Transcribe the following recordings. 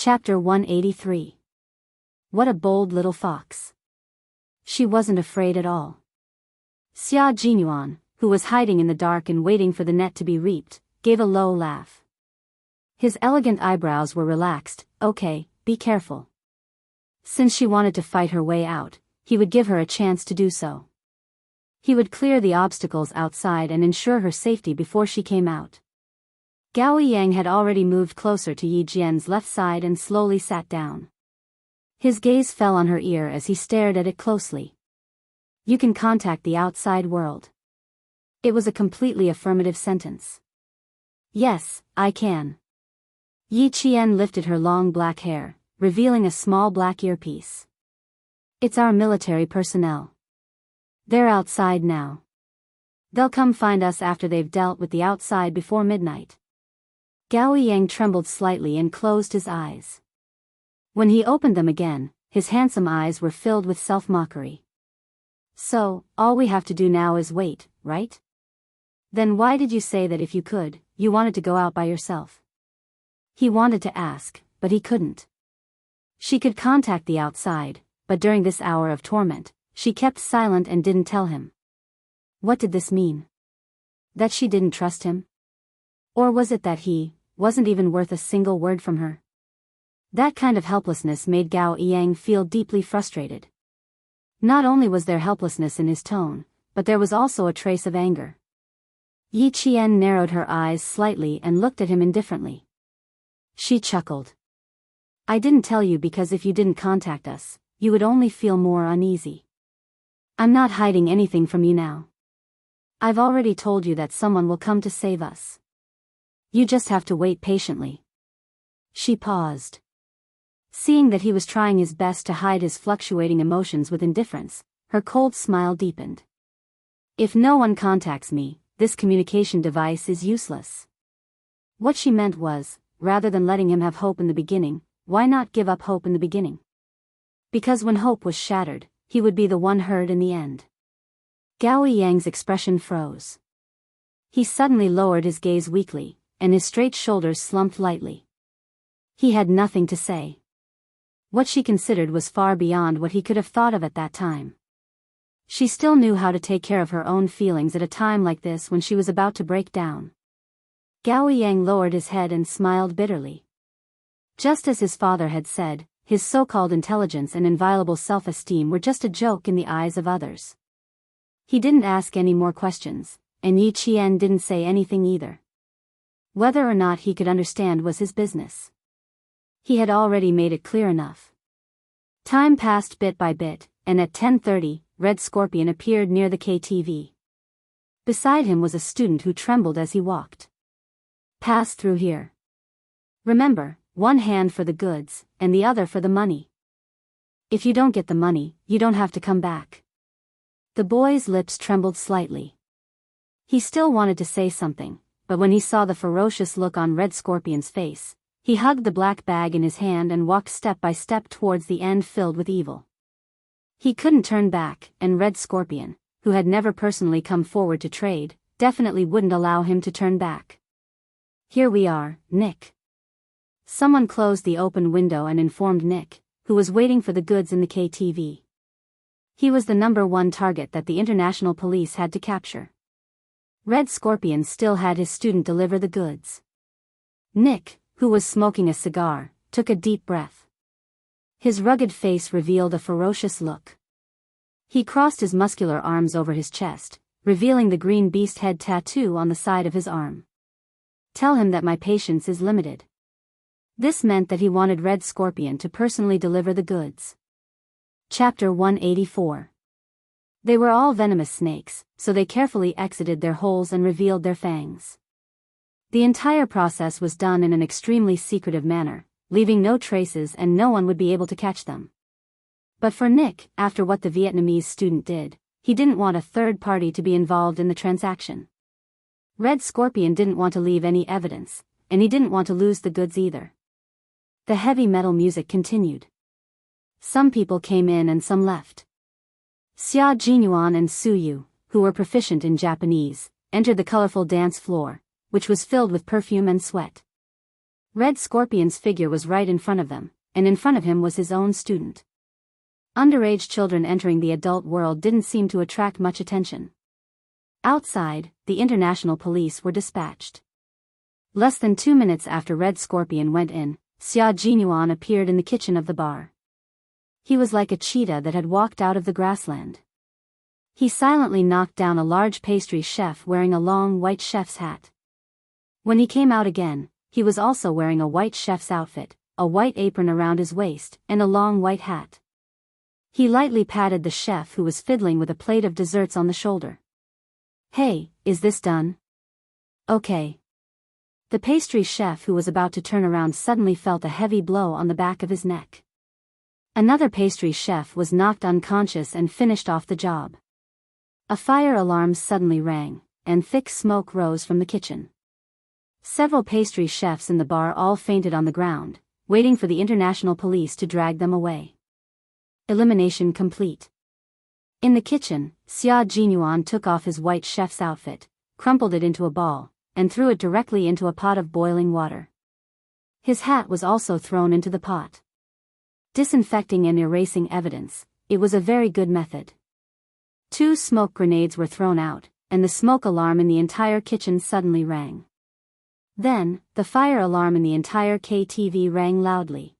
Chapter 183. What a bold little fox. She wasn't afraid at all. Xia Jinyuan, who was hiding in the dark and waiting for the net to be reaped, gave a low laugh. His elegant eyebrows were relaxed. Okay, be careful. Since she wanted to fight her way out, he would give her a chance to do so. He would clear the obstacles outside and ensure her safety before she came out. Gao Yang had already moved closer to Yi Jian's left side and slowly sat down. His gaze fell on her ear as he stared at it closely. You can contact the outside world. It was a completely affirmative sentence. Yes, I can. Yi Qian lifted her long black hair, revealing a small black earpiece. It's our military personnel. They're outside now. They'll come find us after they've dealt with the outside before midnight. Gao Yang trembled slightly and closed his eyes. When he opened them again, his handsome eyes were filled with self-mockery. So, all we have to do now is wait, right? Then why did you say that if you could, you wanted to go out by yourself? He wanted to ask, but he couldn't. She could contact the outside, but during this hour of torment, she kept silent and didn't tell him. What did this mean? That she didn't trust him? Or was it that he wasn't even worth a single word from her? That kind of helplessness made Gao Yang feel deeply frustrated. Not only was there helplessness in his tone, but there was also a trace of anger. Yi Qian narrowed her eyes slightly and looked at him indifferently. She chuckled. I didn't tell you because if you didn't contact us, you would only feel more uneasy. I'm not hiding anything from you now. I've already told you that someone will come to save us. You just have to wait patiently. She paused. Seeing that he was trying his best to hide his fluctuating emotions with indifference, her cold smile deepened. If no one contacts me, this communication device is useless. What she meant was, rather than letting him have hope in the beginning, why not give up hope in the beginning? Because when hope was shattered, he would be the one hurt in the end. Gao Yang's expression froze. He suddenly lowered his gaze weakly, and his straight shoulders slumped lightly. He had nothing to say. What she considered was far beyond what he could have thought of at that time. She still knew how to take care of her own feelings at a time like this when she was about to break down. Gao Yang lowered his head and smiled bitterly. Just as his father had said, his so-called intelligence and inviolable self-esteem were just a joke in the eyes of others. He didn't ask any more questions, and Yi Qian didn't say anything either. Whether or not he could understand was his business. He had already made it clear enough. Time passed bit by bit, and at 10:30, Red Scorpion appeared near the KTV. Beside him was a student who trembled as he walked. Pass through here. Remember, one hand for the goods, and the other for the money. If you don't get the money, you don't have to come back. The boy's lips trembled slightly. He still wanted to say something, but when he saw the ferocious look on Red Scorpion's face, he hugged the black bag in his hand and walked step by step towards the end filled with evil. He couldn't turn back, and Red Scorpion, who had never personally come forward to trade, definitely wouldn't allow him to turn back. Here we are, Nick. Someone closed the open window and informed Nick, who was waiting for the goods in the KTV. He was the #1 target that the international police had to capture. Red Scorpion still had his student deliver the goods. Nick, who was smoking a cigar, took a deep breath. His rugged face revealed a ferocious look. He crossed his muscular arms over his chest, revealing the green beast head tattoo on the side of his arm. Tell him that my patience is limited. This meant that he wanted Red Scorpion to personally deliver the goods. Chapter 184. They were all venomous snakes, so they carefully exited their holes and revealed their fangs. The entire process was done in an extremely secretive manner, leaving no traces and no one would be able to catch them. But for Nick, after what the Vietnamese student did, he didn't want a third party to be involved in the transaction. Red Scorpion didn't want to leave any evidence, and he didn't want to lose the goods either. The heavy metal music continued. Some people came in and some left. Xia Jinyuan and Su Yu, who were proficient in Japanese, entered the colorful dance floor, which was filled with perfume and sweat. Red Scorpion's figure was right in front of them, and in front of him was his own student. Underage children entering the adult world didn't seem to attract much attention. Outside, the international police were dispatched. Less than 2 minutes after Red Scorpion went in, Xia Jinyuan appeared in the kitchen of the bar. He was like a cheetah that had walked out of the grassland. He silently knocked down a large pastry chef wearing a long white chef's hat. When he came out again, he was also wearing a white chef's outfit, a white apron around his waist, and a long white hat. He lightly patted the chef who was fiddling with a plate of desserts on the shoulder. "Hey, is this done?" "Okay." The pastry chef who was about to turn around suddenly felt a heavy blow on the back of his neck. Another pastry chef was knocked unconscious and finished off the job. A fire alarm suddenly rang, and thick smoke rose from the kitchen. Several pastry chefs in the bar all fainted on the ground, waiting for the international police to drag them away. Elimination complete. In the kitchen, Xia Jinyuan took off his white chef's outfit, crumpled it into a ball, and threw it directly into a pot of boiling water. His hat was also thrown into the pot. Disinfecting and erasing evidence, it was a very good method. 2 smoke grenades were thrown out, and the smoke alarm in the entire kitchen suddenly rang. Then, the fire alarm in the entire KTV rang loudly.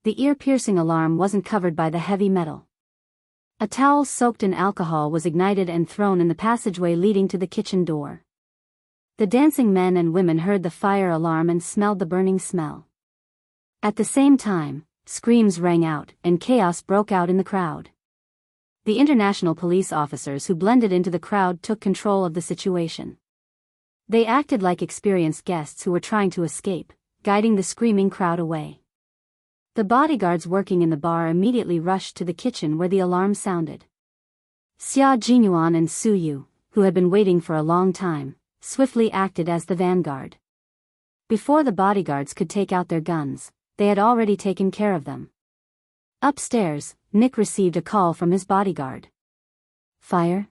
The ear-piercing alarm wasn't covered by the heavy metal. A towel soaked in alcohol was ignited and thrown in the passageway leading to the kitchen door. The dancing men and women heard the fire alarm and smelled the burning smell. At the same time, screams rang out and chaos broke out in the crowd. The international police officers who blended into the crowd took control of the situation. They acted like experienced guests who were trying to escape, guiding the screaming crowd away. The bodyguards working in the bar immediately rushed to the kitchen where the alarm sounded. Xia Jinyuan and Su Yu, who had been waiting for a long time, swiftly acted as the vanguard. Before the bodyguards could take out their guns, they had already taken care of them. Upstairs, Nick received a call from his bodyguard. "Fire?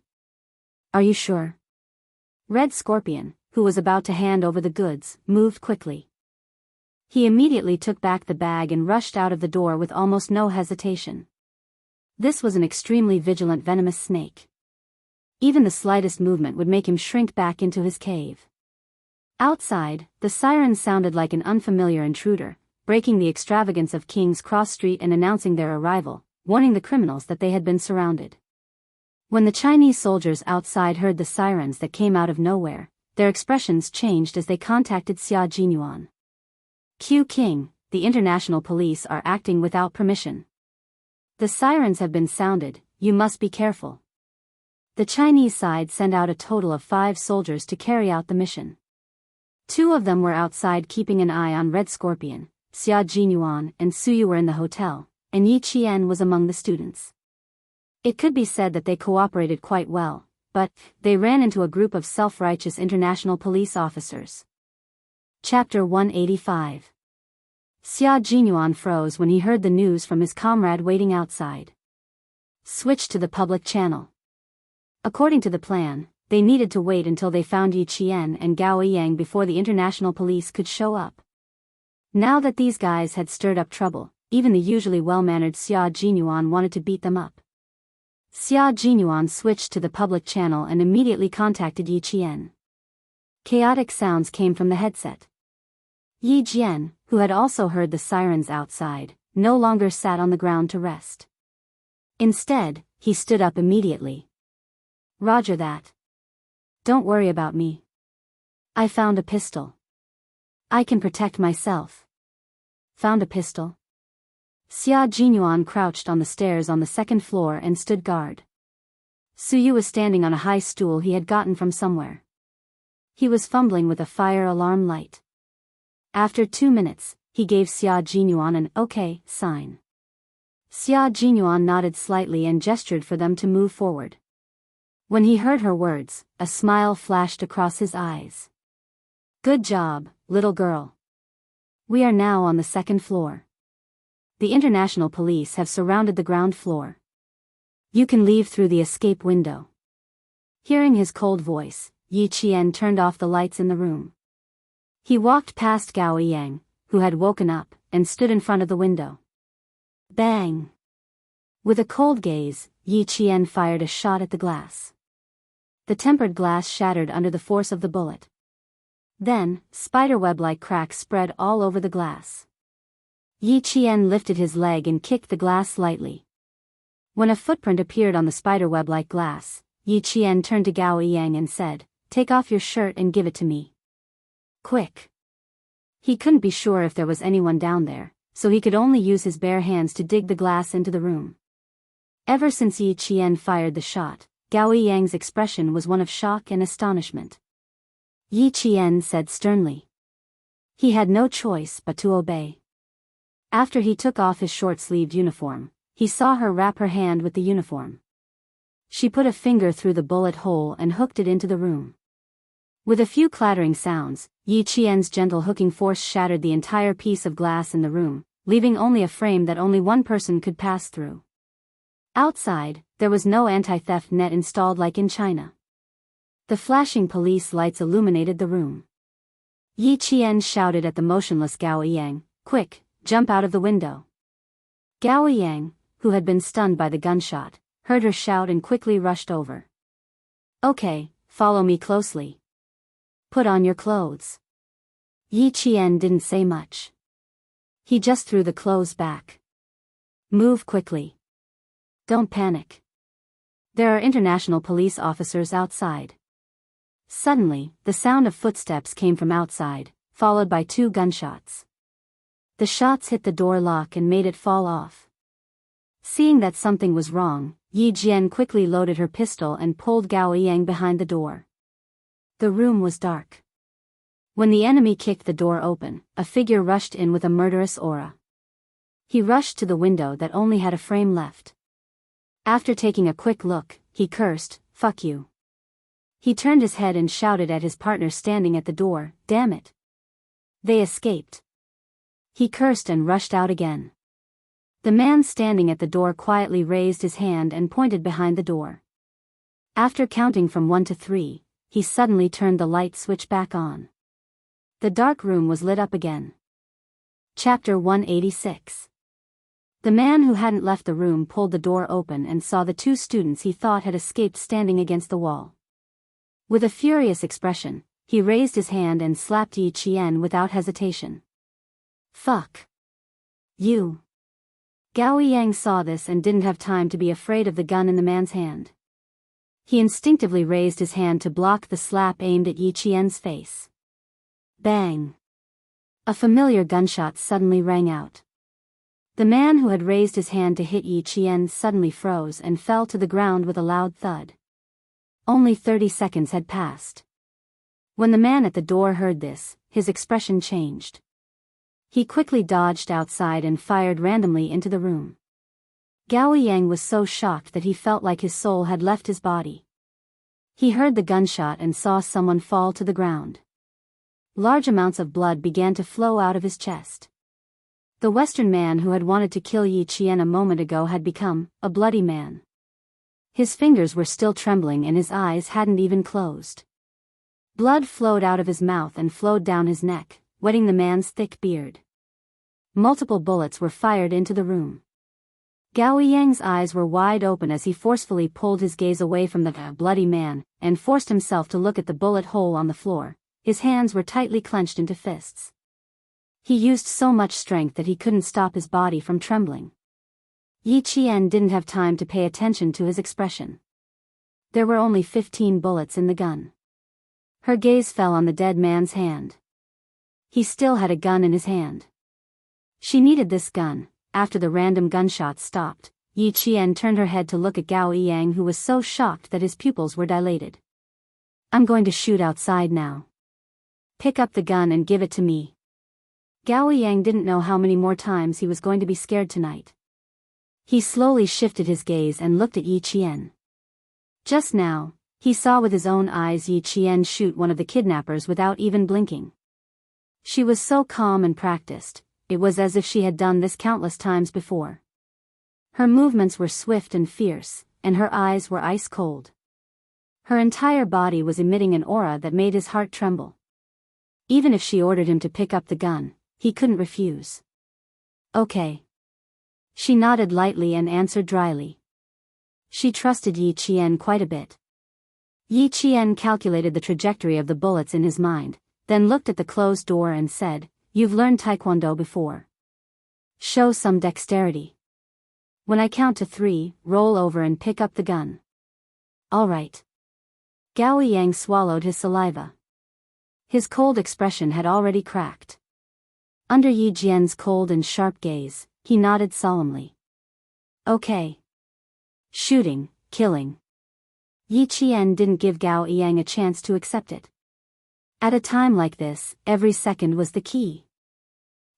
Are you sure?" Red Scorpion, who was about to hand over the goods, moved quickly. He immediately took back the bag and rushed out of the door with almost no hesitation. This was an extremely vigilant venomous snake. Even the slightest movement would make him shrink back into his cave. Outside, the sirens sounded like an unfamiliar intruder, breaking the extravagance of King's Cross Street and announcing their arrival, warning the criminals that they had been surrounded. When the Chinese soldiers outside heard the sirens that came out of nowhere, their expressions changed as they contacted Xia Jinyuan. "Q King, the international police are acting without permission. The sirens have been sounded, you must be careful." The Chinese side sent out a total of 5 soldiers to carry out the mission. 2 of them were outside keeping an eye on Red Scorpion, Xia Jinyuan and Su Yu were in the hotel, and Yi Qian was among the students. It could be said that they cooperated quite well, but they ran into a group of self-righteous international police officers. Chapter 185. Xia Jinyuan froze when he heard the news from his comrade waiting outside. Switch to the public channel. According to the plan, they needed to wait until they found Yi Qian and Gao Yang before the international police could show up. Now that these guys had stirred up trouble, even the usually well-mannered Xia Jinyuan wanted to beat them up. Xia Jinyuan switched to the public channel and immediately contacted Yi Qian. Chaotic sounds came from the headset. Yi Jian, who had also heard the sirens outside, no longer sat on the ground to rest. Instead, he stood up immediately. "Roger that. Don't worry about me. I found a pistol. I can protect myself." "Found a pistol?" Xia Jinyuan crouched on the stairs on the 2nd floor and stood guard. Su Yu was standing on a high stool he had gotten from somewhere. He was fumbling with a fire alarm light. After 2 minutes, he gave Xia Jinyuan an "okay" sign. Xia Jinyuan nodded slightly and gestured for them to move forward. When he heard her words, a smile flashed across his eyes. "Good job, little girl. We are now on the 2nd floor. The international police have surrounded the ground floor. You can leave through the escape window." Hearing his cold voice, Yi Qian turned off the lights in the room. He walked past Gao Yang, who had woken up, and stood in front of the window. Bang! With a cold gaze, Yi Qian fired a shot at the glass. The tempered glass shattered under the force of the bullet. Then, spiderweb-like cracks spread all over the glass. Yi Qian lifted his leg and kicked the glass lightly. When a footprint appeared on the spiderweb-like glass, Yi Qian turned to Gao Yang and said, "Take off your shirt and give it to me. Quick." He couldn't be sure if there was anyone down there, so he could only use his bare hands to dig the glass into the room. Ever since Yi Qian fired the shot, Gao Yang's expression was one of shock and astonishment. Yi Qian said sternly. He had no choice but to obey. After he took off his short-sleeved uniform, he saw her wrap her hand with the uniform. She put a finger through the bullet hole and hooked it into the room. With a few clattering sounds, Yi Qian's gentle hooking force shattered the entire piece of glass in the room, leaving only a frame that only one person could pass through. Outside, there was no anti-theft net installed like in China. The flashing police lights illuminated the room. Yi Qian shouted at the motionless Gao Yang, "Quick, jump out of the window." Gao Yang, who had been stunned by the gunshot, heard her shout and quickly rushed over. "Okay, follow me closely. Put on your clothes." Yi Qian didn't say much. He just threw the clothes back. "Move quickly. Don't panic. There are international police officers outside." Suddenly, the sound of footsteps came from outside, followed by 2 gunshots. The shots hit the door lock and made it fall off. Seeing that something was wrong, Yi Jian quickly loaded her pistol and pulled Gao Yang behind the door. The room was dark. When the enemy kicked the door open, a figure rushed in with a murderous aura. He rushed to the window that only had a frame left. After taking a quick look, he cursed, "Fuck you." He turned his head and shouted at his partner standing at the door, "Damn it. They escaped." He cursed and rushed out again. The man standing at the door quietly raised his hand and pointed behind the door. After counting from 1 to 3, he suddenly turned the light switch back on. The dark room was lit up again. Chapter 186. The man who hadn't left the room pulled the door open and saw the 2 students he thought had escaped standing against the wall. With a furious expression, he raised his hand and slapped Yi Qian without hesitation. "Fuck you." Gao Yang saw this and didn't have time to be afraid of the gun in the man's hand. He instinctively raised his hand to block the slap aimed at Yi Qian's face. Bang! A familiar gunshot suddenly rang out. The man who had raised his hand to hit Yi Qian suddenly froze and fell to the ground with a loud thud. Only 30 seconds had passed. When the man at the door heard this, his expression changed. He quickly dodged outside and fired randomly into the room. Gao Yang was so shocked that he felt like his soul had left his body. He heard the gunshot and saw someone fall to the ground. Large amounts of blood began to flow out of his chest. The Western man who had wanted to kill Yi Qian a moment ago had become a bloody man. His fingers were still trembling and his eyes hadn't even closed. Blood flowed out of his mouth and flowed down his neck, wetting the man's thick beard. Multiple bullets were fired into the room. Gao Yang's eyes were wide open as he forcefully pulled his gaze away from the bloody man, and forced himself to look at the bullet hole on the floor. His hands were tightly clenched into fists. He used so much strength that he couldn't stop his body from trembling. Yi Qian didn't have time to pay attention to his expression. There were only 15 bullets in the gun. Her gaze fell on the dead man's hand. He still had a gun in his hand. She needed this gun. After the random gunshots stopped, Yi Qian turned her head to look at Gao Yang, who was so shocked that his pupils were dilated. "I'm going to shoot outside now. Pick up the gun and give it to me." Gao Yang didn't know how many more times he was going to be scared tonight. He slowly shifted his gaze and looked at Yi Qian. Just now, he saw with his own eyes Yi Qian shoot one of the kidnappers without even blinking. She was so calm and practiced, it was as if she had done this countless times before. Her movements were swift and fierce, and her eyes were ice cold. Her entire body was emitting an aura that made his heart tremble. Even if she ordered him to pick up the gun, He couldn't refuse. Okay. She nodded lightly and answered dryly. She trusted Yi Qian quite a bit. Yi Qian calculated the trajectory of the bullets in his mind, then looked at the closed door and said, "You've learned Taekwondo before. Show some dexterity. When I count to 3, roll over and pick up the gun." "All right." Gao Yang swallowed his saliva. His cold expression had already cracked. Under Yi Jian's cold and sharp gaze, he nodded solemnly. Okay. Shooting, killing. Yi Qian didn't give Gao Yang a chance to accept it. At a time like this, every second was the key.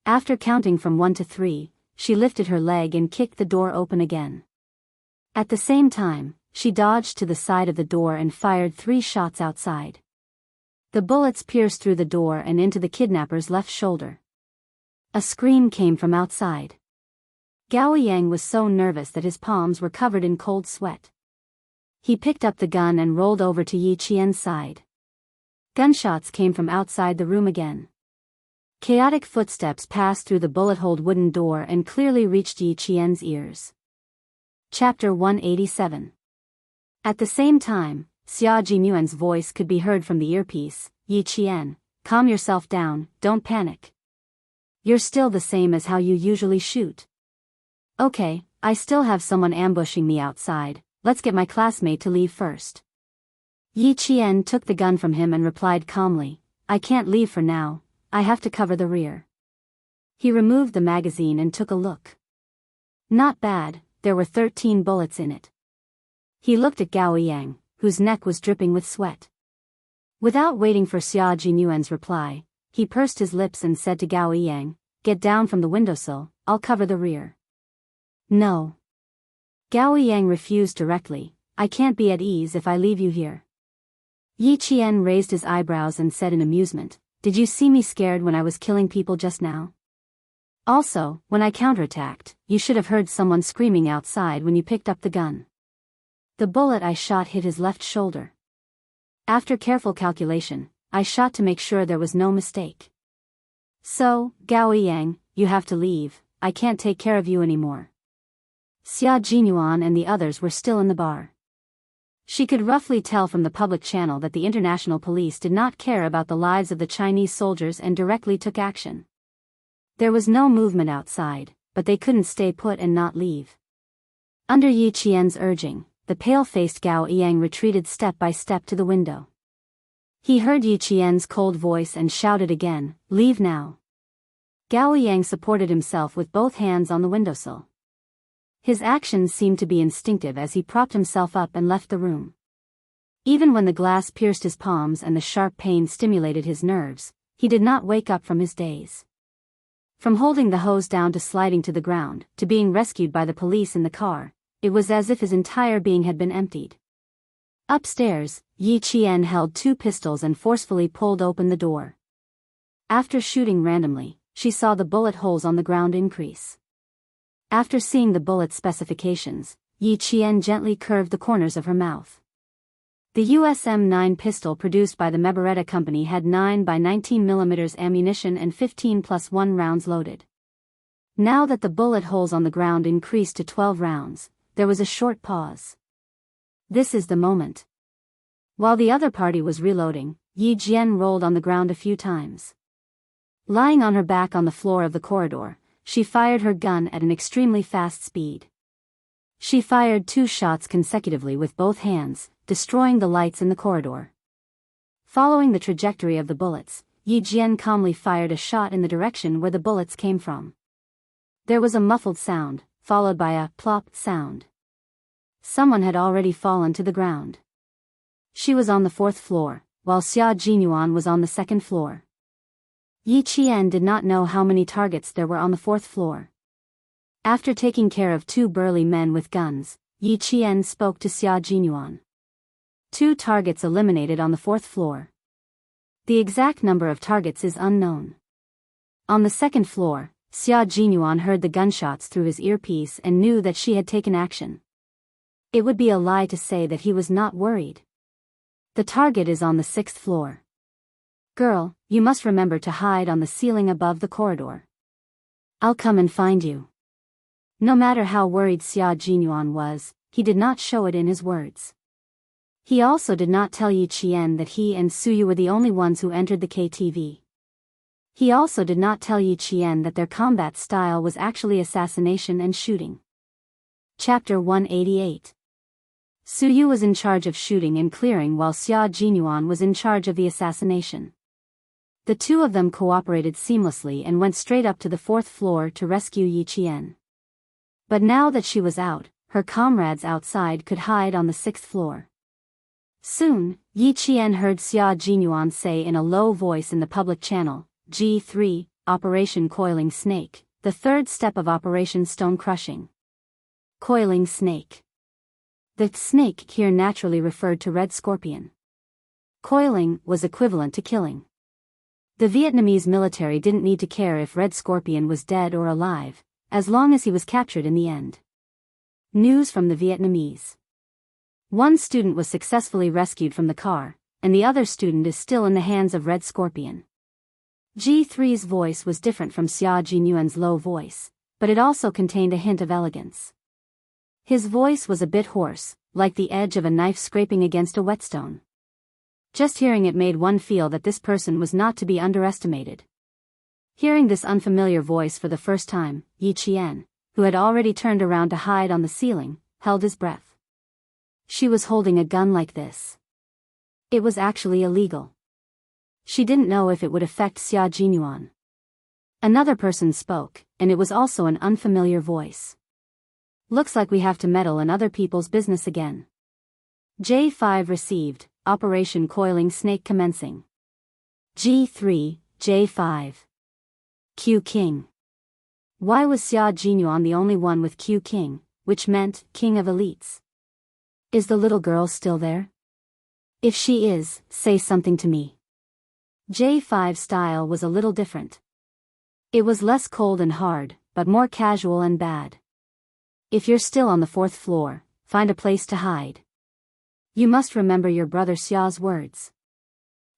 After counting from 1 to 3, she lifted her leg and kicked the door open again. At the same time, she dodged to the side of the door and fired 3 shots outside. The bullets pierced through the door and into the kidnapper's left shoulder. A scream came from outside. Gao Yang was so nervous that his palms were covered in cold sweat. He picked up the gun and rolled over to Yi Qian's side. Gunshots came from outside the room again. Chaotic footsteps passed through the bullet-holed wooden door and clearly reached Yi Qian's ears. Chapter 187. At the same time, Xia Jinyuan's voice could be heard from the earpiece. "Yi Qian, calm yourself down, don't panic. You're still the same as how you usually shoot. Okay, I still have someone ambushing me outside, let's get my classmate to leave first." Yi Qian took the gun from him and replied calmly, "I can't leave for now, I have to cover the rear." He removed the magazine and took a look. Not bad, there were 13 bullets in it. He looked at Gao Yang, whose neck was dripping with sweat. Without waiting for Xia Jinyuan's reply, he pursed his lips and said to Gao Yang, "Get down from the windowsill, I'll cover the rear." "No." Gao Yang refused directly, "I can't be at ease if I leave you here." Yi Qian raised his eyebrows and said in amusement, "Did you see me scared when I was killing people just now? Also, when I counterattacked, you should have heard someone screaming outside when you picked up the gun. The bullet I shot hit his left shoulder. After careful calculation, I shot to make sure there was no mistake. So, Gao Yang, you have to leave, I can't take care of you anymore." Xia Jinyuan and the others were still in the bar. She could roughly tell from the public channel that the international police did not care about the lives of the Chinese soldiers and directly took action. There was no movement outside, but they couldn't stay put and not leave. Under Yi Qian's urging, the pale-faced Gao Yang retreated step by step to the window. He heard Yi Qian's cold voice and shouted again, "Leave now." Gao Yang supported himself with both hands on the windowsill. His actions seemed to be instinctive as he propped himself up and left the room. Even when the glass pierced his palms and the sharp pain stimulated his nerves, he did not wake up from his daze. From holding the hose down to sliding to the ground, to being rescued by the police in the car, it was as if his entire being had been emptied. Upstairs, Yi Qian held 2 pistols and forcefully pulled open the door. After shooting randomly, she saw the bullet holes on the ground increase. After seeing the bullet specifications, Yi Qian gently curved the corners of her mouth. The USM-9 pistol produced by the Meberetta Company had 9 by 19 mm ammunition and 15 + 1 rounds loaded. Now that the bullet holes on the ground increased to 12 rounds, there was a short pause. This is the moment. While the other party was reloading, Yi Jian rolled on the ground a few times. Lying on her back on the floor of the corridor, she fired her gun at an extremely fast speed. She fired 2 shots consecutively with both hands, destroying the lights in the corridor. Following the trajectory of the bullets, Yi Jian calmly fired a shot in the direction where the bullets came from. There was a muffled sound, followed by a plop sound. Someone had already fallen to the ground. She was on the 4th floor, while Xia Jinyuan was on the 2nd floor. Yi Qian did not know how many targets there were on the 4th floor. After taking care of 2 burly men with guns, Yi Qian spoke to Xia Jinyuan. 2 targets eliminated on the 4th floor. The exact number of targets is unknown. On the 2nd floor, Xia Jinyuan heard the gunshots through his earpiece and knew that she had taken action. It would be a lie to say that he was not worried. The target is on the 6th floor. Girl, you must remember to hide on the ceiling above the corridor. I'll come and find you. No matter how worried Xia Jinyuan was, he did not show it in his words. He also did not tell Yi Qian that he and Suyu were the only ones who entered the KTV. He also did not tell Yi Qian that their combat style was actually assassination and shooting. Chapter 188. Suyu was in charge of shooting and clearing while Xia Jinyuan was in charge of the assassination. The two of them cooperated seamlessly and went straight up to the 4th floor to rescue Yi Qian. But now that she was out, her comrades outside could hide on the 6th floor. Soon, Yi Qian heard Xia Jinyuan say in a low voice in the public channel, G3, Operation Coiling Snake, the 3rd step of Operation Stone Crushing. Coiling Snake. The snake here naturally referred to Red Scorpion. Coiling was equivalent to killing. The Vietnamese military didn't need to care if Red Scorpion was dead or alive, as long as he was captured in the end. News from the Vietnamese. One student was successfully rescued from the car, and the other student is still in the hands of Red Scorpion. G3's voice was different from Xia Jinyuan's low voice, but it also contained a hint of elegance. His voice was a bit hoarse, like the edge of a knife scraping against a whetstone. Just hearing it made one feel that this person was not to be underestimated. Hearing this unfamiliar voice for the first time, Yi Qian, who had already turned around to hide on the ceiling, held his breath. She was holding a gun like this. It was actually illegal. She didn't know if it would affect Xia Jinyuan. Another person spoke, and it was also an unfamiliar voice. Looks like we have to meddle in other people's business again. J5 received, Operation Coiling Snake commencing. G3, J5. Q King. Why was Xia Jinyuan the only one with Q King, which meant King of Elites? Is the little girl still there? If she is, say something to me. J5's style was a little different. It was less cold and hard, but more casual and bad. If you're still on the 4th floor, find a place to hide. You must remember your brother Xia's words.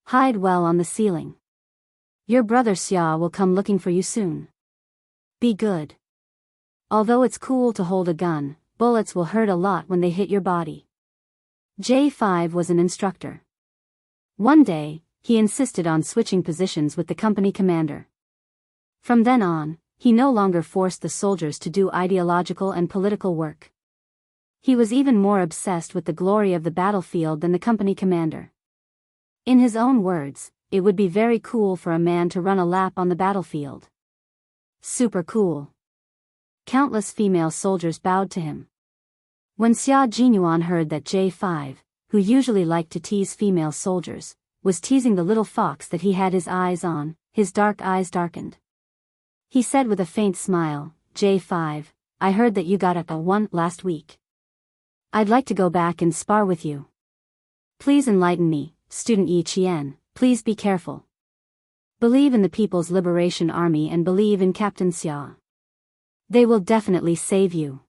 Hide well on the ceiling. Your brother Xia will come looking for you soon. Be good. Although it's cool to hold a gun, bullets will hurt a lot when they hit your body. J5 was an instructor. One day, he insisted on switching positions with the company commander. From then on, he no longer forced the soldiers to do ideological and political work. He was even more obsessed with the glory of the battlefield than the company commander. In his own words, it would be very cool for a man to run a lap on the battlefield. Super cool. Countless female soldiers bowed to him. When Xia Jinyuan heard that J5, who usually liked to tease female soldiers, was teasing the little fox that he had his eyes on, his dark eyes darkened. He said with a faint smile, J5, I heard that you got a 1 last week. I'd like to go back and spar with you. Please enlighten me, student Yi Qian, please be careful. Believe in the People's Liberation Army and believe in Captain Xia. They will definitely save you.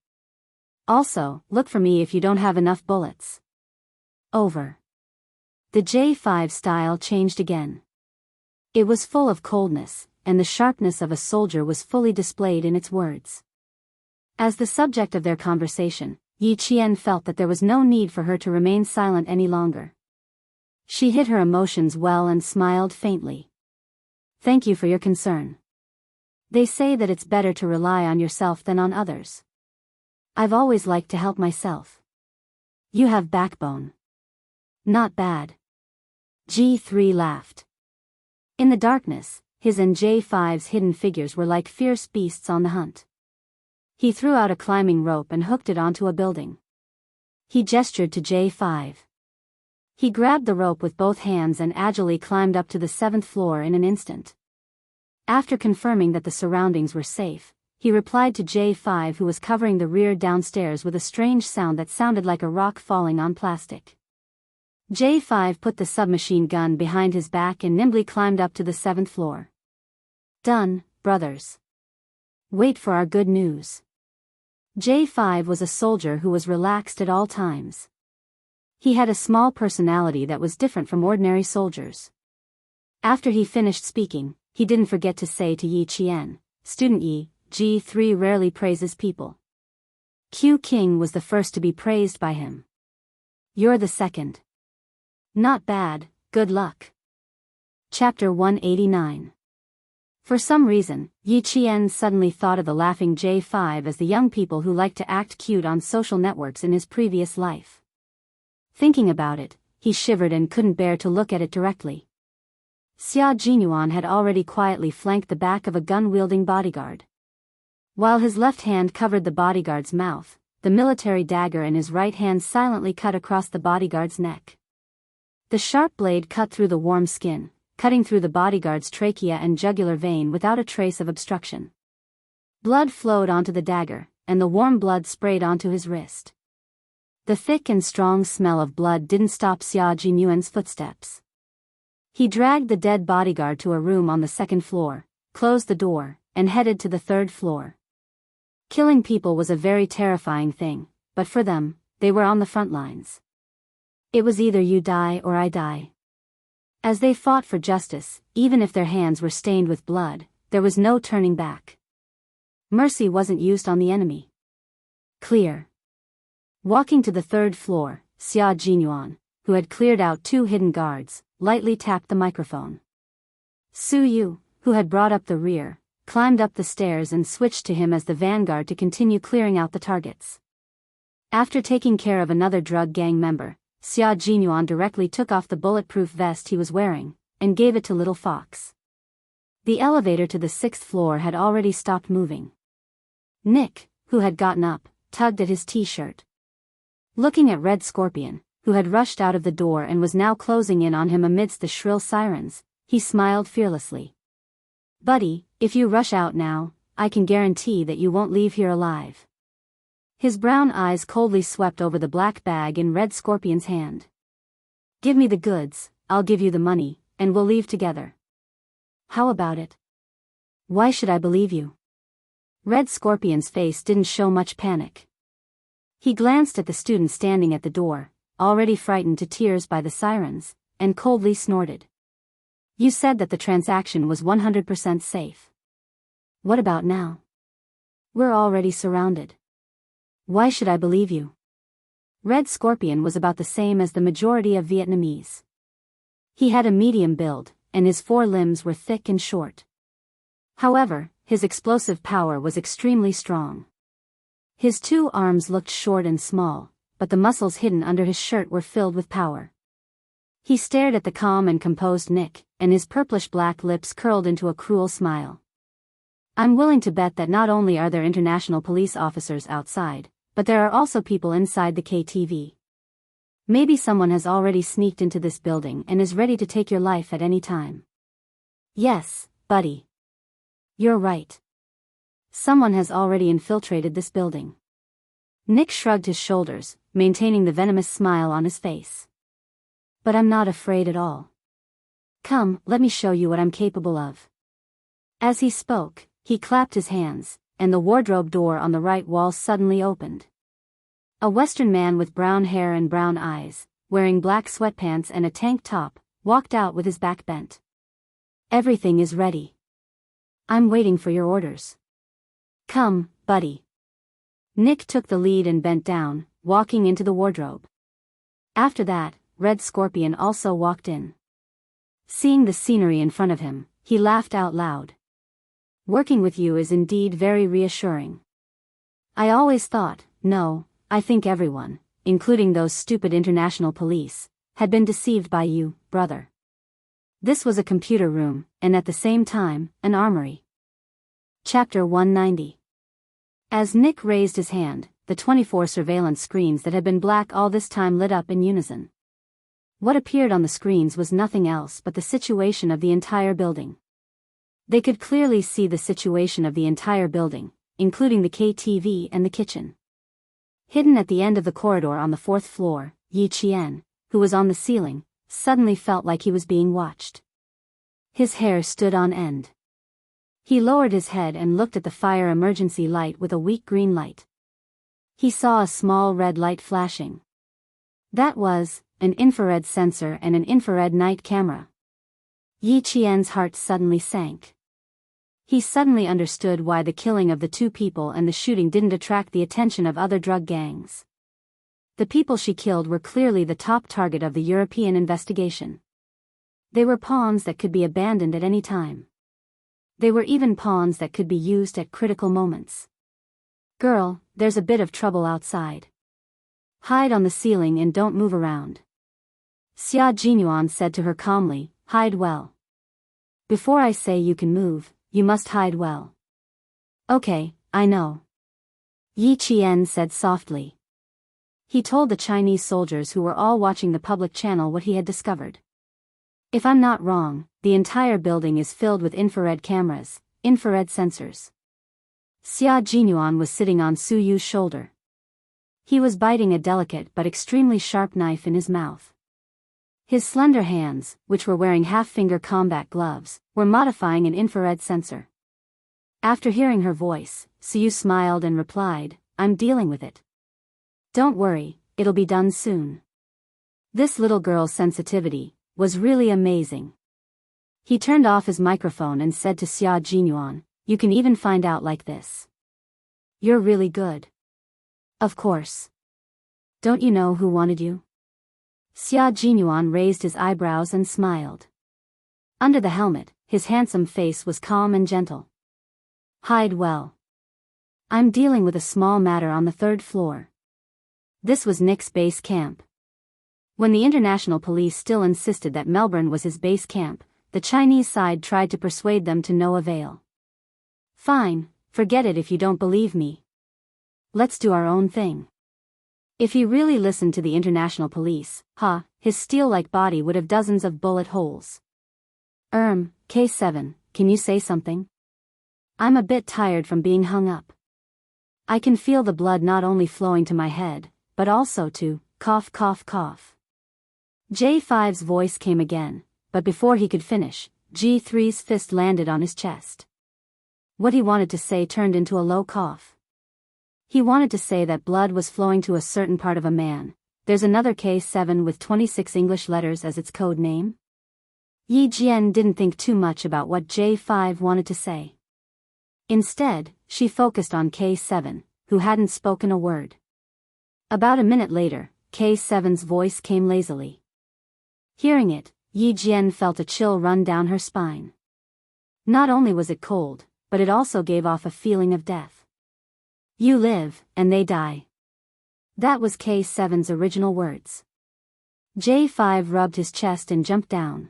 Also, look for me if you don't have enough bullets. Over. The J5 style changed again. It was full of coldness, and the sharpness of a soldier was fully displayed in its words. As the subject of their conversation, Yi Qian felt that there was no need for her to remain silent any longer. She hid her emotions well and smiled faintly. Thank you for your concern. They say that it's better to rely on yourself than on others. I've always liked to help myself. You have backbone. Not bad. G3 laughed. In the darkness, his and J5's hidden figures were like fierce beasts on the hunt. He threw out a climbing rope and hooked it onto a building. He gestured to J5. He grabbed the rope with both hands and agilely climbed up to the 7th floor in an instant. After confirming that the surroundings were safe, he replied to J5, who was covering the rear downstairs, with a strange sound that sounded like a rock falling on plastic. J5 put the submachine gun behind his back and nimbly climbed up to the 7th floor. Done, brothers. Wait for our good news. J5 was a soldier who was relaxed at all times. He had a small personality that was different from ordinary soldiers. After he finished speaking, he didn't forget to say to Yi Qian, "Student Yi, G3 rarely praises people. Q King was the first to be praised by him. You're the second. Not bad, good luck." Chapter 189. For some reason, Yi Qian suddenly thought of the laughing J5 as the young people who like to act cute on social networks in his previous life. Thinking about it, he shivered and couldn't bear to look at it directly. Xia Jinyuan had already quietly flanked the back of a gun-wielding bodyguard. While his left hand covered the bodyguard's mouth, the military dagger in his right hand silently cut across the bodyguard's neck. The sharp blade cut through the warm skin, cutting through the bodyguard's trachea and jugular vein without a trace of obstruction. Blood flowed onto the dagger, and the warm blood sprayed onto his wrist. The thick and strong smell of blood didn't stop Xia Jinyuan's footsteps. He dragged the dead bodyguard to a room on the second floor, closed the door, and headed to the third floor. Killing people was a very terrifying thing, but for them, they were on the front lines. It was either you die or I die. As they fought for justice, even if their hands were stained with blood, there was no turning back. Mercy wasn't used on the enemy. Clear. Walking to the third floor, Xia Jinyuan, who had cleared out 2 hidden guards, lightly tapped the microphone. Su Yu, who had brought up the rear, climbed up the stairs and switched to him as the vanguard to continue clearing out the targets. After taking care of another drug gang member, Xia Jinyuan directly took off the bulletproof vest he was wearing, and gave it to Little Fox. The elevator to the 6th floor had already stopped moving. Nick, who had gotten up, tugged at his t-shirt. Looking at Red Scorpion, who had rushed out of the door and was now closing in on him amidst the shrill sirens, he smiled fearlessly. "Buddy, if you rush out now, I can guarantee that you won't leave here alive." His brown eyes coldly swept over the black bag in Red Scorpion's hand. "Give me the goods, I'll give you the money, and we'll leave together. How about it?" "Why should I believe you?" Red Scorpion's face didn't show much panic. He glanced at the student standing at the door, already frightened to tears by the sirens, and coldly snorted. "You said that the transaction was 100% safe. What about now? We're already surrounded. Why should I believe you?" Red Scorpion was about the same as the majority of Vietnamese. He had a medium build, and his 4 limbs were thick and short. However, his explosive power was extremely strong. His 2 arms looked short and small, but the muscles hidden under his shirt were filled with power. He stared at the calm and composed Nick, and his purplish-black lips curled into a cruel smile. "I'm willing to bet that not only are there international police officers outside, but there are also people inside the KTV. Maybe someone has already sneaked into this building and is ready to take your life at any time." "Yes, buddy. You're right. Someone has already infiltrated this building." Nick shrugged his shoulders, maintaining the venomous smile on his face. "But I'm not afraid at all. Come, let me show you what I'm capable of." As he spoke, he clapped his hands, and the wardrobe door on the right wall suddenly opened. A Western man with brown hair and brown eyes, wearing black sweatpants and a tank top, walked out with his back bent. "Everything is ready. I'm waiting for your orders. Come, buddy." Nick took the lead and bent down, walking into the wardrobe. After that, Red Scorpion also walked in. Seeing the scenery in front of him, he laughed out loud. "Working with you is indeed very reassuring. I always thought, no, I think everyone, including those stupid international police, had been deceived by you, brother." This was a computer room, and at the same time, an armory. Chapter 190. As Nick raised his hand, the 24 surveillance screens that had been black all this time lit up in unison. What appeared on the screens was nothing else but the situation of the entire building. They could clearly see the situation of the entire building, including the KTV and the kitchen. Hidden at the end of the corridor on the 4th floor, Yi Qian, who was on the ceiling, suddenly felt like he was being watched. His hair stood on end. He lowered his head and looked at the fire emergency light with a weak green light. He saw a small red light flashing. That was an infrared sensor and an infrared night camera. Yi Qian's heart suddenly sank. He suddenly understood why the killing of the two people and the shooting didn't attract the attention of other drug gangs. The people she killed were clearly the top target of the European investigation. They were pawns that could be abandoned at any time. They were even pawns that could be used at critical moments. Girl, there's a bit of trouble outside. Hide on the ceiling and don't move around. Xia Jinyuan said to her calmly, hide well. Before I say you can move, you must hide well. Okay, I know. Yi Qian said softly. He told the Chinese soldiers who were all watching the public channel what he had discovered. If I'm not wrong, the entire building is filled with infrared cameras, infrared sensors. Xia Jinyuan was sitting on Su Yu's shoulder. He was biting a delicate but extremely sharp knife in his mouth. His slender hands, which were wearing half-finger combat gloves, were modifying an infrared sensor. After hearing her voice, Su Yu smiled and replied, I'm dealing with it. Don't worry, it'll be done soon. This little girl's sensitivity was really amazing. He turned off his microphone and said to Xia Jinyuan, you can even find out like this. You're really good. Of course. Don't you know who wanted you? Xia Jinyuan raised his eyebrows and smiled. Under the helmet, his handsome face was calm and gentle. Hide well. I'm dealing with a small matter on the 3rd floor. This was Nick's base camp. When the international police still insisted that Melbourne was his base camp, the Chinese side tried to persuade them to no avail. Fine, forget it if you don't believe me. Let's do our own thing. If he really listened to the international police, his steel-like body would have dozens of bullet holes. K7, can you say something? I'm a bit tired from being hung up. I can feel the blood not only flowing to my head, but also to cough cough cough. J5's voice came again, but before he could finish, G3's fist landed on his chest. What he wanted to say turned into a low cough. He wanted to say that blood was flowing to a certain part of a man. There's another K7 with 26 English letters as its code name. Yi Jian didn't think too much about what J5 wanted to say. Instead, she focused on K7, who hadn't spoken a word. About a minute later, K7's voice came lazily. Hearing it, Yi Jian felt a chill run down her spine. Not only was it cold, but it also gave off a feeling of death. You live, and they die. That was K7's original words. J5 rubbed his chest and jumped down.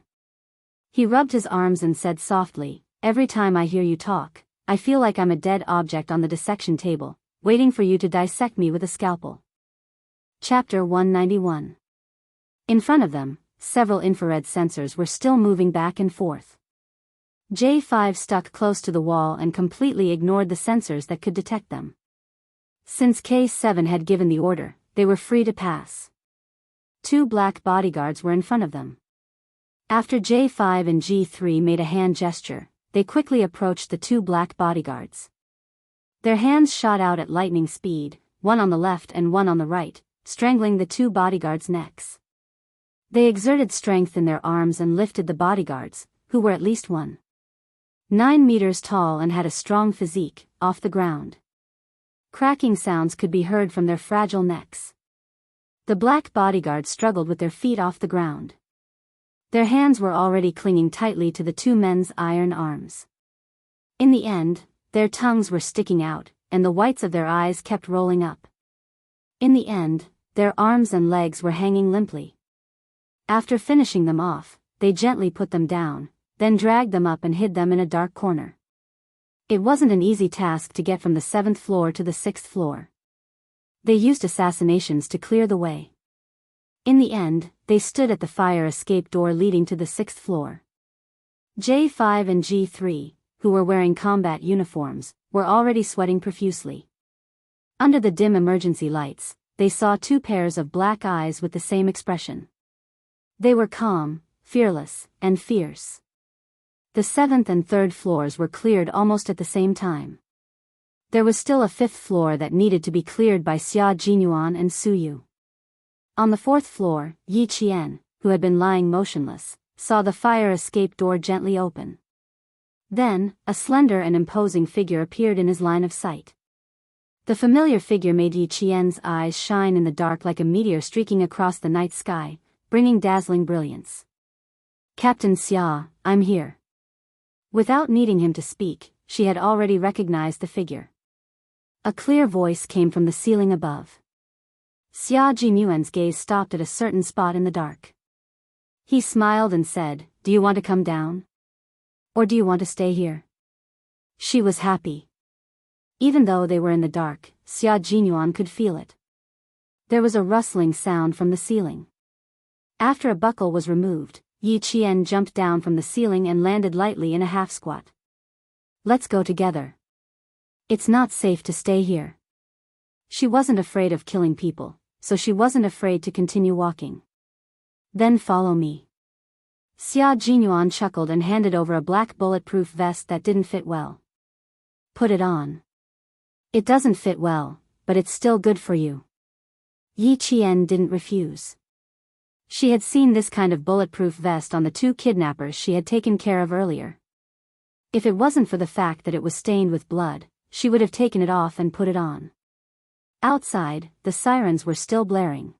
He rubbed his arms and said softly, every time I hear you talk, I feel like I'm a dead object on the dissection table, waiting for you to dissect me with a scalpel. Chapter 191. In front of them, several infrared sensors were still moving back and forth. J5 stuck close to the wall and completely ignored the sensors that could detect them. Since K7 had given the order, they were free to pass. 2 black bodyguards were in front of them. After J5 and G3 made a hand gesture, they quickly approached the 2 black bodyguards. Their hands shot out at lightning speed, one on the left and one on the right, strangling the 2 bodyguards' necks. They exerted strength in their arms and lifted the bodyguards, who were at least 9 meters tall and had a strong physique, off the ground. Cracking sounds could be heard from their fragile necks. The black bodyguards struggled with their feet off the ground. Their hands were already clinging tightly to the 2 men's iron arms. In the end, their tongues were sticking out, and the whites of their eyes kept rolling up. In the end, their arms and legs were hanging limply. After finishing them off, they gently put them down, then dragged them up and hid them in a dark corner. It wasn't an easy task to get from the 7th floor to the 6th floor. They used assassinations to clear the way. In the end, they stood at the fire escape door leading to the 6th floor. J5 and G3, who were wearing combat uniforms, were already sweating profusely. Under the dim emergency lights, they saw 2 pairs of black eyes with the same expression. They were calm, fearless, and fierce. The 7th and 3rd floors were cleared almost at the same time. There was still a 5th floor that needed to be cleared by Xia Jinyuan and Su Yu. On the 4th floor, Yi Qian, who had been lying motionless, saw the fire escape door gently open. Then, a slender and imposing figure appeared in his line of sight. The familiar figure made Yi Qian's eyes shine in the dark like a meteor streaking across the night sky, bringing dazzling brilliance. "Captain Xia, I'm here." Without needing him to speak, she had already recognized the figure. A clear voice came from the ceiling above. Xia Jinyuan's gaze stopped at a certain spot in the dark. He smiled and said, "Do you want to come down? Or do you want to stay here?" She was happy. Even though they were in the dark, Xia Jinyuan could feel it. There was a rustling sound from the ceiling. After a buckle was removed, Yi Qian jumped down from the ceiling and landed lightly in a half-squat. "Let's go together. It's not safe to stay here." She wasn't afraid of killing people, so she wasn't afraid to continue walking. "Then follow me." Xia Jinyuan chuckled and handed over a black bulletproof vest that didn't fit well. "Put it on. It doesn't fit well, but it's still good for you." Yi Qian didn't refuse. She had seen this kind of bulletproof vest on the 2 kidnappers she had taken care of earlier. If it wasn't for the fact that it was stained with blood, she would have taken it off and put it on. Outside, the sirens were still blaring.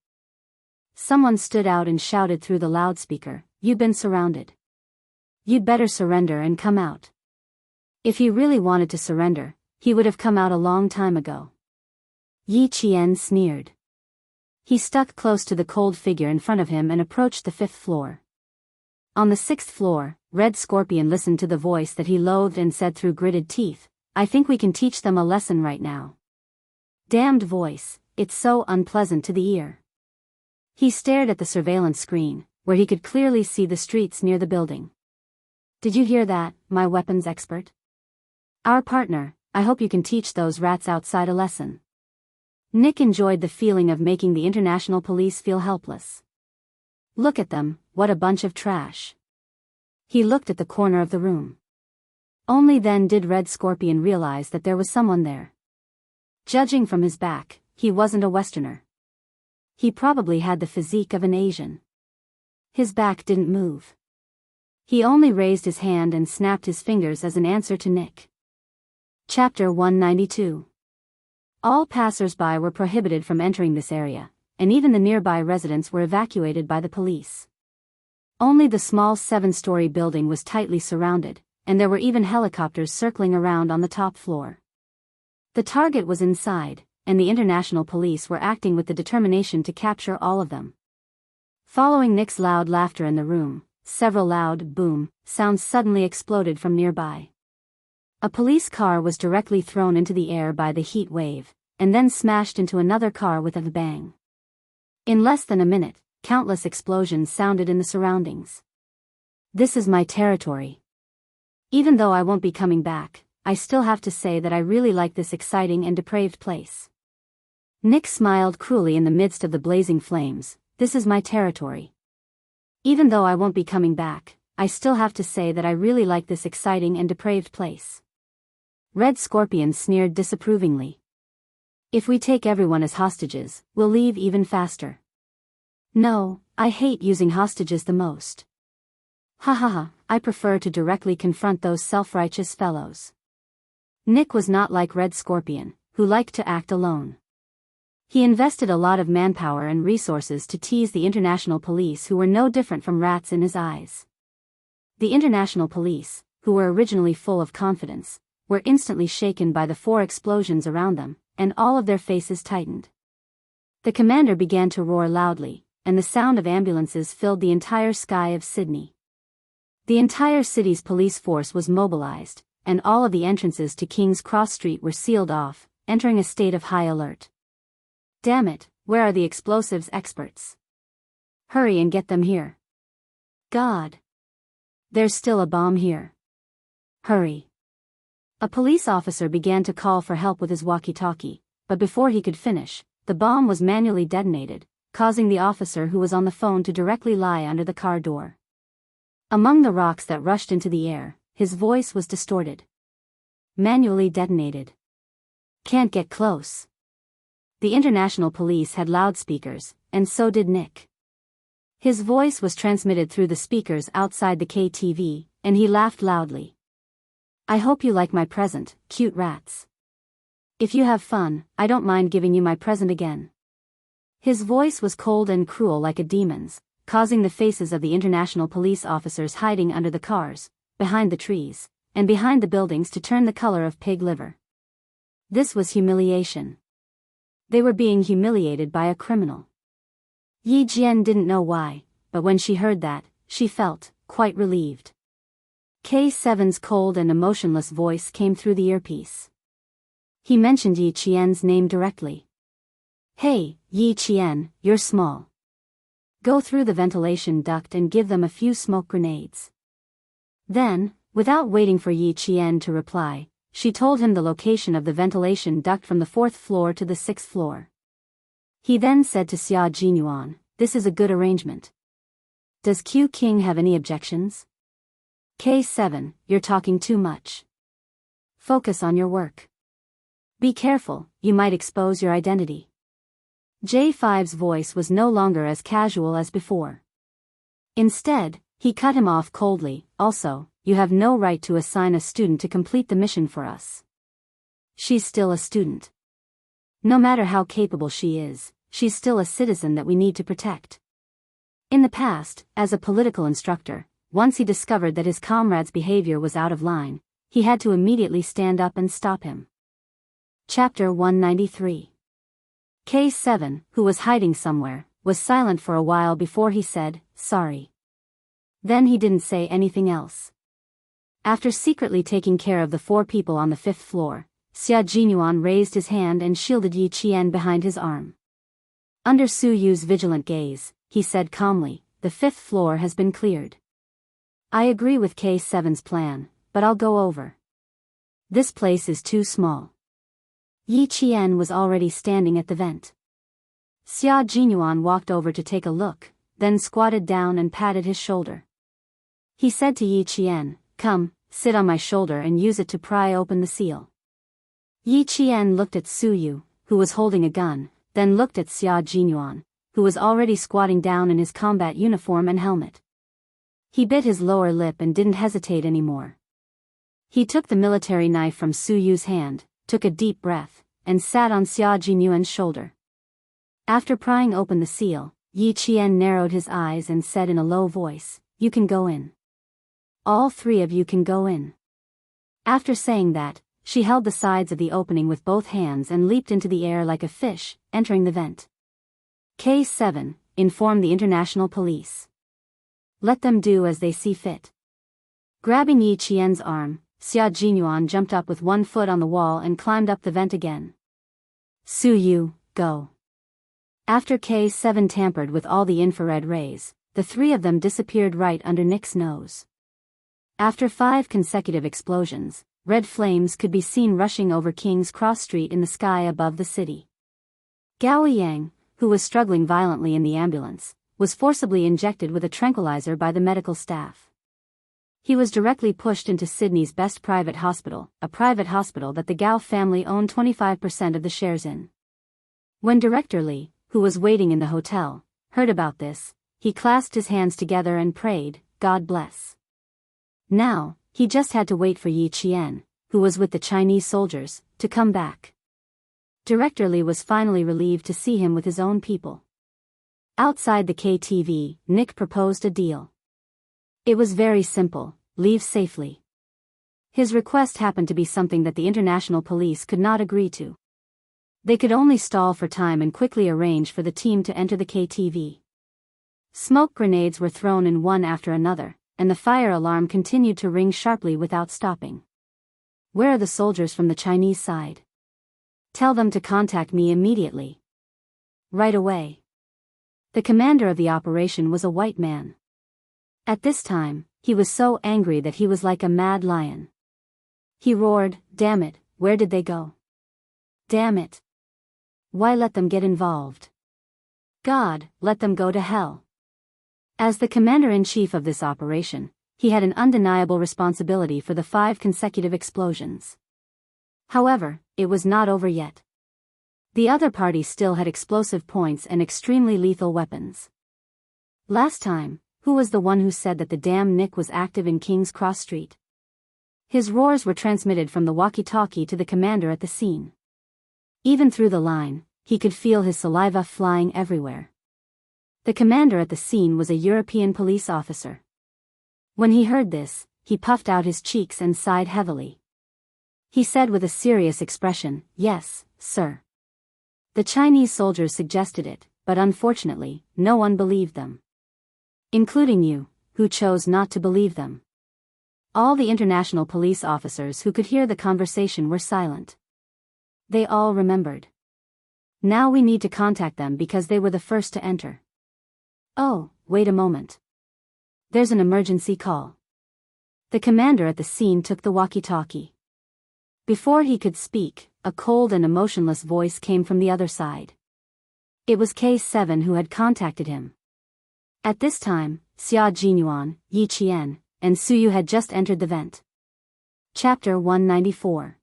Someone stood out and shouted through the loudspeaker, "You've been surrounded. You'd better surrender and come out." If he really wanted to surrender, he would have come out a long time ago. Yi Qian sneered. He stuck close to the cold figure in front of him and approached the 5th floor. On the 6th floor, Red Scorpion listened to the voice that he loathed and said through gritted teeth, "I think we can teach them a lesson right now." Damned voice, it's so unpleasant to the ear. He stared at the surveillance screen, where he could clearly see the streets near the building. "Did you hear that, my weapons expert? Our partner, I hope you can teach those rats outside a lesson." Nick enjoyed the feeling of making the international police feel helpless. "Look at them, what a bunch of trash." He looked at the corner of the room. Only then did Red Scorpion realize that there was someone there. Judging from his back, he wasn't a Westerner. He probably had the physique of an Asian. His back didn't move. He only raised his hand and snapped his fingers as an answer to Nick. Chapter 192. All passers-by were prohibited from entering this area, and even the nearby residents were evacuated by the police. Only the small 7-story building was tightly surrounded, and there were even helicopters circling around on the top floor. The target was inside, and the international police were acting with the determination to capture all of them. Following Nick's loud laughter in the room, several loud boom sounds suddenly exploded from nearby. A police car was directly thrown into the air by the heat wave, and then smashed into another car with a bang. In less than a minute, countless explosions sounded in the surroundings. "This is my territory. Even though I won't be coming back, I still have to say that I really like this exciting and depraved place." Nick smiled cruelly in the midst of the blazing flames. "This is my territory. Even though I won't be coming back, I still have to say that I really like this exciting and depraved place." Red Scorpion sneered disapprovingly. "If we take everyone as hostages, we'll leave even faster." "No, I hate using hostages the most. Ha ha ha, I prefer to directly confront those self-righteous fellows." Nick was not like Red Scorpion, who liked to act alone. He invested a lot of manpower and resources to tease the international police who were no different from rats in his eyes. The international police, who were originally full of confidence, were instantly shaken by the 4 explosions around them, and all of their faces tightened. The commander began to roar loudly, and the sound of ambulances filled the entire sky of Sydney. The entire city's police force was mobilized, and all of the entrances to King's Cross Street were sealed off, entering a state of high alert. "Damn it, where are the explosives experts? Hurry and get them here. God! There's still a bomb here. Hurry." A police officer began to call for help with his walkie-talkie, but before he could finish, the bomb was manually detonated, causing the officer who was on the phone to directly lie under the car door. Among the rocks that rushed into the air, his voice was distorted. "Manually detonated. Can't get close." The international police had loudspeakers, and so did Nick. His voice was transmitted through the speakers outside the KTV, and he laughed loudly. I hope you like my present, cute rats. If you have fun, I don't mind giving you my present again. His voice was cold and cruel like a demon's, causing the faces of the international police officers hiding under the cars, behind the trees, and behind the buildings to turn the color of pig liver. This was humiliation. They were being humiliated by a criminal. Yi Jian didn't know why, but when she heard that, she felt quite relieved. K7's cold and emotionless voice came through the earpiece. He mentioned Yi Qian's name directly. Hey, Yi Qian, you're small. Go through the ventilation duct and give them a few smoke grenades. Then, without waiting for Yi Qian to reply, she told him the location of the ventilation duct from the 4th floor to the 6th floor. He then said to Xia Jinyuan, this is a good arrangement. Does Q King have any objections? K7, you're talking too much. Focus on your work. Be careful, you might expose your identity. J5's voice was no longer as casual as before. Instead, he cut him off coldly. Also, you have no right to assign a student to complete the mission for us. She's still a student. No matter how capable she is, she's still a citizen that we need to protect. In the past, as a political instructor, once he discovered that his comrade's behavior was out of line, he had to immediately stand up and stop him. Chapter 193. K7, who was hiding somewhere, was silent for a while before he said, sorry. Then he didn't say anything else. After secretly taking care of the 4 people on the 5th floor, Xia Jinyuan raised his hand and shielded Yi Qian behind his arm. Under Su Yu's vigilant gaze, he said calmly, the 5th floor has been cleared. I agree with K7's plan, but I'll go over. This place is too small. Yi Qian was already standing at the vent. Xia Jinyuan walked over to take a look, then squatted down and patted his shoulder. He said to Yi Qian, come, sit on my shoulder and use it to pry open the seal. Yi Qian looked at Su Yu, who was holding a gun, then looked at Xia Jinyuan, who was already squatting down in his combat uniform and helmet. He bit his lower lip and didn't hesitate anymore. He took the military knife from Su Yu's hand, took a deep breath, and sat on Xia Jinyuan's shoulder. After prying open the seal, Yi Qian narrowed his eyes and said in a low voice, you can go in. All 3 of you can go in. After saying that, she held the sides of the opening with both hands and leaped into the air like a fish, entering the vent. K7, inform the international police. Let them do as they see fit. Grabbing Yi Qian's arm, Xia Jinyuan jumped up with 1 foot on the wall and climbed up the vent again. Su Yu, go. After K7 tampered with all the infrared rays, the 3 of them disappeared right under Nick's nose. After 5 consecutive explosions, red flames could be seen rushing over King's Cross Street in the sky above the city. Gao Yang, who was struggling violently in the ambulance, was forcibly injected with a tranquilizer by the medical staff. He was directly pushed into Sydney's best private hospital, a private hospital that the Gao family owned 25% of the shares in. When Director Li, who was waiting in the hotel, heard about this, he clasped his hands together and prayed, God bless. Now, he just had to wait for Yi Qian, who was with the Chinese soldiers, to come back. Director Li was finally relieved to see him with his own people. Outside the KTV, Nick proposed a deal. It was very simple, leave safely. His request happened to be something that the international police could not agree to. They could only stall for time and quickly arrange for the team to enter the KTV. Smoke grenades were thrown in one after another, and the fire alarm continued to ring sharply without stopping. Where are the soldiers from the Chinese side? Tell them to contact me immediately. Right away. The commander of the operation was a white man. At this time, he was so angry that he was like a mad lion. He roared, damn it, where did they go? Damn it. Why let them get involved? God, let them go to hell. As the commander-in-chief of this operation, he had an undeniable responsibility for the 5 consecutive explosions. However, it was not over yet. The other party still had explosive points and extremely lethal weapons. Last time, who was the one who said that the damn Nick was active in King's Cross Street? His roars were transmitted from the walkie-talkie to the commander at the scene. Even through the line, he could feel his saliva flying everywhere. The commander at the scene was a European police officer. When he heard this, he puffed out his cheeks and sighed heavily. He said with a serious expression, "Yes, sir." The Chinese soldiers suggested it, but unfortunately, no one believed them. Including you, who chose not to believe them. All the international police officers who could hear the conversation were silent. They all remembered. Now we need to contact them because they were the first to enter. Oh, wait a moment. There's an emergency call. The commander at the scene took the walkie-talkie. Before he could speak, a cold and emotionless voice came from the other side. It was K7 who had contacted him. At this time, Xia Jinyuan, Yi Qian, and Suyu had just entered the vent. Chapter 194.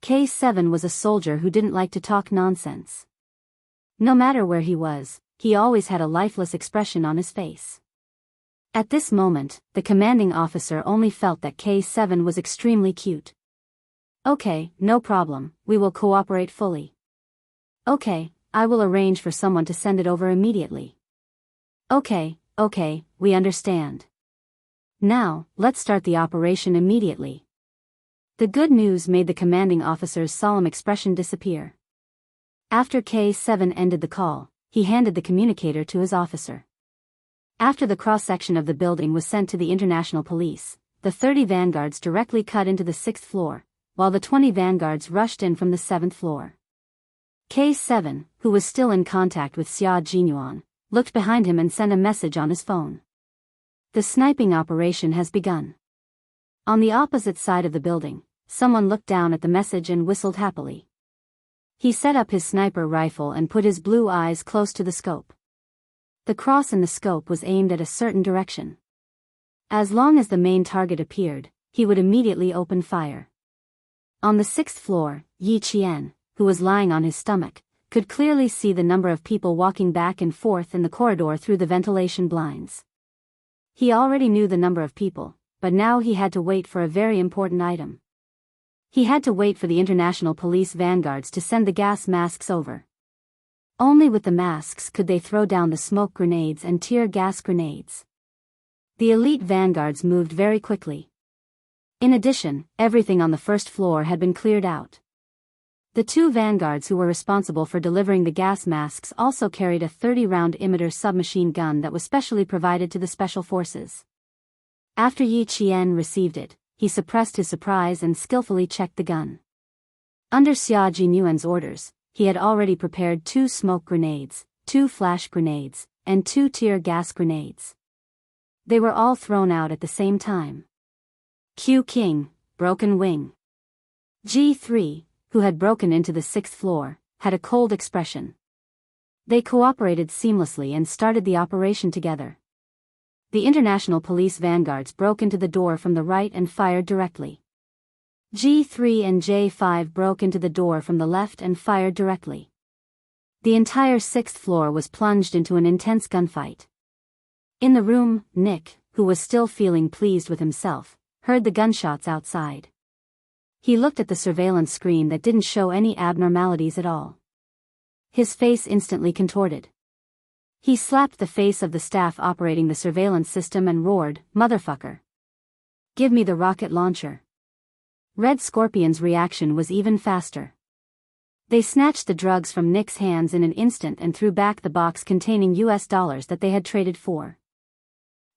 K7 was a soldier who didn't like to talk nonsense. No matter where he was, he always had a lifeless expression on his face. At this moment, the commanding officer only felt that K7 was extremely cute. "Okay, no problem, we will cooperate fully." "Okay, I will arrange for someone to send it over immediately." Okay, we understand. Now, let's start the operation immediately." The good news made the commanding officer's solemn expression disappear. After K7 ended the call, he handed the communicator to his officer. After the cross-section of the building was sent to the international police, the 30 vanguards directly cut into the 6th floor, while the 20 vanguards rushed in from the 7th floor. K7, who was still in contact with Xia Jinyuan, looked behind him and sent a message on his phone. "The sniping operation has begun." On the opposite side of the building, someone looked down at the message and whistled happily. He set up his sniper rifle and put his blue eyes close to the scope. The cross in the scope was aimed at a certain direction. As long as the main target appeared, he would immediately open fire. On the 6th floor, Yi Qian, who was lying on his stomach, could clearly see the number of people walking back and forth in the corridor through the ventilation blinds. He already knew the number of people, but now he had to wait for a very important item. He had to wait for the international police vanguards to send the gas masks over. Only with the masks could they throw down the smoke grenades and tear gas grenades. The elite vanguards moved very quickly. In addition, everything on the 1st floor had been cleared out. The 2 vanguards who were responsible for delivering the gas masks also carried a 30-round emitter submachine gun that was specially provided to the special forces. After Yi Qian received it, he suppressed his surprise and skillfully checked the gun. Under Xia Jinyuan's orders, he had already prepared 2 smoke grenades, 2 flash grenades, and 2 tear gas grenades. They were all thrown out at the same time. Q King, broken wing. G3, who had broken into the 6th floor, had a cold expression. They cooperated seamlessly and started the operation together. The international police vanguards broke into the door from the right and fired directly. G3 and J5 broke into the door from the left and fired directly. The entire 6th floor was plunged into an intense gunfight. In the room, Nick, who was still feeling pleased with himself, heard the gunshots outside. He looked at the surveillance screen that didn't show any abnormalities at all. His face instantly contorted. He slapped the face of the staff operating the surveillance system and roared, "Motherfucker! Give me the rocket launcher." Red Scorpion's reaction was even faster. They snatched the drugs from Nick's hands in an instant and threw back the box containing US dollars that they had traded for.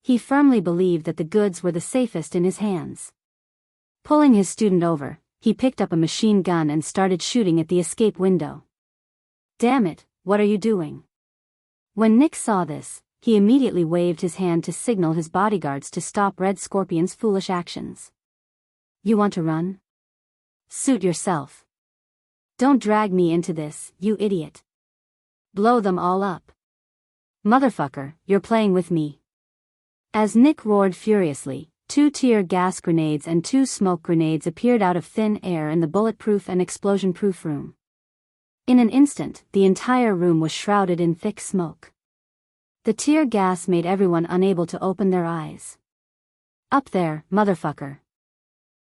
He firmly believed that the goods were the safest in his hands. Pulling his student over, he picked up a machine gun and started shooting at the escape window. "Damn it, what are you doing?" When Nick saw this, he immediately waved his hand to signal his bodyguards to stop Red Scorpion's foolish actions. "You want to run? Suit yourself. Don't drag me into this, you idiot. Blow them all up. Motherfucker, you're playing with me." As Nick roared furiously, 2 tear gas grenades and 2 smoke grenades appeared out of thin air in the bulletproof and explosion-proof room. In an instant, the entire room was shrouded in thick smoke. The tear gas made everyone unable to open their eyes. Up there, motherfucker.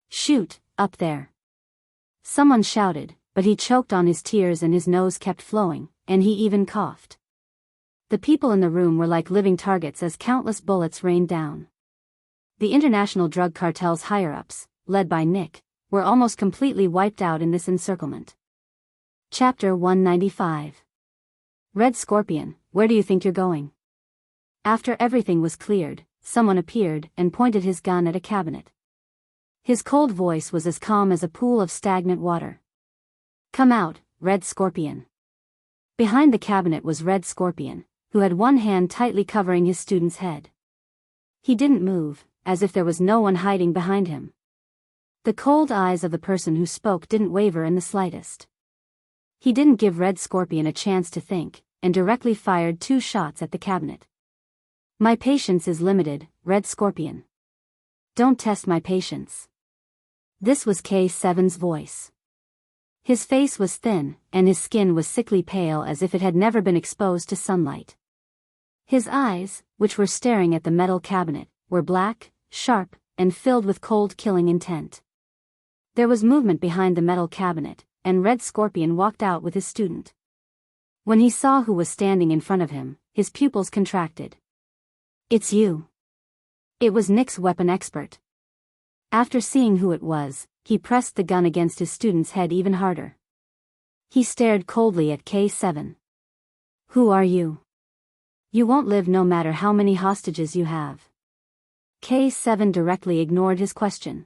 Shoot, up there. Someone shouted, but he choked on his tears and his nose kept flowing, and he even coughed. The people in the room were like living targets as countless bullets rained down. The international drug cartel's higher-ups, led by Nick, were almost completely wiped out in this encirclement. Chapter 195. Red Scorpion, where do you think you're going? After everything was cleared, someone appeared and pointed his gun at a cabinet. His cold voice was as calm as a pool of stagnant water. Come out, Red Scorpion. Behind the cabinet was Red Scorpion, who had one hand tightly covering his student's head. He didn't move, as if there was no one hiding behind him. The cold eyes of the person who spoke didn't waver in the slightest. He didn't give Red Scorpion a chance to think, and directly fired 2 shots at the cabinet. My patience is limited, Red Scorpion. Don't test my patience. This was K7's voice. His face was thin, and his skin was sickly pale as if it had never been exposed to sunlight. His eyes, which were staring at the metal cabinet, were black, sharp, and filled with cold killing intent. There was movement behind the metal cabinet, and Red Scorpion walked out with his student. When he saw who was standing in front of him, his pupils contracted. It's you. It was Nick's weapon expert. After seeing who it was, he pressed the gun against his student's head even harder. He stared coldly at K7. Who are you? You won't live no matter how many hostages you have. K7 directly ignored his question.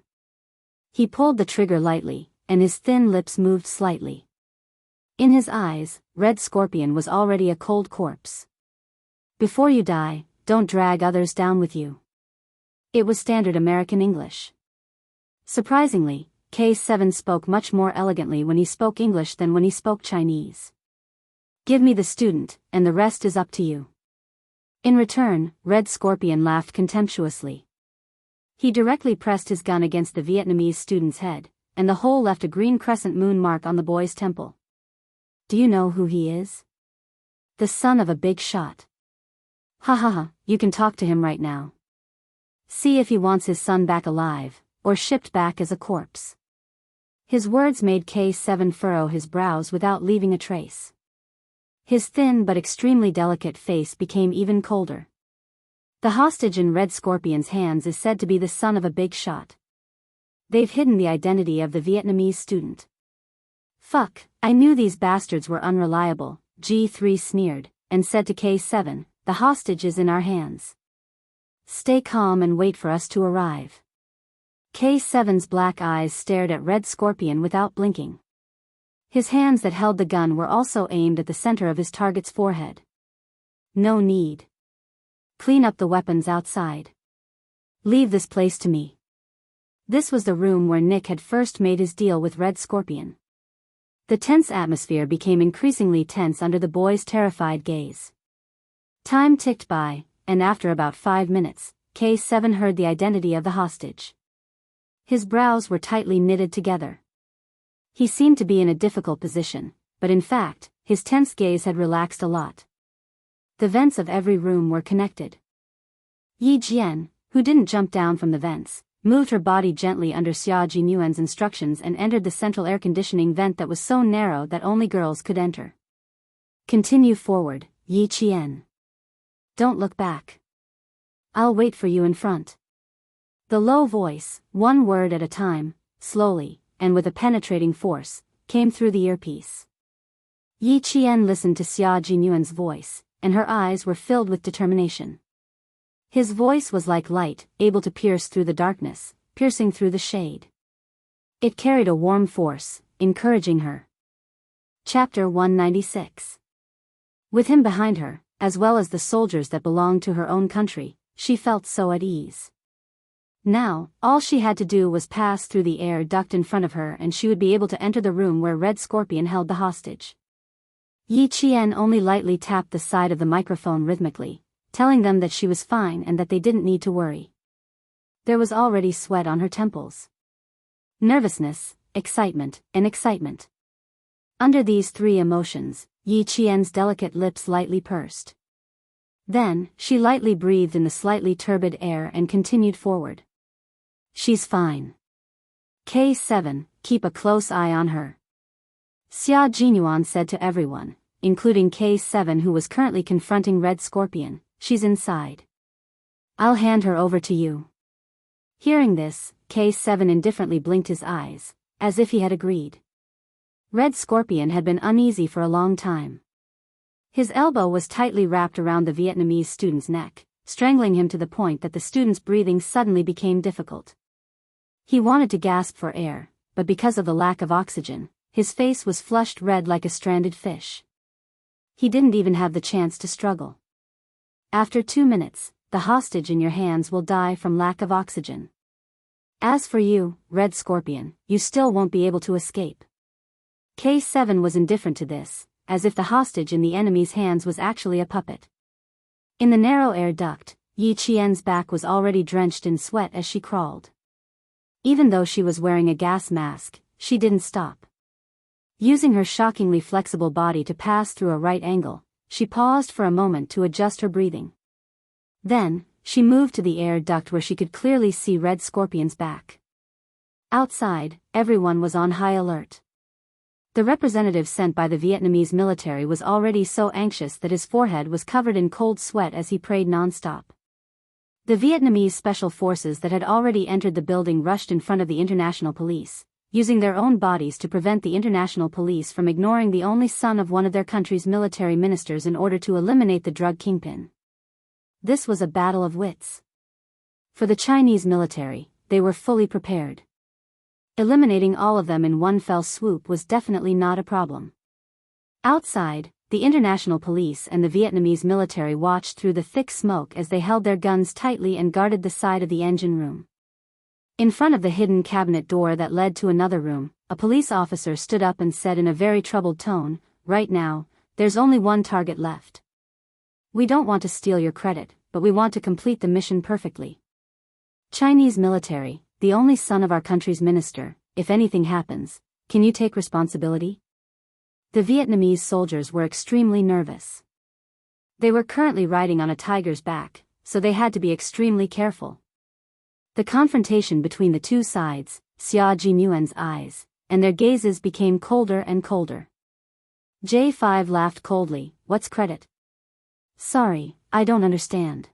He pulled the trigger lightly, and his thin lips moved slightly. In his eyes, Red Scorpion was already a cold corpse. Before you die, don't drag others down with you. It was standard American English. Surprisingly, K7 spoke much more elegantly when he spoke English than when he spoke Chinese. Give me the student, and the rest is up to you. In return, Red Scorpion laughed contemptuously. He directly pressed his gun against the Vietnamese student's head, and the hole left a green crescent moon mark on the boy's temple. Do you know who he is? The son of a big shot. Ha ha ha, you can talk to him right now. See if he wants his son back alive, or shipped back as a corpse. His words made K7 furrow his brows without leaving a trace. His thin but extremely delicate face became even colder. The hostage in Red Scorpion's hands is said to be the son of a big shot. They've hidden the identity of the Vietnamese student. Fuck, I knew these bastards were unreliable, G3 sneered, and said to K7, the hostage is in our hands. Stay calm and wait for us to arrive. K7's black eyes stared at Red Scorpion without blinking. His hands that held the gun were also aimed at the center of his target's forehead. No need. Clean up the weapons outside. Leave this place to me. This was the room where Nick had first made his deal with Red Scorpion. The tense atmosphere became increasingly tense under the boy's terrified gaze. Time ticked by, and after about 5 minutes, K7 heard the identity of the hostage. His brows were tightly knitted together. He seemed to be in a difficult position, but in fact, his tense gaze had relaxed a lot. The vents of every room were connected. Yi Jian, who didn't jump down from the vents, moved her body gently under Xia Jinyuan's instructions and entered the central air conditioning vent that was so narrow that only girls could enter. Continue forward, Yi Qian. Don't look back. I'll wait for you in front. The low voice, one word at a time, slowly, and with a penetrating force, came through the earpiece. Yi Qian listened to Xia Jinyuan's voice, and her eyes were filled with determination. His voice was like light, able to pierce through the darkness, piercing through the shade. It carried a warm force, encouraging her. Chapter 196. With him behind her, as well as the soldiers that belonged to her own country, she felt so at ease. Now, all she had to do was pass through the air duct in front of her and she would be able to enter the room where Red Scorpion held the hostage. Yi Qian only lightly tapped the side of the microphone rhythmically, telling them that she was fine and that they didn't need to worry. There was already sweat on her temples. Nervousness, excitement, and excitement. Under these 3 emotions, Yi Qian's delicate lips lightly pursed. Then, she lightly breathed in the slightly turbid air and continued forward. She's fine. K7, keep a close eye on her. Xia Jinyuan said to everyone, including K7 who was currently confronting Red Scorpion, she's inside. I'll hand her over to you. Hearing this, K7 indifferently blinked his eyes, as if he had agreed. Red Scorpion had been uneasy for a long time. His elbow was tightly wrapped around the Vietnamese student's neck, strangling him to the point that the student's breathing suddenly became difficult. He wanted to gasp for air, but because of the lack of oxygen, his face was flushed red like a stranded fish. He didn't even have the chance to struggle. After 2 minutes, the hostage in your hands will die from lack of oxygen. As for you, Red Scorpion, you still won't be able to escape. K7 was indifferent to this, as if the hostage in the enemy's hands was actually a puppet. In the narrow air duct, Yi Qian's back was already drenched in sweat as she crawled. Even though she was wearing a gas mask, she didn't stop. Using her shockingly flexible body to pass through a right angle, she paused for a moment to adjust her breathing. Then, she moved to the air duct where she could clearly see Red Scorpion's back. Outside, everyone was on high alert. The representative sent by the Vietnamese military was already so anxious that his forehead was covered in cold sweat as he prayed non-stop. The Vietnamese special forces that had already entered the building rushed in front of the international police, using their own bodies to prevent the international police from ignoring the only son of one of their country's military ministers in order to eliminate the drug kingpin. This was a battle of wits. For the Chinese military, they were fully prepared. Eliminating all of them in one fell swoop was definitely not a problem. Outside, the international police and the Vietnamese military watched through the thick smoke as they held their guns tightly and guarded the side of the engine room. In front of the hidden cabinet door that led to another room, a police officer stood up and said in a very troubled tone, "Right now, there's only one target left. We don't want to steal your credit, but we want to complete the mission perfectly. Chinese military, the only son of our country's minister, if anything happens, can you take responsibility?" The Vietnamese soldiers were extremely nervous. They were currently riding on a tiger's back, so they had to be extremely careful. The confrontation between the two sides, Xia Jinyuan's eyes, and their gazes became colder and colder. J5 laughed coldly, "What's credit?" "Sorry, I don't understand."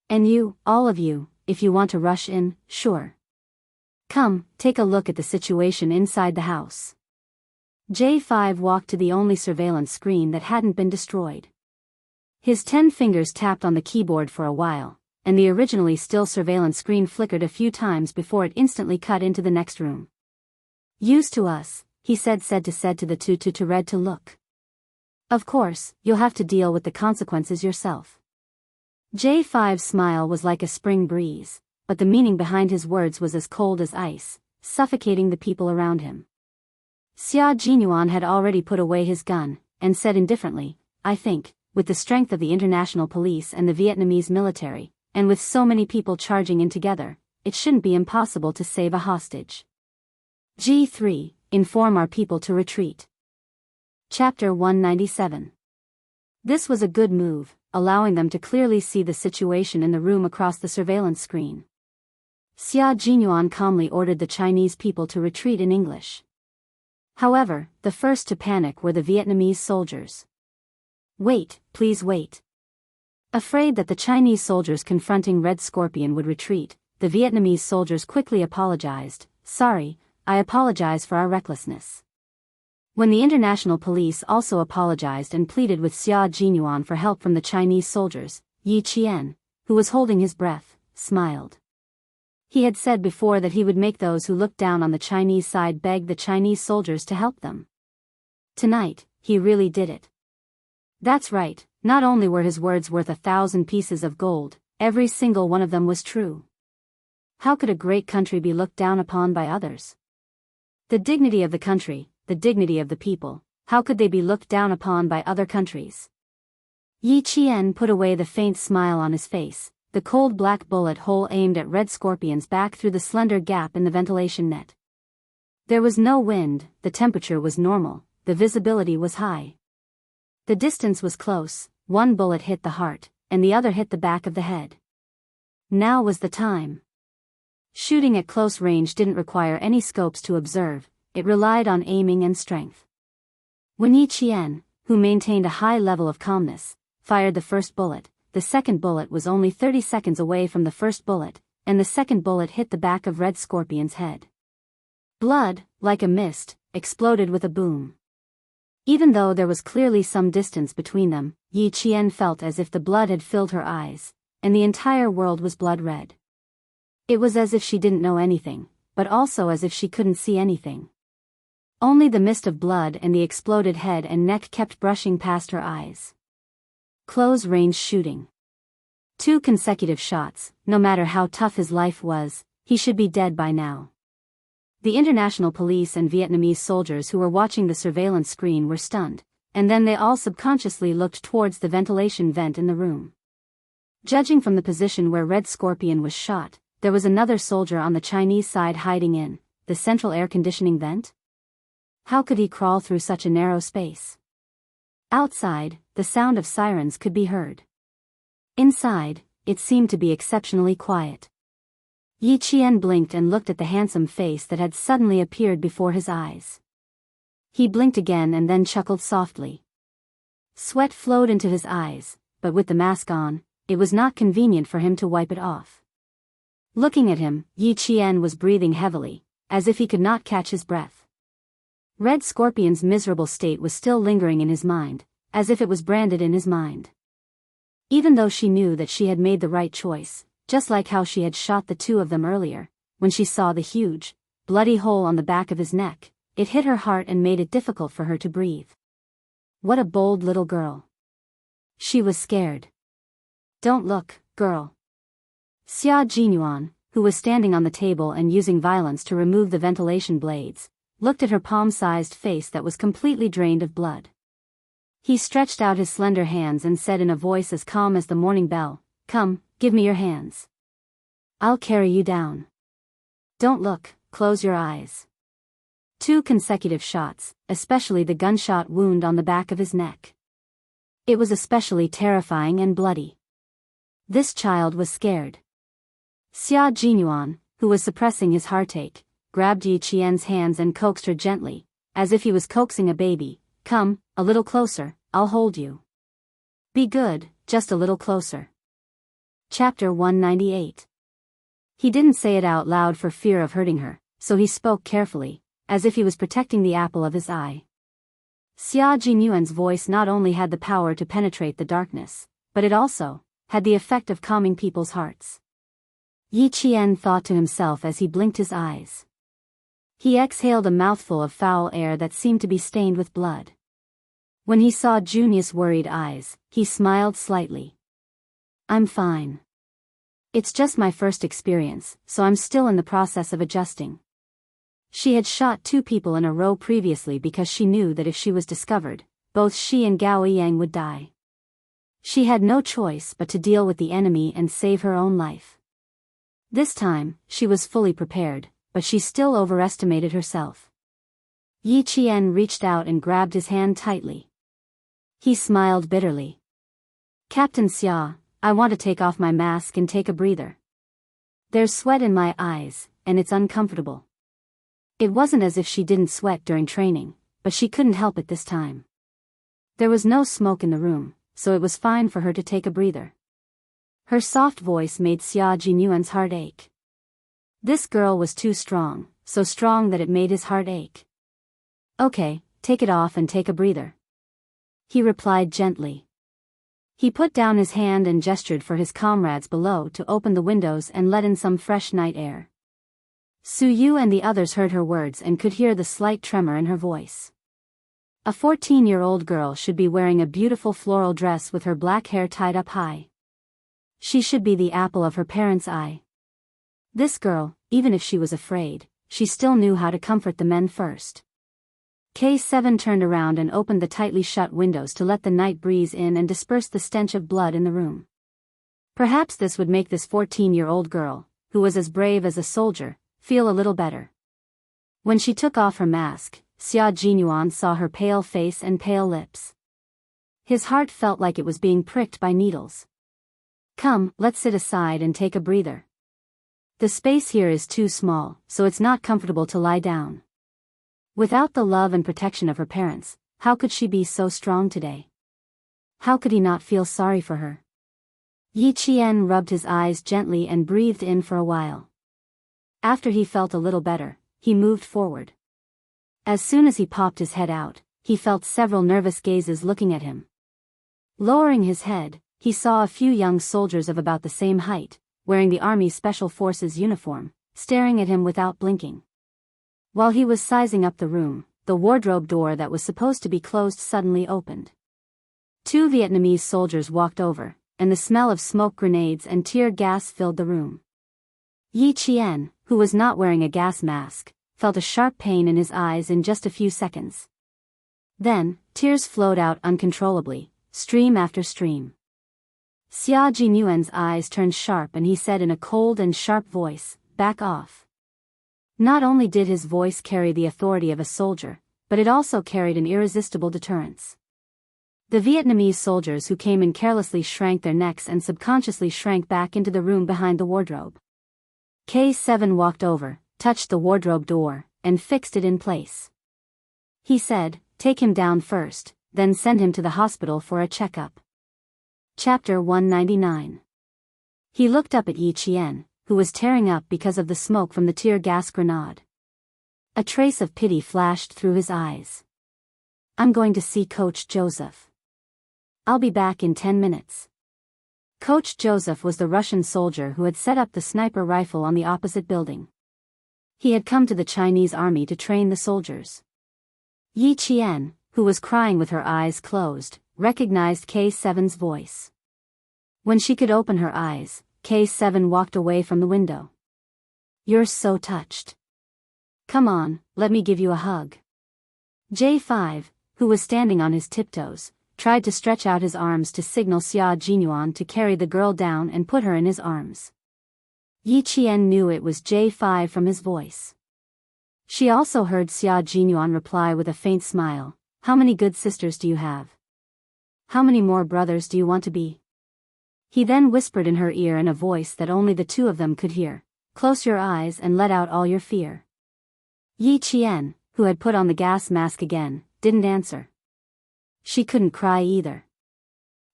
"And you, all of you, if you want to rush in, sure. Come, take a look at the situation inside the house." J5 walked to the only surveillance screen that hadn't been destroyed. His 10 fingers tapped on the keyboard for a while, and the originally still surveillance screen flickered a few times before it instantly cut into the next room. "Used to us," he said to the to Red to look. "Of course, you'll have to deal with the consequences yourself." J5's smile was like a spring breeze, but the meaning behind his words was as cold as ice, suffocating the people around him. Xia Jinyuan had already put away his gun, and said indifferently, "I think, with the strength of the international police and the Vietnamese military, and with so many people charging in together, it shouldn't be impossible to save a hostage. G3, inform our people to retreat." Chapter 197. This was a good move, allowing them to clearly see the situation in the room across the surveillance screen. Xia Jinyuan calmly ordered the Chinese people to retreat in English. However, the first to panic were the Vietnamese soldiers. "Wait, please wait." Afraid that the Chinese soldiers confronting Red Scorpion would retreat, the Vietnamese soldiers quickly apologized, "Sorry, I apologize for our recklessness." When the international police also apologized and pleaded with Xia Jinyuan for help from the Chinese soldiers, Yi Qian, who was holding his breath, smiled. He had said before that he would make those who looked down on the Chinese side beg the Chinese soldiers to help them. Tonight, he really did it. That's right, not only were his words worth 1,000 pieces of gold, every single one of them was true. How could a great country be looked down upon by others? The dignity of the country, the dignity of the people, how could they be looked down upon by other countries? Yi Qian put away the faint smile on his face, the cold black bullet hole aimed at Red Scorpion's back through the slender gap in the ventilation net. There was no wind, the temperature was normal, the visibility was high. The distance was close, one bullet hit the heart, and the other hit the back of the head. Now was the time. Shooting at close range didn't require any scopes to observe, it relied on aiming and strength. When Yi Qian, who maintained a high level of calmness, fired the first bullet, the second bullet was only 30 seconds away from the first bullet, and the second bullet hit the back of Red Scorpion's head. Blood, like a mist, exploded with a boom. Even though there was clearly some distance between them, Yi Qian felt as if the blood had filled her eyes, and the entire world was blood red. It was as if she didn't know anything, but also as if she couldn't see anything. Only the mist of blood and the exploded head and neck kept brushing past her eyes. Close-range shooting. 2 consecutive shots, no matter how tough his life was, he should be dead by now. The international police and Vietnamese soldiers who were watching the surveillance screen were stunned, and then they all subconsciously looked towards the ventilation vent in the room. Judging from the position where Red Scorpion was shot, there was another soldier on the Chinese side hiding in the central air conditioning vent? How could he crawl through such a narrow space? Outside, the sound of sirens could be heard. Inside, it seemed to be exceptionally quiet. Yi Qian blinked and looked at the handsome face that had suddenly appeared before his eyes. He blinked again and then chuckled softly. Sweat flowed into his eyes, but with the mask on, it was not convenient for him to wipe it off. Looking at him, Yi Qian was breathing heavily, as if he could not catch his breath. Red Scorpion's miserable state was still lingering in his mind, as if it was branded in his mind. Even though she knew that she had made the right choice, just like how she had shot the 2 of them earlier, when she saw the huge, bloody hole on the back of his neck, it hit her heart and made it difficult for her to breathe. What a bold little girl. She was scared. Don't look, girl. Xia Jinyuan, who was standing on the table and using violence to remove the ventilation blades, looked at her palm-sized face that was completely drained of blood. He stretched out his slender hands and said in a voice as calm as the morning bell, "Come, give me your hands. I'll carry you down. Don't look, close your eyes." 2 consecutive shots, especially the gunshot wound on the back of his neck. It was especially terrifying and bloody. This child was scared. Xia Jinyuan, who was suppressing his heartache, grabbed Yi Qian's hands and coaxed her gently, as if he was coaxing a baby. "Come, a little closer, I'll hold you. Be good, just a little closer." Chapter 198. He didn't say it out loud for fear of hurting her, so he spoke carefully, as if he was protecting the apple of his eye. Xia Jinyuan's voice not only had the power to penetrate the darkness, but it also had the effect of calming people's hearts. Yi Qian thought to himself as he blinked his eyes. He exhaled a mouthful of foul air that seemed to be stained with blood. When he saw Junius' worried eyes, he smiled slightly. "I'm fine. It's just my first experience, so I'm still in the process of adjusting." She had shot 2 people in a row previously because she knew that if she was discovered, both she and Gao Yang would die. She had no choice but to deal with the enemy and save her own life. This time, she was fully prepared, but she still overestimated herself. Yi Qian reached out and grabbed his hand tightly. He smiled bitterly. "Captain Xia, I want to take off my mask and take a breather. There's sweat in my eyes, and it's uncomfortable." It wasn't as if she didn't sweat during training, but she couldn't help it this time. There was no smoke in the room, so it was fine for her to take a breather. Her soft voice made Xia Jinyuan's heart ache. This girl was too strong, so strong that it made his heart ache. "Okay, take it off and take a breather," he replied gently. He put down his hand and gestured for his comrades below to open the windows and let in some fresh night air. Su Yu and the others heard her words and could hear the slight tremor in her voice. A 14-year-old girl should be wearing a beautiful floral dress with her black hair tied up high. She should be the apple of her parents' eye. This girl, even if she was afraid, she still knew how to comfort the men first. K7 turned around and opened the tightly shut windows to let the night breeze in and disperse the stench of blood in the room. Perhaps this would make this 14-year-old girl, who was as brave as a soldier, feel a little better. When she took off her mask, Xia Jinyuan saw her pale face and pale lips. His heart felt like it was being pricked by needles. Come, let's sit aside and take a breather. The space here is too small, so it's not comfortable to lie down. Without the love and protection of her parents, how could she be so strong today? How could he not feel sorry for her? Yi Qian rubbed his eyes gently and breathed in for a while. After he felt a little better, he moved forward. As soon as he popped his head out, he felt several nervous gazes looking at him. Lowering his head, he saw a few young soldiers of about the same height, wearing the Army Special Forces uniform, staring at him without blinking. While he was sizing up the room, the wardrobe door that was supposed to be closed suddenly opened. Two Vietnamese soldiers walked over, and the smell of smoke grenades and tear gas filled the room. Yi Qian, who was not wearing a gas mask, felt a sharp pain in his eyes in just a few seconds. Then, tears flowed out uncontrollably, stream after stream. Xia Jinyuan's eyes turned sharp and he said in a cold and sharp voice, "Back off." Not only did his voice carry the authority of a soldier, but it also carried an irresistible deterrence. The Vietnamese soldiers who came in carelessly shrank their necks and subconsciously shrank back into the room behind the wardrobe. K7 walked over, touched the wardrobe door, and fixed it in place. He said, "Take him down first, then send him to the hospital for a checkup." Chapter 199. He looked up at Yi Qian, who was tearing up because of the smoke from the tear gas grenade. A trace of pity flashed through his eyes. "I'm going to see Coach Joseph. I'll be back in 10 minutes. Coach Joseph was the Russian soldier who had set up the sniper rifle on the opposite building. He had come to the Chinese army to train the soldiers. Yi Qian, who was crying with her eyes closed, recognized K7's voice. When she could open her eyes, K7 walked away from the window. "You're so touched. Come on, let me give you a hug." J5, who was standing on his tiptoes, tried to stretch out his arms to signal Xia Jinyuan to carry the girl down and put her in his arms. Yi Qian knew it was J5 from his voice. She also heard Xia Jinyuan reply with a faint smile, "How many good sisters do you have? How many more brothers do you want to be?" He then whispered in her ear in a voice that only the two of them could hear, "Close your eyes and let out all your fear." Yi Qian, who had put on the gas mask again, didn't answer. She couldn't cry either.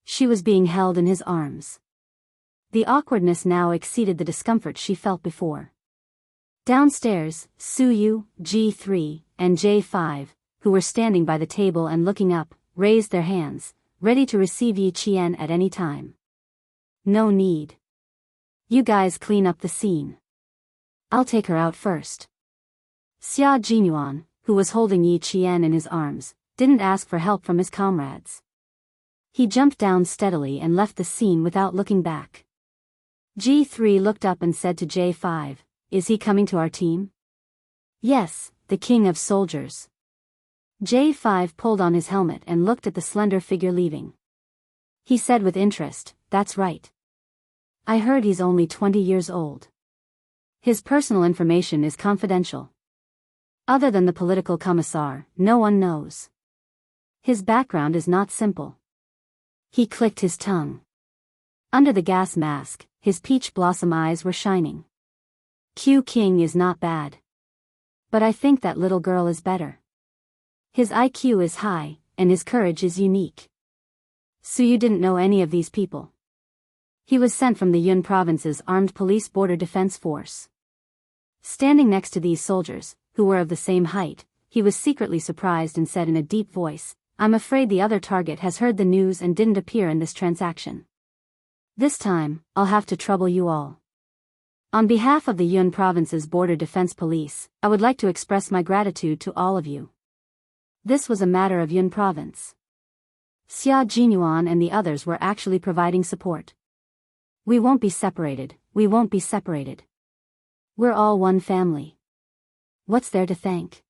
She was being held in his arms. The awkwardness now exceeded the discomfort she felt before. Downstairs, Suyu, G3, and J5, who were standing by the table and looking up, raised their hands, ready to receive Yi Qian at any time. "No need. You guys clean up the scene. I'll take her out first." Xia Jinyuan, who was holding Yi Qian in his arms, didn't ask for help from his comrades. He jumped down steadily and left the scene without looking back. G3 looked up and said to J5, "Is he coming to our team?" "Yes, the king of soldiers." J5 pulled on his helmet and looked at the slender figure leaving. He said with interest, "That's right. I heard he's only 20 years old. His personal information is confidential. Other than the political commissar, no one knows. His background is not simple." He clicked his tongue. Under the gas mask, his peach blossom eyes were shining. "Q King is not bad. But I think that little girl is better. His IQ is high, and his courage is unique." "So you didn't know any of these people?" "He was sent from the Yun province's Armed Police Border Defense Force." Standing next to these soldiers, who were of the same height, he was secretly surprised and said in a deep voice, "I'm afraid the other target has heard the news and didn't appear in this transaction. This time, I'll have to trouble you all. On behalf of the Yun province's Border Defense Police, I would like to express my gratitude to all of you. This was a matter of Yun province. Xia Jinyuan and the others were actually providing support. We won't be separated, we won't be separated. We're all one family. What's there to thank?"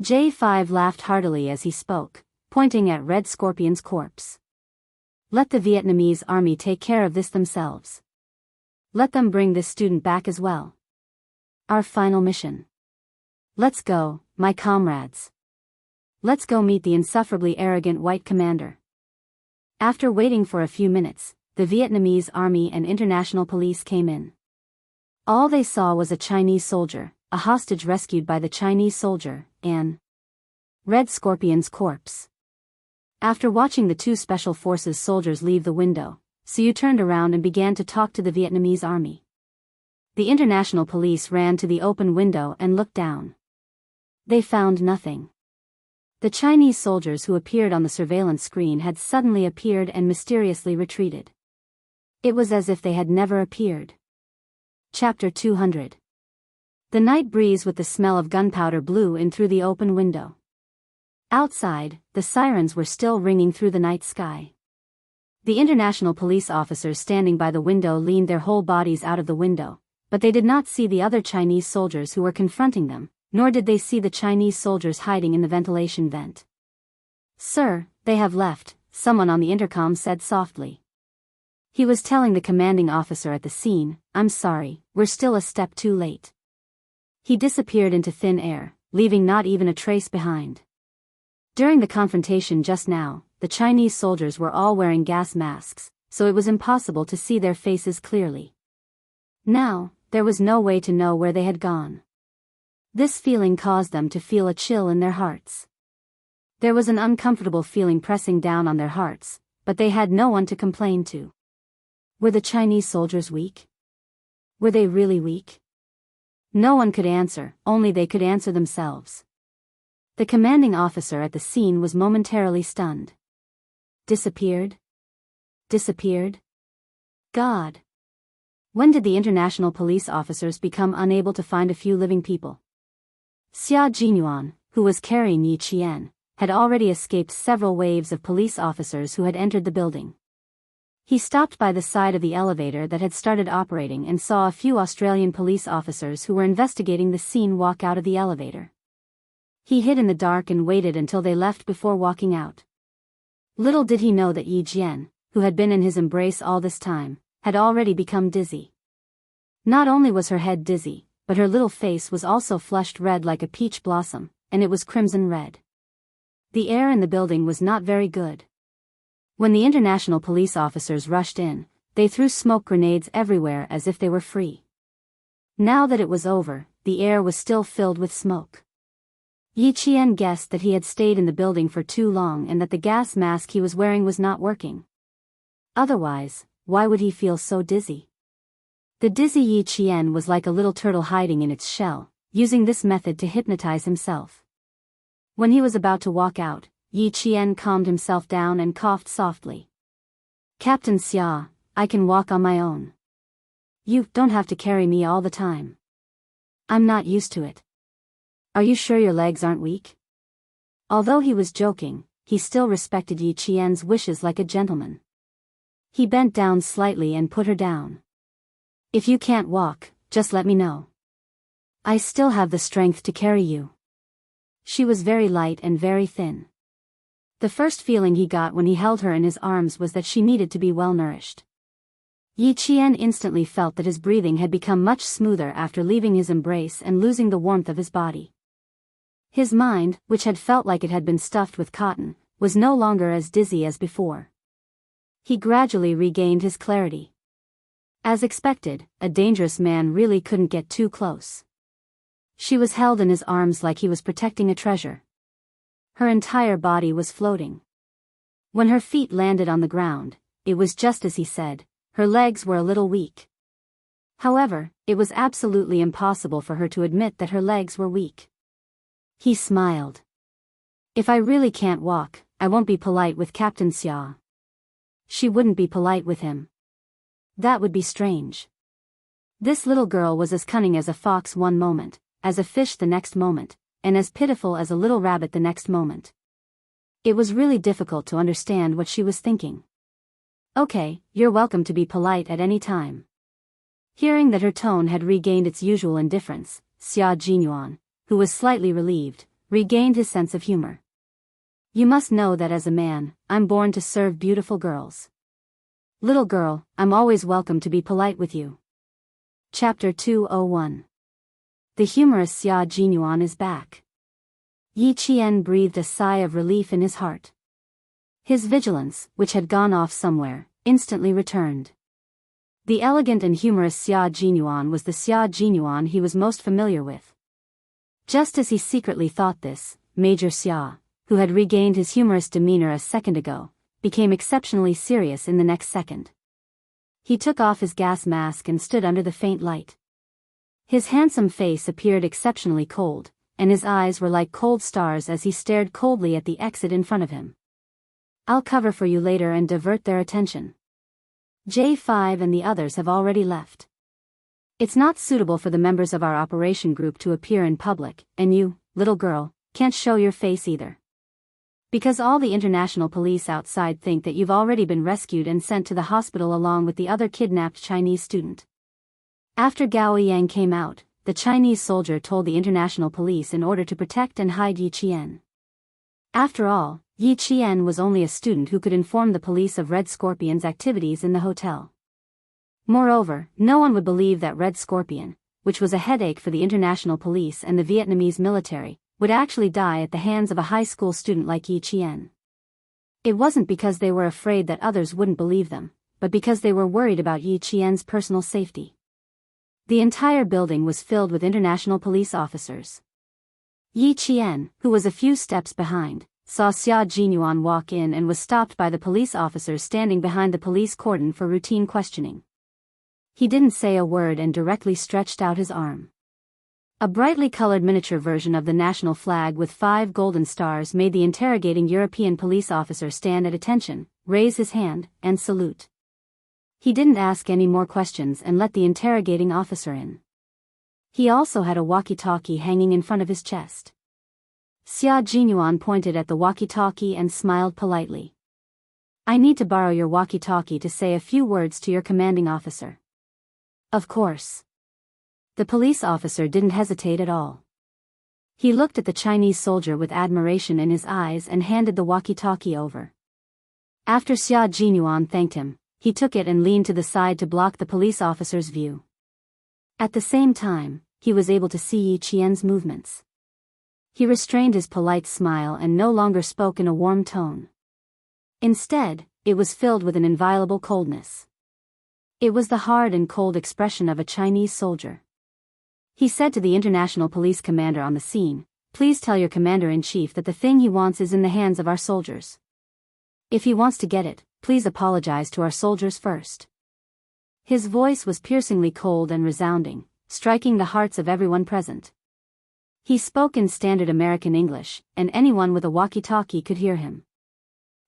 J5 laughed heartily as he spoke, pointing at Red Scorpion's corpse. "Let the Vietnamese army take care of this themselves. Let them bring this student back as well. Our final mission. Let's go, my comrades. Let's go meet the insufferably arrogant white commander." After waiting for a few minutes, the Vietnamese army and international police came in. All they saw was a Chinese soldier, a hostage rescued by the Chinese soldier, and Red Scorpion's corpse. After watching the two special forces soldiers leave the window, Siu turned around and began to talk to the Vietnamese army. The international police ran to the open window and looked down. They found nothing. The Chinese soldiers who appeared on the surveillance screen had suddenly appeared and mysteriously retreated. It was as if they had never appeared. Chapter 200. The night breeze with the smell of gunpowder blew in through the open window. Outside, the sirens were still ringing through the night sky. The international police officers standing by the window leaned their whole bodies out of the window, but they did not see the other Chinese soldiers who were confronting them, nor did they see the Chinese soldiers hiding in the ventilation vent. "Sir, they have left," someone on the intercom said softly. He was telling the commanding officer at the scene, "I'm sorry, we're still a step too late." He disappeared into thin air, leaving not even a trace behind. During the confrontation just now, the Chinese soldiers were all wearing gas masks, so it was impossible to see their faces clearly. Now, there was no way to know where they had gone. This feeling caused them to feel a chill in their hearts. There was an uncomfortable feeling pressing down on their hearts, but they had no one to complain to. Were the Chinese soldiers weak? Were they really weak? No one could answer, only they could answer themselves. The commanding officer at the scene was momentarily stunned. Disappeared? Disappeared? God! When did the international police officers become unable to find a few living people? Xia Jinyuan, who was carrying Yi Qian, had already escaped several waves of police officers who had entered the building. He stopped by the side of the elevator that had started operating and saw a few Australian police officers who were investigating the scene walk out of the elevator. He hid in the dark and waited until they left before walking out. Little did he know that Yi Jian, who had been in his embrace all this time, had already become dizzy. Not only was her head dizzy, but her little face was also flushed red like a peach blossom, and it was crimson red. The air in the building was not very good. When the international police officers rushed in, they threw smoke grenades everywhere as if they were free. Now that it was over, the air was still filled with smoke. Yi Qian guessed that he had stayed in the building for too long and that the gas mask he was wearing was not working. Otherwise, why would he feel so dizzy? The dizzy Yi Qian was like a little turtle hiding in its shell, using this method to hypnotize himself. When he was about to walk out, Yi Qian calmed himself down and coughed softly. "Captain Xia, I can walk on my own. You don't have to carry me all the time. I'm not used to it. Are you sure your legs aren't weak?" Although he was joking, he still respected Yi Qian's wishes like a gentleman. He bent down slightly and put her down. "If you can't walk, just let me know. I still have the strength to carry you." She was very light and very thin. The first feeling he got when he held her in his arms was that she needed to be well nourished. Yi Qian instantly felt that his breathing had become much smoother after leaving his embrace and losing the warmth of his body. His mind, which had felt like it had been stuffed with cotton, was no longer as dizzy as before. He gradually regained his clarity. As expected, a dangerous man really couldn't get too close. She was held in his arms like he was protecting a treasure. Her entire body was floating. When her feet landed on the ground, it was just as he said, her legs were a little weak. However, it was absolutely impossible for her to admit that her legs were weak. He smiled. "If I really can't walk, I won't be polite with Captain Xia." She wouldn't be polite with him. That would be strange. This little girl was as cunning as a fox one moment, as a fish the next moment, and as pitiful as a little rabbit the next moment. It was really difficult to understand what she was thinking. "Okay, you're welcome to be polite at any time." Hearing that her tone had regained its usual indifference, Xia Jinyuan, who was slightly relieved, regained his sense of humor. "You must know that as a man, I'm born to serve beautiful girls. Little girl, I'm always welcome to be polite with you." Chapter 201. The humorous Xia Jinyuan is back. Yi Qian breathed a sigh of relief in his heart. His vigilance, which had gone off somewhere, instantly returned. The elegant and humorous Xia Jinyuan was the Xia Jinyuan he was most familiar with. Just as he secretly thought this, Major Xia, who had regained his humorous demeanor a second ago, became exceptionally serious in the next second. He took off his gas mask and stood under the faint light. His handsome face appeared exceptionally cold, and his eyes were like cold stars as he stared coldly at the exit in front of him. "I'll cover for you later and divert their attention. J5 and the others have already left. It's not suitable for the members of our operation group to appear in public, and you, little girl, can't show your face either. Because all the international police outside think that you've already been rescued and sent to the hospital along with the other kidnapped Chinese student." After Gao Yang came out, the Chinese soldier told the international police in order to protect and hide Yi Qian. After all, Yi Qian was only a student who could inform the police of Red Scorpion's activities in the hotel. Moreover, no one would believe that Red Scorpion, which was a headache for the international police and the Vietnamese military, would actually die at the hands of a high school student like Yi Qian. It wasn't because they were afraid that others wouldn't believe them, but because they were worried about Yi Qian's personal safety. The entire building was filled with international police officers. Yi Qian, who was a few steps behind, saw Xia Jinyuan walk in and was stopped by the police officers standing behind the police cordon for routine questioning. He didn't say a word and directly stretched out his arm. A brightly colored miniature version of the national flag with 5 golden stars made the interrogating European police officer stand at attention, raise his hand, and salute. He didn't ask any more questions and let the interrogating officer in. He also had a walkie-talkie hanging in front of his chest. Xia Jinyuan pointed at the walkie-talkie and smiled politely. "I need to borrow your walkie-talkie to say a few words to your commanding officer." "Of course." The police officer didn't hesitate at all. He looked at the Chinese soldier with admiration in his eyes and handed the walkie-talkie over. After Xia Jinyuan thanked him, he took it and leaned to the side to block the police officer's view. At the same time, he was able to see Yi Qian's movements. He restrained his polite smile and no longer spoke in a warm tone. Instead, it was filled with an inviolable coldness. It was the hard and cold expression of a Chinese soldier. He said to the international police commander on the scene, "Please tell your commander-in-chief that the thing he wants is in the hands of our soldiers. If he wants to get it, please apologize to our soldiers first." His voice was piercingly cold and resounding, striking the hearts of everyone present. He spoke in standard American English, and anyone with a walkie-talkie could hear him.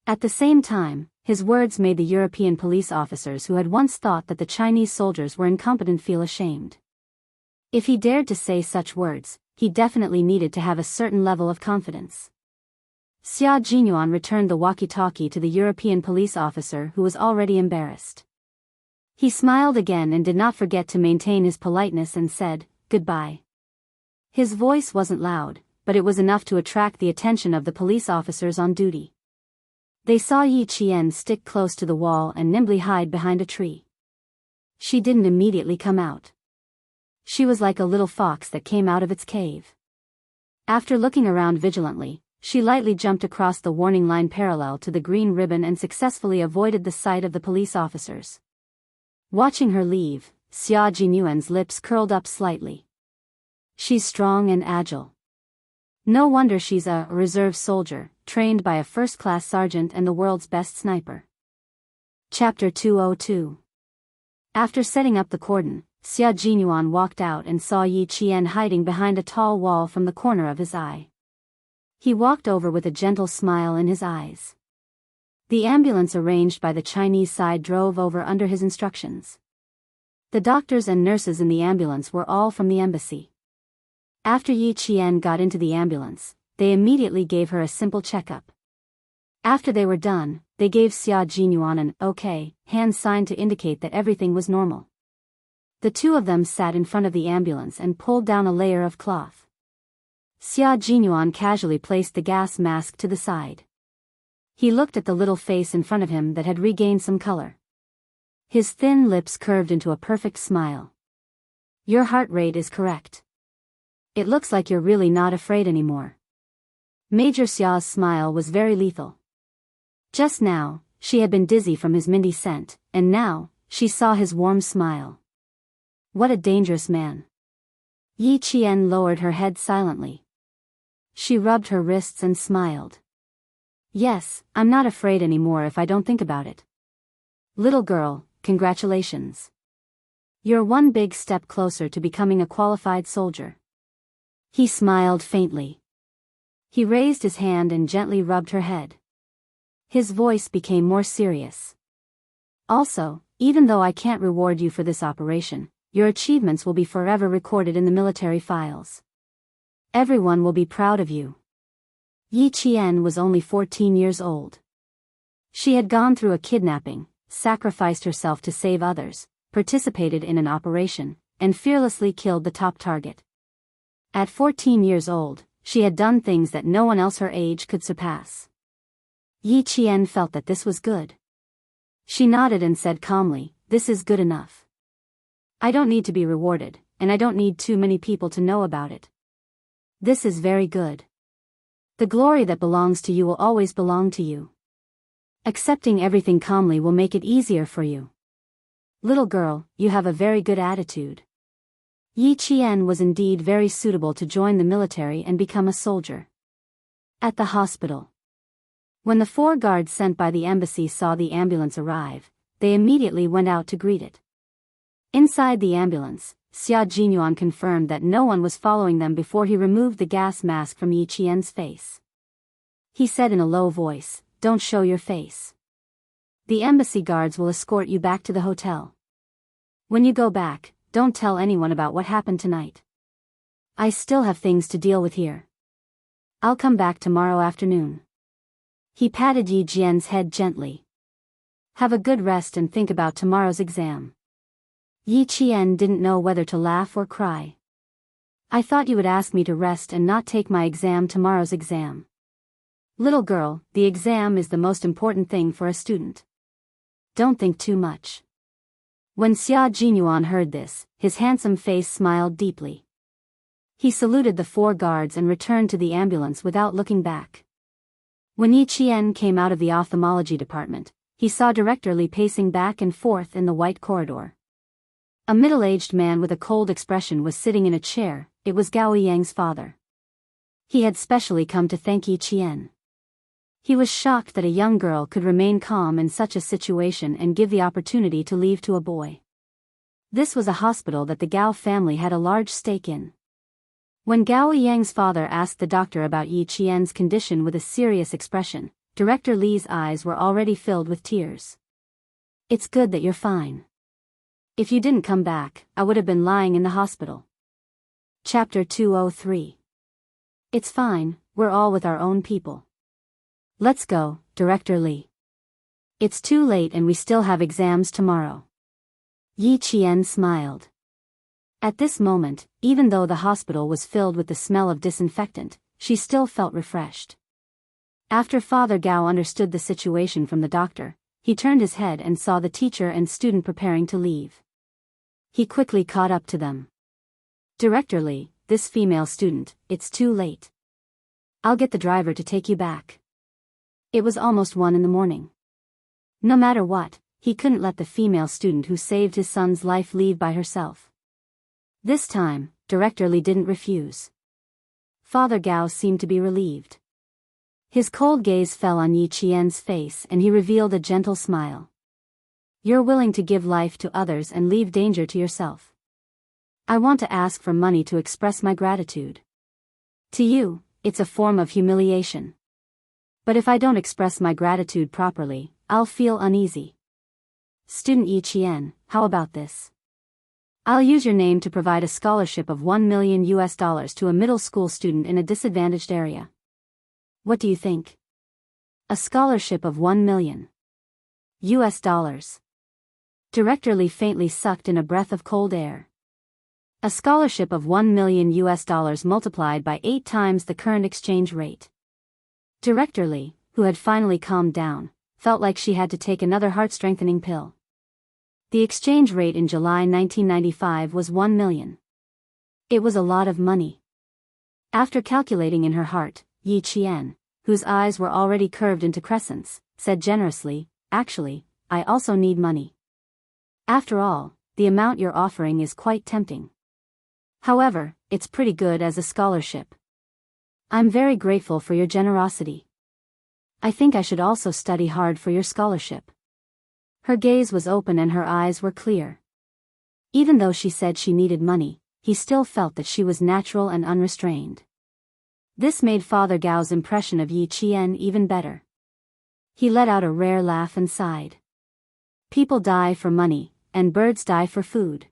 At the same time, his words made the European police officers who had once thought that the Chinese soldiers were incompetent feel ashamed. If he dared to say such words, he definitely needed to have a certain level of confidence. Xia Jinyuan returned the walkie-talkie to the European police officer who was already embarrassed. He smiled again and did not forget to maintain his politeness and said, "Goodbye." His voice wasn't loud, but it was enough to attract the attention of the police officers on duty. They saw Yi Qian stick close to the wall and nimbly hide behind a tree. She didn't immediately come out. She was like a little fox that came out of its cave. After looking around vigilantly, she lightly jumped across the warning line parallel to the green ribbon and successfully avoided the sight of the police officers. Watching her leave, Xia Jinyuan's lips curled up slightly. She's strong and agile. No wonder she's a reserve soldier, trained by a first-class sergeant and the world's best sniper. Chapter 202. After setting up the cordon, Xia Jinyuan walked out and saw Yi Qian hiding behind a tall wall from the corner of his eye. He walked over with a gentle smile in his eyes. The ambulance arranged by the Chinese side drove over under his instructions. The doctors and nurses in the ambulance were all from the embassy. After Yi Qian got into the ambulance, they immediately gave her a simple checkup. After they were done, they gave Xia Jinyuan an "okay" hand sign to indicate that everything was normal. The two of them sat in front of the ambulance and pulled down a layer of cloth. Xia Jinyuan casually placed the gas mask to the side. He looked at the little face in front of him that had regained some color. His thin lips curved into a perfect smile. "Your heart rate is correct. It looks like you're really not afraid anymore." Major Xia's smile was very lethal. Just now, she had been dizzy from his minty scent, and now, she saw his warm smile. What a dangerous man. Yi Qian lowered her head silently. She rubbed her wrists and smiled. Yes, I'm not afraid anymore if I don't think about it. Little girl, congratulations. You're one big step closer to becoming a qualified soldier. He smiled faintly. He raised his hand and gently rubbed her head. His voice became more serious. Also, even though I can't reward you for this operation, your achievements will be forever recorded in the military files. Everyone will be proud of you. Yi Qian was only 14 years old. She had gone through a kidnapping, sacrificed herself to save others, participated in an operation, and fearlessly killed the top target. At 14 years old, she had done things that no one else her age could surpass. Yi Qian felt that this was good. She nodded and said calmly, "This is good enough. I don't need to be rewarded, and I don't need too many people to know about it. This is very good. The glory that belongs to you will always belong to you. Accepting everything calmly will make it easier for you. Little girl, you have a very good attitude." Yi Qian was indeed very suitable to join the military and become a soldier. At the hospital. When the 4 guards sent by the embassy saw the ambulance arrive, they immediately went out to greet it. Inside the ambulance, Xia Jinyuan confirmed that no one was following them before he removed the gas mask from Yi Qian's face. He said in a low voice, "Don't show your face. The embassy guards will escort you back to the hotel. When you go back, don't tell anyone about what happened tonight. I still have things to deal with here. I'll come back tomorrow afternoon." He patted Yi Qian's head gently. "Have a good rest and think about tomorrow's exam." Yi Qian didn't know whether to laugh or cry. "I thought you would ask me to rest and not take my exam tomorrow's exam. Little girl, the exam is the most important thing for a student. Don't think too much." When Xia Jinyuan heard this, his handsome face smiled deeply. He saluted the 4 guards and returned to the ambulance without looking back. When Yi Qian came out of the ophthalmology department, he saw Director Li pacing back and forth in the white corridor. A middle-aged man with a cold expression was sitting in a chair. It was Gao Yang's father. He had specially come to thank Yi Qian. He was shocked that a young girl could remain calm in such a situation and give the opportunity to leave to a boy. This was a hospital that the Gao family had a large stake in. When Gao Yang's father asked the doctor about Yi Qian's condition with a serious expression, Director Li's eyes were already filled with tears. "It's good that you're fine. If you didn't come back, I would have been lying in the hospital." Chapter 203. "It's fine, we're all with our own people. Let's go, Director Li. It's too late and we still have exams tomorrow." Yi Qian smiled. At this moment, even though the hospital was filled with the smell of disinfectant, she still felt refreshed. After Father Gao understood the situation from the doctor, he turned his head and saw the teacher and student preparing to leave. He quickly caught up to them. "Director Li, this female student, it's too late. I'll get the driver to take you back." It was almost 1 in the morning. No matter what, he couldn't let the female student who saved his son's life leave by herself. This time, Director Li didn't refuse. Father Gao seemed to be relieved. His cold gaze fell on Yi Qian's face and he revealed a gentle smile. "You're willing to give life to others and leave danger to yourself. I want to ask for money to express my gratitude. To you, it's a form of humiliation. But if I don't express my gratitude properly, I'll feel uneasy. Student Yi Qian, how about this? I'll use your name to provide a scholarship of $1 million to a middle school student in a disadvantaged area. What do you think? A scholarship of $1 million. Director Li faintly sucked in a breath of cold air. A scholarship of $1 million multiplied by 8 times the current exchange rate. Director Li, who had finally calmed down, felt like she had to take another heart-strengthening pill. The exchange rate in July 1995 was 1 million. It was a lot of money. After calculating in her heart, Yi Qian, whose eyes were already curved into crescents, said generously, actually, I also need money. After all, the amount you're offering is quite tempting. However, it's pretty good as a scholarship. I'm very grateful for your generosity. I think I should also study hard for your scholarship. Her gaze was open and her eyes were clear. Even though she said she needed money, he still felt that she was natural and unrestrained. This made Father Gao's impression of Yi Qian even better. He let out a rare laugh and sighed. People die for money, and birds die for food.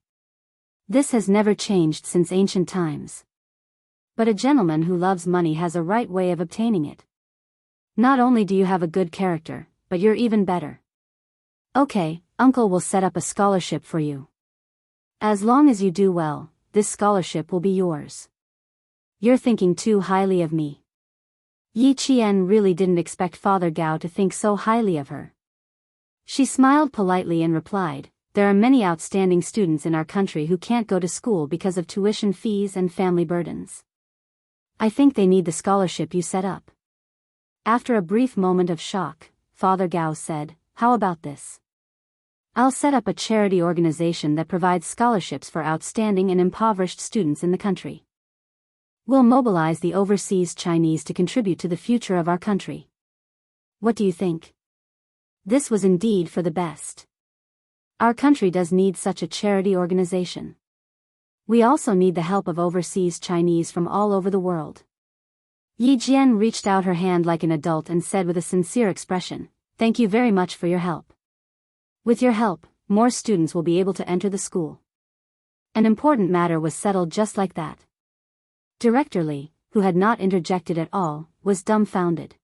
This has never changed since ancient times. But a gentleman who loves money has a right way of obtaining it. Not only do you have a good character, but you're even better. Okay, Uncle will set up a scholarship for you. As long as you do well, this scholarship will be yours. You're thinking too highly of me. Yi Qian really didn't expect Father Gao to think so highly of her. She smiled politely and replied, there are many outstanding students in our country who can't go to school because of tuition fees and family burdens. I think they need the scholarship you set up. After a brief moment of shock, Father Gao said, how about this? I'll set up a charity organization that provides scholarships for outstanding and impoverished students in the country. We'll mobilize the overseas Chinese to contribute to the future of our country. What do you think? This was indeed for the best. Our country does need such a charity organization. We also need the help of overseas Chinese from all over the world. Yi Jian reached out her hand like an adult and said with a sincere expression, thank you very much for your help. With your help, more students will be able to enter the school. An important matter was settled just like that. Director Li, who had not interjected at all, was dumbfounded.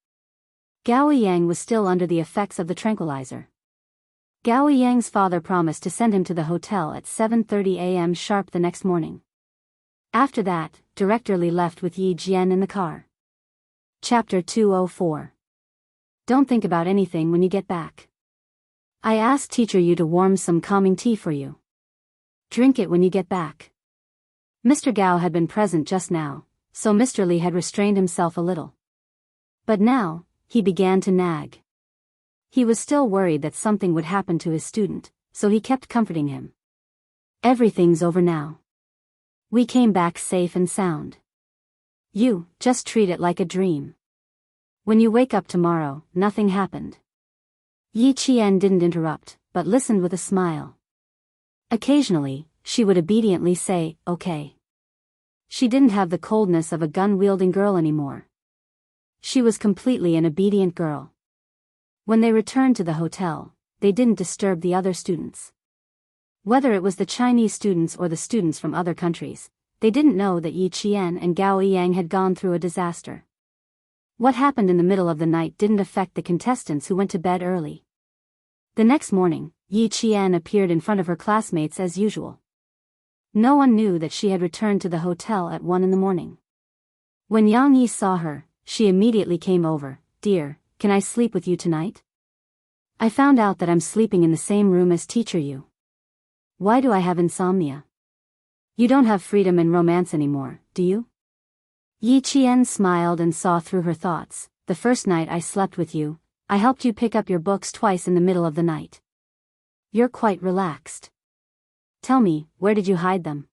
Gao Yang was still under the effects of the tranquilizer. Gao Yang's father promised to send him to the hotel at 7:30 a.m. sharp the next morning. After that, Director Li left with Yi Jian in the car. Chapter 204. Don't think about anything when you get back. I asked Teacher Yu to warm some calming tea for you. Drink it when you get back. Mr. Gao had been present just now, so Mr. Li had restrained himself a little. But now, he began to nag. He was still worried that something would happen to his student, so he kept comforting him. Everything's over now. We came back safe and sound. You, just treat it like a dream. When you wake up tomorrow, nothing happened. Yi Qian didn't interrupt, but listened with a smile. Occasionally, she would obediently say, okay. She didn't have the coldness of a gun-wielding girl anymore. She was completely an obedient girl. When they returned to the hotel, they didn't disturb the other students. Whether it was the Chinese students or the students from other countries, they didn't know that Yi Qian and Gao Yang had gone through a disaster. What happened in the middle of the night didn't affect the contestants who went to bed early. The next morning, Yi Qian appeared in front of her classmates as usual. No one knew that she had returned to the hotel at 1 in the morning. When Yang Yi saw her, she immediately came over. Dear, can I sleep with you tonight? I found out that I'm sleeping in the same room as Teacher Yu. Why do I have insomnia? You don't have freedom and romance anymore, do you? Yi Qian smiled and saw through her thoughts. The first night I slept with you, I helped you pick up your books twice in the middle of the night. You're quite relaxed. Tell me, where did you hide them?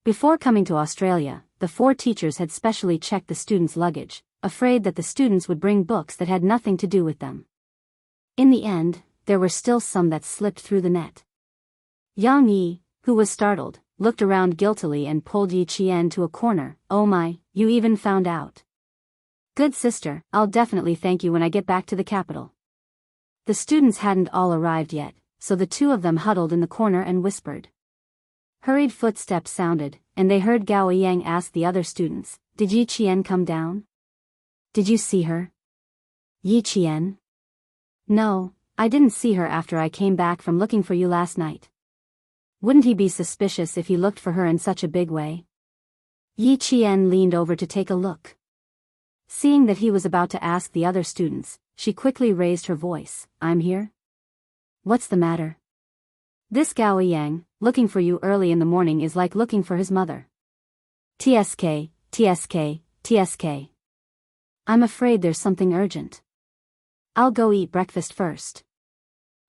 Before coming to Australia, the 4 teachers had specially checked the students' luggage, afraid that the students would bring books that had nothing to do with them. In the end, there were still some that slipped through the net. Yang Yi, who was startled, looked around guiltily and pulled Yi Qian to a corner. Oh my, you even found out. Good sister, I'll definitely thank you when I get back to the capital. The students hadn't all arrived yet, so the two of them huddled in the corner and whispered. Hurried footsteps sounded, and they heard Gao Yang ask the other students, did Yi Qian come down? Did you see her? Yi Qian? No, I didn't see her after I came back from looking for you last night. Wouldn't he be suspicious if he looked for her in such a big way? Yi Qian leaned over to take a look. Seeing that he was about to ask the other students, she quickly raised her voice. I'm here? What's the matter? This Gao Yang, looking for you early in the morning is like looking for his mother. TSK, TSK, TSK. I'm afraid there's something urgent. I'll go eat breakfast first.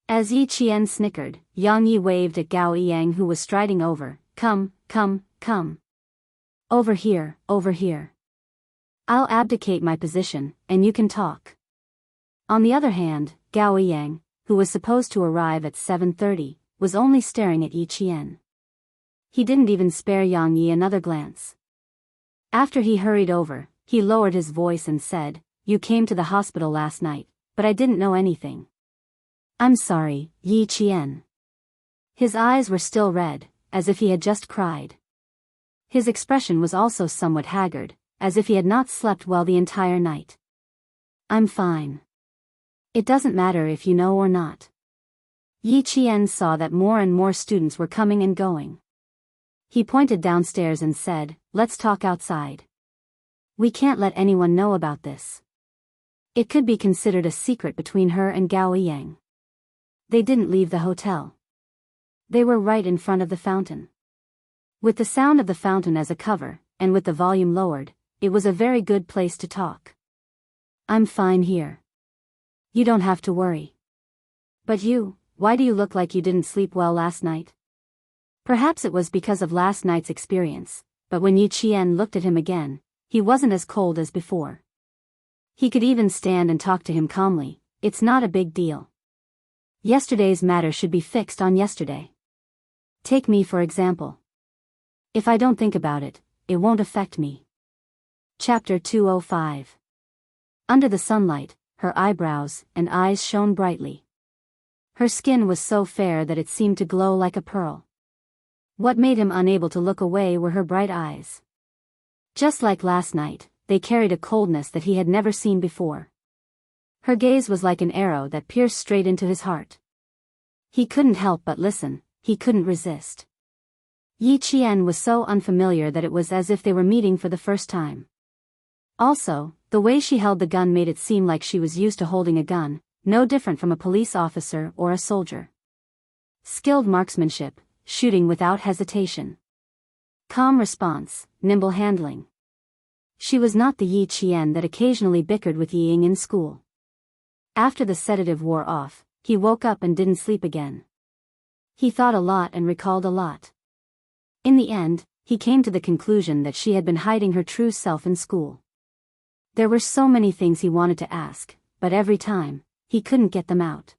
As Yi Qian snickered, Yang Yi waved at Gao Yang, who was striding over. Come, come, come. Over here, over here. I'll abdicate my position, and you can talk. On the other hand, Gao Yang, who was supposed to arrive at 7:30, was only staring at Yi Qian. He didn't even spare Yang Yi another glance. After he hurried over, he lowered his voice and said, You came to the hospital last night, but I didn't know anything. I'm sorry, Yi Qian. His eyes were still red, as if he had just cried. His expression was also somewhat haggard, as if he had not slept well the entire night. I'm fine. It doesn't matter if you know or not. Yi Qian saw that more and more students were coming and going. He pointed downstairs and said, Let's talk outside. We can't let anyone know about this. It could be considered a secret between her and Gao Yang. They didn't leave the hotel. They were right in front of the fountain. With the sound of the fountain as a cover, and with the volume lowered, it was a very good place to talk. I'm fine here. You don't have to worry. But you, why do you look like you didn't sleep well last night? Perhaps it was because of last night's experience, but when Yi Qian looked at him again, he wasn't as cold as before. He could even stand and talk to him calmly. It's not a big deal. Yesterday's matter should be fixed on yesterday. Take me for example. If I don't think about it, it won't affect me. Chapter 205. Under the sunlight, her eyebrows and eyes shone brightly. Her skin was so fair that it seemed to glow like a pearl. What made him unable to look away were her bright eyes. Just like last night, they carried a coldness that he had never seen before. Her gaze was like an arrow that pierced straight into his heart. He couldn't help but listen, he couldn't resist. Yi Qian was so unfamiliar that it was as if they were meeting for the first time. Also, the way she held the gun made it seem like she was used to holding a gun, no different from a police officer or a soldier. Skilled marksmanship, shooting without hesitation. Calm response, nimble handling. She was not the Yi Qian that occasionally bickered with Yi Ying in school. After the sedative wore off, he woke up and didn't sleep again. He thought a lot and recalled a lot. In the end, he came to the conclusion that she had been hiding her true self in school. There were so many things he wanted to ask, but every time, he couldn't get them out.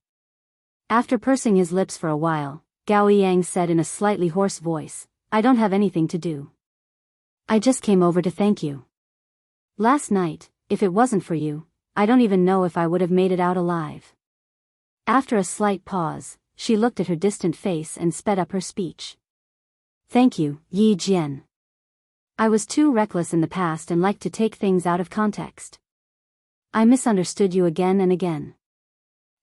After pursing his lips for a while, Gao Yang said in a slightly hoarse voice, I don't have anything to do. I just came over to thank you. Last night, if it wasn't for you, I don't even know if I would have made it out alive. After a slight pause, she looked at her distant face and sped up her speech. Thank you, Yi Jian. I was too reckless in the past and liked to take things out of context. I misunderstood you again and again.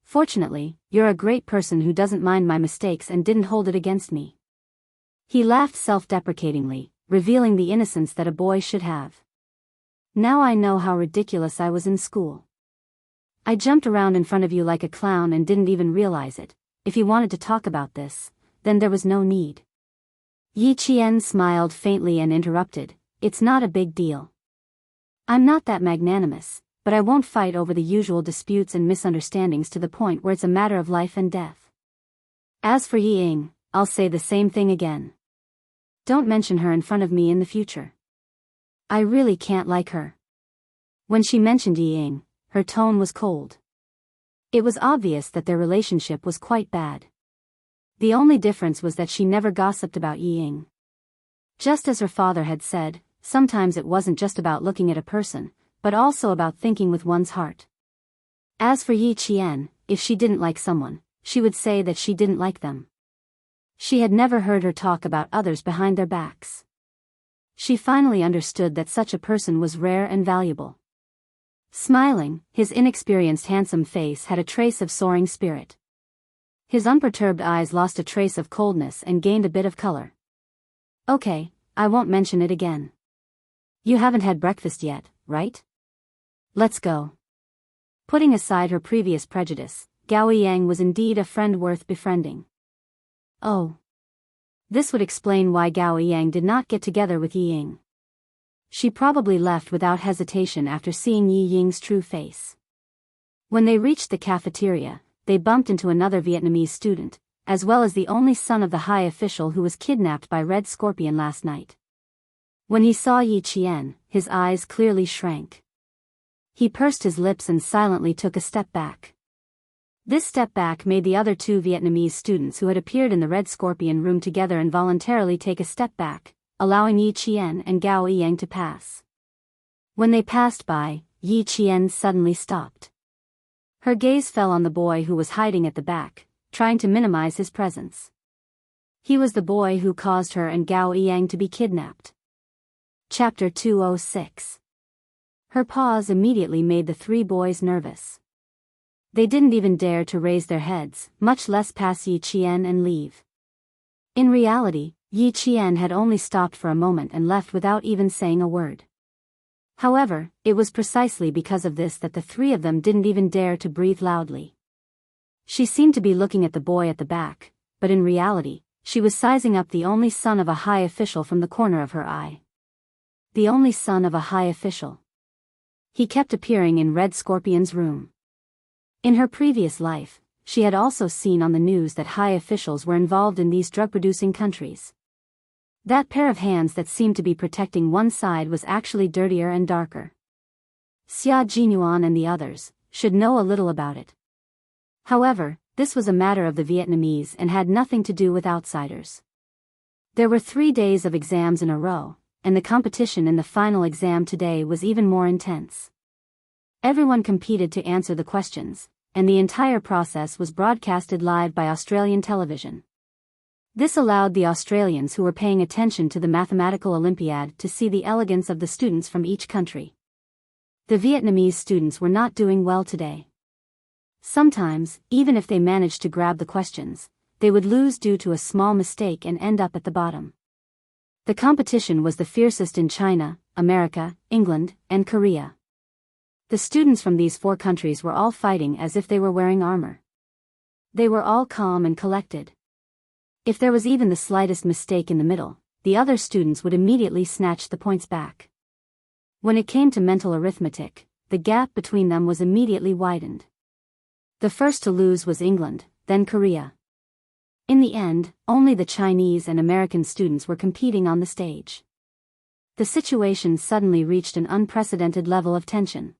Fortunately, you're a great person who doesn't mind my mistakes and didn't hold it against me. He laughed self-deprecatingly, revealing the innocence that a boy should have. Now I know how ridiculous I was in school. I jumped around in front of you like a clown and didn't even realize it. If you wanted to talk about this, then there was no need. Yi Qian smiled faintly and interrupted, It's not a big deal. I'm not that magnanimous, but I won't fight over the usual disputes and misunderstandings to the point where it's a matter of life and death. As for Yi Ying, I'll say the same thing again. Don't mention her in front of me in the future. I really can't like her. When she mentioned Yi Ying, her tone was cold. It was obvious that their relationship was quite bad. The only difference was that she never gossiped about Yi Ying. Just as her father had said, sometimes it wasn't just about looking at a person, but also about thinking with one's heart. As for Yi Qian, if she didn't like someone, she would say that she didn't like them. She had never heard her talk about others behind their backs. She finally understood that such a person was rare and valuable. Smiling, his inexperienced handsome face had a trace of soaring spirit. His unperturbed eyes lost a trace of coldness and gained a bit of color. Okay, I won't mention it again. You haven't had breakfast yet, right? Let's go. Putting aside her previous prejudice, Gao Yang was indeed a friend worth befriending. Oh. This would explain why Gao Yang did not get together with Yi Ying. She probably left without hesitation after seeing Yi Ying's true face. When they reached the cafeteria, they bumped into another Vietnamese student, as well as the only son of the high official who was kidnapped by Red Scorpion last night. When he saw Yi Qian, his eyes clearly shrank. He pursed his lips and silently took a step back. This step back made the other two Vietnamese students who had appeared in the Red Scorpion room together involuntarily take a step back, allowing Yi Qian and Gao Yiyang to pass. When they passed by, Yi Qian suddenly stopped. Her gaze fell on the boy who was hiding at the back, trying to minimize his presence. He was the boy who caused her and Gao Yiyang to be kidnapped. Chapter 206. Her pause immediately made the three boys nervous. They didn't even dare to raise their heads, much less pass Yi Qian and leave. In reality, Yi Qian had only stopped for a moment and left without even saying a word. However, it was precisely because of this that the three of them didn't even dare to breathe loudly. She seemed to be looking at the boy at the back, but in reality, she was sizing up the only son of a high official from the corner of her eye. The only son of a high official. He kept appearing in Red Scorpion's room. In her previous life, she had also seen on the news that high officials were involved in these drug-producing countries. That pair of hands that seemed to be protecting one side was actually dirtier and darker. Xia Jinyuan and the others should know a little about it. However, this was a matter of the Vietnamese and had nothing to do with outsiders. There were 3 days of exams in a row, and the competition in the final exam today was even more intense. Everyone competed to answer the questions, and the entire process was broadcasted live by Australian television. This allowed the Australians who were paying attention to the mathematical Olympiad to see the elegance of the students from each country. The Vietnamese students were not doing well today. Sometimes, even if they managed to grab the questions, they would lose due to a small mistake and end up at the bottom. The competition was the fiercest in China, America, England, and Korea. The students from these 4 countries were all fighting as if they were wearing armor. They were all calm and collected. If there was even the slightest mistake in the middle, the other students would immediately snatch the points back. When it came to mental arithmetic, the gap between them was immediately widened. The first to lose was England, then Korea. In the end, only the Chinese and American students were competing on the stage. The situation suddenly reached an unprecedented level of tension.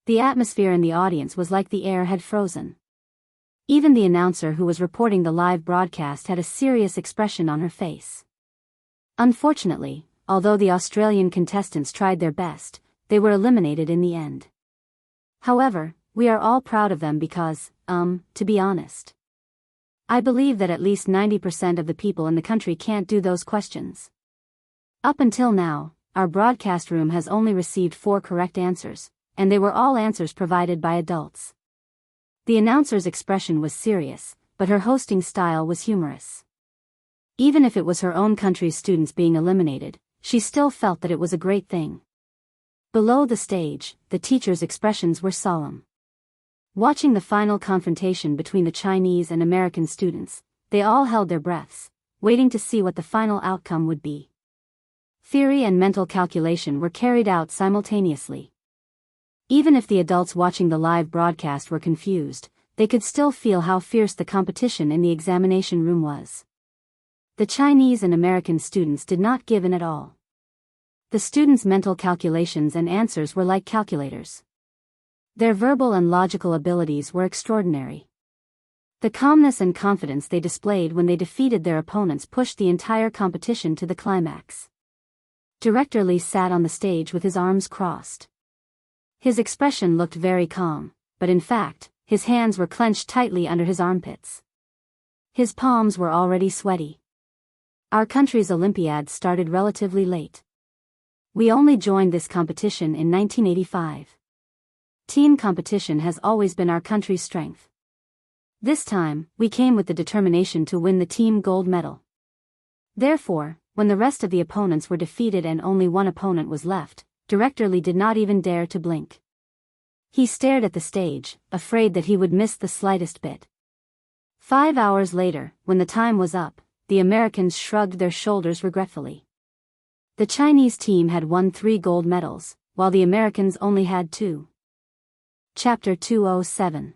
The atmosphere in the audience was like the air had frozen. Even the announcer who was reporting the live broadcast had a serious expression on her face. Unfortunately, although the Australian contestants tried their best, they were eliminated in the end. However, we are all proud of them because, to be honest, I believe that at least 90% of the people in the country can't do those questions. Up until now, our broadcast room has only received 4 correct answers, and they were all answers provided by adults. The announcer's expression was serious, but her hosting style was humorous. Even if it was her own country's students being eliminated, she still felt that it was a great thing. Below the stage, the teachers' expressions were solemn. Watching the final confrontation between the Chinese and American students, they all held their breaths, waiting to see what the final outcome would be. Theory and mental calculation were carried out simultaneously. Even if the adults watching the live broadcast were confused, they could still feel how fierce the competition in the examination room was. The Chinese and American students did not give in at all. The students' mental calculations and answers were like calculators. Their verbal and logical abilities were extraordinary. The calmness and confidence they displayed when they defeated their opponents pushed the entire competition to the climax. Director Lee sat on the stage with his arms crossed. His expression looked very calm, but in fact, his hands were clenched tightly under his armpits. His palms were already sweaty. Our country's Olympiad started relatively late. We only joined this competition in 1985. Team competition has always been our country's strength. This time, we came with the determination to win the team gold medal. Therefore, when the rest of the opponents were defeated and only one opponent was left, Director Lee did not even dare to blink. He stared at the stage, afraid that he would miss the slightest bit. 5 hours later, when the time was up, the Americans shrugged their shoulders regretfully. The Chinese team had won 3 gold medals, while the Americans only had 2. Chapter 207.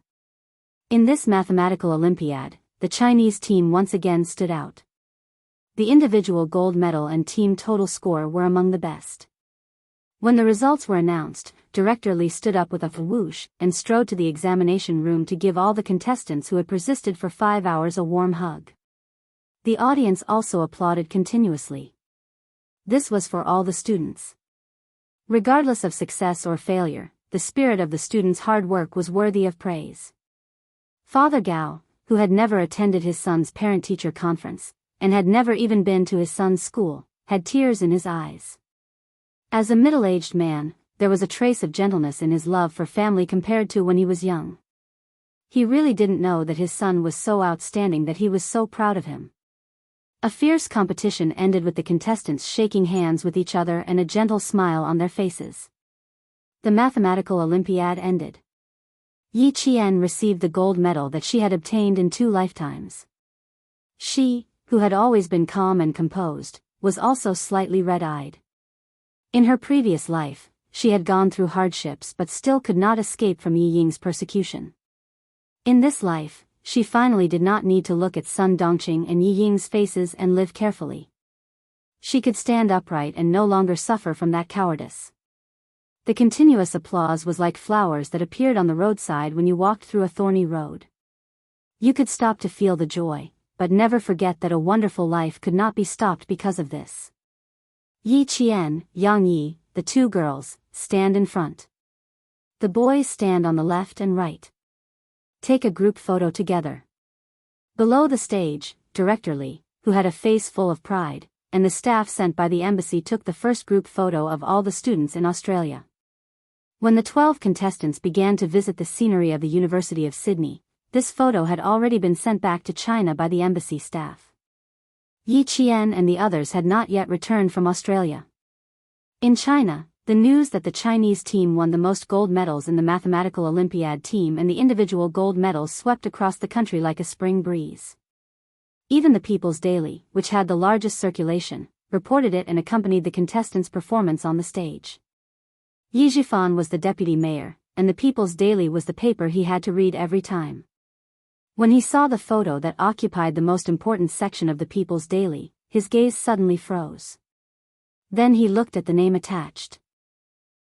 In this mathematical Olympiad, the Chinese team once again stood out. The individual gold medal and team total score were among the best. When the results were announced, Director Li stood up with a whoosh and strode to the examination room to give all the contestants who had persisted for 5 hours a warm hug. The audience also applauded continuously. This was for all the students. Regardless of success or failure, the spirit of the students' hard work was worthy of praise. Father Gao, who had never attended his son's parent-teacher conference, and had never even been to his son's school, had tears in his eyes. As a middle-aged man, there was a trace of gentleness in his love for family compared to when he was young. He really didn't know that his son was so outstanding that he was so proud of him. A fierce competition ended with the contestants shaking hands with each other and a gentle smile on their faces. The mathematical Olympiad ended. Yi Qian received the gold medal that she had obtained in 2 lifetimes. She, who had always been calm and composed, was also slightly red-eyed. In her previous life, she had gone through hardships but still could not escape from Yi Ying's persecution. In this life, she finally did not need to look at Sun Dongqing and Yi Ying's faces and live carefully. She could stand upright and no longer suffer from that cowardice. The continuous applause was like flowers that appeared on the roadside when you walked through a thorny road. You could stop to feel the joy, but never forget that a wonderful life could not be stopped because of this. Yi Qian, Yang Yi, the 2 girls, stand in front. The boys stand on the left and right. Take a group photo together. Below the stage, Director Li, who had a face full of pride, and the staff sent by the embassy took the first group photo of all the students in Australia. When the 12 contestants began to visit the scenery of the University of Sydney, this photo had already been sent back to China by the embassy staff. Yi Qian and the others had not yet returned from Australia. In China, the news that the Chinese team won the most gold medals in the mathematical Olympiad team and the individual gold medals swept across the country like a spring breeze. Even the People's Daily, which had the largest circulation, reported it and accompanied the contestants' performance on the stage. Yi Zhifan was the deputy mayor, and the People's Daily was the paper he had to read every time. When he saw the photo that occupied the most important section of the People's Daily, his gaze suddenly froze. Then he looked at the name attached.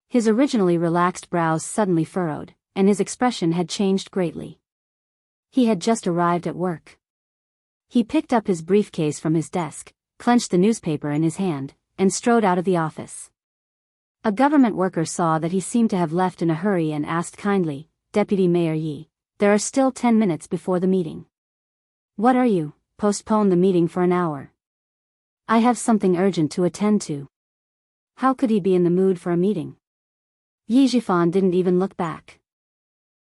His originally relaxed brows suddenly furrowed, and his expression had changed greatly. He had just arrived at work. He picked up his briefcase from his desk, clenched the newspaper in his hand, and strode out of the office. A government worker saw that he seemed to have left in a hurry and asked kindly, "Deputy Mayor Yi, there are still 10 minutes before the meeting. What are you? Postpone the meeting for an hour. I have something urgent to attend to." How could he be in the mood for a meeting? Yi Zhifan didn't even look back.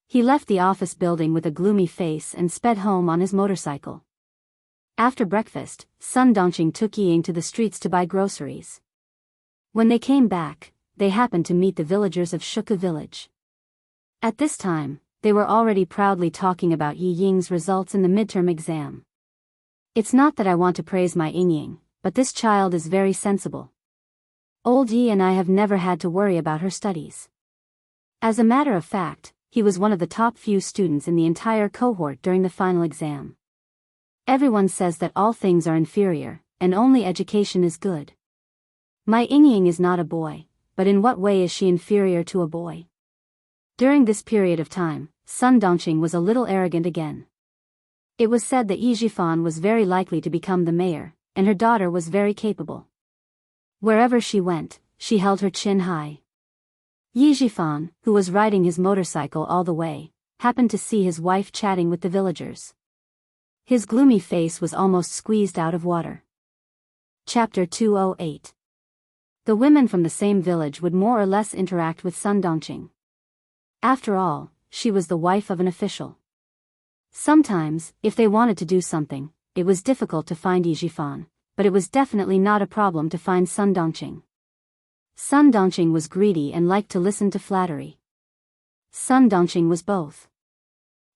He left the office building with a gloomy face and sped home on his motorcycle. After breakfast, Sun Dongqing took Yi Ying to the streets to buy groceries. When they came back, they happened to meet the villagers of Shuka village. At this time, they were already proudly talking about Yi Ying's results in the midterm exam. "It's not that I want to praise my Ying, but this child is very sensible. Old Yi and I have never had to worry about her studies." As a matter of fact, he was one of the top few students in the entire cohort during the final exam. Everyone says that all things are inferior, and only education is good. My Ying is not a boy, but in what way is she inferior to a boy? During this period of time, Sun Dongqing was a little arrogant again. It was said that Yi Zhifan was very likely to become the mayor, and her daughter was very capable. Wherever she went, she held her chin high. Yi Zhifan, who was riding his motorcycle all the way, happened to see his wife chatting with the villagers. His gloomy face was almost squeezed out of water. Chapter 208. The women from the same village would more or less interact with Sun Dongqing. After all, she was the wife of an official. Sometimes, if they wanted to do something, it was difficult to find Yi Zhifan, but it was definitely not a problem to find Sun Dongqing. Sun Dongqing was greedy and liked to listen to flattery. Sun Dongqing was both.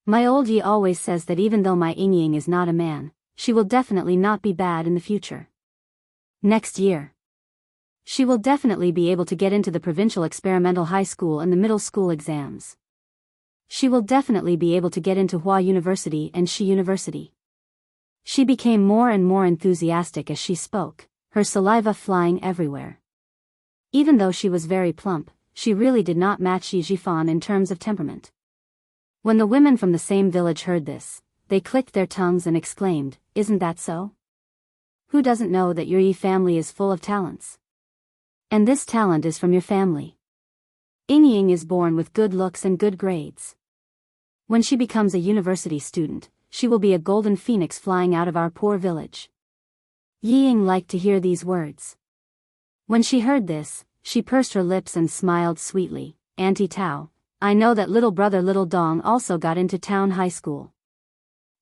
My old Yi always says that even though my Ying is not a man, she will definitely not be bad in the future. Next year, she will definitely be able to get into the provincial experimental high school and the middle school exams. She will definitely be able to get into Hua University and Shi University. She became more and more enthusiastic as she spoke, her saliva flying everywhere. Even though she was very plump, she really did not match Yi Jifan in terms of temperament. When the women from the same village heard this, they clicked their tongues and exclaimed, "Isn't that so? Who doesn't know that your Yi family is full of talents? And this talent is from your family. Ying is born with good looks and good grades. When she becomes a university student, she will be a golden phoenix flying out of our poor village." Ying liked to hear these words. When she heard this, she pursed her lips and smiled sweetly. "Auntie Tao, I know that little brother Little Dong also got into town high school.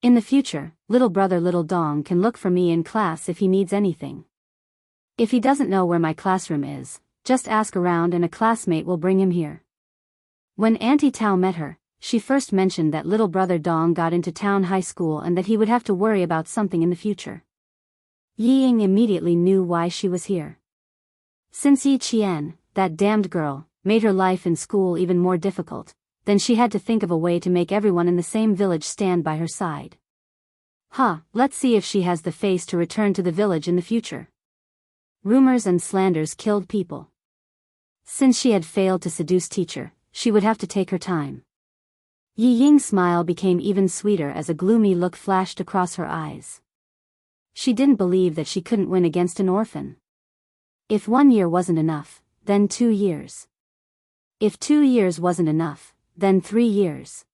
In the future, little brother Little Dong can look for me in class if he needs anything. If he doesn't know where my classroom is, just ask around and a classmate will bring him here." When Auntie Tao met her, she first mentioned that little brother Dong got into town high school and that he would have to worry about something in the future. Ying immediately knew why she was here. Since Yi Qian, that damned girl, made her life in school even more difficult, then she had to think of a way to make everyone in the same village stand by her side. Let's see if she has the face to return to the village in the future. Rumors and slanders killed people. Since she had failed to seduce teacher, she would have to take her time. Yi Ying's smile became even sweeter as a gloomy look flashed across her eyes. She didn't believe that she couldn't win against an orphan. If 1 year wasn't enough, then 2 years. If 2 years wasn't enough, then 3 years.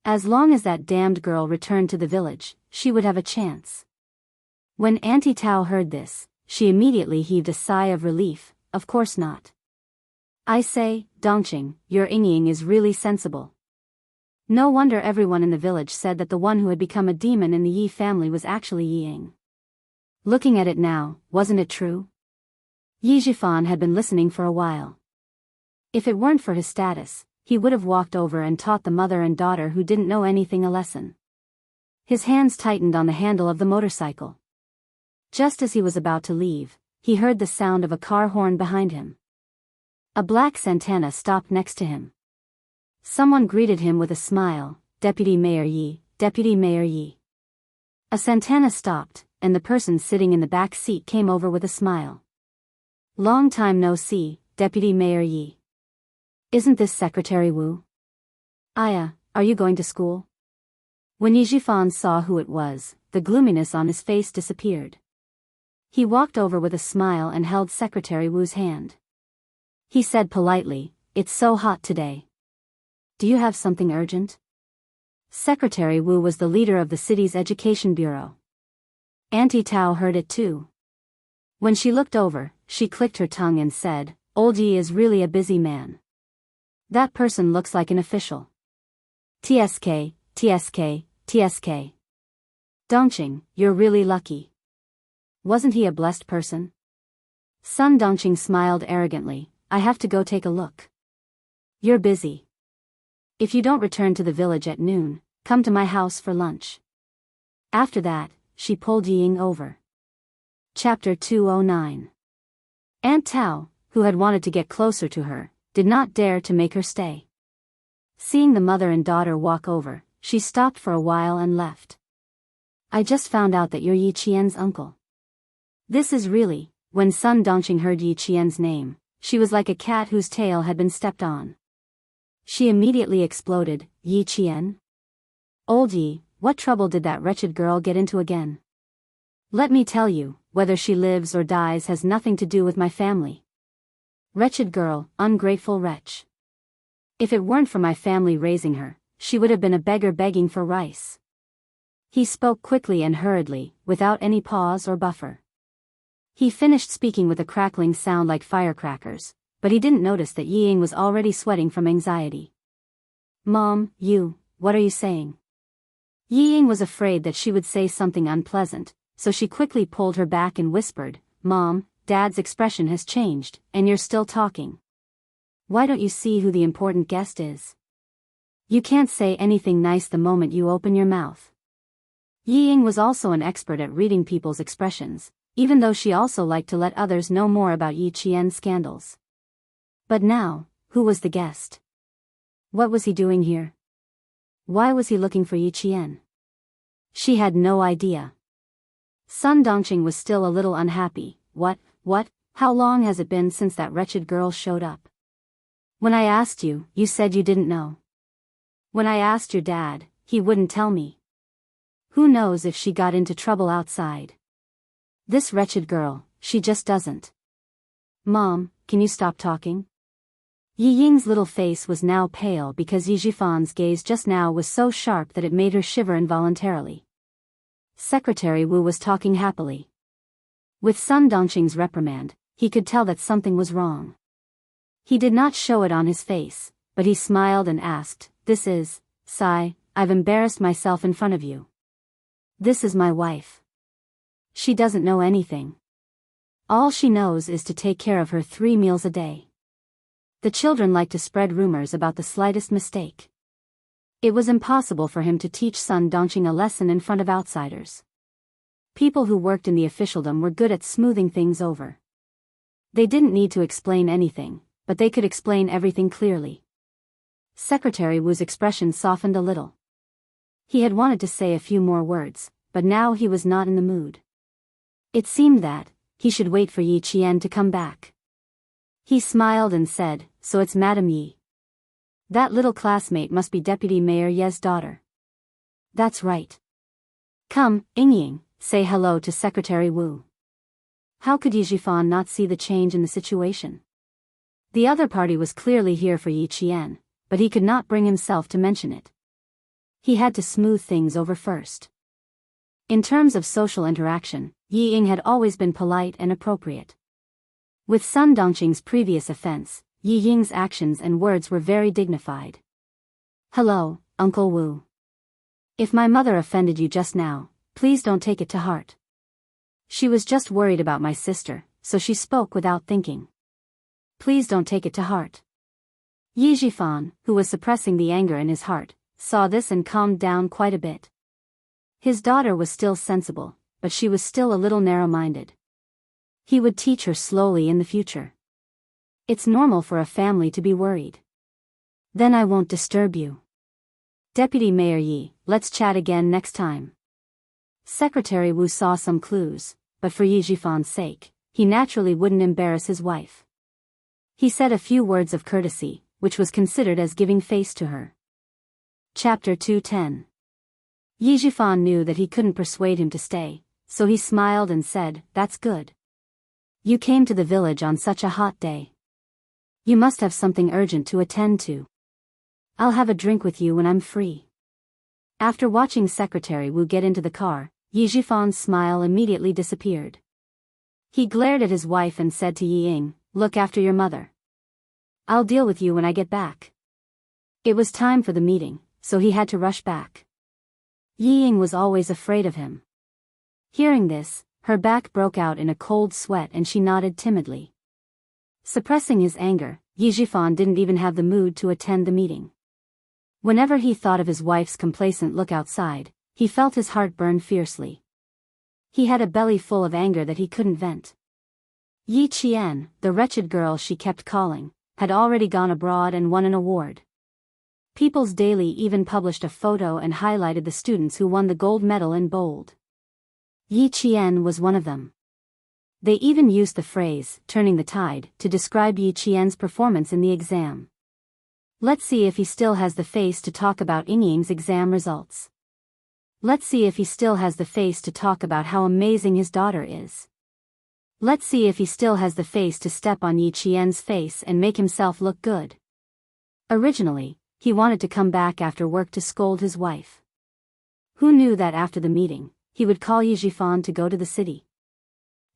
As long as that damned girl returned to the village, she would have a chance. When Auntie Tao heard this, she immediately heaved a sigh of relief. Of course not. I say, Dongqing, your Ying is really sensible. No wonder everyone in the village said that the one who had become a demon in the Yi family was actually Ying. Looking at it now, wasn't it true? Yi Jifan had been listening for a while. If it weren't for his status, he would have walked over and taught the mother and daughter who didn't know anything a lesson. His hands tightened on the handle of the motorcycle. Just as he was about to leave, he heard the sound of a car horn behind him. A black Santana stopped next to him. Someone greeted him with a smile, "Deputy Mayor Yi, Deputy Mayor Yi." A Santana stopped, and the person sitting in the back seat came over with a smile. "Long time no see, Deputy Mayor Yi. Isn't this Secretary Wu? Aya, are you going to school?" When Yi Jifan saw who it was, the gloominess on his face disappeared. He walked over with a smile and held Secretary Wu's hand. He said politely, "It's so hot today. Do you have something urgent?" Secretary Wu was the leader of the city's education bureau. Auntie Tao heard it too. When she looked over, she clicked her tongue and said, "Old Yi is really a busy man. That person looks like an official. TSK, TSK, TSK. Dongqing, you're really lucky. Wasn't he a blessed person?" Sun Dongqing smiled arrogantly. "I have to go take a look. You're busy. If you don't return to the village at noon, come to my house for lunch." After that, she pulled Ying over. Chapter 209. Aunt Tao, who had wanted to get closer to her, did not dare to make her stay. Seeing the mother and daughter walk over, she stopped for a while and left. "I just found out that you're Yi Qian's uncle." This is really, when Sun Dongqing heard Yi Qian's name, she was like a cat whose tail had been stepped on. She immediately exploded, "Yi Qian? Old Yi, what trouble did that wretched girl get into again? Let me tell you, whether she lives or dies has nothing to do with my family. Wretched girl, ungrateful wretch. If it weren't for my family raising her, she would have been a beggar begging for rice." He spoke quickly and hurriedly, without any pause or buffer. He finished speaking with a crackling sound like firecrackers, but he didn't notice that Ying was already sweating from anxiety. "Mom, what are you saying?" Ying was afraid that she would say something unpleasant, so she quickly pulled her back and whispered, "Mom, Dad's expression has changed, and you're still talking. Why don't you see who the important guest is? You can't say anything nice the moment you open your mouth." Ying was also an expert at reading people's expressions, even though she also liked to let others know more about Yi Qian's scandals. But now, who was the guest? What was he doing here? Why was he looking for Yi Qian? She had no idea. Sun Dongqing was still a little unhappy. What, how long has it been since that wretched girl showed up? When I asked you, you said you didn't know. When I asked your dad, he wouldn't tell me. Who knows if she got into trouble outside? This wretched girl, she just doesn't. Mom, can you stop talking? Yi Ying's little face was now pale because Yi Jifan's gaze just now was so sharp that it made her shiver involuntarily. Secretary Wu was talking happily. With Sun Dongqing's reprimand, he could tell that something was wrong. He did not show it on his face, but he smiled and asked, "This is, Sai, I've embarrassed myself in front of you. This is my wife. She doesn't know anything. All she knows is to take care of her 3 meals a day." The children like to spread rumors about the slightest mistake. It was impossible for him to teach Sun Dongqing a lesson in front of outsiders. People who worked in the officialdom were good at smoothing things over. They didn't need to explain anything, but they could explain everything clearly. Secretary Wu's expression softened a little. He had wanted to say a few more words, but now he was not in the mood. It seemed that he should wait for Yi Qian to come back. He smiled and said, "So it's Madame Yi. That little classmate must be Deputy Mayor Ye's daughter." "That's right. Come, Yingying, say hello to Secretary Wu." How could Yi Jifan not see the change in the situation? The other party was clearly here for Yi Qian, but he could not bring himself to mention it. He had to smooth things over first. In terms of social interaction, Yi Ying had always been polite and appropriate. With Sun Dongqing's previous offense, Yi Ying's actions and words were very dignified. "Hello, Uncle Wu. If my mother offended you just now, please don't take it to heart. She was just worried about my sister, so she spoke without thinking. Please don't take it to heart." Yi Jifan, who was suppressing the anger in his heart, saw this and calmed down quite a bit. His daughter was still sensible, but she was still a little narrow-minded. He would teach her slowly in the future. It's normal for a family to be worried. Then I won't disturb you. Deputy Mayor Yi, let's chat again next time. Secretary Wu saw some clues, but for Yi Jifan's sake, he naturally wouldn't embarrass his wife. He said a few words of courtesy, which was considered as giving face to her. Chapter 210. Yi Jifan knew that he couldn't persuade him to stay, so he smiled and said, "That's good. You came to the village on such a hot day. You must have something urgent to attend to. I'll have a drink with you when I'm free." After watching Secretary Wu get into the car, Yi Jifan's smile immediately disappeared. He glared at his wife and said to Yi Ying, "Look after your mother. I'll deal with you when I get back." It was time for the meeting, so he had to rush back. Yi Ying was always afraid of him. Hearing this, her back broke out in a cold sweat and she nodded timidly. Suppressing his anger, Yi Jifan didn't even have the mood to attend the meeting. Whenever he thought of his wife's complacent look outside, he felt his heart burn fiercely. He had a belly full of anger that he couldn't vent. Yi Qian, the wretched girl she kept calling, had already gone abroad and won an award. People's Daily even published a photo and highlighted the students who won the gold medal in bold. Yi Qian was one of them. They even used the phrase, "turning the tide," to describe Yi Qian's performance in the exam. Let's see if he still has the face to talk about Yingying's exam results. Let's see if he still has the face to talk about how amazing his daughter is. Let's see if he still has the face to step on Yi Qian's face and make himself look good. Originally, he wanted to come back after work to scold his wife. Who knew that after the meeting, he would call Yi Jifan to go to the city?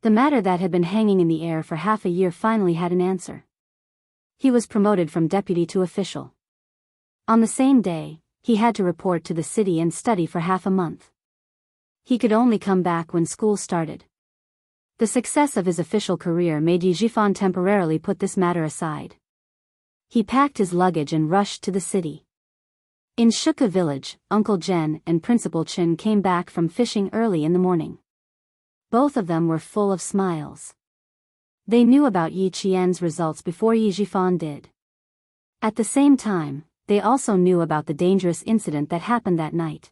The matter that had been hanging in the air for half a year finally had an answer. He was promoted from deputy to official. On the same day, he had to report to the city and study for half a month. He could only come back when school started. The success of his official career made Yi Jifan temporarily put this matter aside. He packed his luggage and rushed to the city. In Shuka village, Uncle Zhen and Principal Chen came back from fishing early in the morning. Both of them were full of smiles. They knew about Yi Qian's results before Yi Jifan did. At the same time, they also knew about the dangerous incident that happened that night.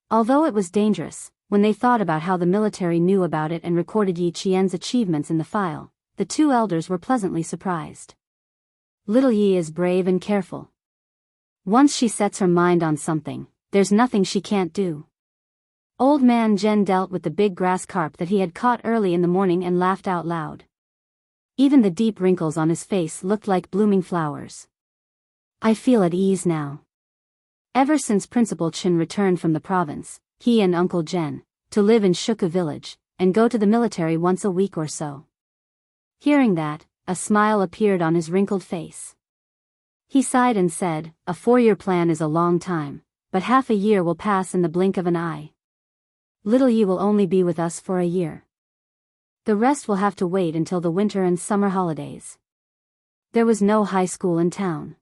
Although it was dangerous, when they thought about how the military knew about it and recorded Yi Qian's achievements in the file, the two elders were pleasantly surprised. Little Yi is brave and careful. Once she sets her mind on something, there's nothing she can't do. Old man Zhen dealt with the big grass carp that he had caught early in the morning and laughed out loud. Even the deep wrinkles on his face looked like blooming flowers. I feel at ease now. Ever since Principal Chen returned from the province, he and Uncle Zhen, to live in Shuka village, and go to the military once a week or so. Hearing that, a smile appeared on his wrinkled face. He sighed and said, a 4-year plan is a long time, but half a year will pass in the blink of an eye. Little Yi will only be with us for a year. The rest will have to wait until the winter and summer holidays. There was no high school in town.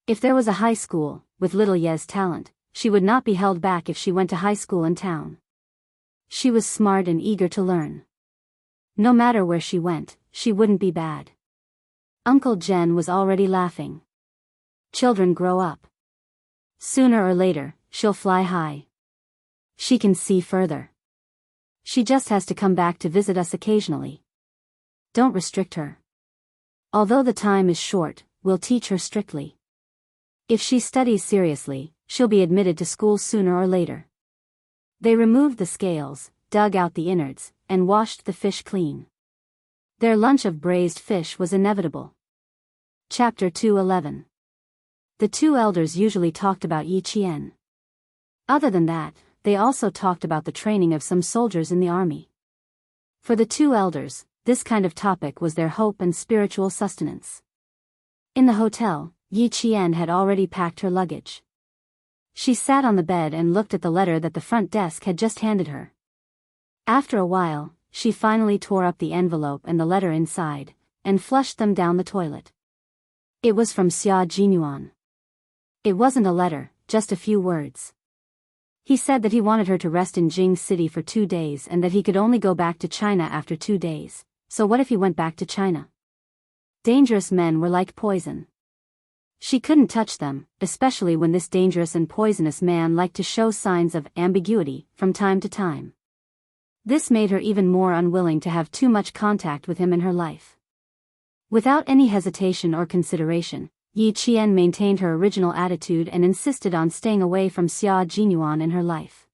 If there was a high school, with little Ye's talent, she would not be held back if she went to high school in town. She was smart and eager to learn. No matter where she went, she wouldn't be bad. Uncle Zhen was already laughing. Children grow up. Sooner or later, she'll fly high. She can see further. She just has to come back to visit us occasionally. Don't restrict her. Although the time is short, we'll teach her strictly. If she studies seriously, she'll be admitted to school sooner or later. They removed the scales, dug out the innards, and washed the fish clean. Their lunch of braised fish was inevitable. Chapter 2:11. The two elders usually talked about Yi Qian. Other than that, they also talked about the training of some soldiers in the army. For the two elders, this kind of topic was their hope and spiritual sustenance. In the hotel, Yi Qian had already packed her luggage. She sat on the bed and looked at the letter that the front desk had just handed her. After a while, she finally tore up the envelope and the letter inside, and flushed them down the toilet. It was from Xia Jinyuan. It wasn't a letter, just a few words. He said that he wanted her to rest in Jing City for 2 days and that he could only go back to China after 2 days, so what if he went back to China? Dangerous men were like poison. She couldn't touch them, especially when this dangerous and poisonous man liked to show signs of ambiguity from time to time. This made her even more unwilling to have too much contact with him in her life. Without any hesitation or consideration, Yi Qian maintained her original attitude and insisted on staying away from Xia Jinyuan in her life.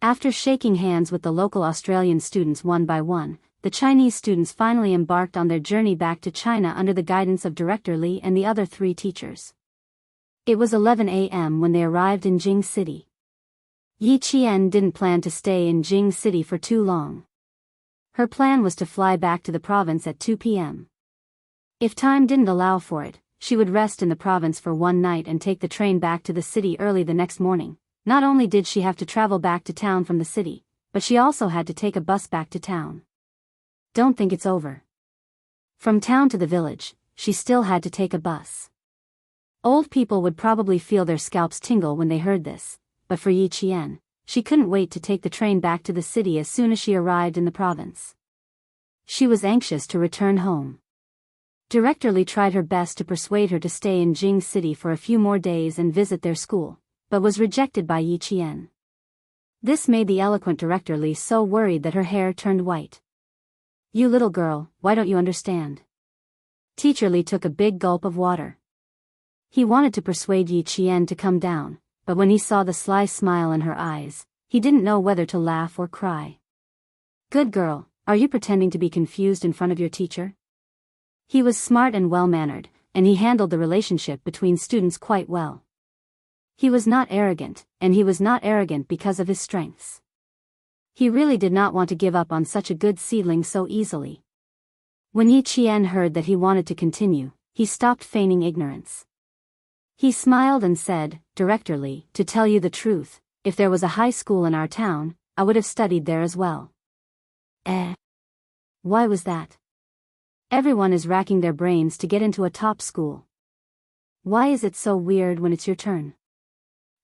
After shaking hands with the local Australian students one by one, the Chinese students finally embarked on their journey back to China under the guidance of Director Li and the other 3 teachers. It was 11 a.m. when they arrived in Jing City. Yi Qian didn't plan to stay in Jing City for too long. Her plan was to fly back to the province at 2 p.m. If time didn't allow for it, she would rest in the province for one night and take the train back to the city early the next morning. Not only did she have to travel back to town from the city, but she also had to take a bus back to town. Don't think it's over. From town to the village, she still had to take a bus. Old people would probably feel their scalps tingle when they heard this, but for Yi Qian, she couldn't wait to take the train back to the city as soon as she arrived in the province. She was anxious to return home. Director Li tried her best to persuade her to stay in Jing City for a few more days and visit their school, but was rejected by Yi Qian. This made the eloquent Director Li so worried that her hair turned white. You little girl, why don't you understand? Teacher Li took a big gulp of water. He wanted to persuade Yi Qian to come down, but when he saw the sly smile in her eyes, he didn't know whether to laugh or cry. Good girl, are you pretending to be confused in front of your teacher? He was smart and well-mannered, and he handled the relationship between students quite well. He was not arrogant, and he was not arrogant because of his strengths. He really did not want to give up on such a good seedling so easily. When Yi Qian heard that he wanted to continue, he stopped feigning ignorance. He smiled and said, Director Li, to tell you the truth, if there was a high school in our town, I would have studied there as well. Why was that? Everyone is racking their brains to get into a top school. Why is it so weird when it's your turn?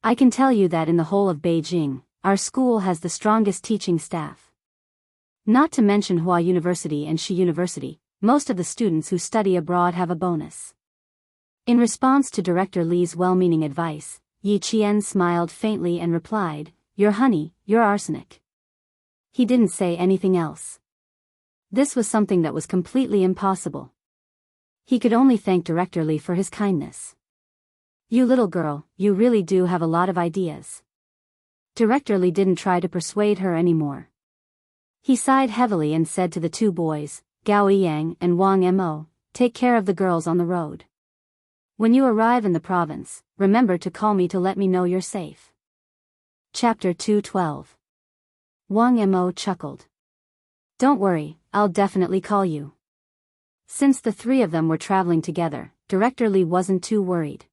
I can tell you that in the whole of Beijing, our school has the strongest teaching staff. Not to mention Hua University and Shi University, most of the students who study abroad have a bonus. In response to Director Li's well-meaning advice, Yi Qian smiled faintly and replied, "You're honey, you're arsenic." He didn't say anything else. This was something that was completely impossible. He could only thank Director Li for his kindness. "You little girl, you really do have a lot of ideas." Director Li didn't try to persuade her anymore. He sighed heavily and said to the two boys, Gao Yang and Wang Mo, "Take care of the girls on the road. When you arrive in the province, remember to call me to let me know you're safe." Chapter 212. Wang Mo chuckled. "Don't worry, I'll definitely call you." Since the three of them were traveling together, Director Li wasn't too worried.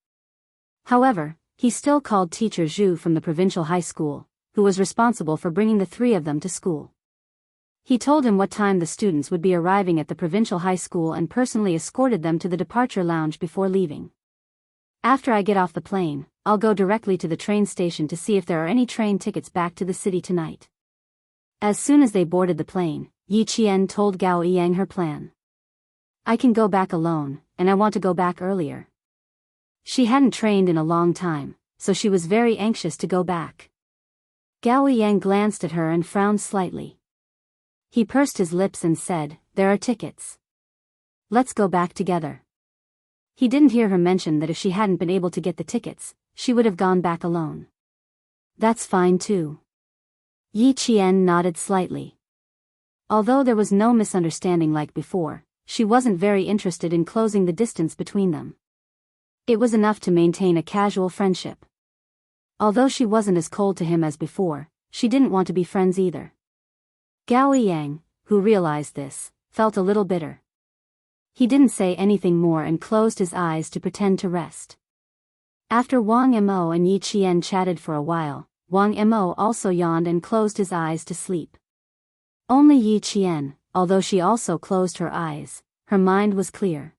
However, he still called Teacher Zhu from the provincial high school, who was responsible for bringing the three of them to school. He told him what time the students would be arriving at the provincial high school and personally escorted them to the departure lounge before leaving. "After I get off the plane, I'll go directly to the train station to see if there are any train tickets back to the city tonight." As soon as they boarded the plane, Yi Qian told Gao Yang her plan. "I can go back alone, and I want to go back earlier." She hadn't trained in a long time, so she was very anxious to go back. Gao Yang glanced at her and frowned slightly. He pursed his lips and said, "There are tickets. Let's go back together." He didn't hear her mention that if she hadn't been able to get the tickets, she would have gone back alone. "That's fine too." Yi Qian nodded slightly. Although there was no misunderstanding like before, she wasn't very interested in closing the distance between them. It was enough to maintain a casual friendship. Although she wasn't as cold to him as before, she didn't want to be friends either. Gao Yang, who realized this, felt a little bitter. He didn't say anything more and closed his eyes to pretend to rest. After Wang Mo and Yi Qian chatted for a while, Wang Mo also yawned and closed his eyes to sleep. Only Yi Qian, although she also closed her eyes, her mind was clear.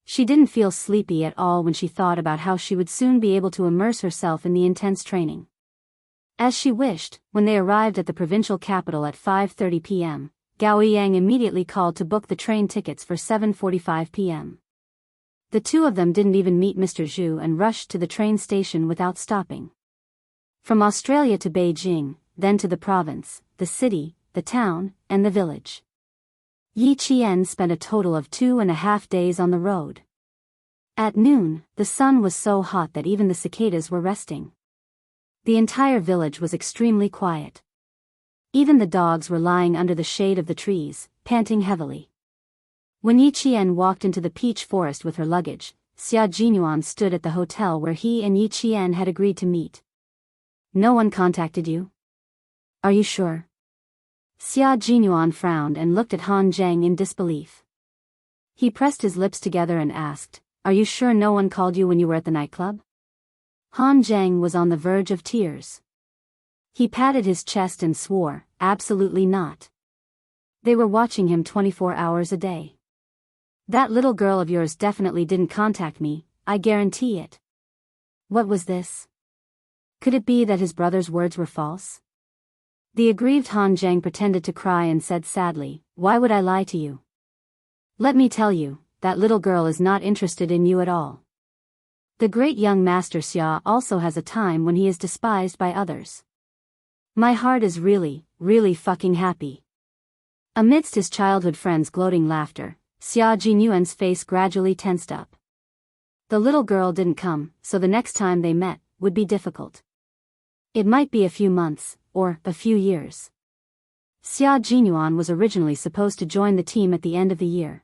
She didn't feel sleepy at all when she thought about how she would soon be able to immerse herself in the intense training. As she wished, when they arrived at the provincial capital at 5:30 p.m., Gao Yang immediately called to book the train tickets for 7:45 p.m. The two of them didn't even meet Mr. Zhu and rushed to the train station without stopping. From Australia to Beijing, then to the province, the city, the town, and the village. Yi Qian spent a total of 2.5 days on the road. At noon, the sun was so hot that even the cicadas were resting. The entire village was extremely quiet. Even the dogs were lying under the shade of the trees, panting heavily. When Yi Qian walked into the peach forest with her luggage, Xia Jinyuan stood at the hotel where he and Yi Qian had agreed to meet. "No one contacted you? Are you sure?" Xia Jinyuan frowned and looked at Han Zheng in disbelief. He pressed his lips together and asked, "Are you sure no one called you when you were at the nightclub?" Han Zheng was on the verge of tears. He patted his chest and swore, "Absolutely not. They were watching him 24 hours a day. That little girl of yours definitely didn't contact me, I guarantee it." What was this? Could it be that his brother's words were false? The aggrieved Han Zheng pretended to cry and said sadly, "Why would I lie to you? Let me tell you, that little girl is not interested in you at all. The great young master Xia also has a time when he is despised by others. My heart is really, really fucking happy." Amidst his childhood friend's gloating laughter, Xia Jinyuan's face gradually tensed up. The little girl didn't come, so the next time they met would be difficult. It might be a few months, or a few years. Xia Jinyuan was originally supposed to join the team at the end of the year.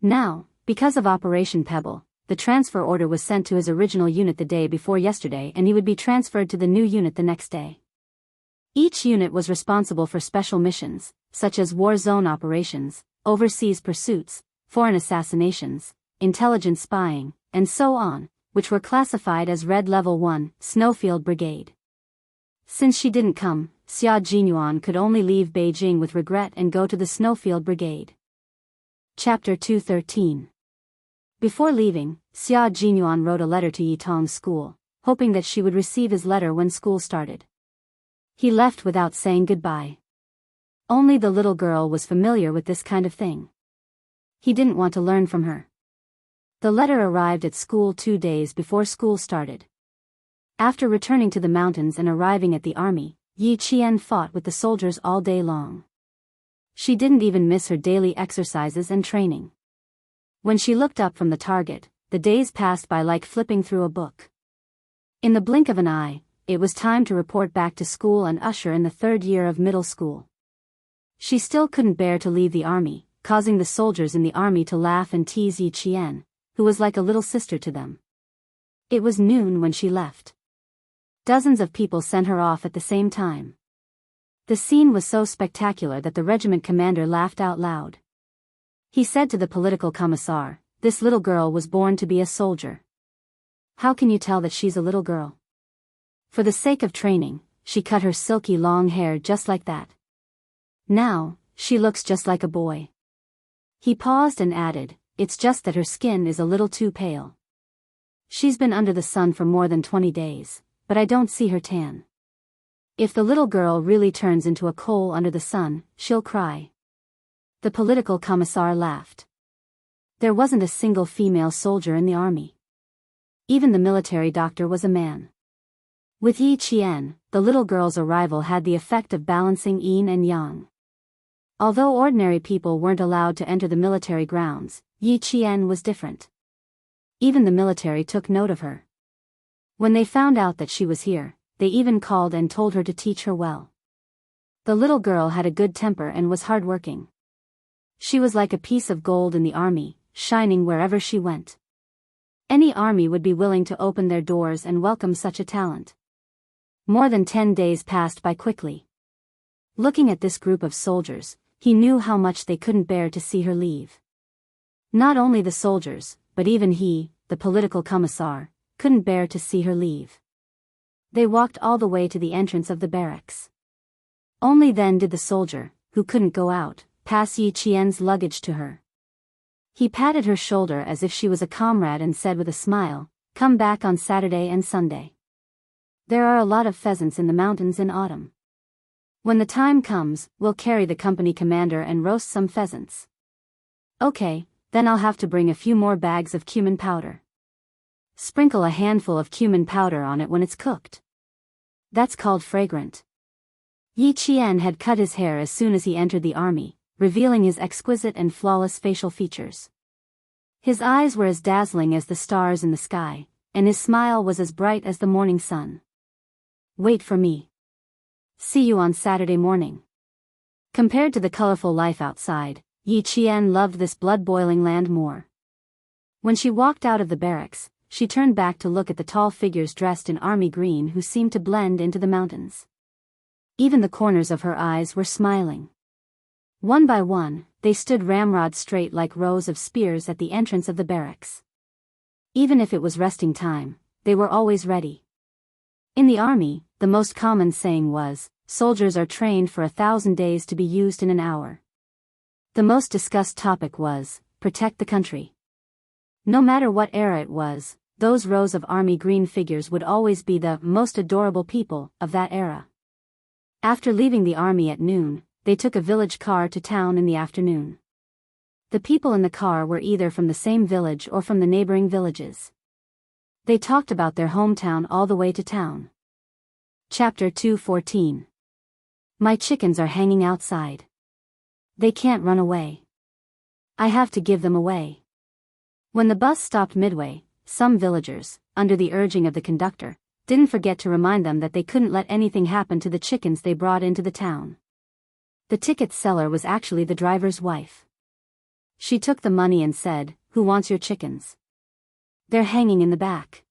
Now, because of Operation Pebble, the transfer order was sent to his original unit the day before yesterday and he would be transferred to the new unit the next day. Each unit was responsible for special missions, such as war zone operations, overseas pursuits, foreign assassinations, intelligence spying, and so on, which were classified as Red Level 1, Snowfield Brigade. Since she didn't come, Xia Jinyuan could only leave Beijing with regret and go to the Snowfield Brigade. Chapter 213. Before leaving, Xia Jinyuan wrote a letter to Yitong's school, hoping that she would receive his letter when school started. He left without saying goodbye. Only the little girl was familiar with this kind of thing. He didn't want to learn from her. The letter arrived at school 2 days before school started. After returning to the mountains and arriving at the army, Yi Qian fought with the soldiers all day long. She didn't even miss her daily exercises and training. When she looked up from the target, the days passed by like flipping through a book. In the blink of an eye, it was time to report back to school and usher in the 3rd year of middle school. She still couldn't bear to leave the army, causing the soldiers in the army to laugh and tease Yi Qian, who was like a little sister to them. It was noon when she left. Dozens of people sent her off at the same time. The scene was so spectacular that the regiment commander laughed out loud. He said to the political commissar, "This little girl was born to be a soldier. How can you tell that she's a little girl?" For the sake of training, she cut her silky long hair just like that. Now, she looks just like a boy. He paused and added, "It's just that her skin is a little too pale. She's been under the sun for more than 20 days, but I don't see her tan. If the little girl really turns into a coal under the sun, she'll cry." The political commissar laughed. There wasn't a single female soldier in the army. Even the military doctor was a man. With Yi Qian, the little girl's arrival had the effect of balancing yin and yang. Although ordinary people weren't allowed to enter the military grounds, Yi Qian was different. Even the military took note of her. When they found out that she was here, they even called and told her to teach her well. The little girl had a good temper and was hardworking. She was like a piece of gold in the army, shining wherever she went. Any army would be willing to open their doors and welcome such a talent. More than 10 days passed by quickly. Looking at this group of soldiers, he knew how much they couldn't bear to see her leave. Not only the soldiers, but even he, the political commissar, couldn't bear to see her leave. They walked all the way to the entrance of the barracks. Only then did the soldier, who couldn't go out, pass Yi Qian's luggage to her. He patted her shoulder as if she was a comrade and said with a smile, "Come back on Saturday and Sunday. There are a lot of pheasants in the mountains in autumn. When the time comes, we'll carry the company commander and roast some pheasants." "Okay, then I'll have to bring a few more bags of cumin powder. Sprinkle a handful of cumin powder on it when it's cooked. That's called fragrant." Yi Qian had cut his hair as soon as he entered the army, revealing his exquisite and flawless facial features. His eyes were as dazzling as the stars in the sky, and his smile was as bright as the morning sun. "Wait for me. See you on Saturday morning." Compared to the colorful life outside, Yi Qian loved this blood-boiling land more. When she walked out of the barracks, she turned back to look at the tall figures dressed in army green who seemed to blend into the mountains. Even the corners of her eyes were smiling. One by one, they stood ramrod straight like rows of spears at the entrance of the barracks. Even if it was resting time, they were always ready. In the army, the most common saying was, "Soldiers are trained for 1,000 days to be used in an hour." The most discussed topic was, protect the country. No matter what era it was, those rows of army green figures would always be the most adorable people of that era. After leaving the army at noon, they took a village car to town in the afternoon. The people in the car were either from the same village or from the neighboring villages. They talked about their hometown all the way to town. Chapter 2:14. My chickens are hanging outside. They can't run away. I have to give them away. When the bus stopped midway, some villagers, under the urging of the conductor, didn't forget to remind them that they couldn't let anything happen to the chickens they brought into the town. The ticket seller was actually the driver's wife. She took the money and said, "Who wants your chickens? They're hanging in the back.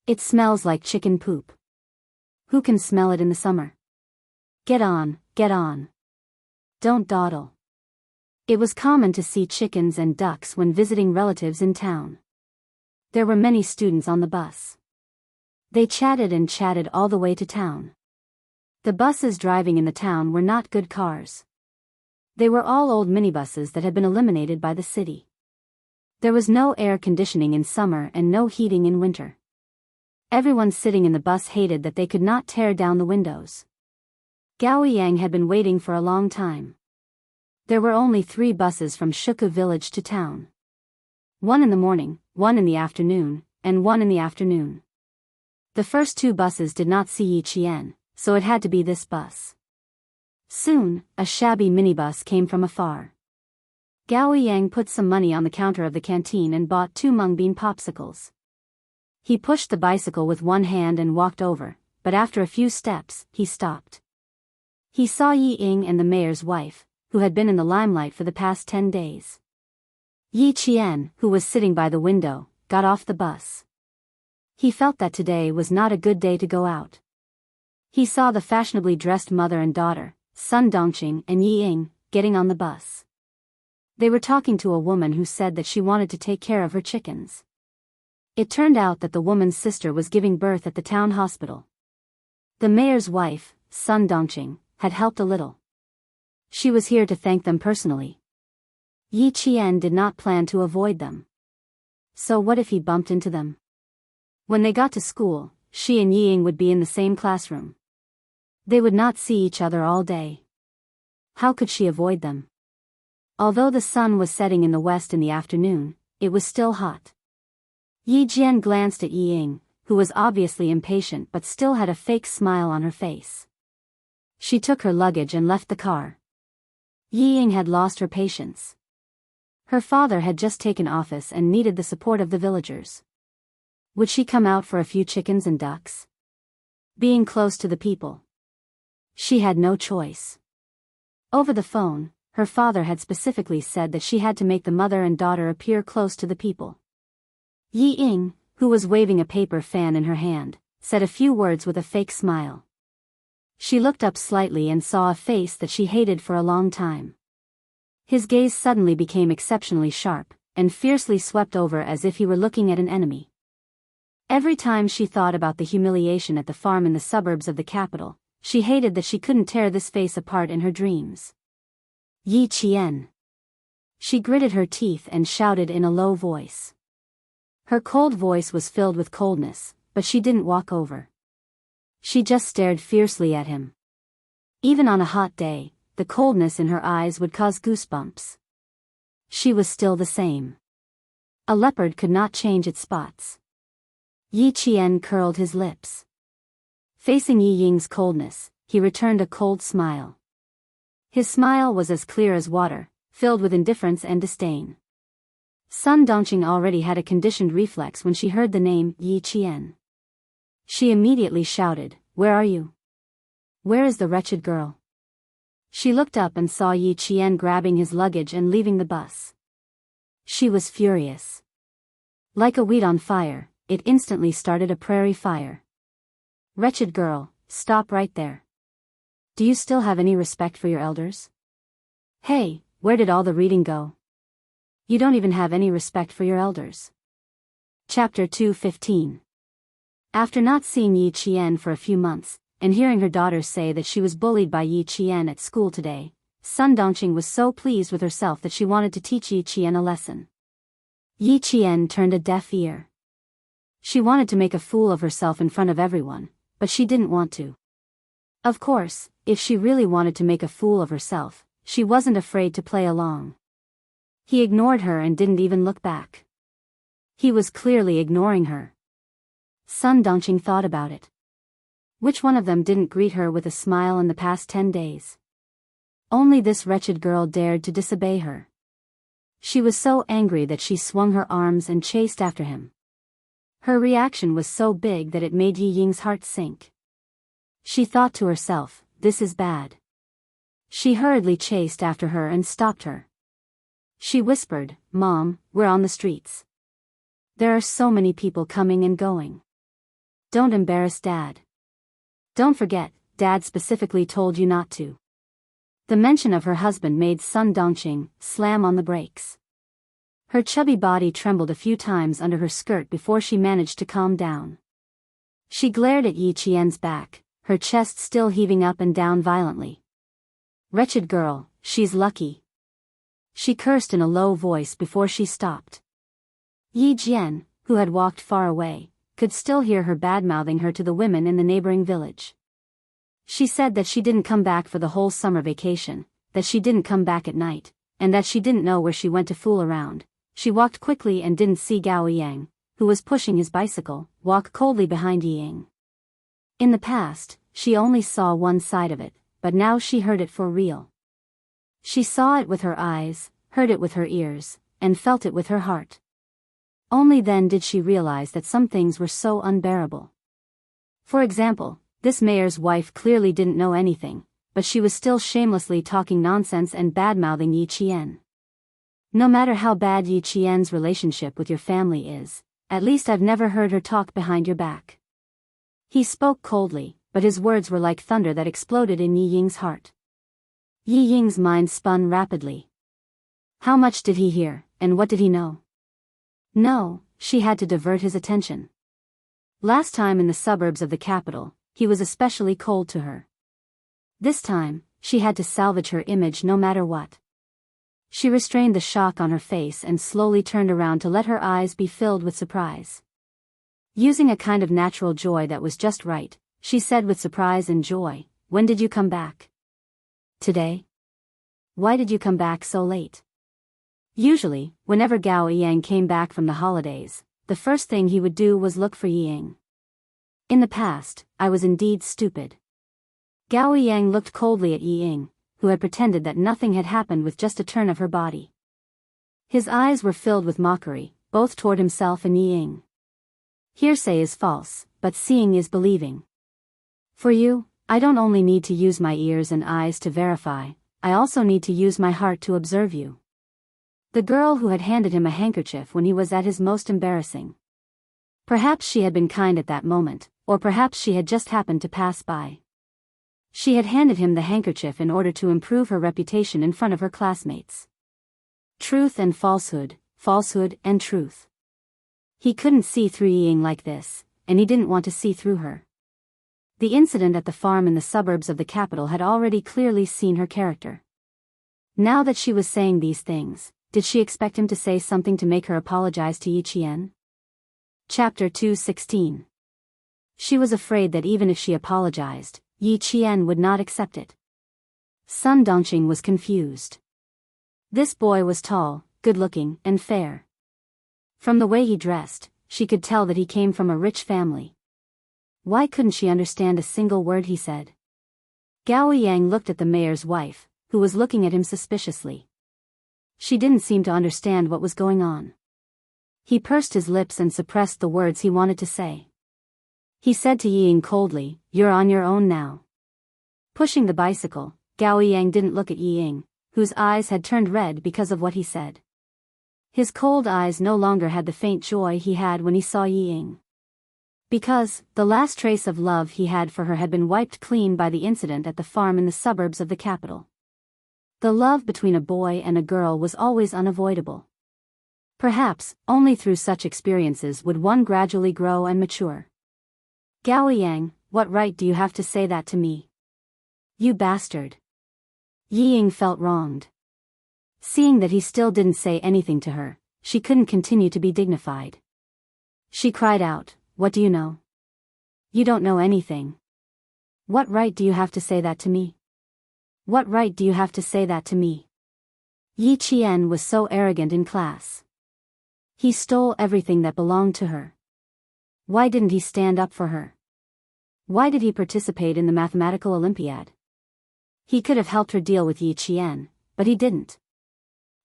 It smells like chicken poop. Who can smell it in the summer? Get on, get on. Don't dawdle." It was common to see chickens and ducks when visiting relatives in town. There were many students on the bus. They chatted and chatted all the way to town. The buses driving in the town were not good cars. They were all old minibuses that had been eliminated by the city. There was no air conditioning in summer and no heating in winter. Everyone sitting in the bus hated that they could not tear down the windows. Gao Yang had been waiting for a long time. There were only 3 buses from Shuku village to town. One in the morning, one in the afternoon, and one in the afternoon. The first two buses did not see Yi Qian, so it had to be this bus. Soon, a shabby minibus came from afar. Gao Yang put some money on the counter of the canteen and bought 2 mung bean popsicles. He pushed the bicycle with one hand and walked over, but after a few steps, he stopped. He saw Yi Ying and the mayor's wife, who had been in the limelight for the past 10 days. Yi Qian, who was sitting by the window, got off the bus. He felt that today was not a good day to go out. He saw the fashionably dressed mother and daughter, Sun Dongqing and Yi Ying, getting on the bus. They were talking to a woman who said that she wanted to take care of her chickens. It turned out that the woman's sister was giving birth at the town hospital. The mayor's wife, Sun Dongqing, had helped a little. She was here to thank them personally. Yi Qian did not plan to avoid them. So what if he bumped into them? When they got to school, she and Yi Ying would be in the same classroom. They would not see each other all day. How could she avoid them? Although the sun was setting in the west in the afternoon, it was still hot. Yi Jian glanced at Yi Ying, who was obviously impatient but still had a fake smile on her face. She took her luggage and left the car. Yi Ying had lost her patience. Her father had just taken office and needed the support of the villagers. Would she come out for a few chickens and ducks? Being close to the people. She had no choice. Over the phone, her father had specifically said that she had to make the mother and daughter appear close to the people. Yi Ying, who was waving a paper fan in her hand, said a few words with a fake smile. She looked up slightly and saw a face that she hated for a long time. His gaze suddenly became exceptionally sharp, and fiercely swept over as if he were looking at an enemy. Every time she thought about the humiliation at the farm in the suburbs of the capital, she hated that she couldn't tear this face apart in her dreams. Yi Qian. She gritted her teeth and shouted in a low voice. Her cold voice was filled with coldness, but she didn't walk over. She just stared fiercely at him. Even on a hot day, the coldness in her eyes would cause goosebumps. She was still the same. A leopard could not change its spots. Yi Qian curled his lips. Facing Yi Ying's coldness, he returned a cold smile. His smile was as clear as water, filled with indifference and disdain. Sun Dongqing already had a conditioned reflex when she heard the name Yi Qian. She immediately shouted, "Where are you? Where is the wretched girl?" She looked up and saw Yi Qian grabbing his luggage and leaving the bus. She was furious. Like a weed on fire, it instantly started a prairie fire. "Wretched girl, stop right there. Do you still have any respect for your elders? Hey, where did all the reading go? You don't even have any respect for your elders." Chapter 2:15. After not seeing Yi Qian for a few months, and hearing her daughter say that she was bullied by Yi Qian at school today, Sun Dongqing was so pleased with herself that she wanted to teach Yi Qian a lesson. Yi Qian turned a deaf ear. She wanted to make a fool of herself in front of everyone, but she didn't want to. Of course, if she really wanted to make a fool of herself, she wasn't afraid to play along. He ignored her and didn't even look back. He was clearly ignoring her. Sun Dongqing thought about it. Which one of them didn't greet her with a smile in the past 10 days? Only this wretched girl dared to disobey her. She was so angry that she swung her arms and chased after him. Her reaction was so big that it made Yi Ying's heart sink. She thought to herself, "This is bad." She hurriedly chased after her and stopped her. She whispered, "Mom, we're on the streets. There are so many people coming and going. Don't embarrass Dad. Don't forget, Dad specifically told you not to." The mention of her husband made Sun Dongqing slam on the brakes. Her chubby body trembled a few times under her skirt before she managed to calm down. She glared at Yi Qian's back, her chest still heaving up and down violently. "Wretched girl, she's lucky." She cursed in a low voice before she stopped. Yi Jian, who had walked far away, could still hear her bad-mouthing her to the women in the neighboring village. She said that she didn't come back for the whole summer vacation, that she didn't come back at night, and that she didn't know where she went to fool around, she walked quickly and didn't see Gao Yang, who was pushing his bicycle, walk coldly behind Ying. In the past, she only saw one side of it, but now she heard it for real. She saw it with her eyes, heard it with her ears, and felt it with her heart. Only then did she realize that some things were so unbearable. For example, this mayor's wife clearly didn't know anything, but she was still shamelessly talking nonsense and bad-mouthing Yi Qian. No matter how bad Yi Qian's relationship with your family is, at least I've never heard her talk behind your back. He spoke coldly, but his words were like thunder that exploded in Yi Ying's heart. Yi Ying's mind spun rapidly. How much did he hear, and what did he know? No, she had to divert his attention. Last time in the suburbs of the capital, he was especially cold to her. This time, she had to salvage her image no matter what. She restrained the shock on her face and slowly turned around to let her eyes be filled with surprise. Using a kind of natural joy that was just right, she said with surprise and joy, "When did you come back?" "Today." "Why did you come back so late?" Usually, whenever Gao Yang came back from the holidays, the first thing he would do was look for Ying. In the past, I was indeed stupid. Gao Yang looked coldly at Ying, who had pretended that nothing had happened with just a turn of her body. His eyes were filled with mockery, both toward himself and Ying. Hearsay is false, but seeing is believing. For you, I don't only need to use my ears and eyes to verify, I also need to use my heart to observe you. The girl who had handed him a handkerchief when he was at his most embarrassing. Perhaps she had been kind at that moment, or perhaps she had just happened to pass by. She had handed him the handkerchief in order to improve her reputation in front of her classmates. Truth and falsehood, falsehood and truth. He couldn't see through Ying like this, and he didn't want to see through her. The incident at the farm in the suburbs of the capital had already clearly seen her character. Now that she was saying these things, did she expect him to say something to make her apologize to Yi Qian? Chapter 2:16. She was afraid that even if she apologized, Yi Qian would not accept it. Sun Dongqing was confused. This boy was tall, good-looking, and fair. From the way he dressed, she could tell that he came from a rich family. Why couldn't she understand a single word he said? Gao Yang looked at the mayor's wife, who was looking at him suspiciously. She didn't seem to understand what was going on. He pursed his lips and suppressed the words he wanted to say. He said to Ying coldly, "You're on your own now." Pushing the bicycle, Gao Yang didn't look at Ying, whose eyes had turned red because of what he said. His cold eyes no longer had the faint joy he had when he saw Ying. Because, the last trace of love he had for her had been wiped clean by the incident at the farm in the suburbs of the capital. The love between a boy and a girl was always unavoidable. Perhaps, only through such experiences would one gradually grow and mature. "Gao Yang, what right do you have to say that to me? You bastard." Ying felt wronged. Seeing that he still didn't say anything to her, she couldn't continue to be dignified. She cried out, "What do you know? You don't know anything. What right do you have to say that to me? What right do you have to say that to me?" Yi Qian was so arrogant in class. He stole everything that belonged to her. Why didn't he stand up for her? Why did he participate in the mathematical Olympiad? He could have helped her deal with Yi Qian, but he didn't.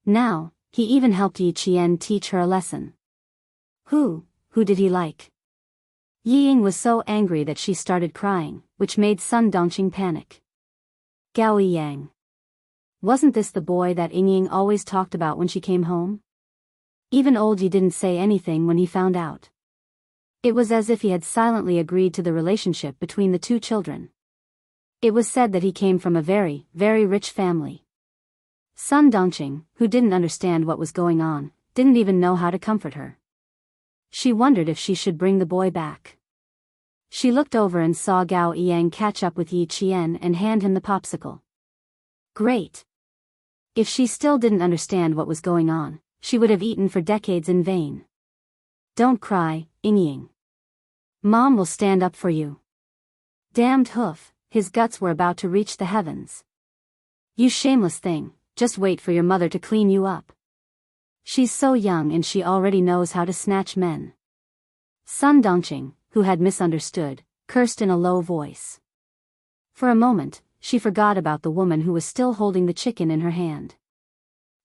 Now, he even helped Yi Qian teach her a lesson. Who did he like? Ying was so angry that she started crying, which made Sun Dongqing panic. Gao Yang. Wasn't this the boy that Ying always talked about when she came home? Even old Yi didn't say anything when he found out. It was as if he had silently agreed to the relationship between the two children. It was said that he came from a very, very rich family. Sun Dongqing, who didn't understand what was going on, didn't even know how to comfort her. She wondered if she should bring the boy back. She looked over and saw Gao Yang catch up with Yi Qian and hand him the popsicle. Great! If she still didn't understand what was going on, she would have eaten for decades in vain. Don't cry, Ying. Mom will stand up for you. Damned hoof, his guts were about to reach the heavens. You shameless thing, just wait for your mother to clean you up. She's so young and she already knows how to snatch men. Sun Dongqing, who had misunderstood, cursed in a low voice. For a moment, she forgot about the woman who was still holding the chicken in her hand.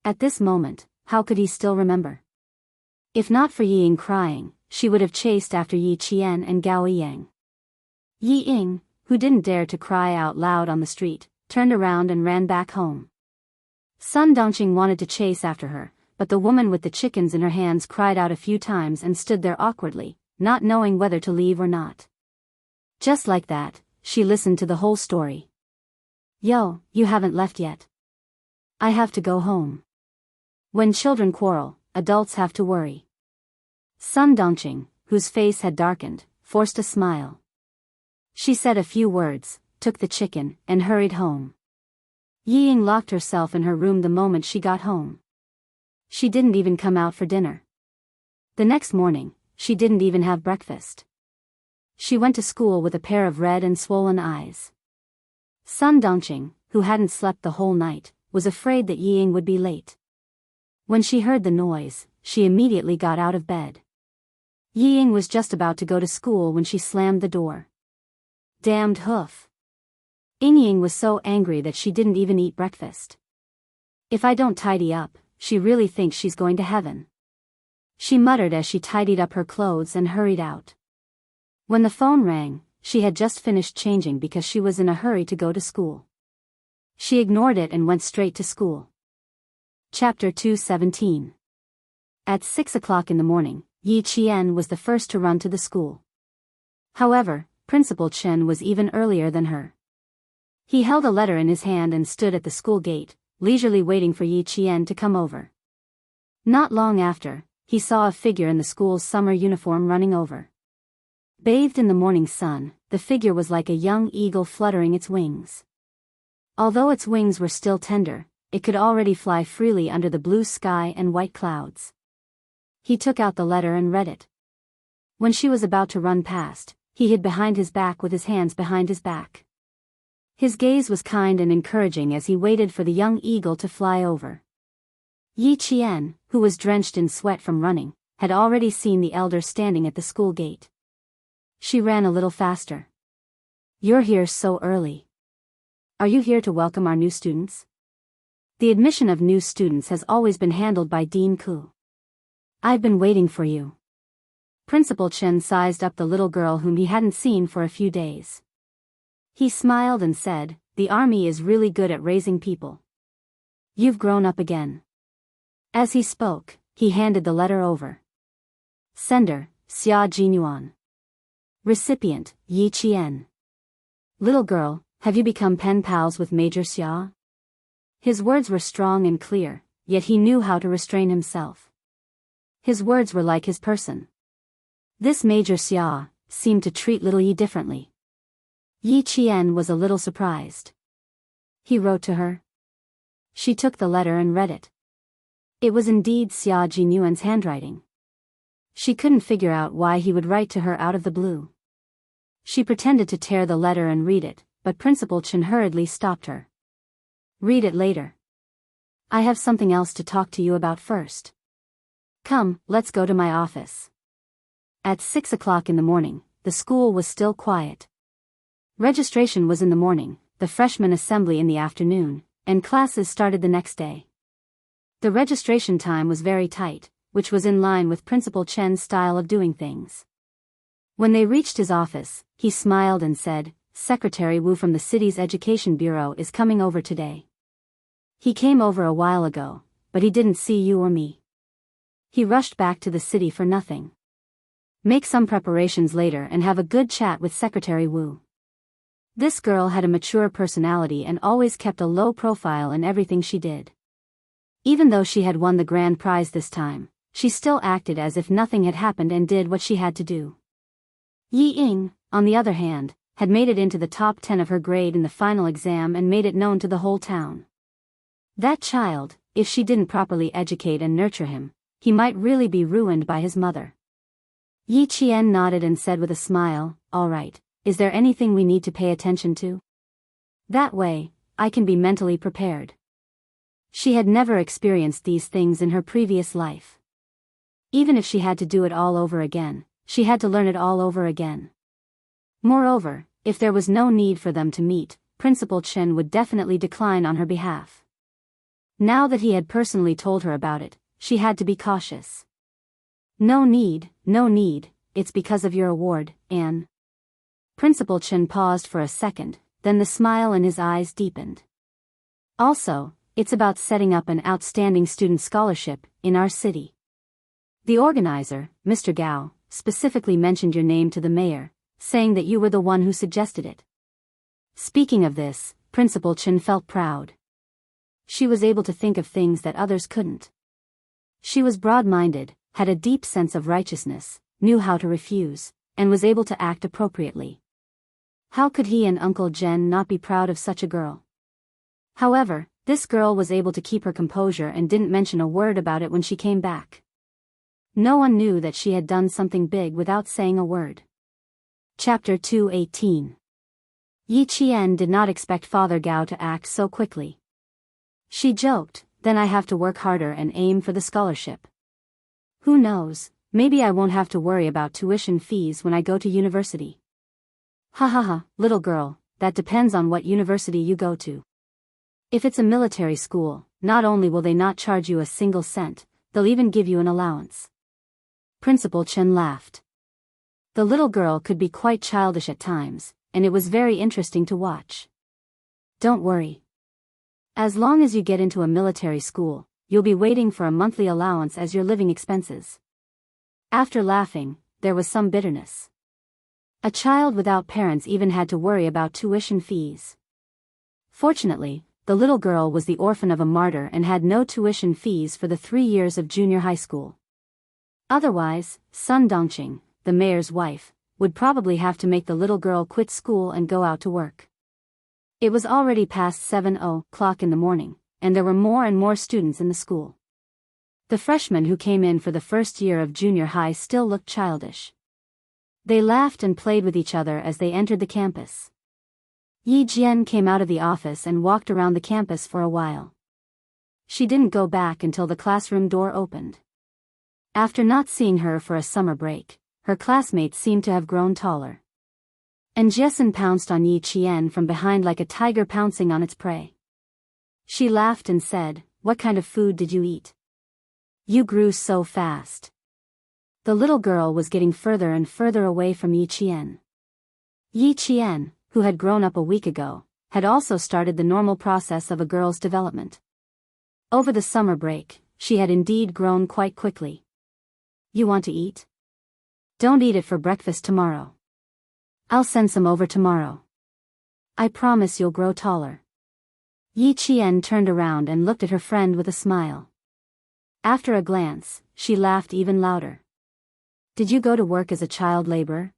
At this moment, how could he still remember? If not for Yi Ying crying, she would have chased after Yi Qian and Gao Yang. Yi Ying, who didn't dare to cry out loud on the street, turned around and ran back home. Sun Dongqing wanted to chase after her, but the woman with the chickens in her hands cried out a few times and stood there awkwardly, not knowing whether to leave or not. Just like that, she listened to the whole story. Yo, you haven't left yet. I have to go home. When children quarrel, adults have to worry. Sun Dongqing, whose face had darkened, forced a smile. She said a few words, took the chicken, and hurried home. Yi Ying locked herself in her room the moment she got home. She didn't even come out for dinner. The next morning, she didn't even have breakfast. She went to school with a pair of red and swollen eyes. Sun Dongqing, who hadn't slept the whole night, was afraid that Yi Ying would be late. When she heard the noise, she immediately got out of bed. Yi Ying was just about to go to school when she slammed the door. Damned hoof. Yi Ying was so angry that she didn't even eat breakfast. If I don't tidy up, she really thinks she's going to heaven. She muttered as she tidied up her clothes and hurried out. When the phone rang, she had just finished changing because she was in a hurry to go to school. She ignored it and went straight to school. Chapter 217. At 6 o'clock in the morning, Yi Qian was the first to run to the school. However, Principal Chen was even earlier than her. He held a letter in his hand and stood at the school gate, leisurely waiting for Yi Qian to come over. Not long after, he saw a figure in the school's summer uniform running over. Bathed in the morning sun, the figure was like a young eagle fluttering its wings. Although its wings were still tender, it could already fly freely under the blue sky and white clouds. He took out the letter and read it. When she was about to run past, he hid behind his back with his hands behind his back. His gaze was kind and encouraging as he waited for the young eagle to fly over. Yi Qian, who was drenched in sweat from running, had already seen the elder standing at the school gate. She ran a little faster. You're here so early. Are you here to welcome our new students? The admission of new students has always been handled by Dean Ku. I've been waiting for you. Principal Chen sized up the little girl whom he hadn't seen for a few days. He smiled and said, the army is really good at raising people. You've grown up again. As he spoke, he handed the letter over. Sender, Xia Jinyuan. Recipient, Yi Qian. Little girl, have you become pen pals with Major Xia? His words were strong and clear, yet he knew how to restrain himself. His words were like his person. This Major Xia seemed to treat little Yi differently. Yi Qian was a little surprised. He wrote to her. She took the letter and read it. It was indeed Xia Jinyuan's handwriting. She couldn't figure out why he would write to her out of the blue. She pretended to tear the letter and read it, but Principal Chen hurriedly stopped her. Read it later. I have something else to talk to you about first. Come, let's go to my office. At 6 o'clock in the morning, the school was still quiet. Registration was in the morning, the freshman assembly in the afternoon, and classes started the next day. The registration time was very tight, which was in line with Principal Chen's style of doing things. When they reached his office, he smiled and said, Secretary Wu from the city's education bureau is coming over today. He came over a while ago, but he didn't see you or me. He rushed back to the city for nothing. Make some preparations later and have a good chat with Secretary Wu. This girl had a mature personality and always kept a low profile in everything she did. Even though she had won the grand prize this time, she still acted as if nothing had happened and did what she had to do. Yi Ying, on the other hand, had made it into the top 10 of her grade in the final exam and made it known to the whole town. That child, if she didn't properly educate and nurture him, he might really be ruined by his mother. Yi Qian nodded and said with a smile, all right, is there anything we need to pay attention to? That way, I can be mentally prepared. She had never experienced these things in her previous life. Even if she had to do it all over again, she had to learn it all over again. Moreover, if there was no need for them to meet, Principal Chen would definitely decline on her behalf. Now that he had personally told her about it, she had to be cautious. No need, it's because of your award, Anne. Principal Chen paused for a second, then the smile in his eyes deepened. Also, it's about setting up an outstanding student scholarship in our city. The organizer, Mr. Gao, specifically mentioned your name to the mayor, saying that you were the one who suggested it. Speaking of this, Principal Chen felt proud. She was able to think of things that others couldn't. She was broad-minded, had a deep sense of righteousness, knew how to refuse, and was able to act appropriately. How could he and Uncle Jen not be proud of such a girl? However, this girl was able to keep her composure and didn't mention a word about it when she came back. No one knew that she had done something big without saying a word. Chapter 218. Yi Qian did not expect Father Gao to act so quickly. She joked, then I have to work harder and aim for the scholarship. Who knows, maybe I won't have to worry about tuition fees when I go to university. Ha ha ha, little girl, that depends on what university you go to. If it's a military school, not only will they not charge you a single cent, they'll even give you an allowance. Principal Chen laughed. The little girl could be quite childish at times, and it was very interesting to watch. Don't worry. As long as you get into a military school, you'll be waiting for a monthly allowance as your living expenses. After laughing, there was some bitterness. A child without parents even had to worry about tuition fees. Fortunately, the little girl was the orphan of a martyr and had no tuition fees for the 3 years of junior high school. Otherwise, Sun Dongqing, the mayor's wife, would probably have to make the little girl quit school and go out to work. It was already past 7:00 in the morning, and there were more and more students in the school. The freshmen who came in for the first year of junior high still looked childish. They laughed and played with each other as they entered the campus. Yi Jian came out of the office and walked around the campus for a while. She didn't go back until the classroom door opened. After not seeing her for a summer break, her classmates seemed to have grown taller. And Jessen pounced on Yi Qian from behind like a tiger pouncing on its prey. She laughed and said, "What kind of food did you eat? You grew so fast." The little girl was getting further and further away from Yi Qian. Yi Qian, who had grown up a week ago, had also started the normal process of a girl's development. Over the summer break, she had indeed grown quite quickly. You want to eat? Don't eat it for breakfast tomorrow. I'll send some over tomorrow. I promise you'll grow taller. Yi Qian turned around and looked at her friend with a smile. After a glance, she laughed even louder. Did you go to work as a child laborer?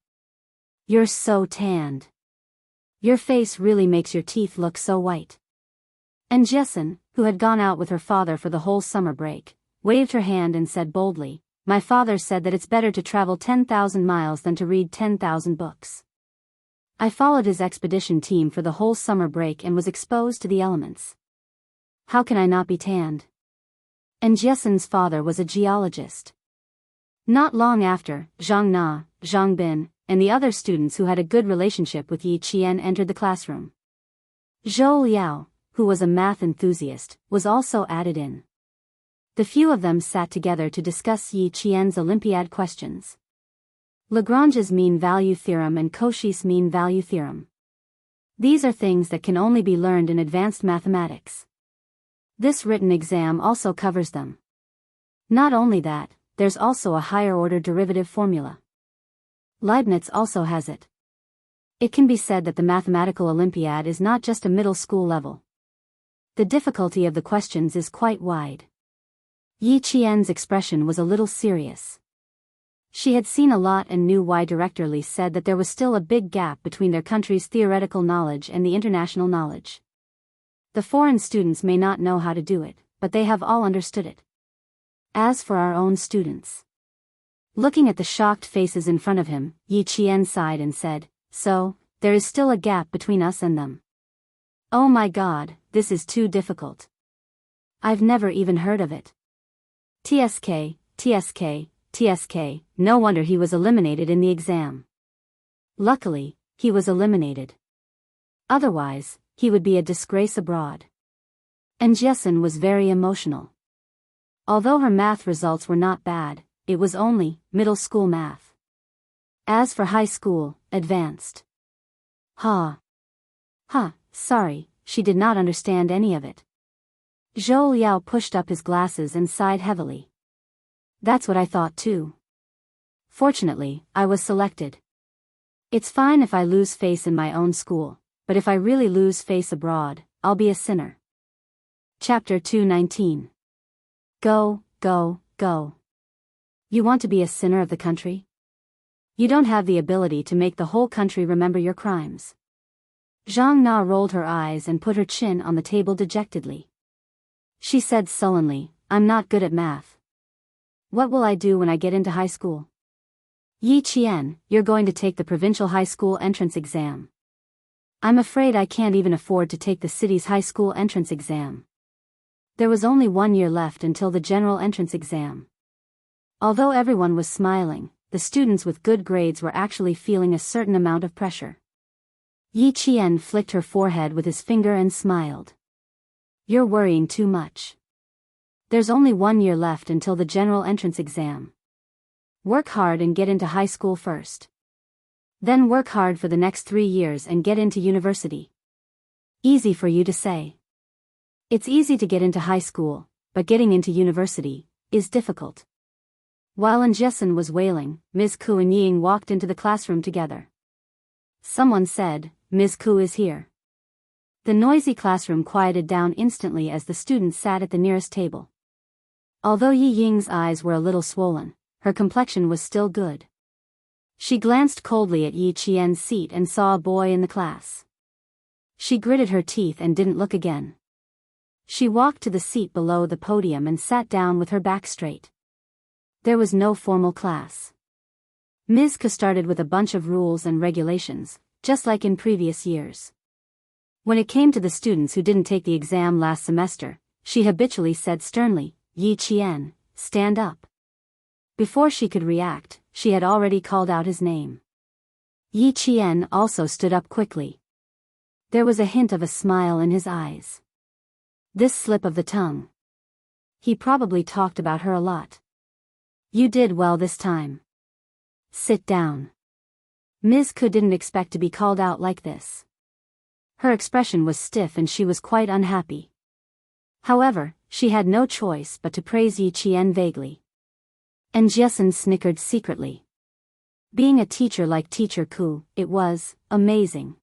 You're so tanned. Your face really makes your teeth look so white. And Jessen, who had gone out with her father for the whole summer break, waved her hand and said boldly, "My father said that it's better to travel 10,000 miles than to read 10,000 books. I followed his expedition team for the whole summer break and was exposed to the elements. How can I not be tanned?" And Jessen's father was a geologist. Not long after, Zhang Na, Zhang Bin, and the other students who had a good relationship with Yi Qian entered the classroom. Zhou Liao, who was a math enthusiast, was also added in. The few of them sat together to discuss Yi Qian's Olympiad questions. Lagrange's mean value theorem and Cauchy's mean value theorem. These are things that can only be learned in advanced mathematics. This written exam also covers them. Not only that, there's also a higher-order derivative formula. Leibniz also has it. It can be said that the mathematical Olympiad is not just a middle school level. The difficulty of the questions is quite wide. Yi Qian's expression was a little serious. She had seen a lot and knew why Director Li said that there was still a big gap between their country's theoretical knowledge and the international knowledge. The foreign students may not know how to do it, but they have all understood it. As for our own students. Looking at the shocked faces in front of him, Yi Qian sighed and said, "So, there is still a gap between us and them. Oh my God, this is too difficult. I've never even heard of it. TSK, TSK, TSK, no wonder he was eliminated in the exam. Luckily, he was eliminated. Otherwise, he would be a disgrace abroad. And Jessen was very emotional. Although her math results were not bad, it was only middle school math. As for high school, advanced. Sorry, she did not understand any of it. Zhou Liao pushed up his glasses and sighed heavily. That's what I thought too. Fortunately, I was selected. It's fine if I lose face in my own school, but if I really lose face abroad, I'll be a sinner. Chapter 219. Go, go, go. You want to be a sinner of the country? You don't have the ability to make the whole country remember your crimes. Zhang Na rolled her eyes and put her chin on the table dejectedly. She said sullenly, I'm not good at math. What will I do when I get into high school? Yi Qian, you're going to take the provincial high school entrance exam. I'm afraid I can't even afford to take the city's high school entrance exam. There was only 1 year left until the general entrance exam. Although everyone was smiling, the students with good grades were actually feeling a certain amount of pressure. Yi Qian flicked her forehead with his finger and smiled. You're worrying too much. There's only 1 year left until the general entrance exam. Work hard and get into high school first. Then work hard for the next 3 years and get into university. Easy for you to say. It's easy to get into high school, but getting into university is difficult. While Jessen was wailing, Ms. Ku and Ying walked into the classroom together. Someone said, Ms. Ku is here. The noisy classroom quieted down instantly as the students sat at the nearest table. Although Yi Ying's eyes were a little swollen, her complexion was still good. She glanced coldly at Yi Qian's seat and saw a boy in the class. She gritted her teeth and didn't look again. She walked to the seat below the podium and sat down with her back straight. There was no formal class. Ms. Ku started with a bunch of rules and regulations, just like in previous years. When it came to the students who didn't take the exam last semester, she habitually said sternly, Yi Qian, stand up. Before she could react, she had already called out his name. Yi Qian also stood up quickly. There was a hint of a smile in his eyes. This slip of the tongue. He probably talked about her a lot. You did well this time. Sit down. Ms. Ku didn't expect to be called out like this. Her expression was stiff and she was quite unhappy. However, she had no choice but to praise Yi Qian vaguely. And Jessen snickered secretly. Being a teacher like Teacher Ku, it was amazing.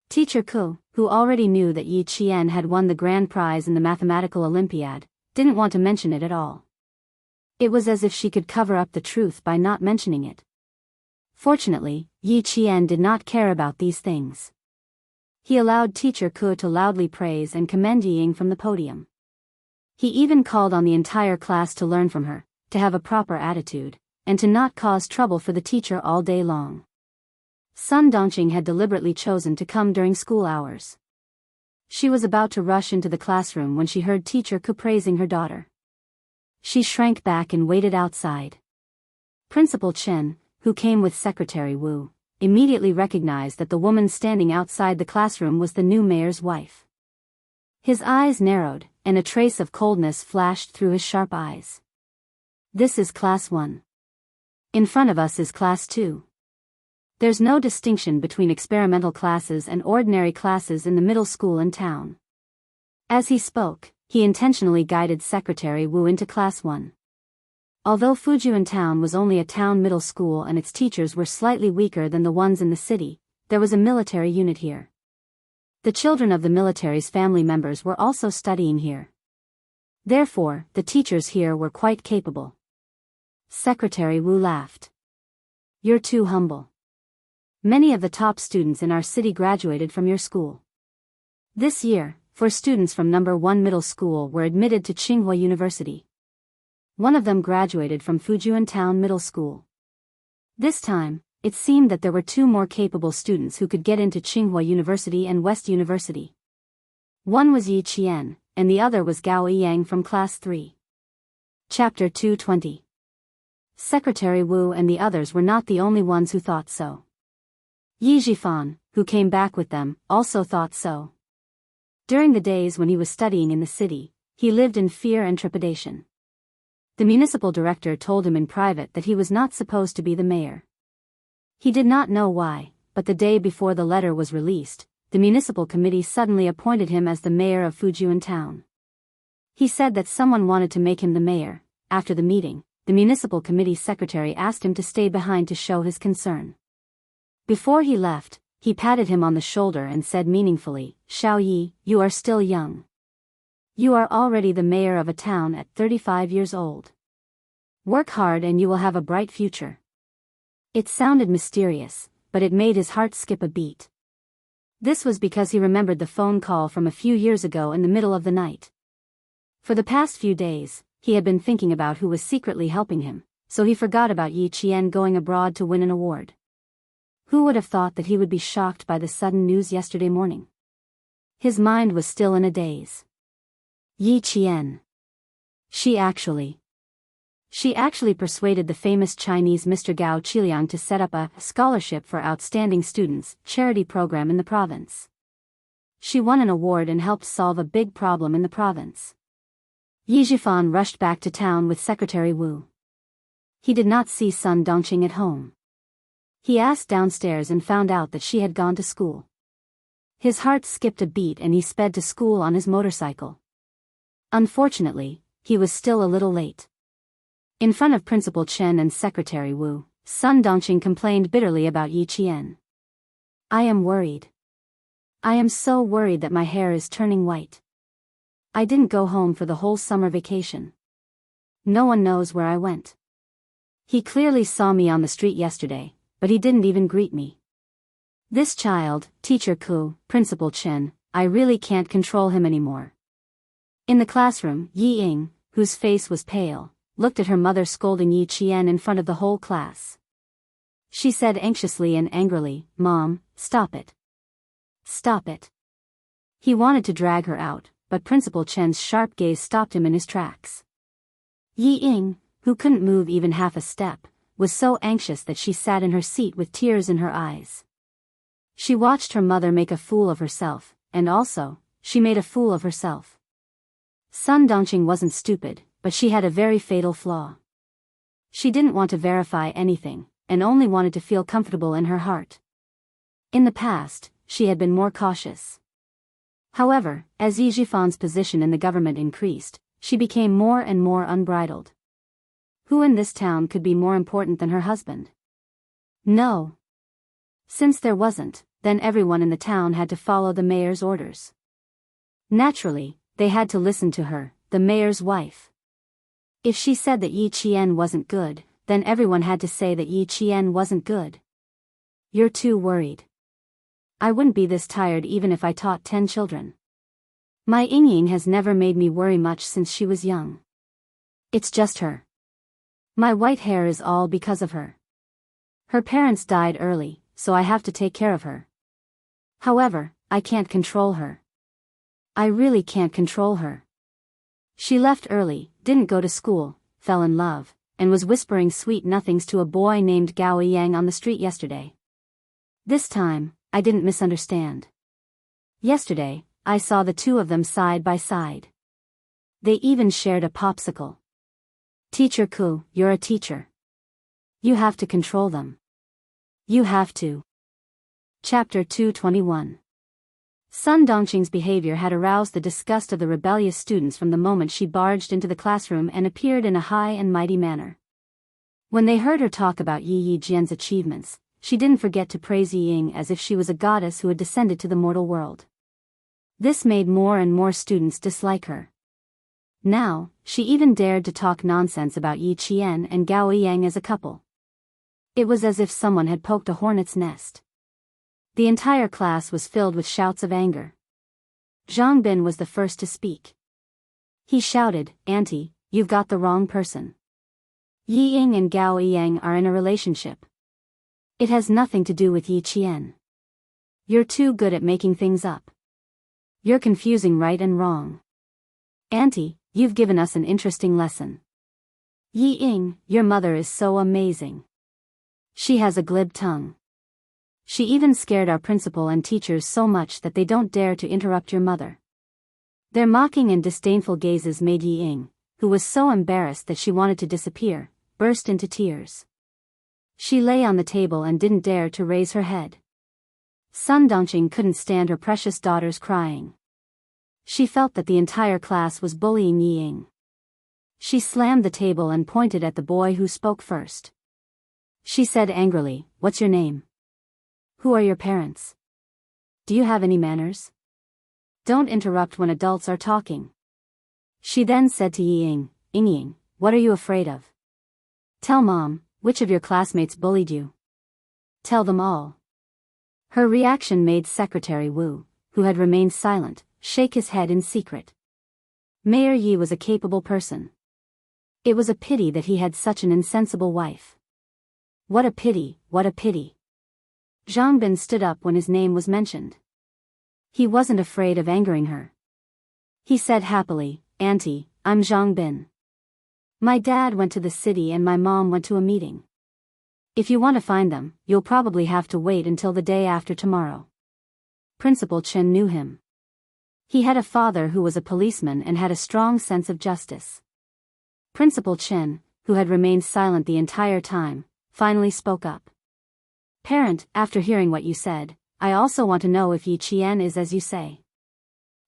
Teacher Ku, who already knew that Yi Qian had won the grand prize in the mathematical Olympiad, didn't want to mention it at all. It was as if she could cover up the truth by not mentioning it. Fortunately, Yi Qian did not care about these things. He allowed Teacher Ku to loudly praise and commend Ying from the podium. He even called on the entire class to learn from her, to have a proper attitude, and to not cause trouble for the teacher all day long. Sun Dongqing had deliberately chosen to come during school hours. She was about to rush into the classroom when she heard Teacher Ku praising her daughter. She shrank back and waited outside. Principal Chen, who came with Secretary Wu, immediately recognized that the woman standing outside the classroom was the new mayor's wife. His eyes narrowed, and a trace of coldness flashed through his sharp eyes. This is Class 1. In front of us is Class 2. There's no distinction between experimental classes and ordinary classes in the middle school in town. As he spoke, he intentionally guided Secretary Wu into Class 1. Although Fujian Town was only a town middle school and its teachers were slightly weaker than the ones in the city, there was a military unit here. The children of the military's family members were also studying here. Therefore, the teachers here were quite capable. Secretary Wu laughed. You're too humble. Many of the top students in our city graduated from your school. This year, 4 students from number 1 middle school were admitted to Tsinghua University. One of them graduated from Fujian Town Middle School. This time, it seemed that there were 2 more capable students who could get into Tsinghua University and West University. One was Yi Qian, and the other was Gao Yang from Class 3. Chapter 220. Secretary Wu and the others were not the only ones who thought so. Yi Jifan, who came back with them, also thought so. During the days when he was studying in the city, he lived in fear and trepidation. The municipal director told him in private that he was not supposed to be the mayor. He did not know why, but the day before the letter was released, the municipal committee suddenly appointed him as the mayor of Fujian town. He said that someone wanted to make him the mayor. After the meeting, the municipal committee secretary asked him to stay behind to show his concern. Before he left, he patted him on the shoulder and said meaningfully, "Xiao Yi, you are still young. You are already the mayor of a town at 35 years old. Work hard and you will have a bright future." It sounded mysterious, but it made his heart skip a beat. This was because he remembered the phone call from a few years ago in the middle of the night. For the past few days, he had been thinking about who was secretly helping him, so he forgot about Yi Qian going abroad to win an award. Who would have thought that he would be shocked by the sudden news yesterday morning? His mind was still in a daze. Yi Qian. She actually persuaded the famous Chinese Mr. Gao Qiliang to set up a scholarship for outstanding students charity program in the province. She won an award and helped solve a big problem in the province. Yi Jifan rushed back to town with Secretary Wu. He did not see Sun Dongqing at home. He asked downstairs and found out that she had gone to school. His heart skipped a beat and he sped to school on his motorcycle. Unfortunately, he was still a little late. In front of Principal Chen and Secretary Wu, Sun Dongqing complained bitterly about Yi Qian. "I am worried. I am so worried that my hair is turning white. I didn't go home for the whole summer vacation. No one knows where I went. He clearly saw me on the street yesterday, but he didn't even greet me. This child, Teacher Ku, Principal Chen, I really can't control him anymore." In the classroom, Yi Ying, whose face was pale, looked at her mother scolding Yi Qian in front of the whole class. She said anxiously and angrily, "Mom, stop it. Stop it." He wanted to drag her out, but Principal Chen's sharp gaze stopped him in his tracks. Yi Ying, who couldn't move even half a step, was so anxious that she sat in her seat with tears in her eyes. She watched her mother make a fool of herself, and also, she made a fool of herself. Sun Dongqing wasn't stupid, but she had a very fatal flaw. She didn't want to verify anything, and only wanted to feel comfortable in her heart. In the past, she had been more cautious. However, as Yi Jifan's position in the government increased, she became more and more unbridled. Who in this town could be more important than her husband? No. Since there wasn't, then everyone in the town had to follow the mayor's orders. Naturally, they had to listen to her, the mayor's wife. If she said that Yi Qian wasn't good, then everyone had to say that Yi Qian wasn't good. "You're too worried. I wouldn't be this tired even if I taught 10 children. My Yingying has never made me worry much since she was young. It's just her. My white hair is all because of her. Her parents died early, so I have to take care of her. However, I can't control her. I really can't control her. She left early, didn't go to school, fell in love, and was whispering sweet nothings to a boy named Gao Yang on the street yesterday. This time, I didn't misunderstand. Yesterday, I saw the two of them side by side. They even shared a popsicle. Teacher Ku, you're a teacher. You have to control them. You have to." Chapter 221. Sun Dongqing's behavior had aroused the disgust of the rebellious students from the moment she barged into the classroom and appeared in a high and mighty manner. When they heard her talk about Yi Jian's achievements, she didn't forget to praise Yi Ying as if she was a goddess who had descended to the mortal world. This made more and more students dislike her. Now, she even dared to talk nonsense about Yi Qian and Gao Yang as a couple. It was as if someone had poked a hornet's nest. The entire class was filled with shouts of anger. Zhang Bin was the first to speak. He shouted, "Auntie, you've got the wrong person. Yi Ying and Gao Yang are in a relationship. It has nothing to do with Yi Qian. You're too good at making things up. You're confusing right and wrong. Auntie, you've given us an interesting lesson. Yi Ying, your mother is so amazing. She has a glib tongue. She even scared our principal and teachers so much that they don't dare to interrupt your mother. Their mocking and disdainful gazes made Yi Ying, who was so embarrassed that she wanted to disappear, burst into tears. She lay on the table and didn't dare to raise her head. Sun Dongqing couldn't stand her precious daughter's crying. She felt that the entire class was bullying Yi Ying. She slammed the table and pointed at the boy who spoke first. She said angrily, "What's your name? Who are your parents? Do you have any manners? Don't interrupt when adults are talking." She then said to Yi Ying, "Ying, what are you afraid of? Tell Mom, which of your classmates bullied you? Tell them all." Her reaction made Secretary Wu, who had remained silent, shake his head in secret. Mayor Yi was a capable person. It was a pity that he had such an insensible wife. What a pity, what a pity. Zhang Bin stood up when his name was mentioned. He wasn't afraid of angering her. He said happily, "Auntie, I'm Zhang Bin. My dad went to the city and my mom went to a meeting. If you want to find them, you'll probably have to wait until the day after tomorrow." Principal Chen knew him. He had a father who was a policeman and had a strong sense of justice. Principal Chen, who had remained silent the entire time, finally spoke up. "Parent, after hearing what you said, I also want to know if Yi Qian is as you say.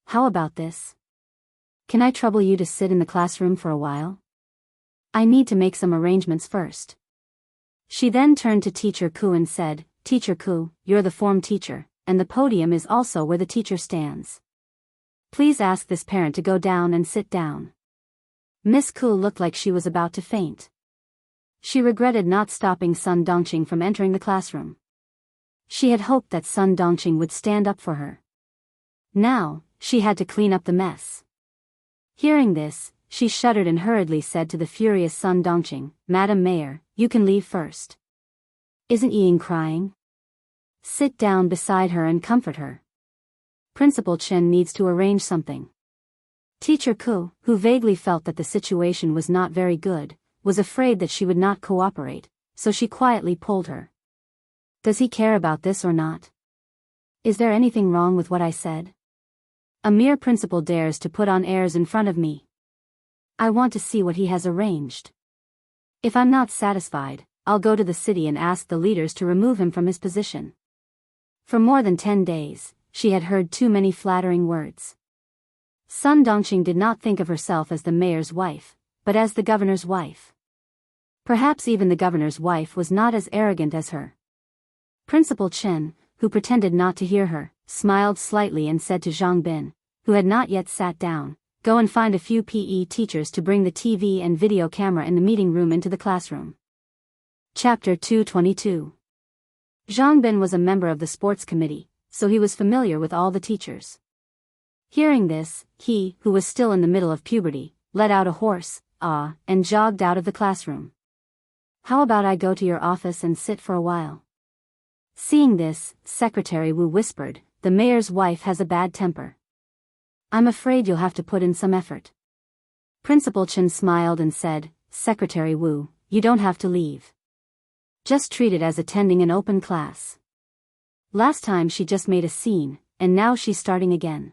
How about this? Can I trouble you to sit in the classroom for a while? I need to make some arrangements first." She then turned to Teacher Ku and said, "Teacher Ku, you're the form teacher, and the podium is also where the teacher stands. Please ask this parent to go down and sit down." Miss Ku looked like she was about to faint. She regretted not stopping Sun Dongqing from entering the classroom. She had hoped that Sun Dongqing would stand up for her. Now, she had to clean up the mess. Hearing this, she shuddered and hurriedly said to the furious Sun Dongqing, "Madam Mayor, you can leave first. Isn't Yi Ying crying? Sit down beside her and comfort her. Principal Chen needs to arrange something." Teacher Ku, who vaguely felt that the situation was not very good, was afraid that she would not cooperate, so she quietly pulled her. "Does he care about this or not? Is there anything wrong with what I said? A mere principal dares to put on airs in front of me. I want to see what he has arranged. If I'm not satisfied, I'll go to the city and ask the leaders to remove him from his position." For more than 10 days, she had heard too many flattering words. Sun Dongqing did not think of herself as the mayor's wife, but as the governor's wife. Perhaps even the governor's wife was not as arrogant as her. Principal Chen, who pretended not to hear her, smiled slightly and said to Zhang Bin, who had not yet sat down, "Go and find a few PE teachers to bring the TV and video camera in the meeting room into the classroom." Chapter 222. Zhang Bin was a member of the sports committee, so he was familiar with all the teachers. Hearing this, he, who was still in the middle of puberty, let out a hoarse "ah" and jogged out of the classroom. "How about I go to your office and sit for a while?" Seeing this, Secretary Wu whispered, "The mayor's wife has a bad temper. I'm afraid you'll have to put in some effort." Principal Chen smiled and said, "Secretary Wu, you don't have to leave. Just treat it as attending an open class. Last time she just made a scene, and now she's starting again.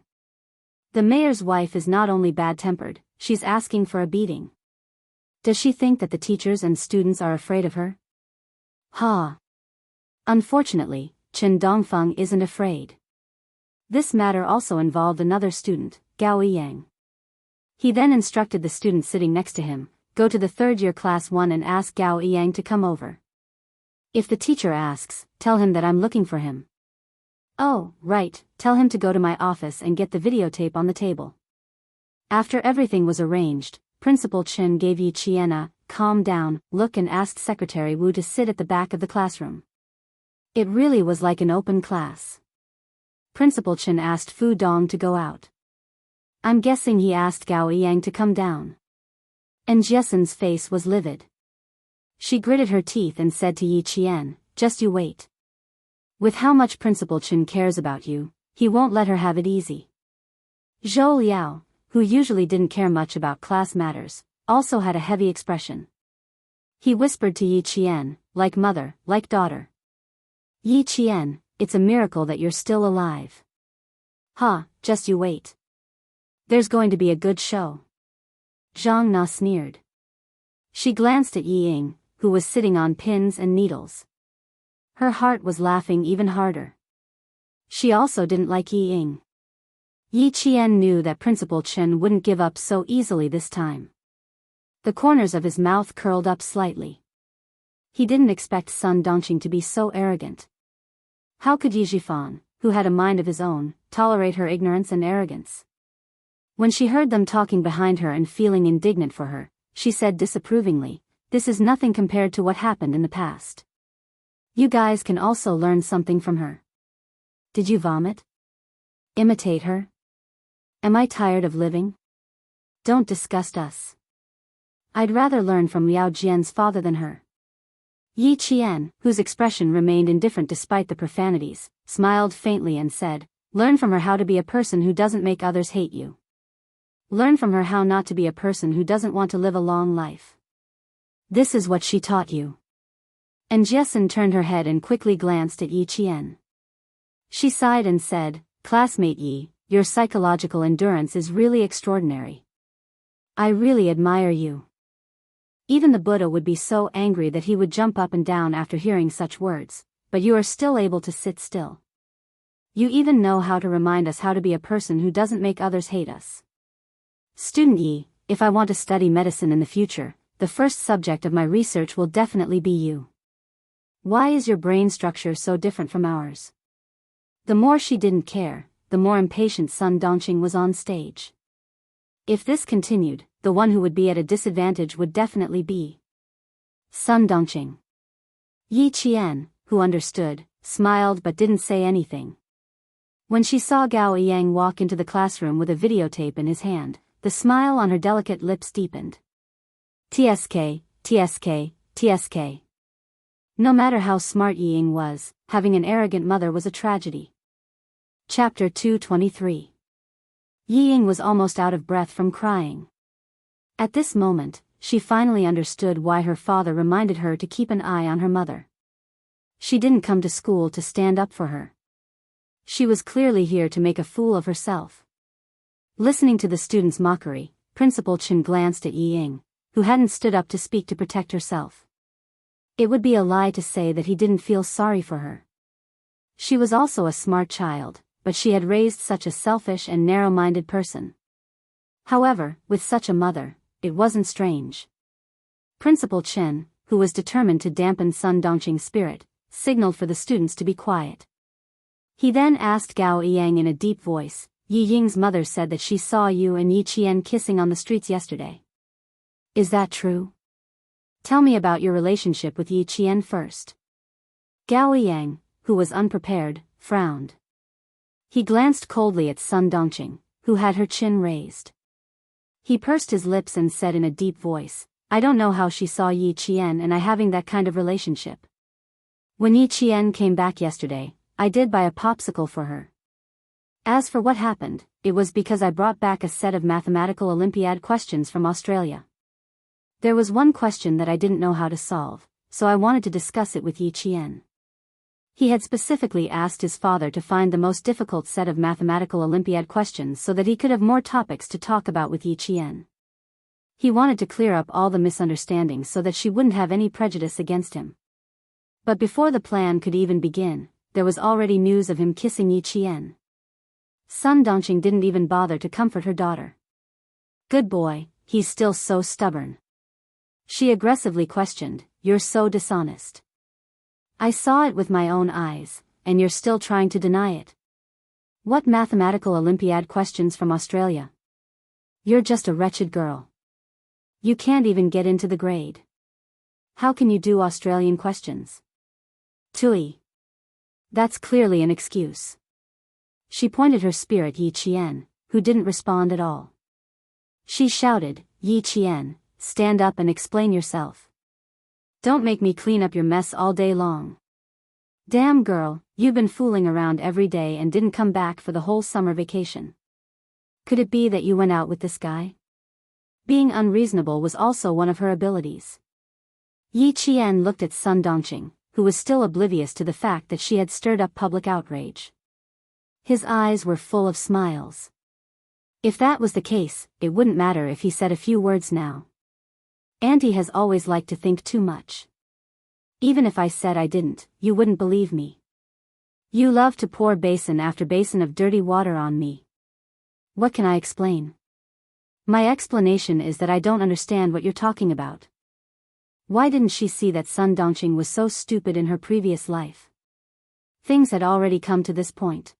The mayor's wife is not only bad-tempered, she's asking for a beating. Does she think that the teachers and students are afraid of her? Ha! Unfortunately, Chen Dongfeng isn't afraid." This matter also involved another student, Gao Yang. He then instructed the student sitting next to him, "Go to the third-year class 1 and ask Gao Yang to come over. If the teacher asks, tell him that I'm looking for him. Oh, right, tell him to go to my office and get the videotape on the table." After everything was arranged, Principal Chen gave Yi Qian a calm down look and asked Secretary Wu to sit at the back of the classroom. It really was like an open class. Principal Chen asked Fu Dong to go out. I'm guessing he asked Gao Yang to come down. And Jessen's face was livid. She gritted her teeth and said to Yi Qian, "Just you wait. With how much Principal Chen cares about you, he won't let her have it easy." Zhou Liao, who usually didn't care much about class matters, also had a heavy expression. He whispered to Yi Qian, like mother, like daughter. Yi Qian, it's a miracle that you're still alive. Ha, just you wait. There's going to be a good show. Zhang Na sneered. She glanced at Yi Ying, who was sitting on pins and needles. Her heart was laughing even harder. She also didn't like Yi Ying. Yi Qian knew that Principal Chen wouldn't give up so easily this time. The corners of his mouth curled up slightly. He didn't expect Sun Dongqing to be so arrogant. How could Yi Zhifan, who had a mind of his own, tolerate her ignorance and arrogance? When she heard them talking behind her and feeling indignant for her, she said disapprovingly, "This is nothing compared to what happened in the past. You guys can also learn something from her." Did you vomit? Imitate her? Am I tired of living? Don't disgust us. I'd rather learn from Liao Jian's father than her. Yi Qian, whose expression remained indifferent despite the profanities, smiled faintly and said, "Learn from her how to be a person who doesn't make others hate you. Learn from her how not to be a person who doesn't want to live a long life. This is what she taught you." And Jiesin turned her head and quickly glanced at Yi Qian. She sighed and said, "Classmate Yi, your psychological endurance is really extraordinary. I really admire you." Even the Buddha would be so angry that he would jump up and down after hearing such words, but you are still able to sit still. You even know how to remind us how to be a person who doesn't make others hate us. Student Yi, if I want to study medicine in the future, the first subject of my research will definitely be you. Why is your brain structure so different from ours? The more she didn't care, the more impatient Sun Dongqing was on stage. If this continued, the one who would be at a disadvantage would definitely be Sun Dongqing. Yi Qian, who understood, smiled but didn't say anything. When she saw Gao Yang walk into the classroom with a videotape in his hand, the smile on her delicate lips deepened. TSK, TSK, TSK. No matter how smart Yi Ying was, having an arrogant mother was a tragedy. Chapter 223. Yi Ying was almost out of breath from crying. At this moment, she finally understood why her father reminded her to keep an eye on her mother. She didn't come to school to stand up for her. She was clearly here to make a fool of herself. Listening to the students' mockery, Principal Chen glanced at Yi Ying, who hadn't stood up to speak to protect herself. It would be a lie to say that he didn't feel sorry for her. She was also a smart child, but she had raised such a selfish and narrow-minded person. However, with such a mother, it wasn't strange. Principal Chen, who was determined to dampen Sun Dongqing's spirit, signaled for the students to be quiet. He then asked Gao Yang in a deep voice, "Yi Ying's mother said that she saw you and Yi Qian kissing on the streets yesterday. Is that true? Tell me about your relationship with Yi Qian first." Gao Yang, who was unprepared, frowned. He glanced coldly at Sun Dongqing, who had her chin raised. He pursed his lips and said in a deep voice, "I don't know how she saw Yi Qian and I having that kind of relationship. When Yi Qian came back yesterday, I did buy a popsicle for her. As for what happened, it was because I brought back a set of mathematical Olympiad questions from Australia. There was one question that I didn't know how to solve, so I wanted to discuss it with Yi Qian." He had specifically asked his father to find the most difficult set of mathematical Olympiad questions so that he could have more topics to talk about with Yi Qian. He wanted to clear up all the misunderstandings so that she wouldn't have any prejudice against him. But before the plan could even begin, there was already news of him kissing Yi Qian. Sun Dongqing didn't even bother to comfort her daughter. "Good boy, he's still so stubborn." She aggressively questioned, "You're so dishonest. I saw it with my own eyes, and you're still trying to deny it. What mathematical Olympiad questions from Australia? You're just a wretched girl. You can't even get into the grade. How can you do Australian questions? Tui. That's clearly an excuse." She pointed her spear at Yi Qian, who didn't respond at all. She shouted, "Yi Qian, stand up and explain yourself. Don't make me clean up your mess all day long. Damn girl, you've been fooling around every day and didn't come back for the whole summer vacation. Could it be that you went out with this guy? Being unreasonable was also one of her abilities. Yi Qian looked at Sun Dongqing, who was still oblivious to the fact that she had stirred up public outrage. His eyes were full of smiles. If that was the case, it wouldn't matter if he said a few words now. Auntie has always liked to think too much. Even if I said I didn't, you wouldn't believe me. You love to pour basin after basin of dirty water on me. What can I explain? My explanation is that I don't understand what you're talking about. Why didn't she see that Sun Dongqing was so stupid in her previous life? Things had already come to this point.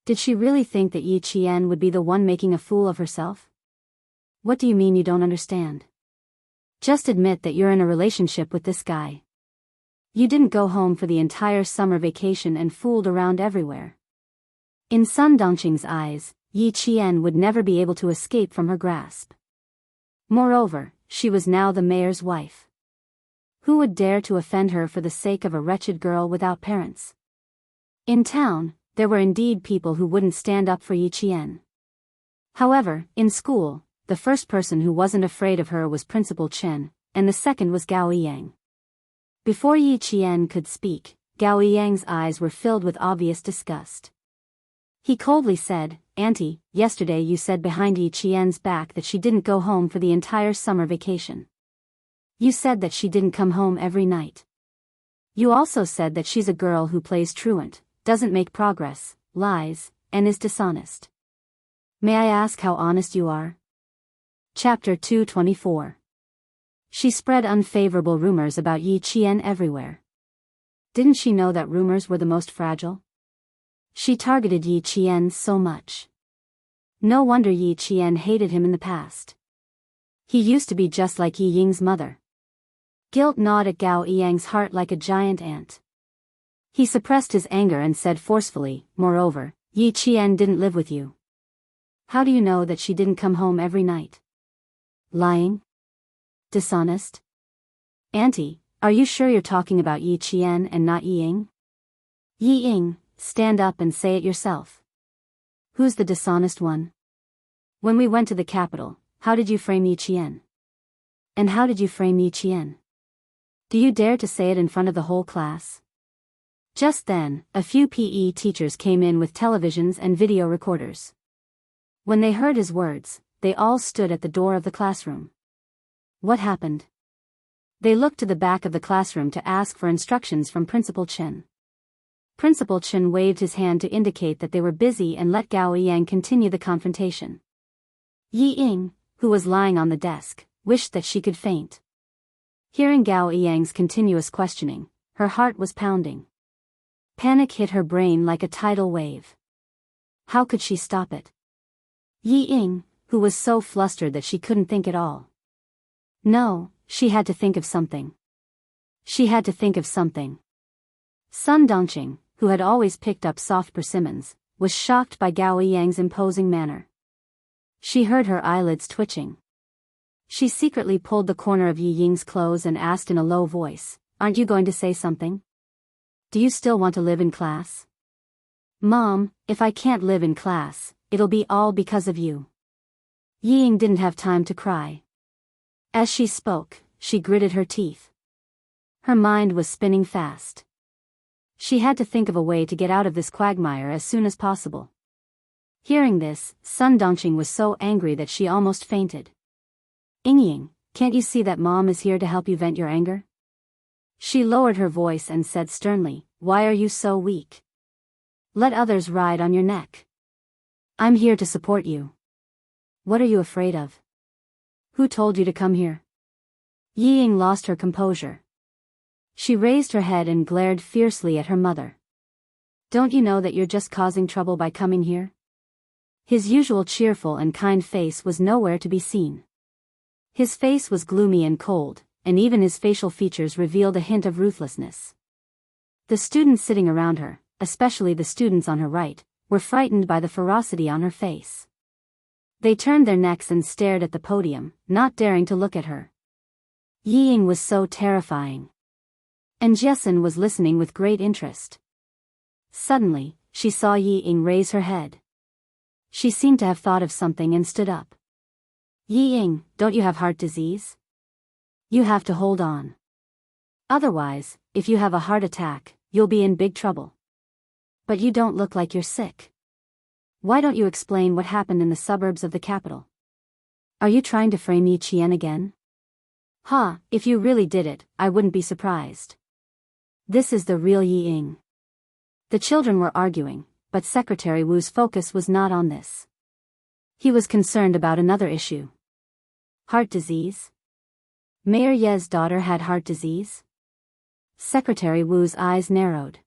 Did she really think that Yi Qian would be the one making a fool of herself? What do you mean you don't understand? Just admit that you're in a relationship with this guy. You didn't go home for the entire summer vacation and fooled around everywhere. In Sun Dongqing's eyes, Yi Qian would never be able to escape from her grasp. Moreover, she was now the mayor's wife. Who would dare to offend her for the sake of a wretched girl without parents? In town, there were indeed people who wouldn't stand up for Yi Qian. However, in school, the first person who wasn't afraid of her was Principal Chen, and the second was Gao Yang. Before Yi Qian could speak, Gao Yang's eyes were filled with obvious disgust. He coldly said, "Auntie, yesterday you said behind Yi Qian's back that she didn't go home for the entire summer vacation. You said that she didn't come home every night. You also said that she's a girl who plays truant, doesn't make progress, lies, and is dishonest. May I ask how honest you are?" Chapter 224. She spread unfavorable rumors about Yi Qian everywhere. Didn't she know that rumors were the most fragile? She targeted Yi Qian so much. No wonder Yi Qian hated him in the past. He used to be just like Yi Ying's mother. Guilt gnawed at Gao Yang's heart like a giant ant. He suppressed his anger and said forcefully, "Moreover, Yi Qian didn't live with you. How do you know that she didn't come home every night? Lying? Dishonest? Auntie, are you sure you're talking about Yi Qian and not Yi Ying? Yi Ying, stand up and say it yourself. Who's the dishonest one? When we went to the capital, how did you frame Yi Qian? And how did you frame Yi Qian? Do you dare to say it in front of the whole class?" Just then, a few PE teachers came in with televisions and video recorders. When they heard his words, they all stood at the door of the classroom. What happened? They looked to the back of the classroom to ask for instructions from Principal Chen. Principal Chen waved his hand to indicate that they were busy and let Gao Yang continue the confrontation. Yi Ying, who was lying on the desk, wished that she could faint. Hearing Gao Yang's continuous questioning, her heart was pounding. Panic hit her brain like a tidal wave. How could she stop it? Yi Ying, who was so flustered that she couldn't think at all. No, she had to think of something. She had to think of something. Sun Dongqing, who had always picked up soft persimmons, was shocked by Gao Yang's imposing manner. She heard her eyelids twitching. She secretly pulled the corner of Yi Ying's clothes and asked in a low voice, "Aren't you going to say something? Do you still want to live in class?" "Mom, if I can't live in class, it'll be all because of you." Yi Ying didn't have time to cry. As she spoke, she gritted her teeth. Her mind was spinning fast. She had to think of a way to get out of this quagmire as soon as possible. Hearing this, Sun Dongqing was so angry that she almost fainted. "Ying, can't you see that Mom is here to help you vent your anger?" She lowered her voice and said sternly, "Why are you so weak? Let others ride on your neck. I'm here to support you. What are you afraid of? Who told you to come here?" Yi Ying lost her composure. She raised her head and glared fiercely at her mother. "Don't you know that you're just causing trouble by coming here?" His usual cheerful and kind face was nowhere to be seen. His face was gloomy and cold, and even his facial features revealed a hint of ruthlessness. The students sitting around her, especially the students on her right, were frightened by the ferocity on her face. They turned their necks and stared at the podium, not daring to look at her. Yi Ying was so terrifying. And Jessen was listening with great interest. Suddenly, she saw Yi Ying raise her head. She seemed to have thought of something and stood up. Yi Ying, don't you have heart disease? You have to hold on. Otherwise, if you have a heart attack, you'll be in big trouble. But you don't look like you're sick. Why don't you explain what happened in the suburbs of the capital? Are you trying to frame Yi Qian again? Ha, if you really did it, I wouldn't be surprised. This is the real Yi Ying. The children were arguing, but Secretary Wu's focus was not on this. He was concerned about another issue. Heart disease? Mayor Ye's daughter had heart disease? Secretary Wu's eyes narrowed.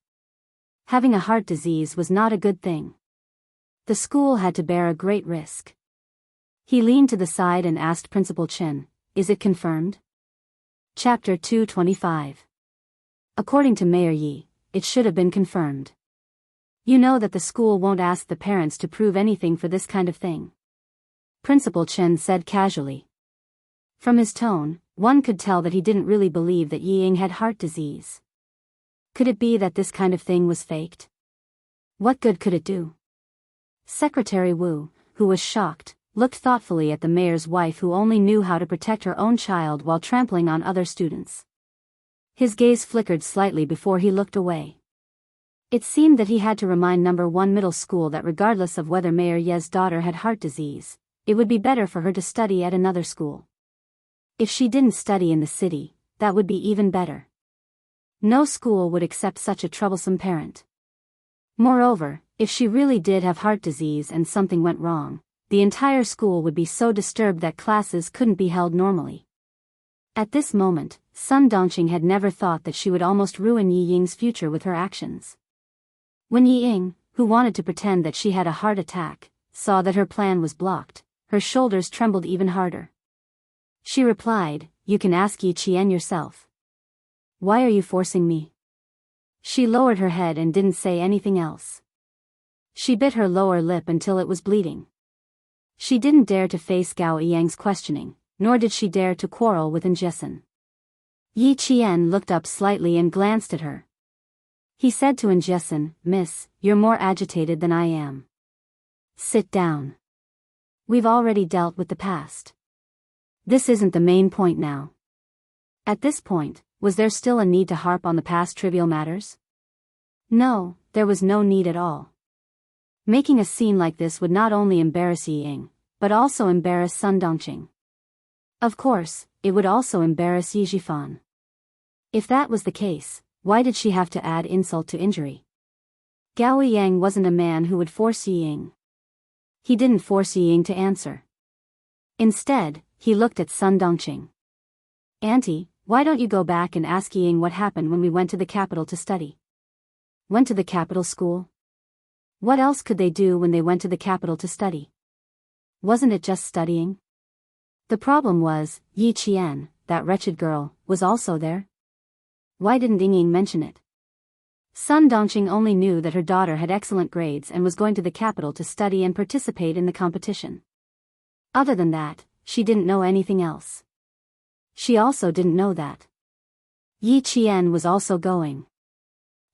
Having a heart disease was not a good thing. The school had to bear a great risk. He leaned to the side and asked Principal Chen, "Is it confirmed?" Chapter 225. According to Mayor Yi, it should have been confirmed. You know that the school won't ask the parents to prove anything for this kind of thing. Principal Chen said casually. From his tone, one could tell that he didn't really believe that Yi Ying had heart disease. Could it be that this kind of thing was faked? What good could it do? Secretary Wu, who was shocked, looked thoughtfully at the mayor's wife who only knew how to protect her own child while trampling on other students. His gaze flickered slightly before he looked away. It seemed that he had to remind No. 1 middle school that regardless of whether Mayor Ye's daughter had heart disease, it would be better for her to study at another school. If she didn't study in the city, that would be even better. No school would accept such a troublesome parent. Moreover, if she really did have heart disease and something went wrong, the entire school would be so disturbed that classes couldn't be held normally. At this moment, Sun Dongqing had never thought that she would almost ruin Yi Ying's future with her actions. When Yi Ying, who wanted to pretend that she had a heart attack, saw that her plan was blocked, her shoulders trembled even harder. She replied, "You can ask Yi Qian yourself. Why are you forcing me?" She lowered her head and didn't say anything else. She bit her lower lip until it was bleeding. She didn't dare to face Gao Yang's questioning, nor did she dare to quarrel with Injesan. Yi Qian looked up slightly and glanced at her. He said to Injesan, "Miss, you're more agitated than I am. Sit down. We've already dealt with the past. This isn't the main point now." At this point, was there still a need to harp on the past trivial matters? No, there was no need at all. Making a scene like this would not only embarrass Yi Ying, but also embarrass Sun Dongqing. Of course, it would also embarrass Yi Zhifan. If that was the case, why did she have to add insult to injury? Gao Yang wasn't a man who would force Yi Ying. He didn't force Yi Ying to answer. Instead, he looked at Sun Dongqing. "Auntie, why don't you go back and ask Yi Ying what happened when we went to the capital to study?" Went to the capital school? What else could they do when they went to the capital to study? Wasn't it just studying? The problem was, Yi Qian, that wretched girl, was also there. Why didn't Ying Ying mention it? Sun Dongqing only knew that her daughter had excellent grades and was going to the capital to study and participate in the competition. Other than that, she didn't know anything else. She also didn't know that Yi Qian was also going.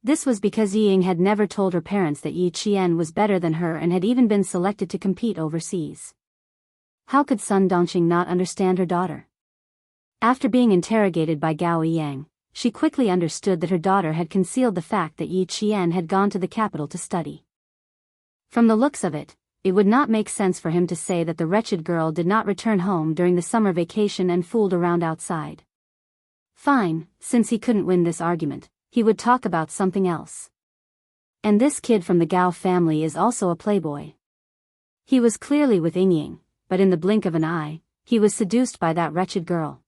This was because Yi Ying had never told her parents that Yi Qian was better than her and had even been selected to compete overseas. How could Sun Dongqing not understand her daughter? After being interrogated by Gao Yang, she quickly understood that her daughter had concealed the fact that Yi Qian had gone to the capital to study. From the looks of it, it would not make sense for him to say that the wretched girl did not return home during the summer vacation and fooled around outside. Fine, since he couldn't win this argument, he would talk about something else. And this kid from the Gao family is also a playboy. He was clearly with Ying Ying, but in the blink of an eye, he was seduced by that wretched girl.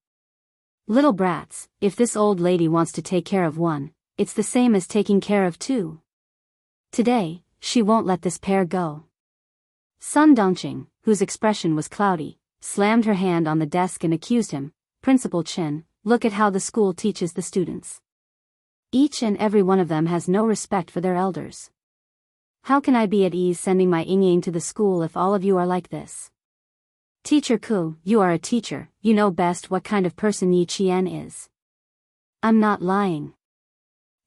Little brats, if this old lady wants to take care of one, it's the same as taking care of two. Today, she won't let this pair go. Sun Dongqing, whose expression was cloudy, slammed her hand on the desk and accused him, "Principal Chen, look at how the school teaches the students. Each and every one of them has no respect for their elders. How can I be at ease sending my Ying Ying to the school if all of you are like this? Teacher Ku, you are a teacher, you know best what kind of person Yi Qian is." I'm not lying.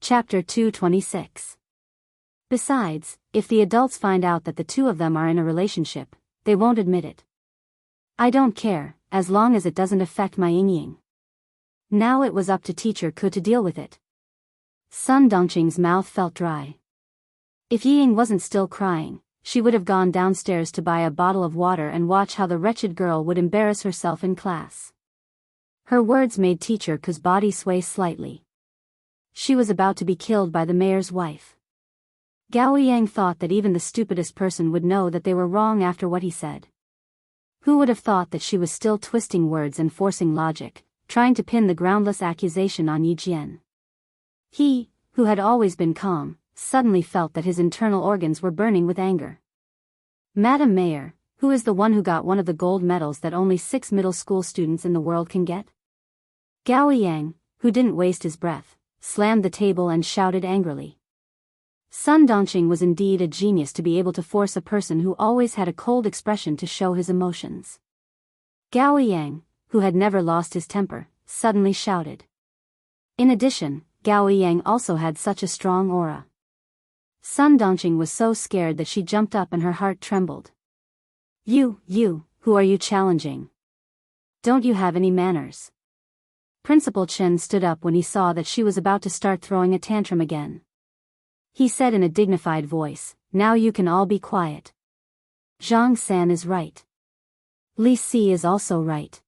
Chapter 226. Besides, if the adults find out that the two of them are in a relationship, they won't admit it. I don't care, as long as it doesn't affect my Ying. Now it was up to teacher Ku to deal with it. Sun Dongqing's mouth felt dry. If Ying wasn't still crying, she would have gone downstairs to buy a bottle of water and watch how the wretched girl would embarrass herself in class. Her words made teacher Ku's body sway slightly. She was about to be killed by the mayor's wife. Gao Yang thought that even the stupidest person would know that they were wrong after what he said. Who would have thought that she was still twisting words and forcing logic, trying to pin the groundless accusation on Yi Jian? He, who had always been calm, suddenly felt that his internal organs were burning with anger. Madam Mayor, who is the one who got one of the gold medals that only 6 middle school students in the world can get? Gao Yang, who didn't waste his breath, slammed the table and shouted angrily. Sun Dongqing was indeed a genius to be able to force a person who always had a cold expression to show his emotions. Gao Yang, who had never lost his temper, suddenly shouted. In addition, Gao Yang also had such a strong aura. Sun Dongqing was so scared that she jumped up and her heart trembled. You, who are you challenging? Don't you have any manners? Principal Chen stood up when he saw that she was about to start throwing a tantrum again. He said in a dignified voice, now you can all be quiet. Zhang San is right. Li Si is also right.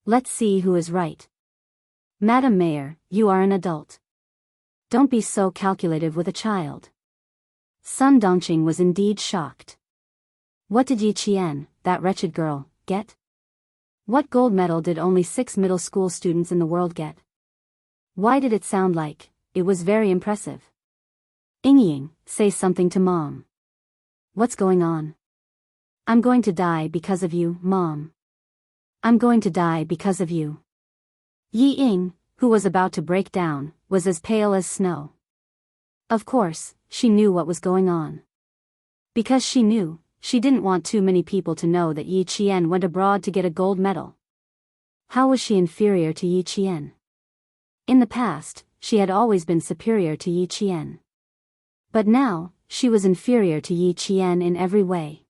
Let's see who is right. Madam Mayor, you are an adult. Don't be so calculative with a child. Sun Dongqing was indeed shocked. What did Yi Qian, that wretched girl, get? What gold medal did only 6 middle school students in the world get? Why did it sound like it was very impressive? Ying, say something to Mom. What's going on? I'm going to die because of you, Mom. I'm going to die because of you. Yi Ying, who was about to break down, was as pale as snow. Of course, she knew what was going on. Because she knew, she didn't want too many people to know that Yi Qian went abroad to get a gold medal. How was she inferior to Yi Qian? In the past, she had always been superior to Yi Qian. But now, she was inferior to Yi Qian in every way.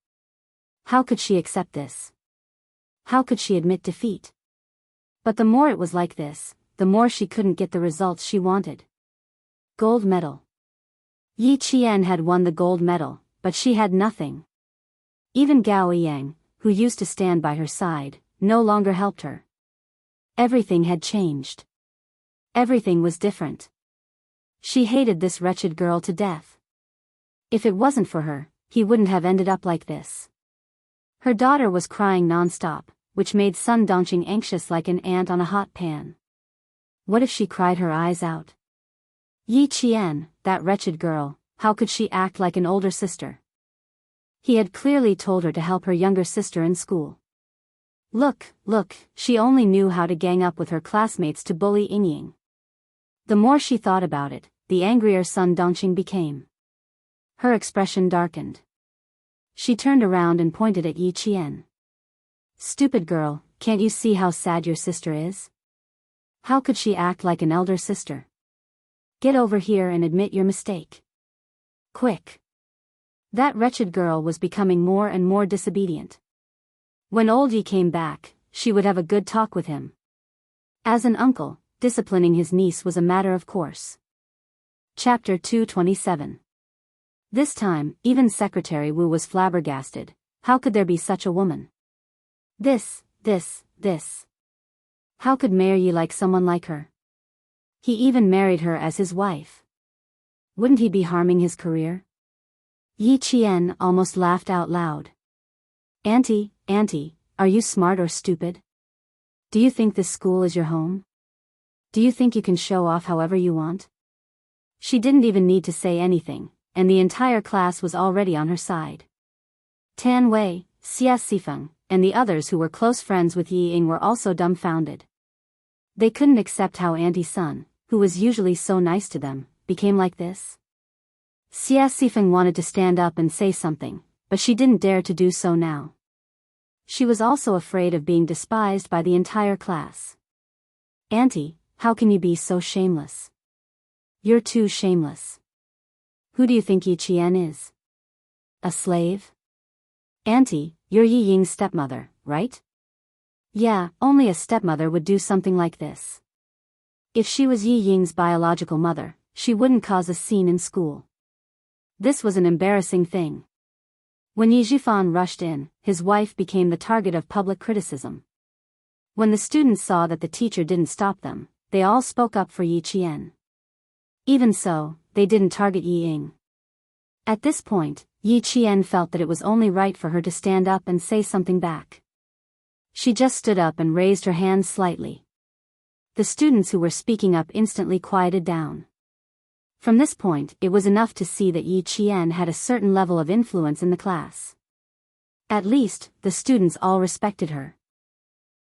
How could she accept this? How could she admit defeat? But the more it was like this, the more she couldn't get the results she wanted. Gold medal. Yi Qian had won the gold medal, but she had nothing. Even Gao Yang, who used to stand by her side, no longer helped her. Everything had changed. Everything was different. She hated this wretched girl to death. If it wasn't for her, he wouldn't have ended up like this. Her daughter was crying non-stop, which made Sun Dongqing anxious like an ant on a hot pan. What if she cried her eyes out? Yi Qian, that wretched girl, how could she act like an older sister? He had clearly told her to help her younger sister in school. Look, she only knew how to gang up with her classmates to bully Ying. The more she thought about it, the angrier Sun Dongqing became. Her expression darkened. She turned around and pointed at Yi Qian. Stupid girl, can't you see how sad your sister is? How could she act like an elder sister? Get over here and admit your mistake. Quick. That wretched girl was becoming more and more disobedient. When old Yi came back, she would have a good talk with him. As an uncle, disciplining his niece was a matter of course. Chapter 227. This time, even Secretary Wu was flabbergasted. How could there be such a woman? This. How could Mayor Yi like someone like her? He even married her as his wife. Wouldn't he be harming his career? Yi Qian almost laughed out loud. Auntie, are you smart or stupid? Do you think this school is your home? Do you think you can show off however you want? She didn't even need to say anything, and the entire class was already on her side. Tan Wei, Xia Sifeng, and the others who were close friends with Yi Ying were also dumbfounded. They couldn't accept how Auntie Sun, who was usually so nice to them, became like this. Xia Sifeng wanted to stand up and say something, but she didn't dare to do so now. She was also afraid of being despised by the entire class. Auntie, how can you be so shameless? You're too shameless. Who do you think Yi Qian is? A slave? Auntie, you're Yi Ying's stepmother, right? Yeah, only a stepmother would do something like this. If she was Yi Ying's biological mother, she wouldn't cause a scene in school. This was an embarrassing thing. When Yi Zhifan rushed in, his wife became the target of public criticism. When the students saw that the teacher didn't stop them, they all spoke up for Yi Qian. Even so, they didn't target Yi Ying. At this point, Yi Qian felt that it was only right for her to stand up and say something back. She just stood up and raised her hands slightly. The students who were speaking up instantly quieted down. From this point, it was enough to see that Yi Qian had a certain level of influence in the class. At least, the students all respected her.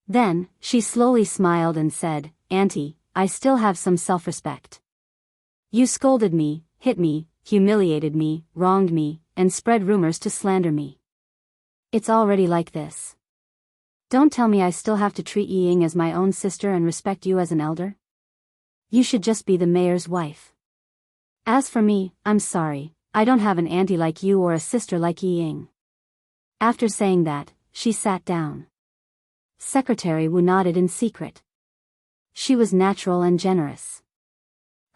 Then, she slowly smiled and said, "Auntie, I still have some self-respect. You scolded me, hit me, humiliated me, wronged me, and spread rumors to slander me. It's already like this. Don't tell me I still have to treat Yi Ying as my own sister and respect you as an elder? You should just be the mayor's wife. As for me, I'm sorry, I don't have an auntie like you or a sister like Yi Ying." After saying that, she sat down. Secretary Wu nodded in secret. She was natural and generous.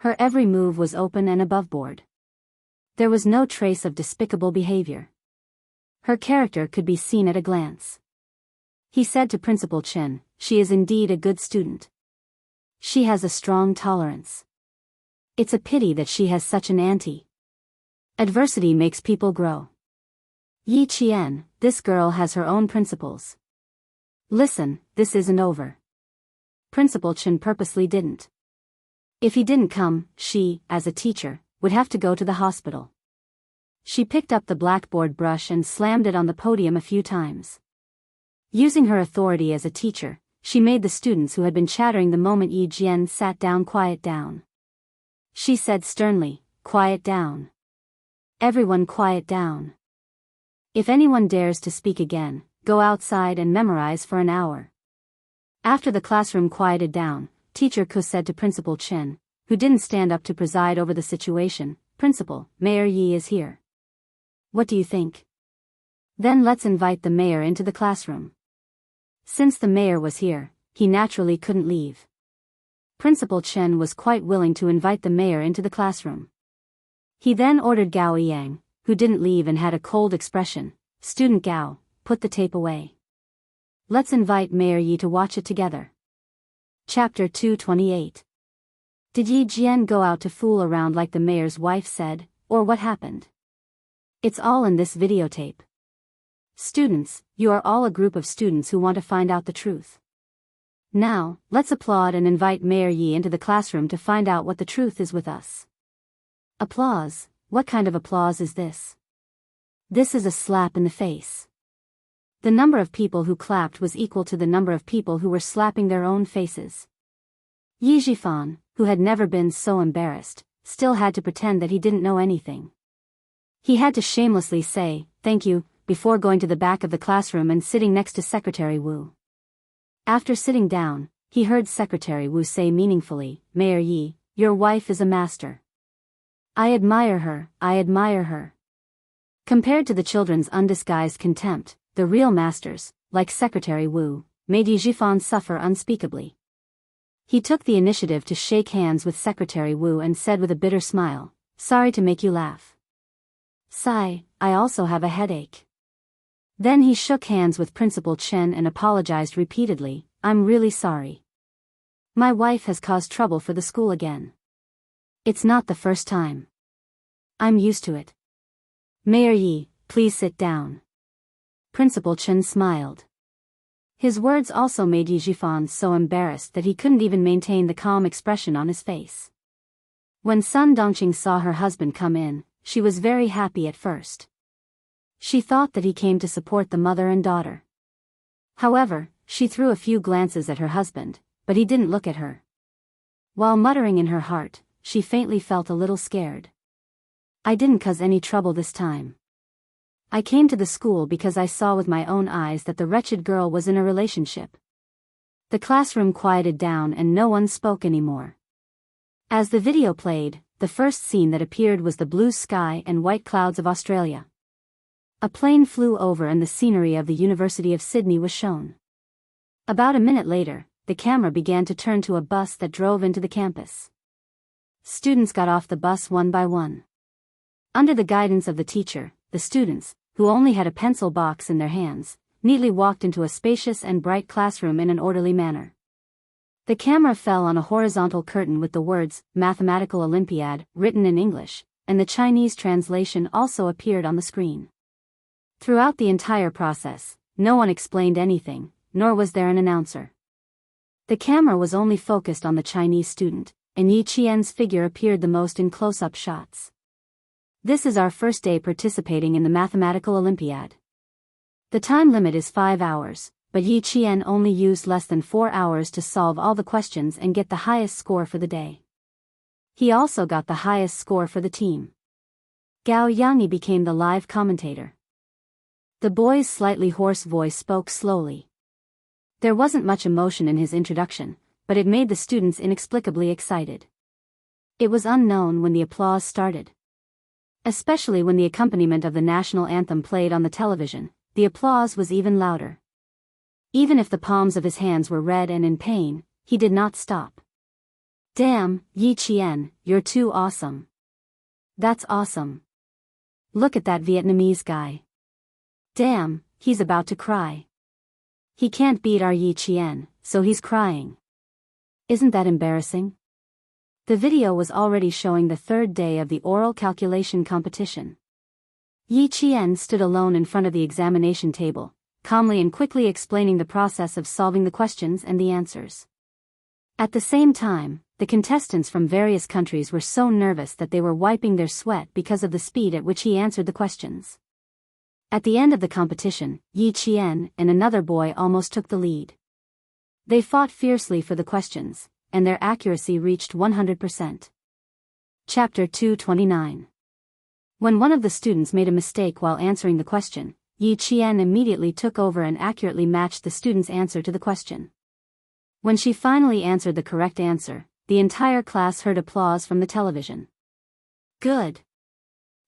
Her every move was open and aboveboard. There was no trace of despicable behavior. Her character could be seen at a glance. He said to Principal Chen, "She is indeed a good student. She has a strong tolerance. It's a pity that she has such an auntie. Adversity makes people grow. Yi Qian, this girl has her own principles. Listen, this isn't over." Principal Chen purposely didn't. If he didn't come, she, as a teacher, would have to go to the hospital. She picked up the blackboard brush and slammed it on the podium a few times. Using her authority as a teacher, she made the students who had been chattering the moment Yi Jian sat down quiet down. She said sternly, "Quiet down. Everyone quiet down. If anyone dares to speak again, go outside and memorize for an hour." After the classroom quieted down, Teacher Ku said to Principal Chen, who didn't stand up to preside over the situation, "Principal, Mayor Yi is here. What do you think? Then let's invite the mayor into the classroom." Since the mayor was here, he naturally couldn't leave. Principal Chen was quite willing to invite the mayor into the classroom. He then ordered Gao Yang, who didn't leave and had a cold expression, "Student Gao, put the tape away. Let's invite Mayor Yi to watch it together." Chapter 228. Did Yi Jian go out to fool around like the mayor's wife said, or what happened? It's all in this videotape. Students, you are all a group of students who want to find out the truth. Now, let's applaud and invite Mayor Yi into the classroom to find out what the truth is with us. Applause? What kind of applause is this? This is a slap in the face. The number of people who clapped was equal to the number of people who were slapping their own faces. Yi Zhifan, who had never been so embarrassed, still had to pretend that he didn't know anything. He had to shamelessly say, "Thank you," before going to the back of the classroom and sitting next to Secretary Wu. After sitting down, he heard Secretary Wu say meaningfully, "Mayor Yi, your wife is a master. I admire her, I admire her." Compared to the children's undisguised contempt, the real masters, like Secretary Wu, made Yi Zhifan suffer unspeakably. He took the initiative to shake hands with Secretary Wu and said with a bitter smile, "Sorry to make you laugh. Sigh, I also have a headache." Then he shook hands with Principal Chen and apologized repeatedly, "I'm really sorry. My wife has caused trouble for the school again. It's not the first time. I'm used to it. Mayor Yi, please sit down." Principal Chen smiled. His words also made Yi Zhifan so embarrassed that he couldn't even maintain the calm expression on his face. When Sun Dongqing saw her husband come in, she was very happy at first. She thought that he came to support the mother and daughter. However, she threw a few glances at her husband, but he didn't look at her. While muttering in her heart, she faintly felt a little scared. "I didn't cause any trouble this time. I came to the school because I saw with my own eyes that the wretched girl was in a relationship." The classroom quieted down and no one spoke anymore. As the video played, the first scene that appeared was the blue sky and white clouds of Australia. A plane flew over and the scenery of the University of Sydney was shown. About a minute later, the camera began to turn to a bus that drove into the campus. Students got off the bus one by one. Under the guidance of the teacher, the students, who only had a pencil box in their hands, neatly walked into a spacious and bright classroom in an orderly manner. The camera fell on a horizontal curtain with the words, Mathematical Olympiad, written in English, and the Chinese translation also appeared on the screen. Throughout the entire process, no one explained anything, nor was there an announcer. The camera was only focused on the Chinese student, and Yi Qian's figure appeared the most in close-up shots. This is our first day participating in the Mathematical Olympiad. The time limit is 5 hours, but Yi Qian only used less than 4 hours to solve all the questions and get the highest score for the day. He also got the highest score for the team. Gao Yangyi became the live commentator. The boy's slightly hoarse voice spoke slowly. There wasn't much emotion in his introduction, but it made the students inexplicably excited. It was unknown when the applause started. Especially when the accompaniment of the national anthem played on the television, the applause was even louder. Even if the palms of his hands were red and in pain, he did not stop. Damn, Yi Qian, you're too awesome. That's awesome. Look at that Vietnamese guy. Damn, he's about to cry. He can't beat our Yi Qian, so he's crying. Isn't that embarrassing? The video was already showing the third day of the oral calculation competition. Yi Qian stood alone in front of the examination table, calmly and quickly explaining the process of solving the questions and the answers. At the same time, the contestants from various countries were so nervous that they were wiping their sweat because of the speed at which he answered the questions. At the end of the competition, Yi Qian and another boy almost took the lead. They fought fiercely for the questions, and their accuracy reached 100%. Chapter 229. When one of the students made a mistake while answering the question, Yi Qian immediately took over and accurately matched the student's answer to the question. When she finally answered the correct answer, the entire class heard applause from the television. Good.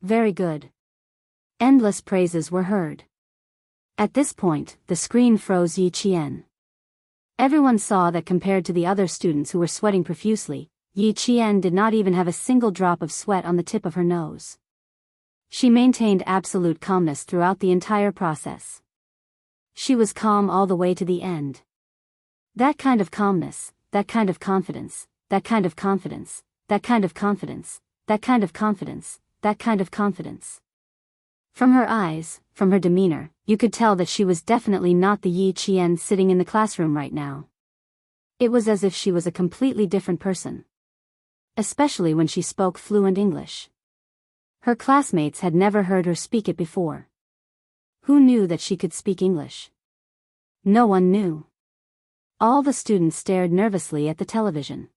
Very good. Endless praises were heard. At this point, the screen froze Yi Qian. Everyone saw that compared to the other students who were sweating profusely, Yi Qian did not even have a single drop of sweat on the tip of her nose. She maintained absolute calmness throughout the entire process. She was calm all the way to the end. That kind of calmness, that kind of confidence, that kind of confidence, that kind of confidence, that kind of confidence, that kind of confidence. From her eyes, from her demeanor, you could tell that she was definitely not the Yi Qian sitting in the classroom right now. It was as if she was a completely different person. Especially when she spoke fluent English. Her classmates had never heard her speak it before. Who knew that she could speak English? No one knew. All the students stared nervously at the television.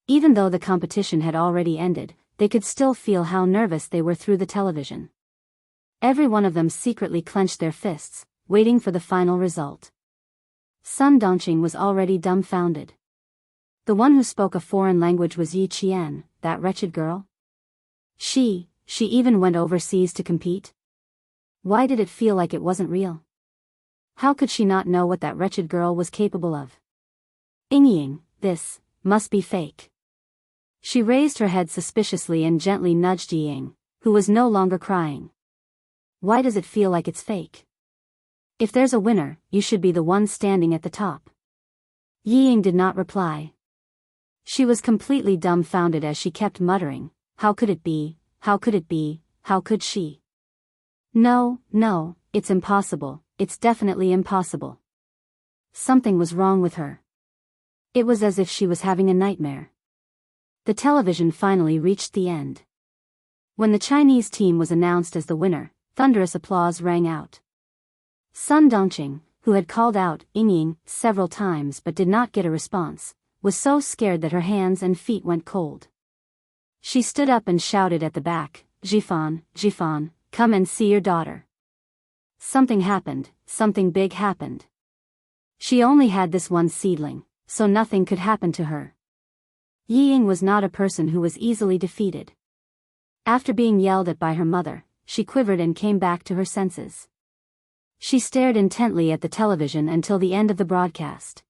Even though the competition had already ended, they could still feel how nervous they were through the television. Every one of them secretly clenched their fists, waiting for the final result. Sun Dongqing was already dumbfounded. The one who spoke a foreign language was Yi Qian, that wretched girl. She even went overseas to compete? Why did it feel like it wasn't real? How could she not know what that wretched girl was capable of? Ying, this must be fake. She raised her head suspiciously and gently nudged Ying, who was no longer crying. Why does it feel like it's fake? If there's a winner, you should be the one standing at the top. Ying did not reply. She was completely dumbfounded as she kept muttering, how could it be, how could it be, how could she? No, it's impossible, it's definitely impossible. Something was wrong with her. It was as if she was having a nightmare. The television finally reached the end. When the Chinese team was announced as the winner, thunderous applause rang out. Sun Dongqing, who had called out Ying several times but did not get a response, was so scared that her hands and feet went cold. She stood up and shouted at the back, Jifan, come and see your daughter. Something happened, something big happened. She only had this one seedling, so nothing could happen to her. Yi Ying was not a person who was easily defeated. After being yelled at by her mother, she quivered and came back to her senses. She stared intently at the television until the end of the broadcast.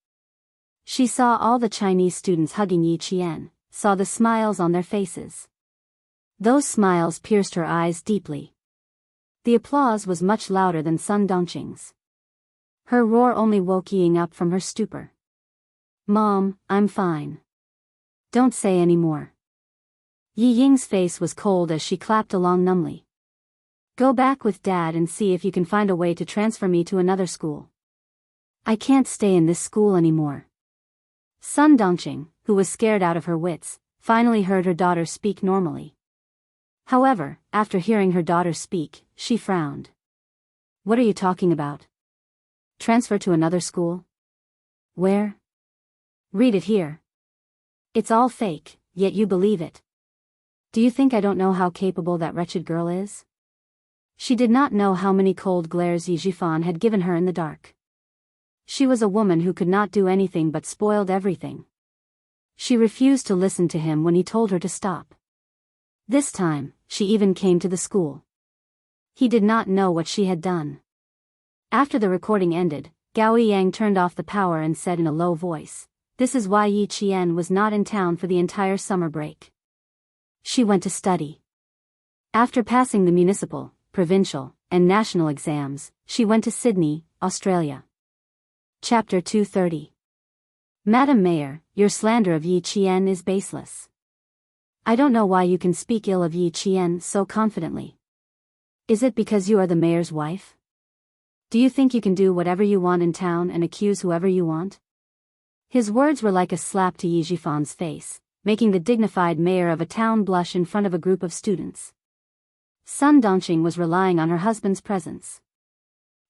She saw all the Chinese students hugging Yi Qian, saw the smiles on their faces. Those smiles pierced her eyes deeply. The applause was much louder than Sun Dongqing's. Her roar only woke Yi Ying up from her stupor. "Mom, I'm fine. Don't say any more." Yi Ying's face was cold as she clapped along numbly. "Go back with Dad and see if you can find a way to transfer me to another school. I can't stay in this school anymore." Sun Dongqing, who was scared out of her wits, finally heard her daughter speak normally. However, after hearing her daughter speak, she frowned. "What are you talking about? Transfer to another school? Where? Read it here. It's all fake, yet you believe it. Do you think I don't know how capable that wretched girl is?" She did not know how many cold glares Yi Jifan had given her in the dark. She was a woman who could not do anything but spoiled everything. She refused to listen to him when he told her to stop. This time, she even came to the school. He did not know what she had done. After the recording ended, Gao Yang turned off the power and said in a low voice, "This is why Yi Qian was not in town for the entire summer break. She went to study." After passing the municipal, provincial, and national exams, she went to Sydney, Australia. Chapter 230. Madam Mayor, your slander of Yi Qian is baseless. I don't know why you can speak ill of Yi Qian so confidently. Is it because you are the mayor's wife? Do you think you can do whatever you want in town and accuse whoever you want? His words were like a slap to Yi Jifan's face, making the dignified mayor of a town blush in front of a group of students. Sun Dongqing was relying on her husband's presence.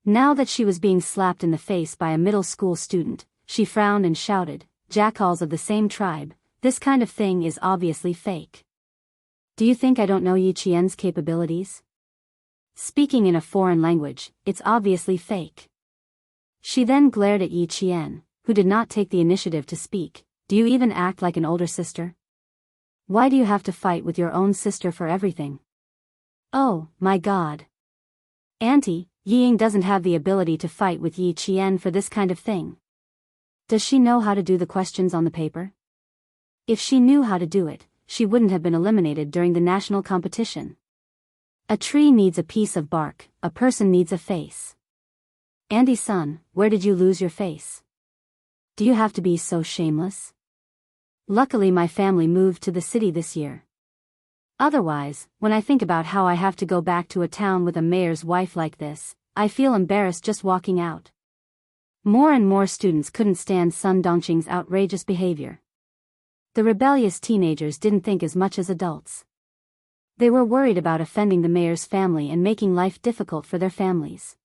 Now that she was being slapped in the face by a middle school student, she frowned and shouted, "Jackals of the same tribe, this kind of thing is obviously fake. Do you think I don't know Yi Qian's capabilities? Speaking in a foreign language, it's obviously fake." She then glared at Yi Qian, who did not take the initiative to speak. "Do you even act like an older sister? Why do you have to fight with your own sister for everything? Oh, my God. Auntie, Yi Ying doesn't have the ability to fight with Yi Qian for this kind of thing. Does she know how to do the questions on the paper? If she knew how to do it, she wouldn't have been eliminated during the national competition. A tree needs a piece of bark, a person needs a face. Andy son, where did you lose your face? Do you have to be so shameless? Luckily my family moved to the city this year. Otherwise, when I think about how I have to go back to a town with a mayor's wife like this, I feel embarrassed just walking out." More and more students couldn't stand Sun Dongqing's outrageous behavior. The rebellious teenagers didn't think as much as adults. They were worried about offending the mayor's family and making life difficult for their families.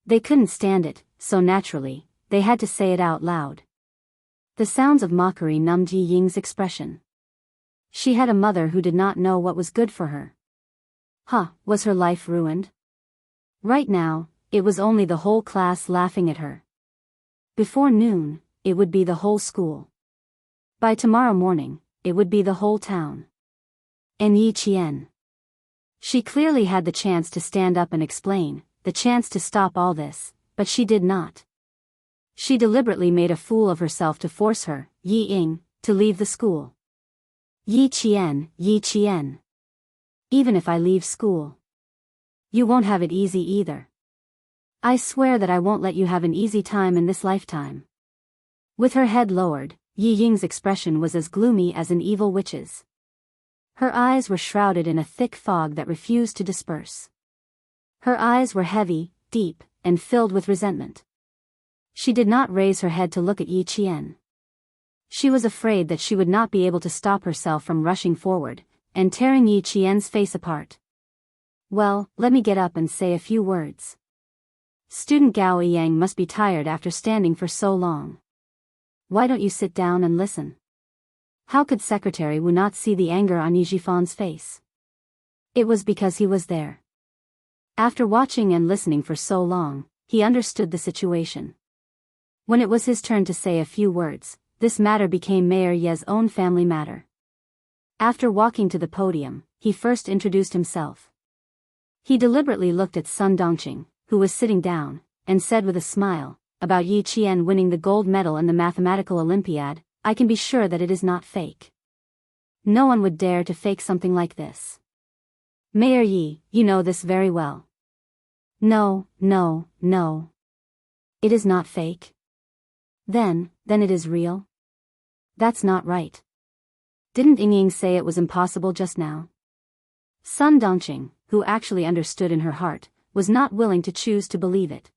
They couldn't stand it, so naturally, they had to say it out loud. The sounds of mockery numbed Yi Ying's expression. She had a mother who did not know what was good for her. Was her life ruined? Right now, it was only the whole class laughing at her. Before noon, it would be the whole school. By tomorrow morning, it would be the whole town. And Yi Qian. She clearly had the chance to stand up and explain, the chance to stop all this, but she did not. She deliberately made a fool of herself to force her, Yi Ying, to leave the school. Yi Qian, Yi Qian. Even if I leave school, you won't have it easy either. I swear that I won't let you have an easy time in this lifetime. With her head lowered, Yi Ying's expression was as gloomy as an evil witch's. Her eyes were shrouded in a thick fog that refused to disperse. Her eyes were heavy, deep, and filled with resentment. She did not raise her head to look at Yi Qian. She was afraid that she would not be able to stop herself from rushing forward, and tearing Yi Qian's face apart. Well, let me get up and say a few words. Student Gao Yang must be tired after standing for so long. Why don't you sit down and listen? How could Secretary Wu not see the anger on Yi Jifan's face? It was because he was there. After watching and listening for so long, he understood the situation. When it was his turn to say a few words, this matter became Mayor Ye's own family matter. After walking to the podium, he first introduced himself. He deliberately looked at Sun Dongqing, who was sitting down, and said with a smile, "About Yi Qian winning the gold medal in the mathematical Olympiad, I can be sure that it is not fake. No one would dare to fake something like this. Mayor Yi, you know this very well." "No, no, no. It is not fake." Then it is real?" "That's not right. Didn't Ying say it was impossible just now?" Sun Dongqing, who actually understood in her heart, was not willing to choose to believe it.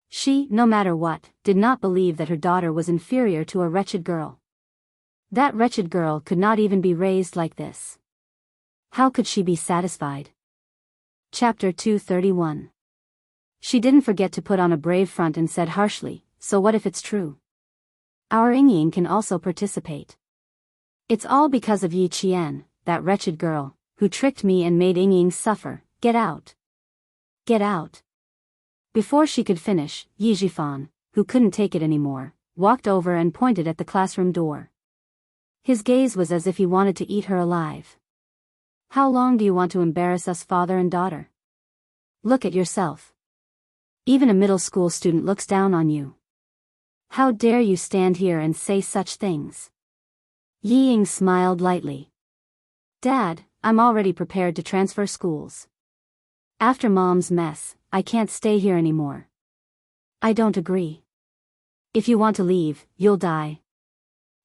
She, no matter what, did not believe that her daughter was inferior to a wretched girl. That wretched girl could not even be raised like this. How could she be satisfied? Chapter 231. She didn't forget to put on a brave front and said harshly, "So what if it's true? Our Ying can also participate. It's all because of Yi Qian, that wretched girl, who tricked me and made Ying suffer. Get out. Get out." Before she could finish, Yi Zhifan, who couldn't take it anymore, walked over and pointed at the classroom door. His gaze was as if he wanted to eat her alive. "How long do you want to embarrass us, father and daughter? Look at yourself. Even a middle school student looks down on you. How dare you stand here and say such things?" Yi Ying smiled lightly. "Dad, I'm already prepared to transfer schools. After Mom's mess, I can't stay here anymore." "I don't agree. If you want to leave, you'll die."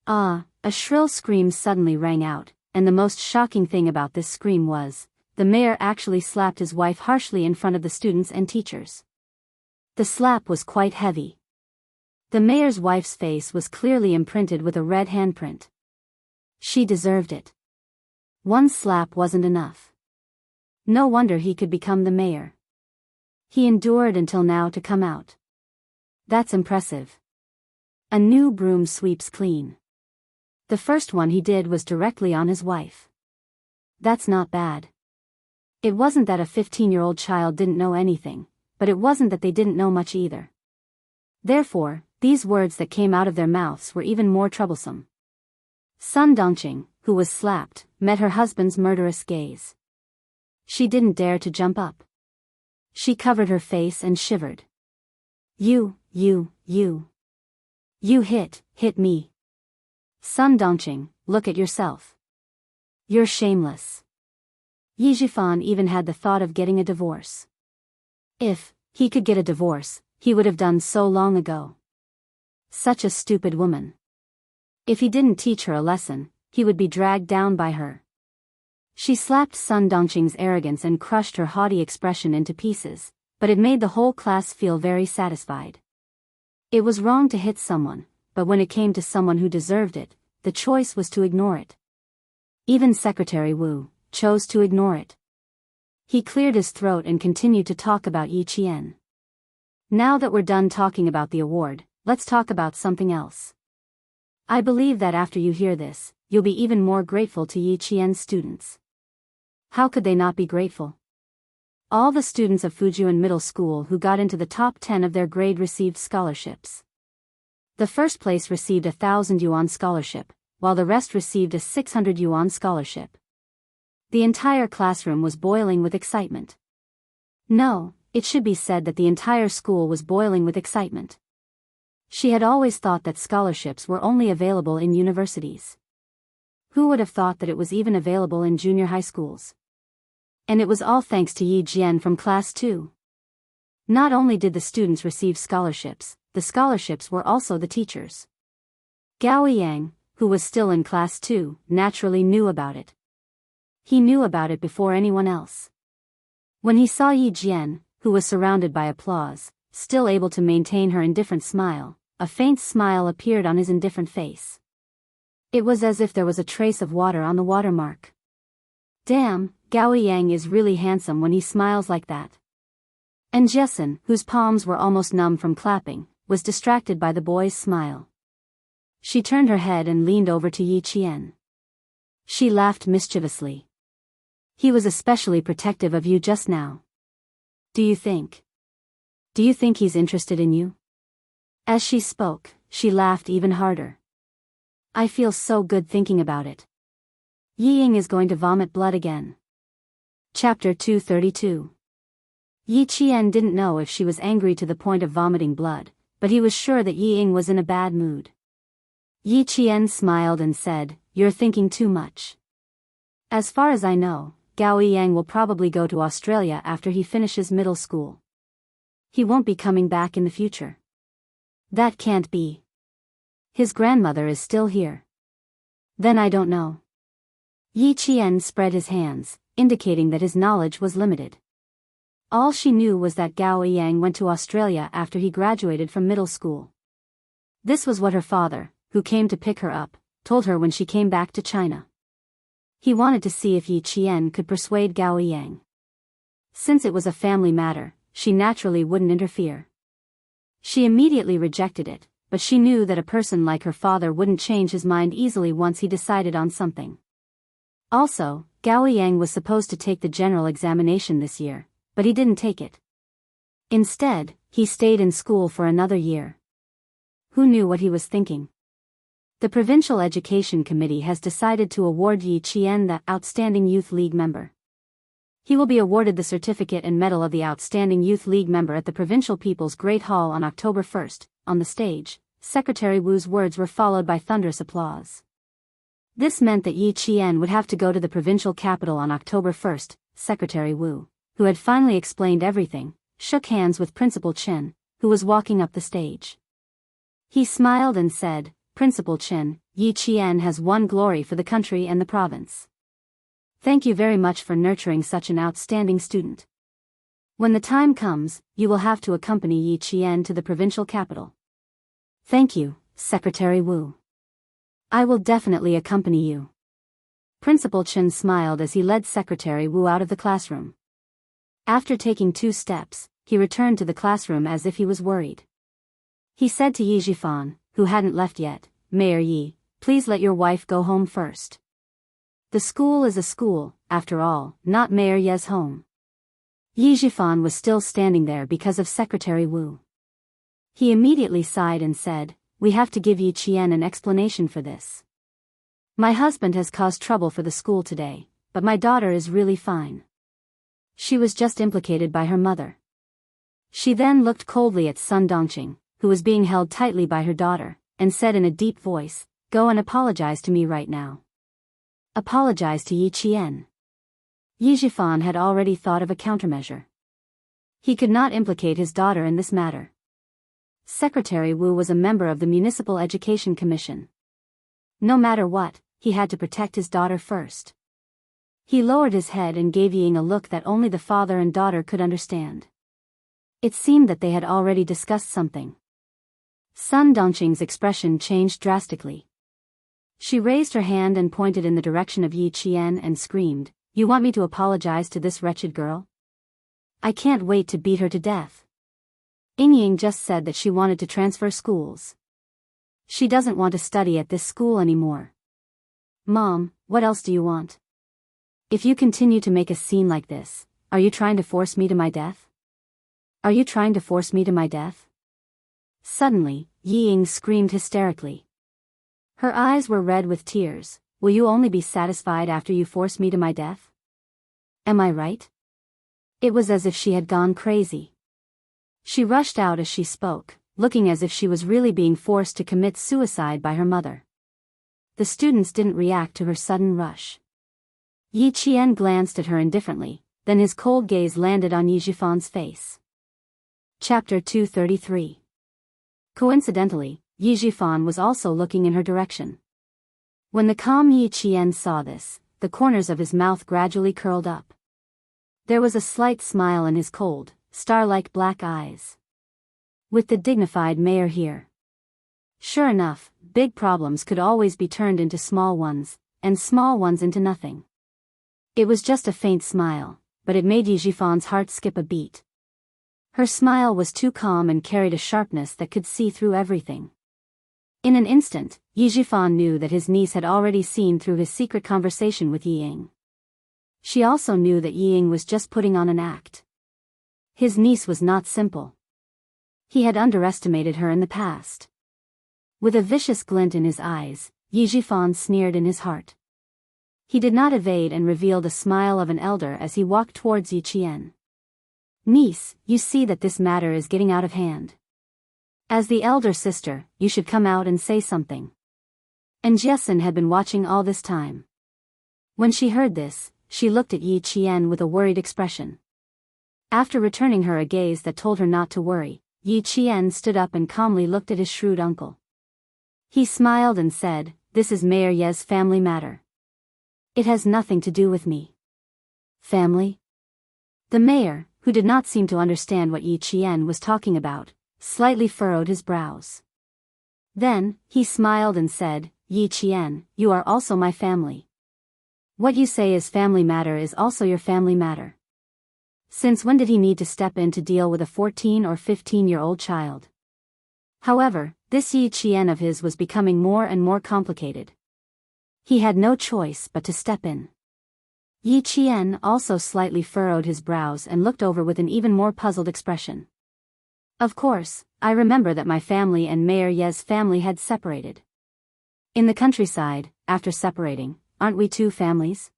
"Ah!" A shrill scream suddenly rang out, and the most shocking thing about this scream was, the mayor actually slapped his wife harshly in front of the students and teachers. The slap was quite heavy. The mayor's wife's face was clearly imprinted with a red handprint. She deserved it. One slap wasn't enough. No wonder he could become the mayor. He endured until now to come out. That's impressive. A new broom sweeps clean. The first one he did was directly on his wife. That's not bad. It wasn't that a 15-year-old child didn't know anything, but it wasn't that they didn't know much either. Therefore, these words that came out of their mouths were even more troublesome. Sun Dongqing, who was slapped, met her husband's murderous gaze. She didn't dare to jump up. She covered her face and shivered. You hit me. Sun Dongqing, look at yourself. You're shameless." Yi Zhifan even had the thought of getting a divorce. If he could get a divorce, he would have done so long ago. Such a stupid woman. If he didn't teach her a lesson, he would be dragged down by her. She slapped Sun Dongqing's arrogance and crushed her haughty expression into pieces, but it made the whole class feel very satisfied. It was wrong to hit someone, but when it came to someone who deserved it, the choice was to ignore it. Even Secretary Wu chose to ignore it. He cleared his throat and continued to talk about Yi Qian. "Now that we're done talking about the award, let's talk about something else. I believe that after you hear this, you'll be even more grateful to Yi Qian's students." How could they not be grateful? All the students of Fujian Middle School who got into the top 10 of their grade received scholarships. The first place received a 1,000 yuan scholarship, while the rest received a 600 yuan scholarship. The entire classroom was boiling with excitement. No, it should be said that the entire school was boiling with excitement. She had always thought that scholarships were only available in universities. Who would have thought that it was even available in junior high schools? And it was all thanks to Yi Jian from Class 2. Not only did the students receive scholarships, the scholarships were also the teachers. Gao Yang, who was still in Class 2, naturally knew about it. He knew about it before anyone else. When he saw Yi Jian, who was surrounded by applause, still able to maintain her indifferent smile, a faint smile appeared on his indifferent face. It was as if there was a trace of water on the watermark. Damn, Gao Yang is really handsome when he smiles like that. And Jessen, whose palms were almost numb from clapping, was distracted by the boy's smile. She turned her head and leaned over to Yi Qian. She laughed mischievously. "He was especially protective of you just now. Do you think he's interested in you?" As she spoke, she laughed even harder. I feel so good thinking about it. Yi Ying is going to vomit blood again. Chapter 232. Yi Qian didn't know if she was angry to the point of vomiting blood, but he was sure that Yi Ying was in a bad mood. Yi Qian smiled and said, "You're thinking too much. As far as I know, Gao Yang will probably go to Australia after he finishes middle school. He won't be coming back in the future. That can't be. His grandmother is still here. Then I don't know." Yi Qian spread his hands, indicating that his knowledge was limited. All she knew was that Gao Yang went to Australia after he graduated from middle school. This was what her father, who came to pick her up, told her when she came back to China. He wanted to see if Yi Qian could persuade Gao Yang. Since it was a family matter, she naturally wouldn't interfere. She immediately rejected it, but she knew that a person like her father wouldn't change his mind easily once he decided on something. Also, Gao Yang was supposed to take the general examination this year, but he didn't take it. Instead, he stayed in school for another year. Who knew what he was thinking? The Provincial Education Committee has decided to award Yi Qian the Outstanding Youth League member. He will be awarded the Certificate and Medal of the Outstanding Youth League member at the Provincial People's Great Hall on October 1st. On the stage, Secretary Wu's words were followed by thunderous applause. This meant that Yi Qian would have to go to the provincial capital on October 1st. Secretary Wu, who had finally explained everything, shook hands with Principal Chen, who was walking up the stage. He smiled and said, "Principal Chen, Yi Qian has won glory for the country and the province. Thank you very much for nurturing such an outstanding student. When the time comes, you will have to accompany Yi Qian to the provincial capital." "Thank you, Secretary Wu. I will definitely accompany you." Principal Chen smiled as he led Secretary Wu out of the classroom. After taking 2 steps, he returned to the classroom as if he was worried. He said to Yi Zhifan, who hadn't left yet, "Mayor Yi, please let your wife go home first. The school is a school, after all, not Mayor Ye's home." Yi Zhifan was still standing there because of Secretary Wu. He immediately sighed and said, "We have to give Yi Qian an explanation for this. My husband has caused trouble for the school today, but my daughter is really fine. She was just implicated by her mother." She then looked coldly at Sun Dongqing, who was being held tightly by her daughter, and said in a deep voice, "Go and apologize to me right now." Apologize to Yi Qian. Yi Zhifan had already thought of a countermeasure. He could not implicate his daughter in this matter. Secretary Wu was a member of the Municipal Education Commission. No matter what, he had to protect his daughter first. He lowered his head and gave Yi Ying a look that only the father and daughter could understand. It seemed that they had already discussed something. Sun Dongqing's expression changed drastically. She raised her hand and pointed in the direction of Yi Qian and screamed, "You want me to apologize to this wretched girl? I can't wait to beat her to death. Ying just said that she wanted to transfer schools. She doesn't want to study at this school anymore. Mom, what else do you want? If you continue to make a scene like this, are you trying to force me to my death? Are you trying to force me to my death?" Suddenly, Yi Ying screamed hysterically. Her eyes were red with tears. "Will you only be satisfied after you force me to my death? Am I right?" It was as if she had gone crazy. She rushed out as she spoke, looking as if she was really being forced to commit suicide by her mother. The students didn't react to her sudden rush. Yi Qian glanced at her indifferently, then his cold gaze landed on Yi Zhifan's face. Chapter 233. Coincidentally, Yi Zhifan was also looking in her direction. When the calm Yi Qian saw this, the corners of his mouth gradually curled up. There was a slight smile in his cold, star-like black eyes. With the dignified mayor here. Sure enough, big problems could always be turned into small ones, and small ones into nothing. It was just a faint smile, but it made Yi Zhifan's heart skip a beat. Her smile was too calm and carried a sharpness that could see through everything. In an instant, Yi Zhifan knew that his niece had already seen through his secret conversation with Yi Ying. She also knew that Yi Ying was just putting on an act. His niece was not simple. He had underestimated her in the past. With a vicious glint in his eyes, Yi Jifan sneered in his heart. He did not evade and revealed a smile of an elder as he walked towards Yi Qian. Niece, you see that this matter is getting out of hand. As the elder sister, you should come out and say something. And Jessen had been watching all this time. When she heard this, she looked at Yi Qian with a worried expression. After returning her a gaze that told her not to worry, Yi Qian stood up and calmly looked at his shrewd uncle. He smiled and said, "This is Mayor Ye's family matter. It has nothing to do with me." Family? The mayor, who did not seem to understand what Yi Qian was talking about, slightly furrowed his brows. Then, he smiled and said, "Yi Qian, you are also my family. What you say is family matter is also your family matter. Since when did he need to step in to deal with a 14 or 15-year-old child?" However, this Yi Qian of his was becoming more and more complicated. He had no choice but to step in. Yi Qian also slightly furrowed his brows and looked over with an even more puzzled expression. Of course, I remember that my family and Mayor Ye's family had separated. In the countryside, after separating, aren't we two families?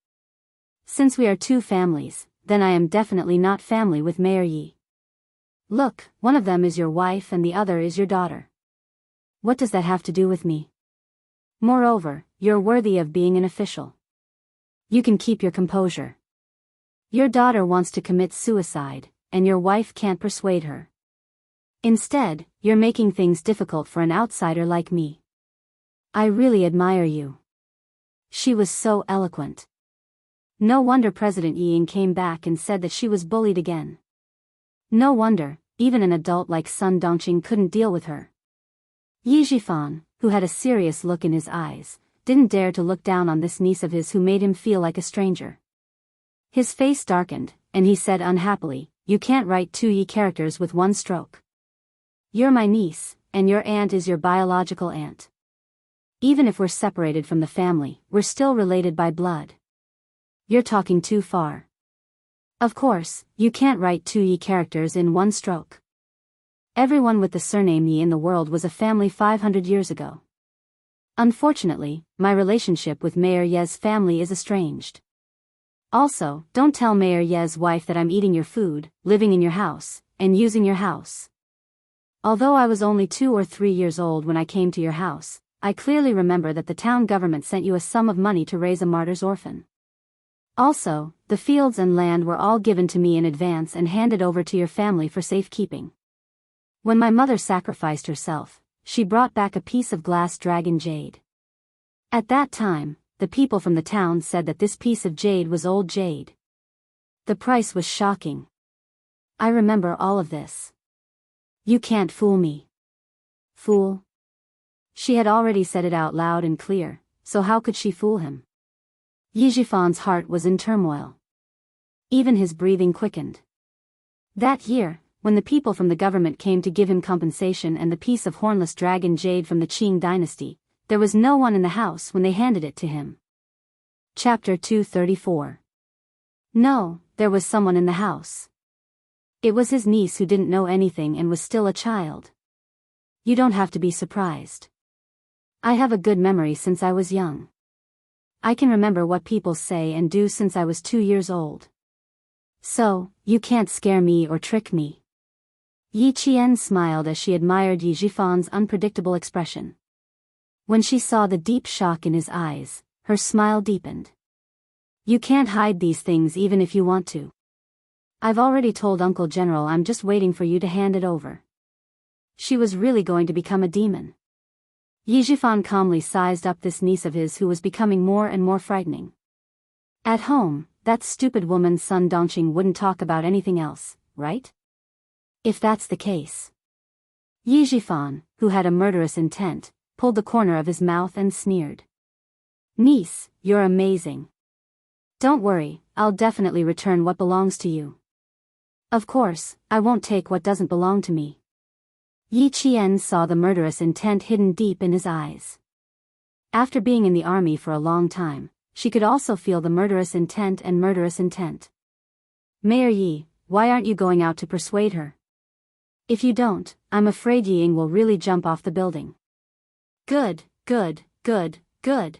Since we are two families, then I am definitely not family with Mayor Yi. Look, one of them is your wife and the other is your daughter. What does that have to do with me? Moreover, you're worthy of being an official. You can keep your composure. Your daughter wants to commit suicide, and your wife can't persuade her. Instead, you're making things difficult for an outsider like me. I really admire you. She was so eloquent. No wonder President Ying came back and said that she was bullied again. No wonder, even an adult like Sun Dongqing couldn't deal with her. Yi Jifan, who had a serious look in his eyes, didn't dare to look down on this niece of his who made him feel like a stranger. His face darkened, and he said unhappily, "You can't write 2 Yi characters with one stroke. You're my niece, and your aunt is your biological aunt. Even if we're separated from the family, we're still related by blood. You're talking too far. Of course, you can't write 2 Yi characters in one stroke. Everyone with the surname Yi in the world was a family 500 years ago. Unfortunately, my relationship with Mayor Ye's family is estranged. Also, don't tell Mayor Ye's wife that I'm eating your food, living in your house, and using your house. Although I was only 2 or 3 years old when I came to your house, I clearly remember that the town government sent you a sum of money to raise a martyr's orphan. Also, the fields and land were all given to me in advance and handed over to your family for safekeeping. When my mother sacrificed herself, she brought back a piece of glass dragon jade. At that time, the people from the town said that this piece of jade was old jade. The price was shocking. I remember all of this. You can't fool me. Fool? She had already said it out loud and clear, so how could she fool him? Yi Jifan's heart was in turmoil. Even his breathing quickened. That year, when the people from the government came to give him compensation and the piece of hornless dragon jade from the Qing dynasty, there was no one in the house when they handed it to him. Chapter 234. No, there was someone in the house. It was his niece who didn't know anything and was still a child. You don't have to be surprised. I have a good memory since I was young. I can remember what people say and do since I was 2 years old. So, you can't scare me or trick me. Yi Qian smiled as she admired Yi Jifan's unpredictable expression. When she saw the deep shock in his eyes, her smile deepened. You can't hide these things even if you want to. I've already told Uncle General I'm just waiting for you to hand it over. She was really going to become a demon. Yi Jifan calmly sized up this niece of his who was becoming more and more frightening. At home, that stupid woman Sun Dongqing wouldn't talk about anything else, right? If that's the case. Yi Jifan, who had a murderous intent, pulled the corner of his mouth and sneered. Niece, you're amazing. Don't worry, I'll definitely return what belongs to you. Of course, I won't take what doesn't belong to me. Yi Qian saw the murderous intent hidden deep in his eyes. After being in the army for a long time, she could also feel the murderous intent and murderous intent. Mayor Yi, why aren't you going out to persuade her? If you don't, I'm afraid Ying will really jump off the building. Good, good, good, Good.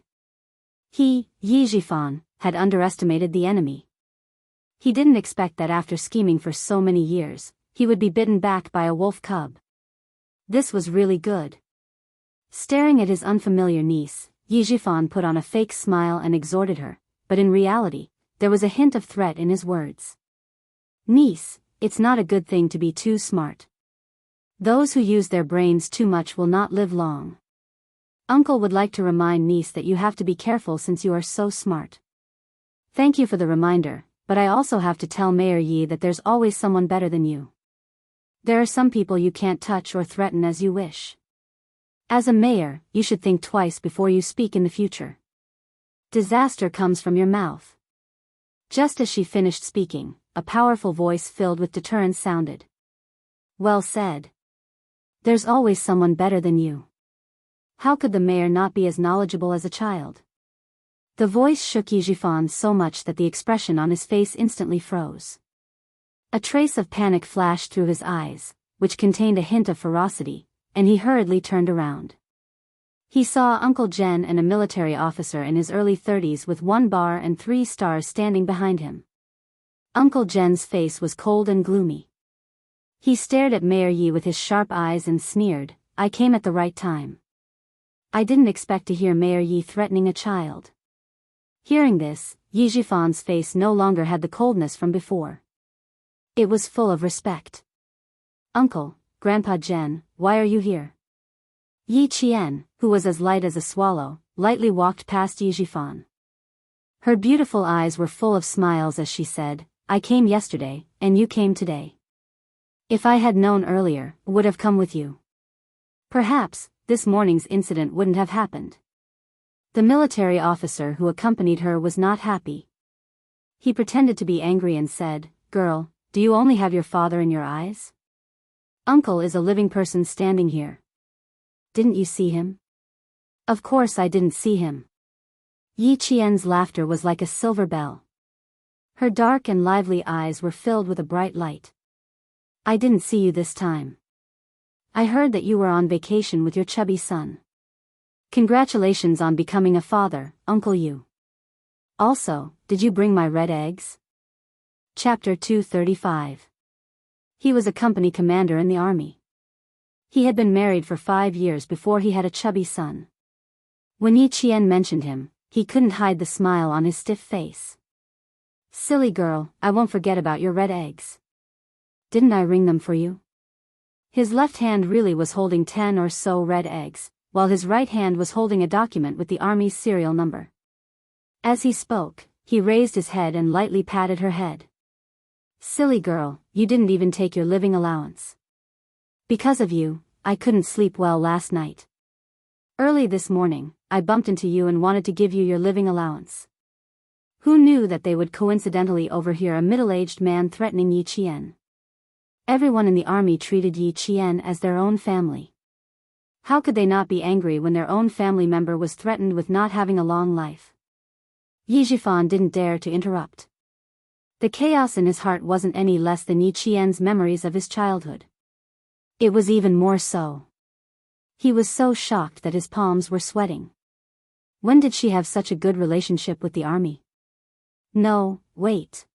He, Yi Jifan, had underestimated the enemy. He didn't expect that after scheming for so many years, he would be bitten back by a wolf cub. This was really good. Staring at his unfamiliar niece, Yi Jifan put on a fake smile and exhorted her, but in reality, there was a hint of threat in his words. Niece, it's not a good thing to be too smart. Those who use their brains too much will not live long. Uncle would like to remind niece that you have to be careful since you are so smart. Thank you for the reminder, but I also have to tell Mayor Yi that there's always someone better than you. There are some people you can't touch or threaten as you wish. As a mayor, you should think twice before you speak in the future. Disaster comes from your mouth. Just as she finished speaking, a powerful voice filled with deterrence sounded. Well said. There's always someone better than you. How could the mayor not be as knowledgeable as a child? The voice shook Yi Jifan so much that the expression on his face instantly froze. A trace of panic flashed through his eyes, which contained a hint of ferocity, and he hurriedly turned around. He saw Uncle Jen and a military officer in his early 30s with 1 bar and 3 stars standing behind him. Uncle Jen's face was cold and gloomy. He stared at Mayor Yi with his sharp eyes and sneered, I came at the right time. I didn't expect to hear Mayor Yi threatening a child. Hearing this, Yi Jifan's face no longer had the coldness from before. It was full of respect. Uncle, Grandpa Jen, why are you here? Yi Qian, who was as light as a swallow, lightly walked past Yi Jifan. Her beautiful eyes were full of smiles as she said, I came yesterday, and you came today. If I had known earlier, would have come with you. Perhaps, this morning's incident wouldn't have happened. The military officer who accompanied her was not happy. He pretended to be angry and said, Girl, do you only have your father in your eyes? Uncle is a living person standing here. Didn't you see him? Of course I didn't see him. Yi Qian's laughter was like a silver bell. Her dark and lively eyes were filled with a bright light. I didn't see you this time. I heard that you were on vacation with your chubby son. Congratulations on becoming a father, Uncle Yu. Also, did you bring my red eggs? Chapter 235. He was a company commander in the army. He had been married for 5 years before he had a chubby son. When Yi Qian mentioned him, he couldn't hide the smile on his stiff face. Silly girl, I won't forget about your red eggs. Didn't I ring them for you? His left hand really was holding 10 or so red eggs, while his right hand was holding a document with the army's serial number. As he spoke, he raised his head and lightly patted her head. Silly girl, you didn't even take your living allowance. Because of you, I couldn't sleep well last night. Early this morning, I bumped into you and wanted to give you your living allowance. Who knew that they would coincidentally overhear a middle-aged man threatening Yi Qian? Everyone in the army treated Yi Qian as their own family. How could they not be angry when their own family member was threatened with not having a long life? Yi Jifan didn't dare to interrupt. The chaos in his heart wasn't any less than Yi Qian's memories of his childhood. It was even more so. He was so shocked that his palms were sweating. When did she have such a good relationship with the army? No, wait.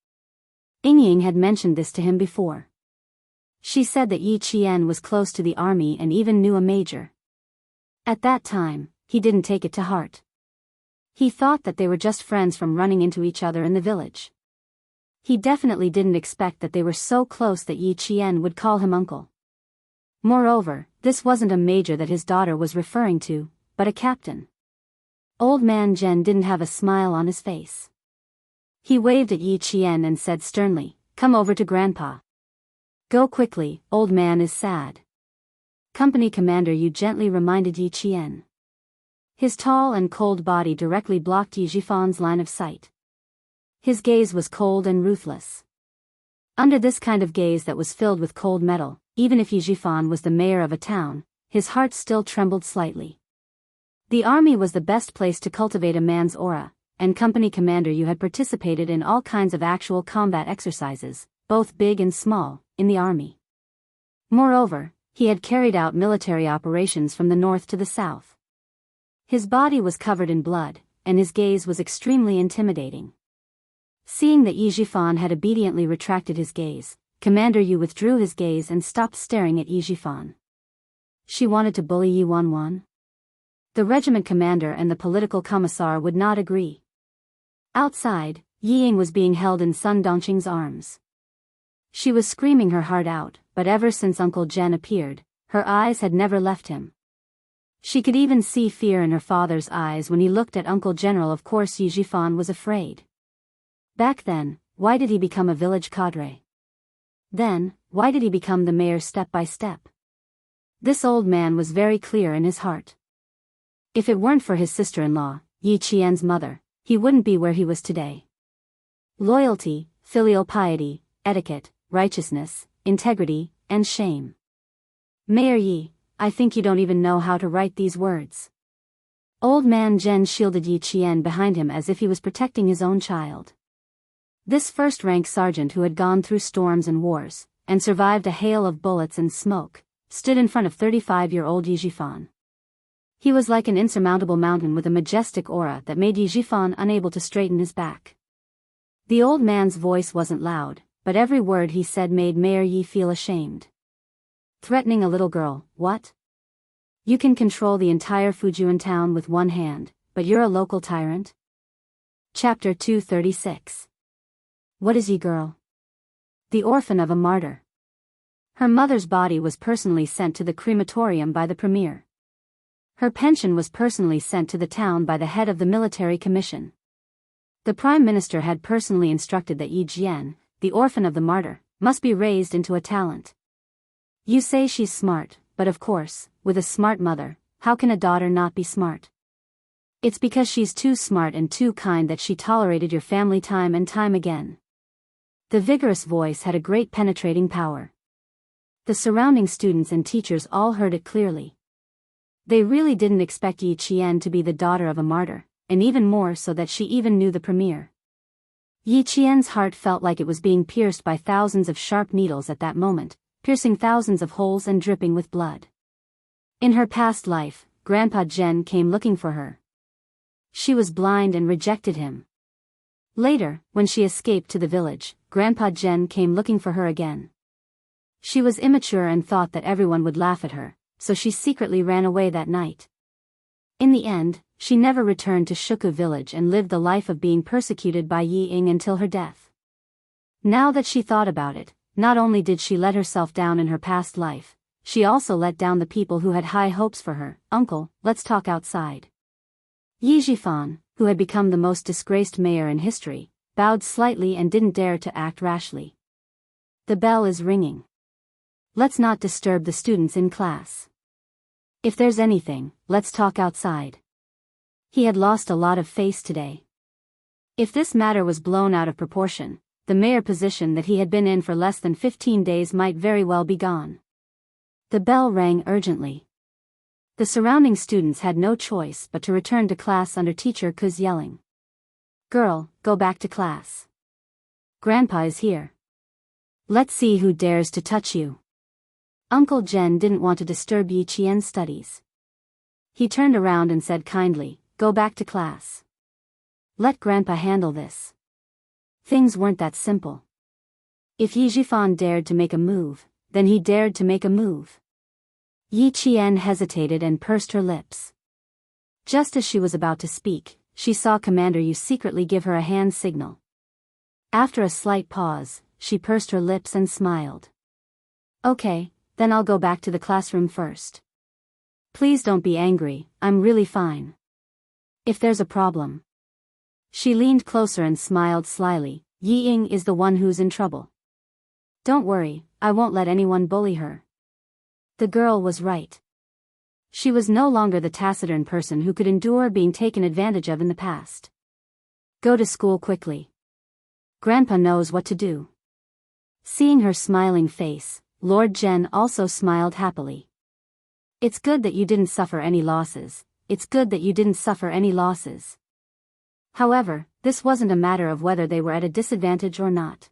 Ying had mentioned this to him before. She said that Yi Qian was close to the army and even knew a major. At that time, he didn't take it to heart. He thought that they were just friends from running into each other in the village. He definitely didn't expect that they were so close that Yi Qian would call him uncle. Moreover, this wasn't a major that his daughter was referring to, but a captain. Old man Zhen didn't have a smile on his face. He waved at Yi Qian and said sternly, Come over to Grandpa. Go quickly, old man is sad. Company commander Yu gently reminded Yi Qian. His tall and cold body directly blocked Yi Jifan's line of sight. His gaze was cold and ruthless. Under this kind of gaze that was filled with cold metal, even if Yi Jifan was the mayor of a town, his heart still trembled slightly. The army was the best place to cultivate a man's aura, and company commander Yu had participated in all kinds of actual combat exercises, both big and small, in the army. Moreover, he had carried out military operations from the north to the south. His body was covered in blood, and his gaze was extremely intimidating. Seeing that Yi Jifan had obediently retracted his gaze, Commander Yu withdrew his gaze and stopped staring at Yi Jifan. She wanted to bully Yi Wanwan? The regiment commander and the political commissar would not agree. Outside, Yi Ying was being held in Sun Dongqing's arms. She was screaming her heart out, but ever since Uncle Jen appeared, her eyes had never left him. She could even see fear in her father's eyes when he looked at Uncle General. Of course Yi Jifan was afraid. Back then, why did he become a village cadre? Then, why did he become the mayor step by step? This old man was very clear in his heart. If it weren't for his sister-in-law, Yi Qian's mother, he wouldn't be where he was today. Loyalty, filial piety, etiquette, righteousness, integrity, and shame. Mayor Yi, I think you don't even know how to write these words. Old man Zhen shielded Yi Qian behind him as if he was protecting his own child. This first-rank sergeant who had gone through storms and wars, and survived a hail of bullets and smoke, stood in front of 35-year-old Yi Jifan. He was like an insurmountable mountain with a majestic aura that made Yi Jifan unable to straighten his back. The old man's voice wasn't loud, but every word he said made Mayor Yi feel ashamed. Threatening a little girl, what? You can control the entire Fujian town with one hand, but you're a local tyrant? Chapter 236. What is Yi girl? The orphan of a martyr. Her mother's body was personally sent to the crematorium by the premier. Her pension was personally sent to the town by the head of the military commission. The prime minister had personally instructed that Yi Jian, the orphan of the martyr, must be raised into a talent. You say she's smart, but of course, with a smart mother, how can a daughter not be smart? It's because she's too smart and too kind that she tolerated your family time and time again. The vigorous voice had a great penetrating power. The surrounding students and teachers all heard it clearly. They really didn't expect Yi Qian to be the daughter of a martyr, and even more so that she even knew the premier. Yi Qian's heart felt like it was being pierced by thousands of sharp needles at that moment, piercing thousands of holes and dripping with blood. In her past life, Grandpa Zhen came looking for her. She was blind and rejected him. Later, when she escaped to the village, Grandpa Zhen came looking for her again. She was immature and thought that everyone would laugh at her, so she secretly ran away that night. In the end, she never returned to Shuku village and lived the life of being persecuted by Yi Ying until her death. Now that she thought about it, not only did she let herself down in her past life, she also let down the people who had high hopes for her. Uncle, let's talk outside. Yi Jifan, who had become the most disgraced mayor in history, bowed slightly and didn't dare to act rashly. The bell is ringing. Let's not disturb the students in class. If there's anything, let's talk outside. He had lost a lot of face today. If this matter was blown out of proportion, the mayor position that he had been in for less than 15 days might very well be gone. The bell rang urgently. The surrounding students had no choice but to return to class under Teacher Ku's yelling. Girl, go back to class. Grandpa is here. Let's see who dares to touch you. Uncle Zhen didn't want to disturb Yi Qian's studies. He turned around and said kindly, go back to class. Let Grandpa handle this. Things weren't that simple. If Yi Jifan dared to make a move, then he dared to make a move. Yi Qian hesitated and pursed her lips. Just as she was about to speak, she saw Commander Yu secretly give her a hand signal. After a slight pause, she pursed her lips and smiled. Okay, then I'll go back to the classroom first. Please don't be angry, I'm really fine. If there's a problem. She leaned closer and smiled slyly. Yi Ying is the one who's in trouble. Don't worry, I won't let anyone bully her. The girl was right. She was no longer the taciturn person who could endure being taken advantage of in the past. Go to school quickly. Grandpa knows what to do. Seeing her smiling face, Lord Zhen also smiled happily. It's good that you didn't suffer any losses. It's good that you didn't suffer any losses. However, this wasn't a matter of whether they were at a disadvantage or not.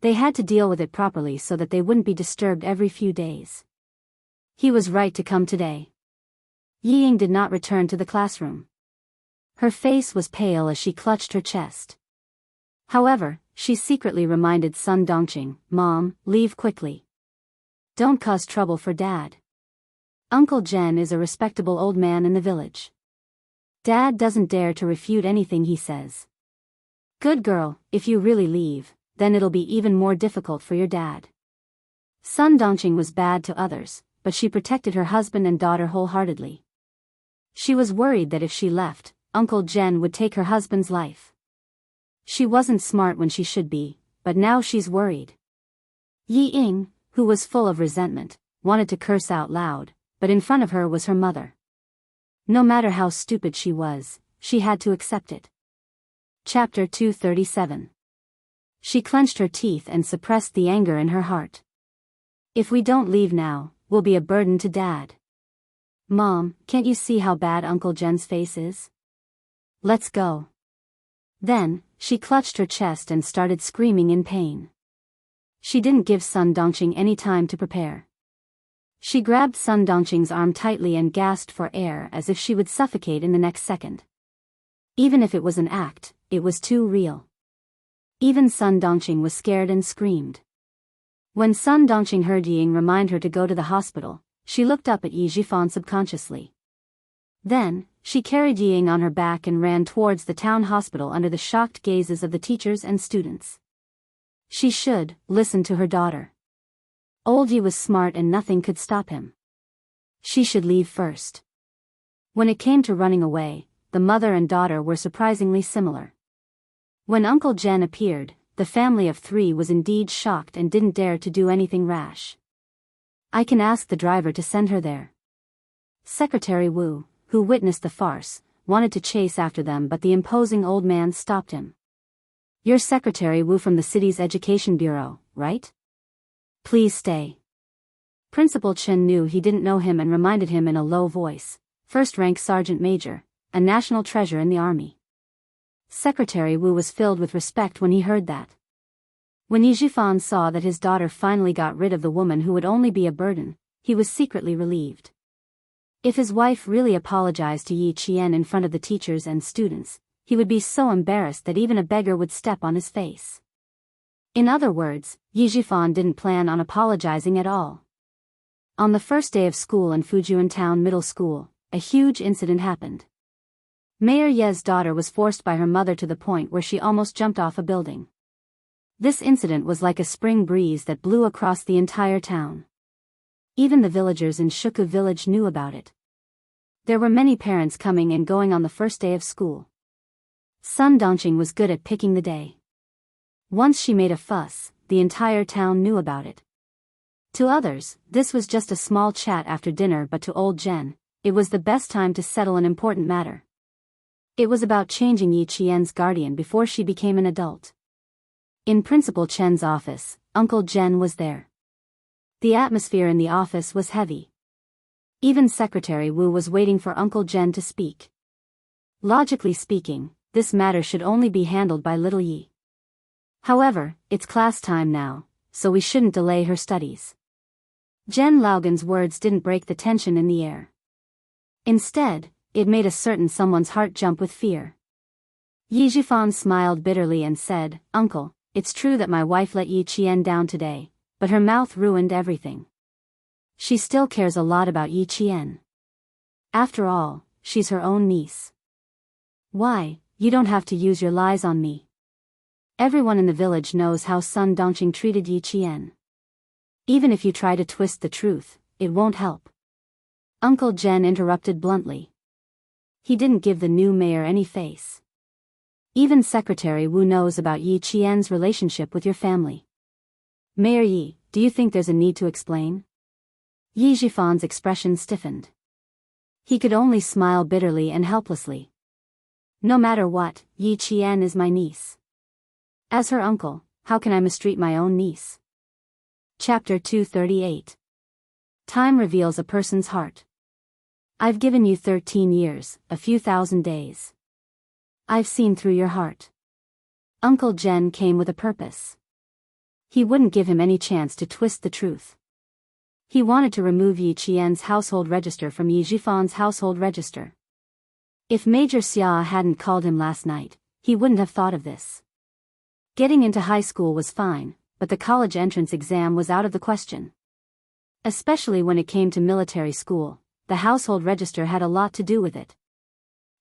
They had to deal with it properly so that they wouldn't be disturbed every few days. He was right to come today. Yi Ying did not return to the classroom. Her face was pale as she clutched her chest. However, she secretly reminded Sun Dongqing, "Mom, leave quickly. Don't cause trouble for Dad. Uncle Jen is a respectable old man in the village. Dad doesn't dare to refute anything he says. Good girl, if you really leave, then it'll be even more difficult for your dad." Sun Dongqing was bad to others, but she protected her husband and daughter wholeheartedly. She was worried that if she left, Uncle Jen would take her husband's life. She wasn't smart when she should be, but now she's worried. Yi Ying, who was full of resentment, wanted to curse out loud, but in front of her was her mother. No matter how stupid she was, she had to accept it. Chapter 237. She clenched her teeth and suppressed the anger in her heart. If we don't leave now, we'll be a burden to Dad. Mom, can't you see how bad Uncle Jen's face is? Let's go. Then, she clutched her chest and started screaming in pain. She didn't give Sun Dongqing any time to prepare. She grabbed Sun Dongqing's arm tightly and gasped for air as if she would suffocate in the next second. Even if it was an act, it was too real. Even Sun Dongqing was scared and screamed. When Sun Dongqing heard Yi Ying remind her to go to the hospital, she looked up at Yi Jifan subconsciously. Then, she carried Yi Ying on her back and ran towards the town hospital under the shocked gazes of the teachers and students. She should listen to her daughter. Old Yi was smart and nothing could stop him. She should leave first. When it came to running away, the mother and daughter were surprisingly similar. When Uncle Jen appeared, the family of three was indeed shocked and didn't dare to do anything rash. "I can ask the driver to send her there." Secretary Wu, who witnessed the farce, wanted to chase after them, but the imposing old man stopped him. "You're Secretary Wu from the city's education bureau, right? Please stay." Principal Chen knew he didn't know him and reminded him in a low voice, "First-rank Sergeant Major, a national treasure in the army." Secretary Wu was filled with respect when he heard that. When Yi Jifan saw that his daughter finally got rid of the woman who would only be a burden, he was secretly relieved. If his wife really apologized to Yi Qian in front of the teachers and students, he would be so embarrassed that even a beggar would step on his face. In other words, Yi Jifan didn't plan on apologizing at all. On the first day of school in Fujian Town Middle School, a huge incident happened. Mayor Ye's daughter was forced by her mother to the point where she almost jumped off a building. This incident was like a spring breeze that blew across the entire town. Even the villagers in Shuku village knew about it. There were many parents coming and going on the first day of school. Sun Dongqing was good at picking the day. Once she made a fuss, the entire town knew about it. To others, this was just a small chat after dinner, but to old Jen, it was the best time to settle an important matter. It was about changing Yi Qian's guardian before she became an adult. In Principal Chen's office, Uncle Jen was there. The atmosphere in the office was heavy. Even Secretary Wu was waiting for Uncle Jen to speak. Logically speaking, this matter should only be handled by little Yi. However, it's class time now, so we shouldn't delay her studies. Jen Laugan's words didn't break the tension in the air. Instead, it made a certain someone's heart jump with fear. Yi Jifan smiled bitterly and said, "Uncle, it's true that my wife let Yi Qian down today, but her mouth ruined everything. She still cares a lot about Yi Qian. After all, she's her own niece. Why, you don't have to use your lies on me. Everyone in the village knows how Sun Dongqing treated Yi Qian. Even if you try to twist the truth, it won't help." Uncle Jen interrupted bluntly. He didn't give the new mayor any face. "Even Secretary Wu knows about Yi Qian's relationship with your family. Mayor Yi, do you think there's a need to explain?" Yi Jifan's expression stiffened. He could only smile bitterly and helplessly. "No matter what, Yi Qian is my niece. As her uncle, how can I mistreat my own niece?" Chapter 238. Time reveals a person's heart. I've given you 13 years, a few thousand days. I've seen through your heart. Uncle Jen came with a purpose. He wouldn't give him any chance to twist the truth. He wanted to remove Yi Qian's household register from Yi Jifan's household register. If Major Xia hadn't called him last night, he wouldn't have thought of this. Getting into high school was fine, but the college entrance exam was out of the question. Especially when it came to military school, the household register had a lot to do with it.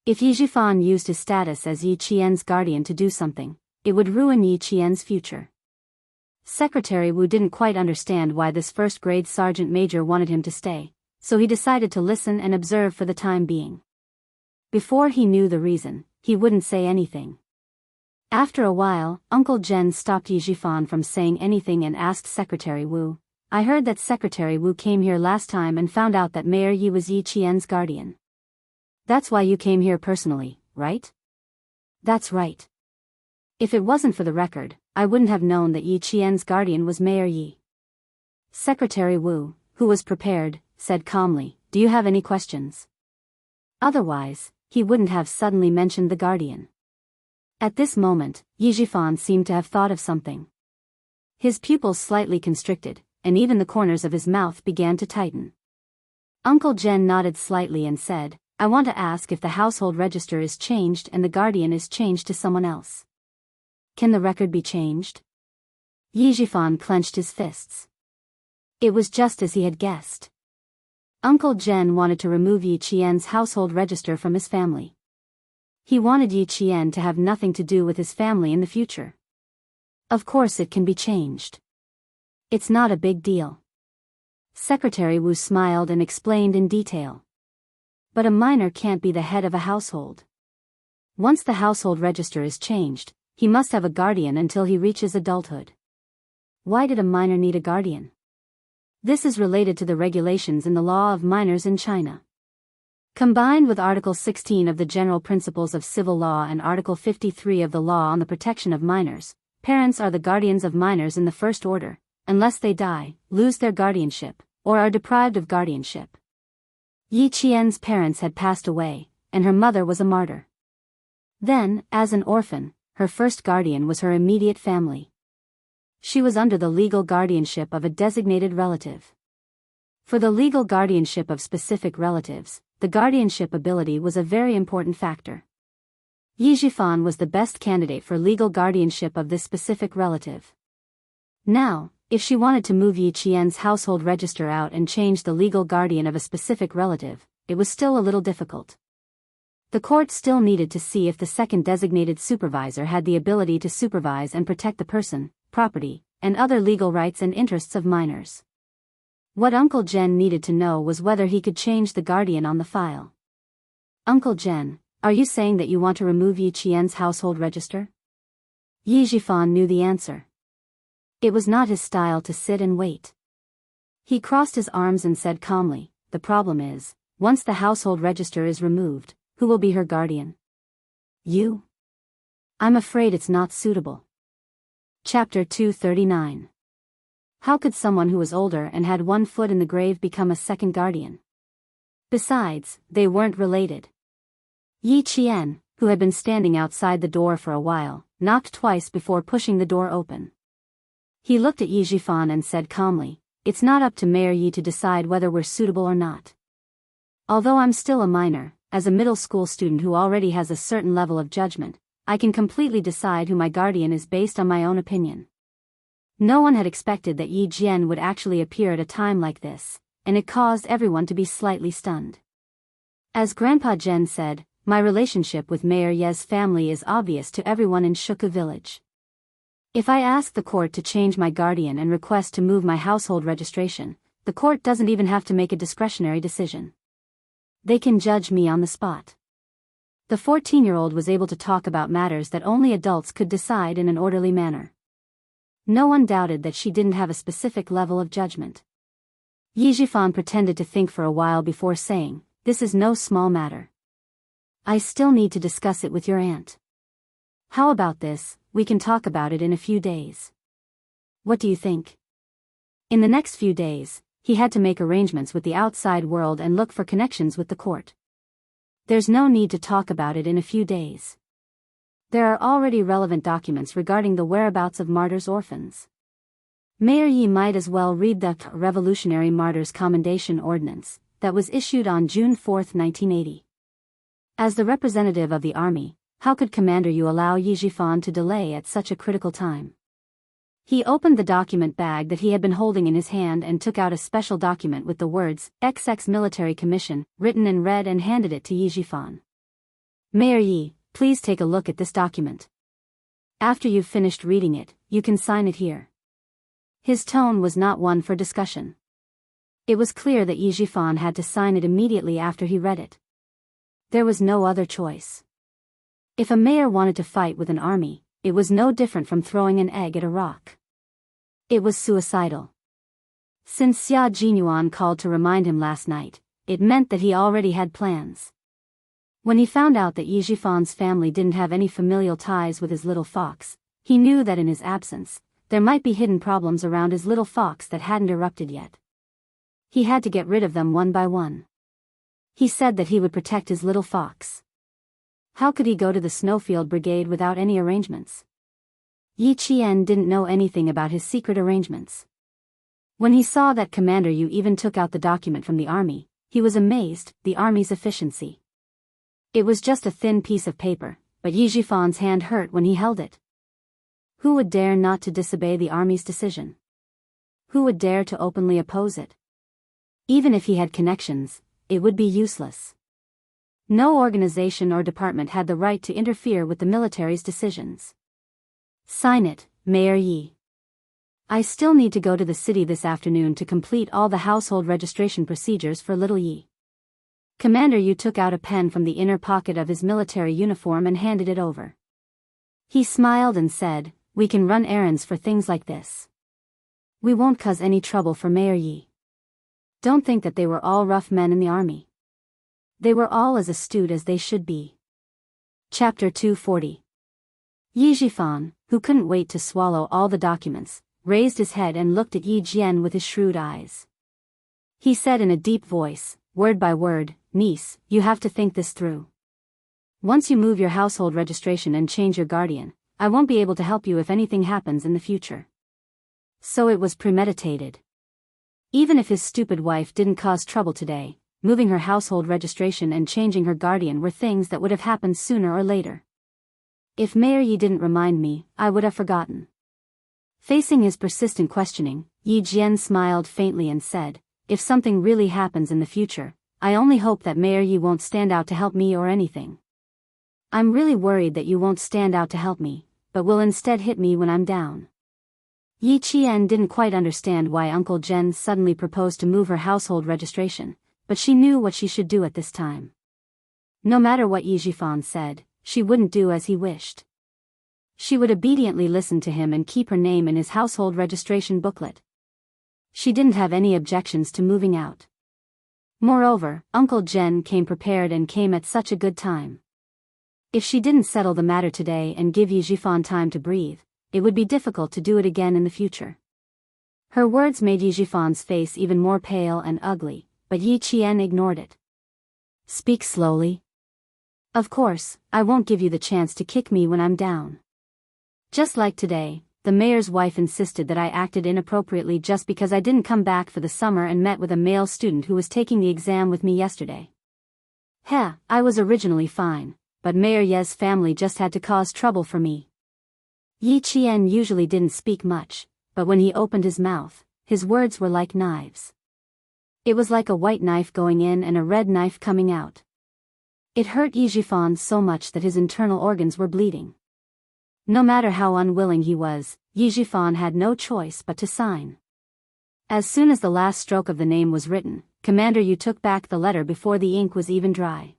If Yi Jifan used his status as Yi Qian's guardian to do something, it would ruin Yi Qian's future. Secretary Wu didn't quite understand why this first-grade sergeant major wanted him to stay, so he decided to listen and observe for the time being. Before he knew the reason, he wouldn't say anything. After a while, Uncle Jen stopped Yi Jifan from saying anything and asked Secretary Wu, "I heard that Secretary Wu came here last time and found out that Mayor Yi was Yi Qian's guardian. That's why you came here personally, right?" "That's right. If it wasn't for the record, I wouldn't have known that Yi Qian's guardian was Mayor Yi." Secretary Wu, who was prepared, said calmly, "Do you have any questions?" Otherwise, he wouldn't have suddenly mentioned the guardian. At this moment, Yi Jifan seemed to have thought of something. His pupils slightly constricted, and even the corners of his mouth began to tighten. Uncle Jen nodded slightly and said, "I want to ask if the household register is changed and the guardian is changed to someone else. Can the record be changed?" Yi Jifan clenched his fists. It was just as he had guessed. Uncle Jen wanted to remove Yi Qian's household register from his family. He wanted Yi Qian to have nothing to do with his family in the future. Of course it can be changed. It's not a big deal. Secretary Wu smiled and explained in detail. But a minor can't be the head of a household. Once the household register is changed, he must have a guardian until he reaches adulthood. Why did a minor need a guardian? This is related to the regulations in the law of minors in China. Combined with Article 16 of the General Principles of Civil Law and Article 53 of the Law on the Protection of Minors, parents are the guardians of minors in the first order, unless they die, lose their guardianship, or are deprived of guardianship. Yi Qian's parents had passed away, and her mother was a martyr. Then, as an orphan, her first guardian was her immediate family. She was under the legal guardianship of a designated relative. For the legal guardianship of specific relatives, the guardianship ability was a very important factor. Yi Jifan was the best candidate for legal guardianship of this specific relative. Now, if she wanted to move Yi Qian's household register out and change the legal guardian of a specific relative, it was still a little difficult. The court still needed to see if the second designated supervisor had the ability to supervise and protect the person, property, and other legal rights and interests of minors. What Uncle Jen needed to know was whether he could change the guardian on the file. "Uncle Jen, are you saying that you want to remove Yi Qian's household register?" Yi Jifan knew the answer. It was not his style to sit and wait. He crossed his arms and said calmly, "The problem is, once the household register is removed, who will be her guardian?" "You?" "I'm afraid it's not suitable." Chapter 239. How could someone who was older and had one foot in the grave become a second guardian? Besides, they weren't related. Yi Qian, who had been standing outside the door for a while, knocked twice before pushing the door open. He looked at Yi Jifan and said calmly, "It's not up to Mayor Yi to decide whether we're suitable or not. Although I'm still a minor, as a middle school student who already has a certain level of judgment, I can completely decide who my guardian is based on my own opinion." No one had expected that Yi Jian would actually appear at a time like this, and it caused everyone to be slightly stunned. As Grandpa Jen said, "My relationship with Mayor Ye's family is obvious to everyone in Shuku village. If I ask the court to change my guardian and request to move my household registration, the court doesn't even have to make a discretionary decision. They can judge me on the spot." The 14-year-old was able to talk about matters that only adults could decide in an orderly manner. No one doubted that she didn't have a specific level of judgment. Yi Jifan pretended to think for a while before saying, "This is no small matter. I still need to discuss it with your aunt. How about this, we can talk about it in a few days. What do you think?" In the next few days, he had to make arrangements with the outside world and look for connections with the court. There's no need to talk about it in a few days. There are already relevant documents regarding the whereabouts of martyrs' orphans. Mayor Yi might as well read the Revolutionary Martyrs Commendation Ordinance that was issued on June 4, 1980. As the representative of the army, how could Commander Yu allow Yi Jifan to delay at such a critical time? He opened the document bag that he had been holding in his hand and took out a special document with the words, XX Military Commission, written in red and handed it to Yi Jifan. Mayor Yi, please take a look at this document. After you've finished reading it, you can sign it here. His tone was not one for discussion. It was clear that Yi Jifan had to sign it immediately after he read it. There was no other choice. If a mayor wanted to fight with an army, it was no different from throwing an egg at a rock. It was suicidal. Since Xia Jinyuan called to remind him last night, it meant that he already had plans. When he found out that Yi Jifan's family didn't have any familial ties with his little fox, he knew that in his absence, there might be hidden problems around his little fox that hadn't erupted yet. He had to get rid of them one by one. He said that he would protect his little fox. How could he go to the Snowfield Brigade without any arrangements? Yi Qian didn't know anything about his secret arrangements. When he saw that Commander Yu even took out the document from the army, he was amazed, the army's efficiency. It was just a thin piece of paper, but Yi Jifan's hand hurt when he held it. Who would dare not to disobey the army's decision? Who would dare to openly oppose it? Even if he had connections, it would be useless. No organization or department had the right to interfere with the military's decisions. Sign it, Mayor Yi. I still need to go to the city this afternoon to complete all the household registration procedures for little Yi. Commander Yu took out a pen from the inner pocket of his military uniform and handed it over. He smiled and said, "We can run errands for things like this. We won't cause any trouble for Mayor Yi. Don't think that they were all rough men in the army. They were all as astute as they should be." Chapter 240. Yi Jifan, who couldn't wait to swallow all the documents, raised his head and looked at Yi Jian with his shrewd eyes. He said in a deep voice, word by word, "Niece, you have to think this through. Once you move your household registration and change your guardian, I won't be able to help you if anything happens in the future." So it was premeditated. Even if his stupid wife didn't cause trouble today, moving her household registration and changing her guardian were things that would have happened sooner or later. If Mayor Yi didn't remind me, I would have forgotten. Facing his persistent questioning, Yi Jian smiled faintly and said, "If something really happens in the future, I only hope that Mayor Yi won't stand out to help me or anything. I'm really worried that you won't stand out to help me, but will instead hit me when I'm down." Yi Qian didn't quite understand why Uncle Jen suddenly proposed to move her household registration, but she knew what she should do at this time. No matter what Yi Jifan said, she wouldn't do as he wished. She would obediently listen to him and keep her name in his household registration booklet. She didn't have any objections to moving out. Moreover, Uncle Jen came prepared and came at such a good time. If she didn't settle the matter today and give Yi Jifan time to breathe, it would be difficult to do it again in the future. Her words made Yi Jifan's face even more pale and ugly, but Yi Qian ignored it. "Speak slowly. Of course, I won't give you the chance to kick me when I'm down. Just like today, the mayor's wife insisted that I acted inappropriately just because I didn't come back for the summer and met with a male student who was taking the exam with me yesterday. I was originally fine, but Mayor Ye's family just had to cause trouble for me." Yi Qian usually didn't speak much, but when he opened his mouth, his words were like knives. It was like a white knife going in and a red knife coming out. It hurt Yi Jifan so much that his internal organs were bleeding. No matter how unwilling he was, Yi Jifan had no choice but to sign. As soon as the last stroke of the name was written, Commander Yu took back the letter before the ink was even dry.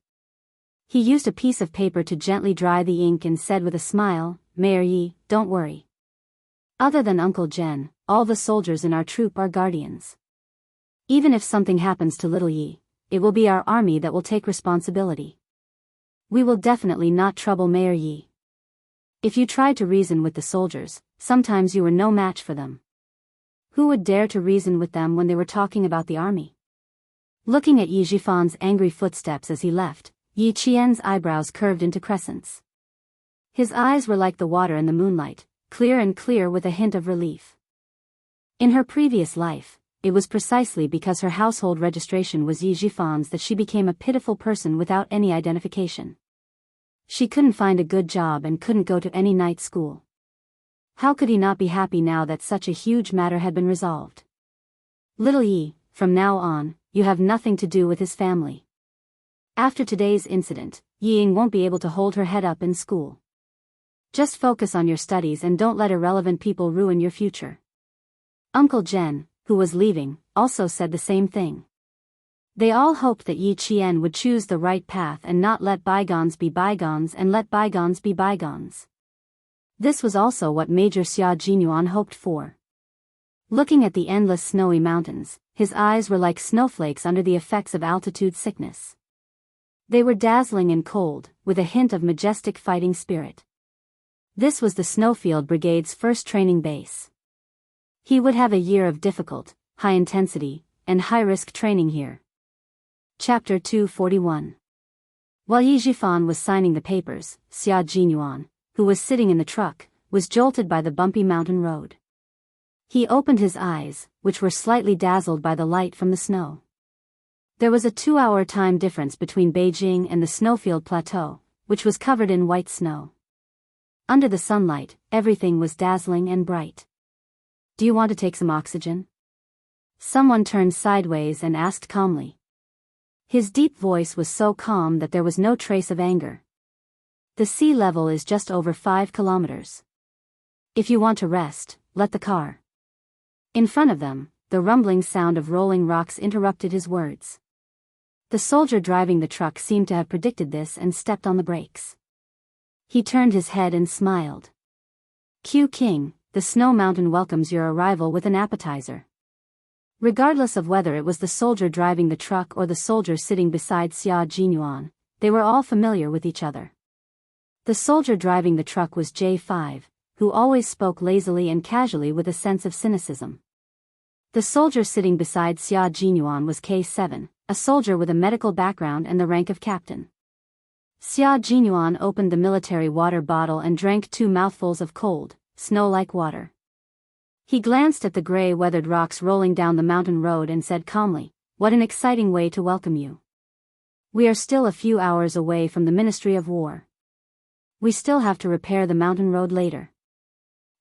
He used a piece of paper to gently dry the ink and said with a smile, "Mayor Yi, don't worry. Other than Uncle Jen, all the soldiers in our troop are guardians. Even if something happens to little Yi, it will be our army that will take responsibility. We will definitely not trouble Mayor Yi. If you tried to reason with the soldiers, sometimes you were no match for them. Who would dare to reason with them when they were talking about the army?" Looking at Yi Jifan's angry footsteps as he left, Yi Qian's eyebrows curved into crescents. His eyes were like the water in the moonlight, clear with a hint of relief. In her previous life, it was precisely because her household registration was Yi Jifan's that she became a pitiful person without any identification. She couldn't find a good job and couldn't go to any night school. How could he not be happy now that such a huge matter had been resolved? Little Yi, from now on, you have nothing to do with his family. After today's incident, Ying won't be able to hold her head up in school. Just focus on your studies and don't let irrelevant people ruin your future. Uncle Jen, who was leaving, also said the same thing. They all hoped that Yi Qian would choose the right path and not let bygones be bygones and let bygones be bygones. This was also what Major Xia Jinyuan hoped for. Looking at the endless snowy mountains, his eyes were like snowflakes under the effects of altitude sickness. They were dazzling and cold, with a hint of majestic fighting spirit. This was the Snowfield Brigade's first training base. He would have a year of difficult, high-intensity, and high-risk training here. Chapter 241. While Yi Jifan was signing the papers, Xia Jinyuan, who was sitting in the truck, was jolted by the bumpy mountain road. He opened his eyes, which were slightly dazzled by the light from the snow. There was a 2-hour time difference between Beijing and the Snowfield Plateau, which was covered in white snow. Under the sunlight, everything was dazzling and bright. Do you want to take some oxygen? Someone turned sideways and asked calmly. His deep voice was so calm that there was no trace of anger. The sea level is just over 5 kilometers. If you want to rest, let the car. In front of them, the rumbling sound of rolling rocks interrupted his words. The soldier driving the truck seemed to have predicted this and stepped on the brakes. He turned his head and smiled. Q King, the snow mountain welcomes your arrival with an appetizer. Regardless of whether it was the soldier driving the truck or the soldier sitting beside Xia Jinyuan, they were all familiar with each other. The soldier driving the truck was J5, who always spoke lazily and casually with a sense of cynicism. The soldier sitting beside Xia Jinyuan was K7, a soldier with a medical background and the rank of captain. Xia Jinyuan opened the military water bottle and drank 2 mouthfuls of cold, snow-like water. He glanced at the gray-weathered rocks rolling down the mountain road and said calmly, "What an exciting way to welcome you. We are still a few hours away from the Ministry of War. We still have to repair the mountain road later.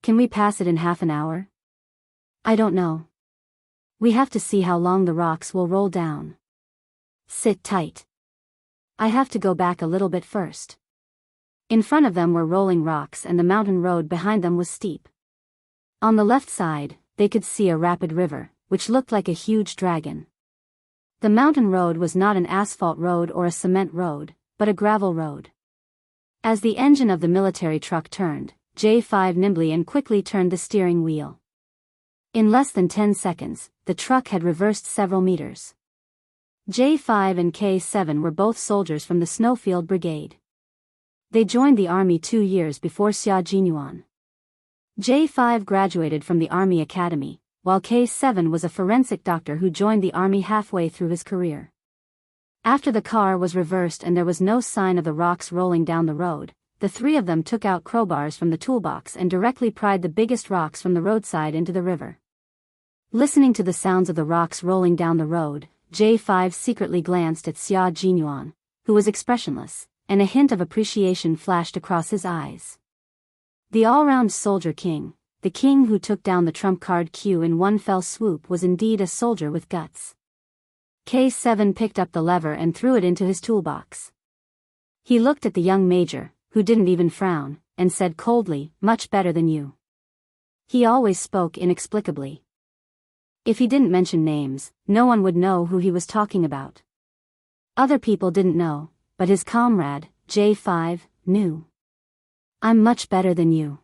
Can we pass it in half an hour? I don't know. We have to see how long the rocks will roll down. Sit tight. I have to go back a little bit first." In front of them were rolling rocks and the mountain road behind them was steep. On the left side, they could see a rapid river, which looked like a huge dragon. The mountain road was not an asphalt road or a cement road, but a gravel road. As the engine of the military truck turned, J5 nimbly and quickly turned the steering wheel. In less than 10 seconds, the truck had reversed several meters. J5 and K7 were both soldiers from the Snowfield Brigade. They joined the army 2 years before Xia Jinyuan. J5 graduated from the Army Academy, while K7 was a forensic doctor who joined the army halfway through his career. After the car was reversed and there was no sign of the rocks rolling down the road, the 3 of them took out crowbars from the toolbox and directly pried the biggest rocks from the roadside into the river. Listening to the sounds of the rocks rolling down the road, J5 secretly glanced at Xia Jinyuan, who was expressionless, and a hint of appreciation flashed across his eyes. The all-round soldier king, the king who took down the trump card Q in one fell swoop, was indeed a soldier with guts. K7 picked up the lever and threw it into his toolbox. He looked at the young major, who didn't even frown, and said coldly, "Much better than you." He always spoke inexplicably. If he didn't mention names, no one would know who he was talking about. Other people didn't know, but his comrade, J5, knew. "I'm much better than you.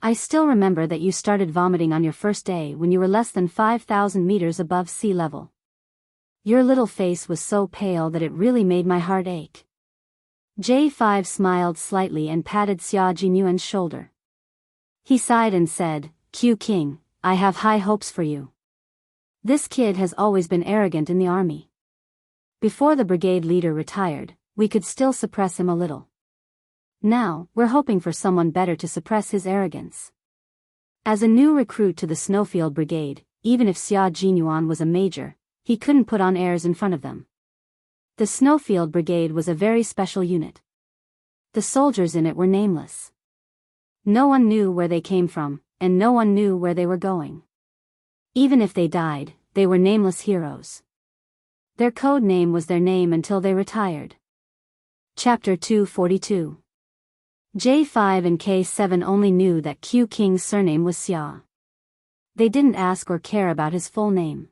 I still remember that you started vomiting on your first day when you were less than 5,000 meters above sea level. Your little face was so pale that it really made my heart ache." J5 smiled slightly and patted Xia Jinyuan's shoulder. He sighed and said, "Q King, I have high hopes for you. This kid has always been arrogant in the army. Before the brigade leader retired, we could still suppress him a little. Now, we're hoping for someone better to suppress his arrogance." As a new recruit to the Snowfield Brigade, even if Xia Jinyuan was a major, he couldn't put on airs in front of them. The Snowfield Brigade was a very special unit. The soldiers in it were nameless. No one knew where they came from, and no one knew where they were going. Even if they died, they were nameless heroes. Their code name was their name until they retired. Chapter 242. J5 and K7 only knew that Q King's surname was Xia. They didn't ask or care about his full name.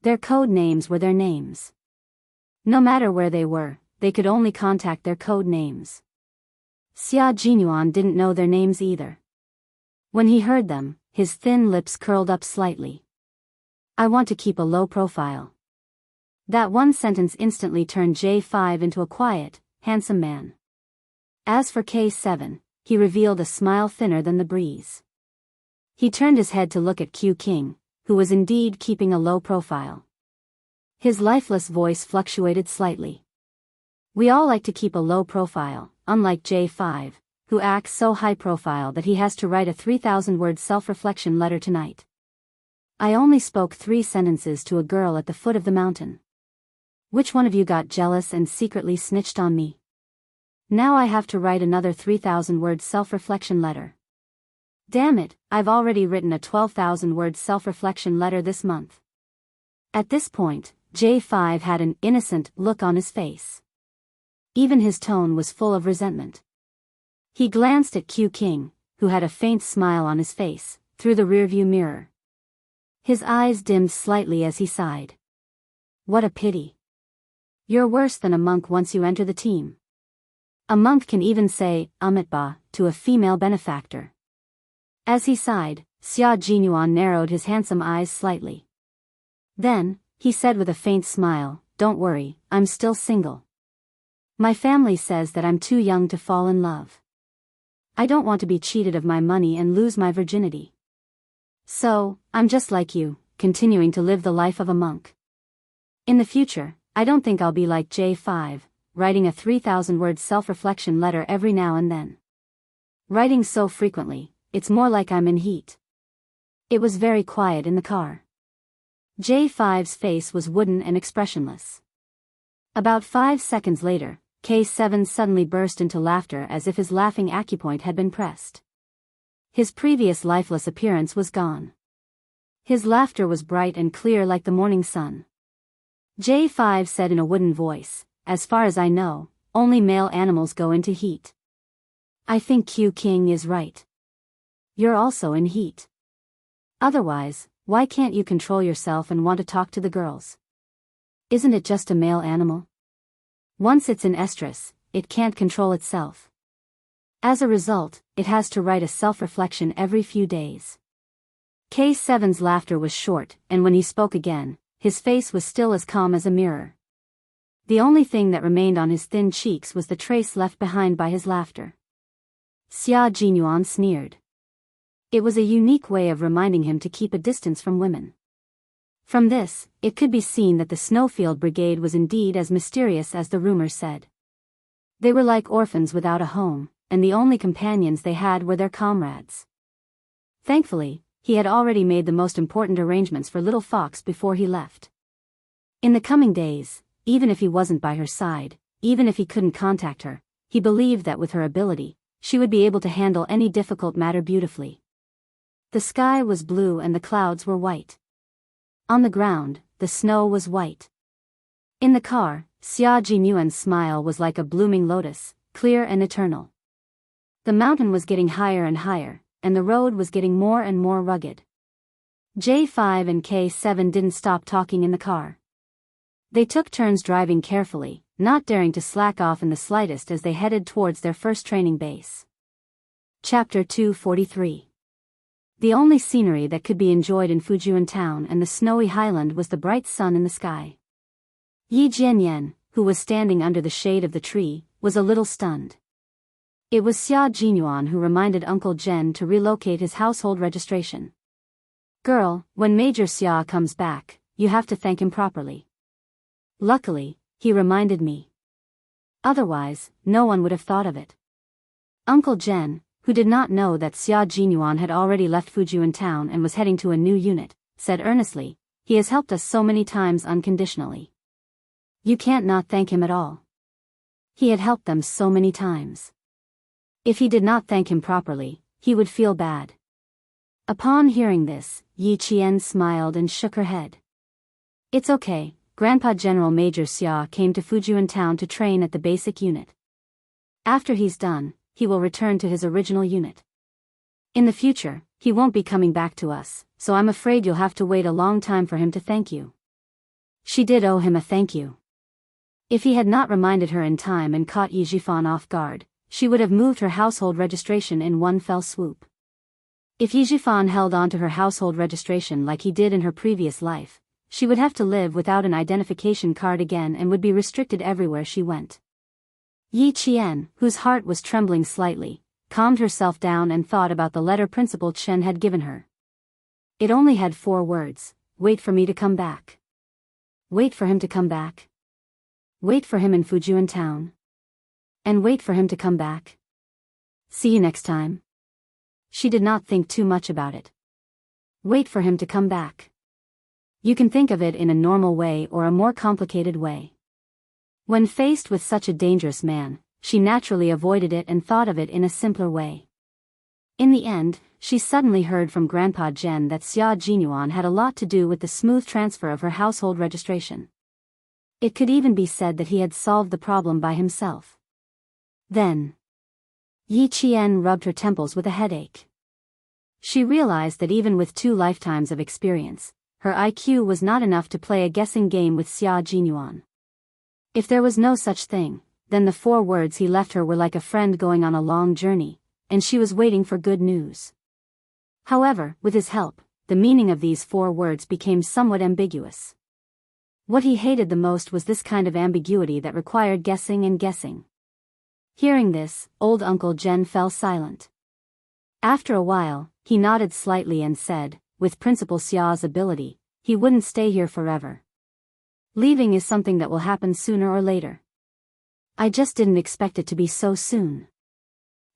Their code names were their names. No matter where they were, they could only contact their code names. Xia Jinyuan didn't know their names either. When he heard them, his thin lips curled up slightly. I want to keep a low profile. That one sentence instantly turned J5 into a quiet, handsome man. As for K7, he revealed a smile thinner than the breeze. He turned his head to look at Q King, who was indeed keeping a low profile. His lifeless voice fluctuated slightly. We all like to keep a low profile, unlike J5, who acts so high profile that he has to write a 3,000-word self-reflection letter tonight. I only spoke 3 sentences to a girl at the foot of the mountain. Which one of you got jealous and secretly snitched on me? Now I have to write another 3,000-word self-reflection letter. Damn it, I've already written a 12,000-word self-reflection letter this month. At this point, J5 had an innocent look on his face. Even his tone was full of resentment. He glanced at Q King, who had a faint smile on his face, through the rearview mirror. His eyes dimmed slightly as he sighed. What a pity. You're worse than a monk once you enter the team. A monk can even say, Amitba, to a female benefactor. As he sighed, Xia Jinyuan narrowed his handsome eyes slightly. Then, he said with a faint smile, Don't worry, I'm still single. My family says that I'm too young to fall in love. I don't want to be cheated of my money and lose my virginity. So, I'm just like you, continuing to live the life of a monk. In the future, I don't think I'll be like J5, writing a 3,000-word self-reflection letter every now and then. Writing so frequently, it's more like I'm in heat. It was very quiet in the car. J5's face was wooden and expressionless. About 5 seconds later, K7 suddenly burst into laughter as if his laughing acupoint had been pressed. His previous lifeless appearance was gone. His laughter was bright and clear like the morning sun. J5 said in a wooden voice, As far as I know, only male animals go into heat. I think Q King is right. You're also in heat. Otherwise, why can't you control yourself and want to talk to the girls? Isn't it just a male animal? Once it's in estrus, it can't control itself. As a result, it has to write a self-reflection every few days. K7's laughter was short, and when he spoke again, his face was still as calm as a mirror. The only thing that remained on his thin cheeks was the trace left behind by his laughter. Xia Jinyuan sneered. It was a unique way of reminding him to keep a distance from women. From this, it could be seen that the Snowfield Brigade was indeed as mysterious as the rumors said. They were like orphans without a home, and the only companions they had were their comrades. Thankfully, he had already made the most important arrangements for Little Fox before he left. In the coming days, even if he wasn't by her side, even if he couldn't contact her, he believed that with her ability, she would be able to handle any difficult matter beautifully. The sky was blue and the clouds were white. On the ground, the snow was white. In the car, Xia Jinyuan's smile was like a blooming lotus, clear and eternal. The mountain was getting higher and higher, and the road was getting more and more rugged. J5 and K7 didn't stop talking in the car. They took turns driving carefully, not daring to slack off in the slightest as they headed towards their first training base. Chapter 243. The only scenery that could be enjoyed in Fujian town and the snowy highland was the bright sun in the sky. Yi Jianyan, who was standing under the shade of the tree, was a little stunned. It was Xia Jinyuan who reminded Uncle Jen to relocate his household registration. Girl, when Major Xia comes back, you have to thank him properly. Luckily, he reminded me. Otherwise, no one would have thought of it. Uncle Jen, who did not know that Xia Jinyuan had already left Fujian town and was heading to a new unit, said earnestly, "He has helped us so many times unconditionally. You can't not thank him at all. He had helped them so many times. If he did not thank him properly, he would feel bad." Upon hearing this, Yi Qian smiled and shook her head. "It's okay, Grandpa General Major Xia came to Fujian town to train at the basic unit. After he's done, he will return to his original unit. In the future, he won't be coming back to us, so I'm afraid you'll have to wait a long time for him to thank you." She did owe him a thank you. If he had not reminded her in time and caught Yi Jifan off guard, she would have moved her household registration in one fell swoop. If Yi Jifan held on to her household registration like he did in her previous life, she would have to live without an identification card again and would be restricted everywhere she went. Yi Qian, whose heart was trembling slightly, calmed herself down and thought about the letter Principal Chen had given her. It only had 4 words: "Wait for me to come back." Wait for him to come back. Wait for him in Fujian town. And wait for him to come back. See you next time. She did not think too much about it. Wait for him to come back. You can think of it in a normal way or a more complicated way. When faced with such a dangerous man, she naturally avoided it and thought of it in a simpler way. In the end, she suddenly heard from Grandpa Jen that Xia Jinyuan had a lot to do with the smooth transfer of her household registration. It could even be said that he had solved the problem by himself. Then, Yi Qian rubbed her temples with a headache. She realized that even with 2 lifetimes of experience, her IQ was not enough to play a guessing game with Xia Jinyuan. If there was no such thing, then the 4 words he left her were like a friend going on a long journey, and she was waiting for good news. However, with his help, the meaning of these 4 words became somewhat ambiguous. What he hated the most was this kind of ambiguity that required guessing and guessing. Hearing this, old Uncle Jen fell silent. After a while, he nodded slightly and said, "With Principal Xia's ability, he wouldn't stay here forever. Leaving is something that will happen sooner or later. I just didn't expect it to be so soon."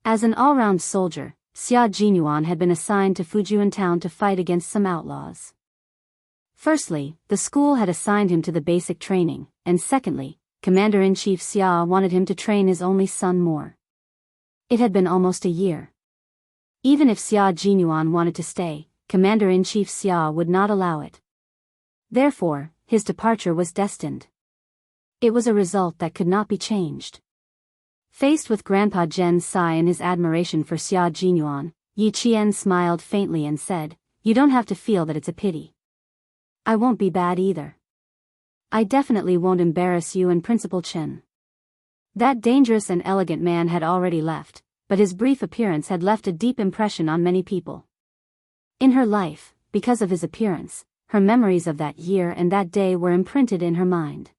As an all-round soldier, Xia Jinyuan had been assigned to Fujian town to fight against some outlaws. Firstly, the school had assigned him to the basic training, and secondly, Commander-in-Chief Xia wanted him to train his only son more. It had been almost a year. Even if Xia Jinyuan wanted to stay, Commander-in-Chief Xia would not allow it. Therefore, his departure was destined. It was a result that could not be changed. Faced with Grandpa Jen's sigh and his admiration for Xia Jinyuan, Yi Qian smiled faintly and said, "You don't have to feel that it's a pity. I won't be bad either. I definitely won't embarrass you and Principal Chen." That dangerous and elegant man had already left, but his brief appearance had left a deep impression on many people. In her life, because of his appearance, her memories of that year and that day were imprinted in her mind.